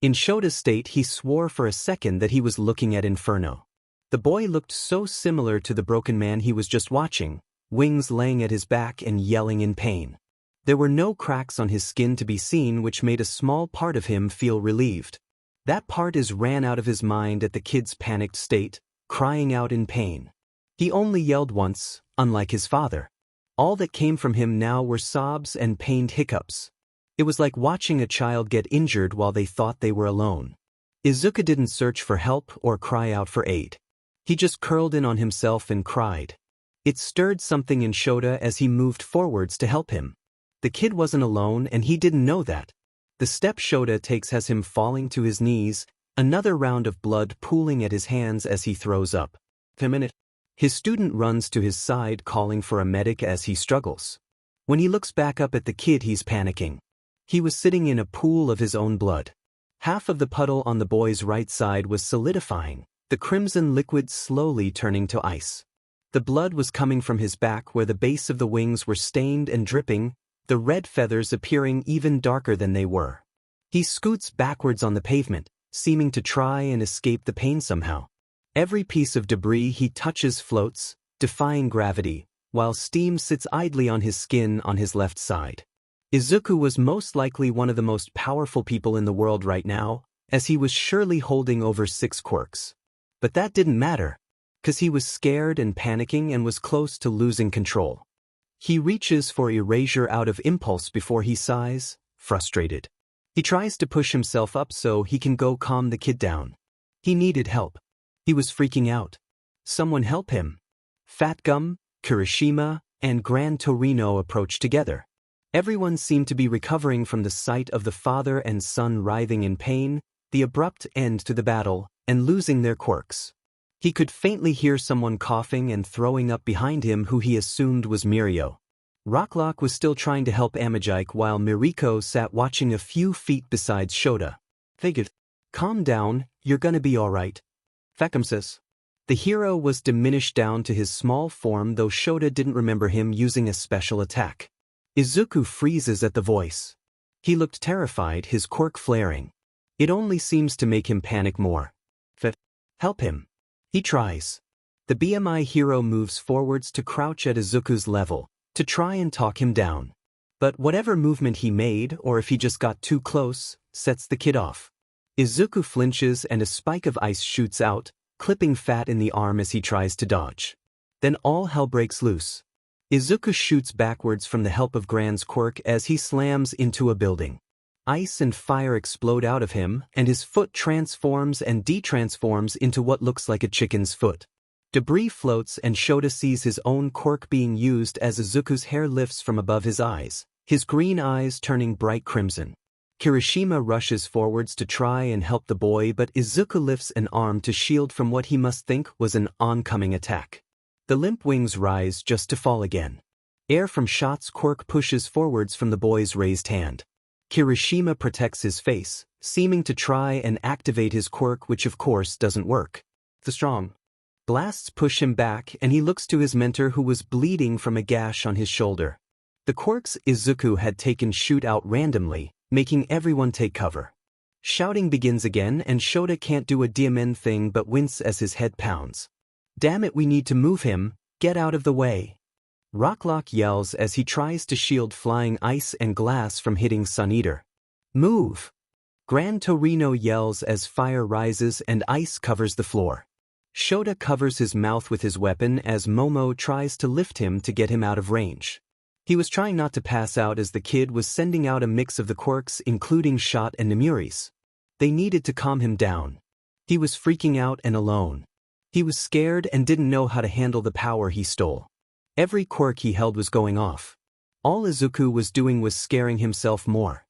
In Shota's state, he swore for a second that he was looking at Inferno. The boy looked so similar to the broken man he was just watching, wings laying at his back and yelling in pain. There were no cracks on his skin to be seen, which made a small part of him feel relieved. That part ran out of his mind at the kid's panicked state, crying out in pain. He only yelled once, unlike his father. All that came from him now were sobs and pained hiccups. It was like watching a child get injured while they thought they were alone. Izuku didn't search for help or cry out for aid. He just curled in on himself and cried. It stirred something in Shota as he moved forwards to help him. The kid wasn't alone and he didn't know that. The step Shota takes has him falling to his knees, another round of blood pooling at his hands as he throws up. A minute. His student runs to his side calling for a medic as he struggles. When he looks back up at the kid, he's panicking. He was sitting in a pool of his own blood. Half of the puddle on the boy's right side was solidifying, the crimson liquid slowly turning to ice. The blood was coming from his back where the base of the wings were stained and dripping, the red feathers appearing even darker than they were. He scoots backwards on the pavement, seeming to try and escape the pain somehow. Every piece of debris he touches floats, defying gravity, while steam sits idly on his skin on his left side. Izuku was most likely one of the most powerful people in the world right now, as he was surely holding over 6 quirks. But that didn't matter, because he was scared and panicking and was close to losing control. He reaches for erasure out of impulse before he sighs, frustrated. He tries to push himself up so he can go calm the kid down. He needed help. He was freaking out. Someone help him. Fat Gum, Kirishima, and Gran Torino approached together. Everyone seemed to be recovering from the sight of the father and son writhing in pain, the abrupt end to the battle, and losing their quirks. He could faintly hear someone coughing and throwing up behind him who he assumed was Mirio. Rocklock was still trying to help Amajike while Miriko sat watching a few feet beside Shota. Figured. Calm down, you're gonna be alright. Fecumsis. The hero was diminished down to his small form, though Shota didn't remember him using a special attack. Izuku freezes at the voice. He looked terrified, his quirk flaring. It only seems to make him panic more. Help him. He tries. The BMI hero moves forwards to crouch at Izuku's level, to try and talk him down. But whatever movement he made, or if he just got too close, sets the kid off. Izuku flinches and a spike of ice shoots out, clipping Fat in the arm as he tries to dodge. Then all hell breaks loose. Izuku shoots backwards from the help of Grand's quirk as he slams into a building. Ice and fire explode out of him, and his foot transforms and detransforms into what looks like a chicken's foot. Debris floats and Shota sees his own quirk being used as Izuku's hair lifts from above his eyes, his green eyes turning bright crimson. Kirishima rushes forwards to try and help the boy, but Izuku lifts an arm to shield from what he must think was an oncoming attack. The limp wings rise just to fall again. Air from Shot's quirk pushes forwards from the boy's raised hand. Kirishima protects his face, seeming to try and activate his quirk, which of course doesn't work. The strong blasts push him back and he looks to his mentor, who was bleeding from a gash on his shoulder. The quirks Izuku had taken shoot out randomly, making everyone take cover. Shouting begins again and Shota can't do a diamond thing but wince as his head pounds. Damn it, we need to move him, get out of the way. Rocklock yells as he tries to shield flying ice and glass from hitting Sun Eater. Move! Gran Torino yells as fire rises and ice covers the floor. Shota covers his mouth with his weapon as Momo tries to lift him to get him out of range. He was trying not to pass out as the kid was sending out a mix of the quirks, including Shot and Nemuri's. They needed to calm him down. He was freaking out and alone. He was scared and didn't know how to handle the power he stole. Every quirk he held was going off. All Izuku was doing was scaring himself more.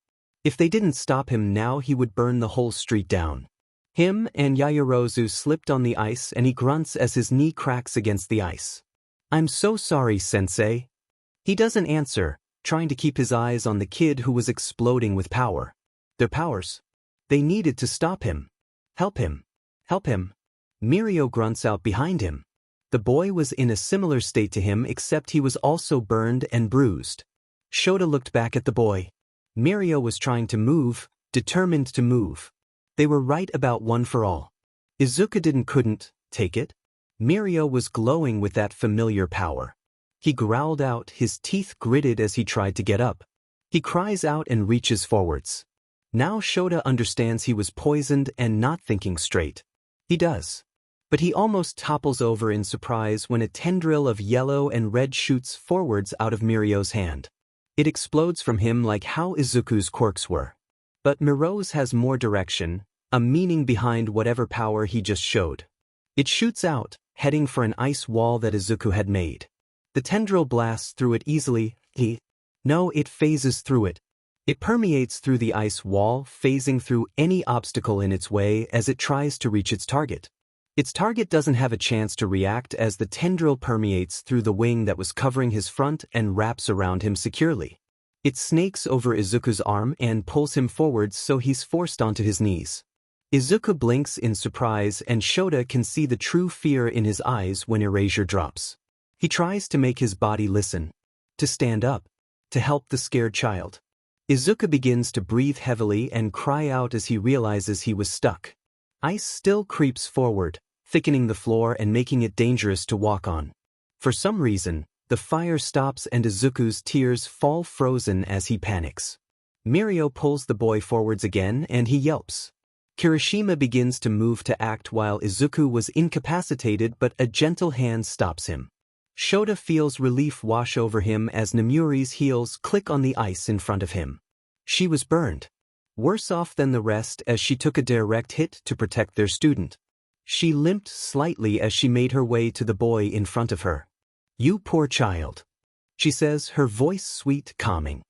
If they didn't stop him now, he would burn the whole street down. Him and Yaoyorozu slipped on the ice and he grunts as his knee cracks against the ice. I'm so sorry, sensei. He doesn't answer, trying to keep his eyes on the kid who was exploding with power. Their powers. They needed to stop him. Help him. Help him. Mirio grunts out behind him. The boy was in a similar state to him, except he was also burned and bruised. Shota looked back at the boy. Mirio was trying to move, determined to move. They were right about one for all. Izuku couldn't take it. Mirio was glowing with that familiar power. He growled out, his teeth gritted as he tried to get up. He cries out and reaches forwards. Now Shota understands he was poisoned and not thinking straight. He does. But he almost topples over in surprise when a tendril of yellow and red shoots forwards out of Mirio's hand. It explodes from him like how Izuku's quirks were. But Miro's has more direction, a meaning behind whatever power he just showed. It shoots out, heading for an ice wall that Izuku had made. The tendril blasts through it easily. It phases through it. It permeates through the ice wall, phasing through any obstacle in its way as it tries to reach its target. Its target doesn't have a chance to react as the tendril permeates through the wing that was covering his front and wraps around him securely. It snakes over Izuku's arm and pulls him forwards so he's forced onto his knees. Izuku blinks in surprise and Shota can see the true fear in his eyes when erasure drops. He tries to make his body listen, to stand up, to help the scared child. Izuku begins to breathe heavily and cry out as he realizes he was stuck. Ice still creeps forward, thickening the floor and making it dangerous to walk on. For some reason, the fire stops and Izuku's tears fall frozen as he panics. Mirio pulls the boy forwards again and he yelps. Kirishima begins to move to act while Izuku was incapacitated, but a gentle hand stops him. Shota feels relief wash over him as Nemuri's heels click on the ice in front of him. She was burned. Worse off than the rest as she took a direct hit to protect their student. She limped slightly as she made her way to the boy in front of her. You poor child. She says, her voice sweet, calming.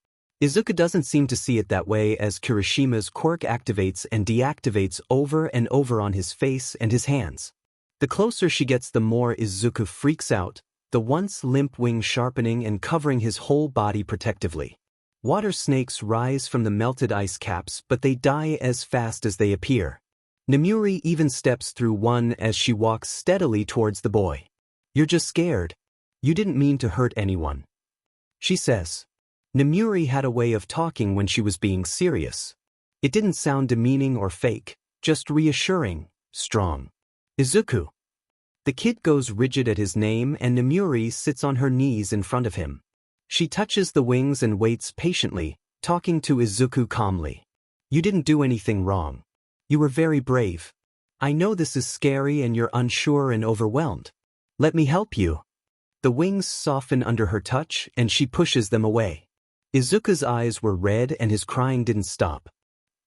Izuku doesn't seem to see it that way as Kirishima's quirk activates and deactivates over and over on his face and his hands. The closer she gets, the more Izuku freaks out, the once limp wing sharpening and covering his whole body protectively. Water snakes rise from the melted ice caps, but they die as fast as they appear. Nemuri even steps through one as she walks steadily towards the boy. "You're just scared. You didn't mean to hurt anyone," she says. Nemuri had a way of talking when she was being serious. It didn't sound demeaning or fake, just reassuring, strong. "Izuku." The kid goes rigid at his name and Nemuri sits on her knees in front of him. She touches the wings and waits patiently, talking to Izuku calmly. "You didn't do anything wrong. You were very brave. I know this is scary and you're unsure and overwhelmed. Let me help you." The wings soften under her touch and she pushes them away. Izuku's eyes were red and his crying didn't stop.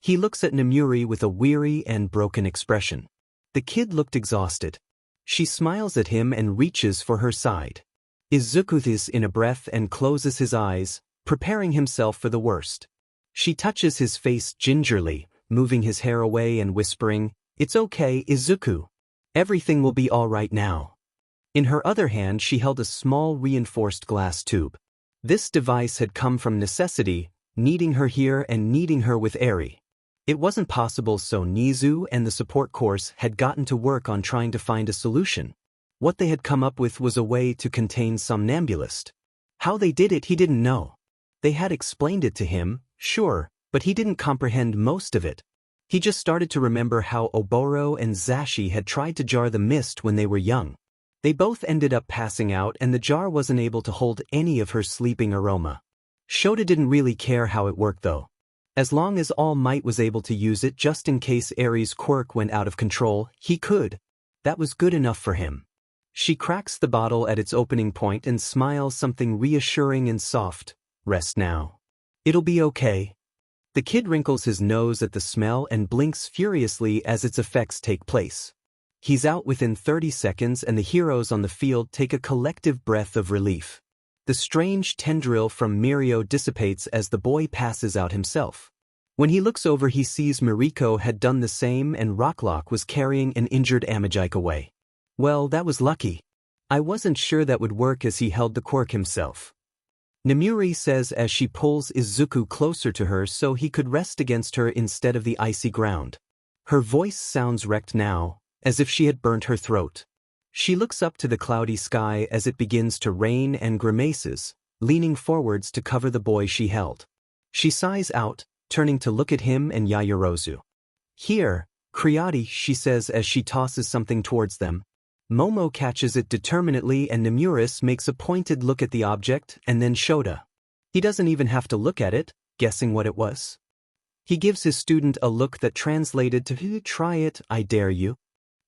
He looks at Nemuri with a weary and broken expression. The kid looked exhausted. She smiles at him and reaches for her side. Izuku is in a breath and closes his eyes, preparing himself for the worst. She touches his face gingerly, moving his hair away and whispering, "It's okay, Izuku. Everything will be all right now." In her other hand she held a small reinforced glass tube. This device had come from necessity, needing her here and needing her with Eri. It wasn't possible, so Nizu and the support course had gotten to work on trying to find a solution. What they had come up with was a way to contain Somnambulist. How they did it he didn't know. They had explained it to him, sure, but he didn't comprehend most of it. He just started to remember how Oboro and Zashi had tried to jar the mist when they were young. They both ended up passing out and the jar wasn't able to hold any of her sleeping aroma. Shoda didn't really care how it worked though. As long as All Might was able to use it just in case Eri's quirk went out of control, he could. That was good enough for him. She cracks the bottle at its opening point and smiles something reassuring and soft. "Rest now. It'll be okay." The kid wrinkles his nose at the smell and blinks furiously as its effects take place. He's out within 30 seconds and the heroes on the field take a collective breath of relief. The strange tendril from Mirio dissipates as the boy passes out himself. When he looks over he sees Mariko had done the same and Rocklock was carrying an injured Amajike away. Well, that was lucky. I wasn't sure that would work as he held the quirk himself. Nemuri says as she pulls Izuku closer to her so he could rest against her instead of the icy ground. Her voice sounds wrecked now, as if she had burnt her throat. She looks up to the cloudy sky as it begins to rain and grimaces, leaning forwards to cover the boy she held. She sighs out, turning to look at him and Yayorozu. "Here, Kriati," she says as she tosses something towards them. Momo catches it determinedly and Nemuris makes a pointed look at the object and then Shoda. He doesn't even have to look at it, guessing what it was. He gives his student a look that translated to "Try it, I dare you."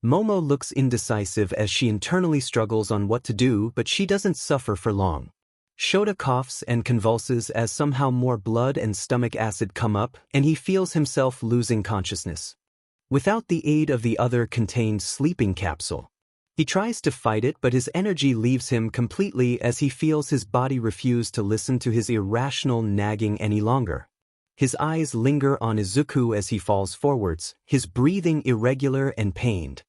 Momo looks indecisive as she internally struggles on what to do, but she doesn't suffer for long. Shoda coughs and convulses as somehow more blood and stomach acid come up and he feels himself losing consciousness. Without the aid of the other contained sleeping capsule. He tries to fight it but his energy leaves him completely as he feels his body refuse to listen to his irrational nagging any longer. His eyes linger on Izuku as he falls forwards, his breathing irregular and pained.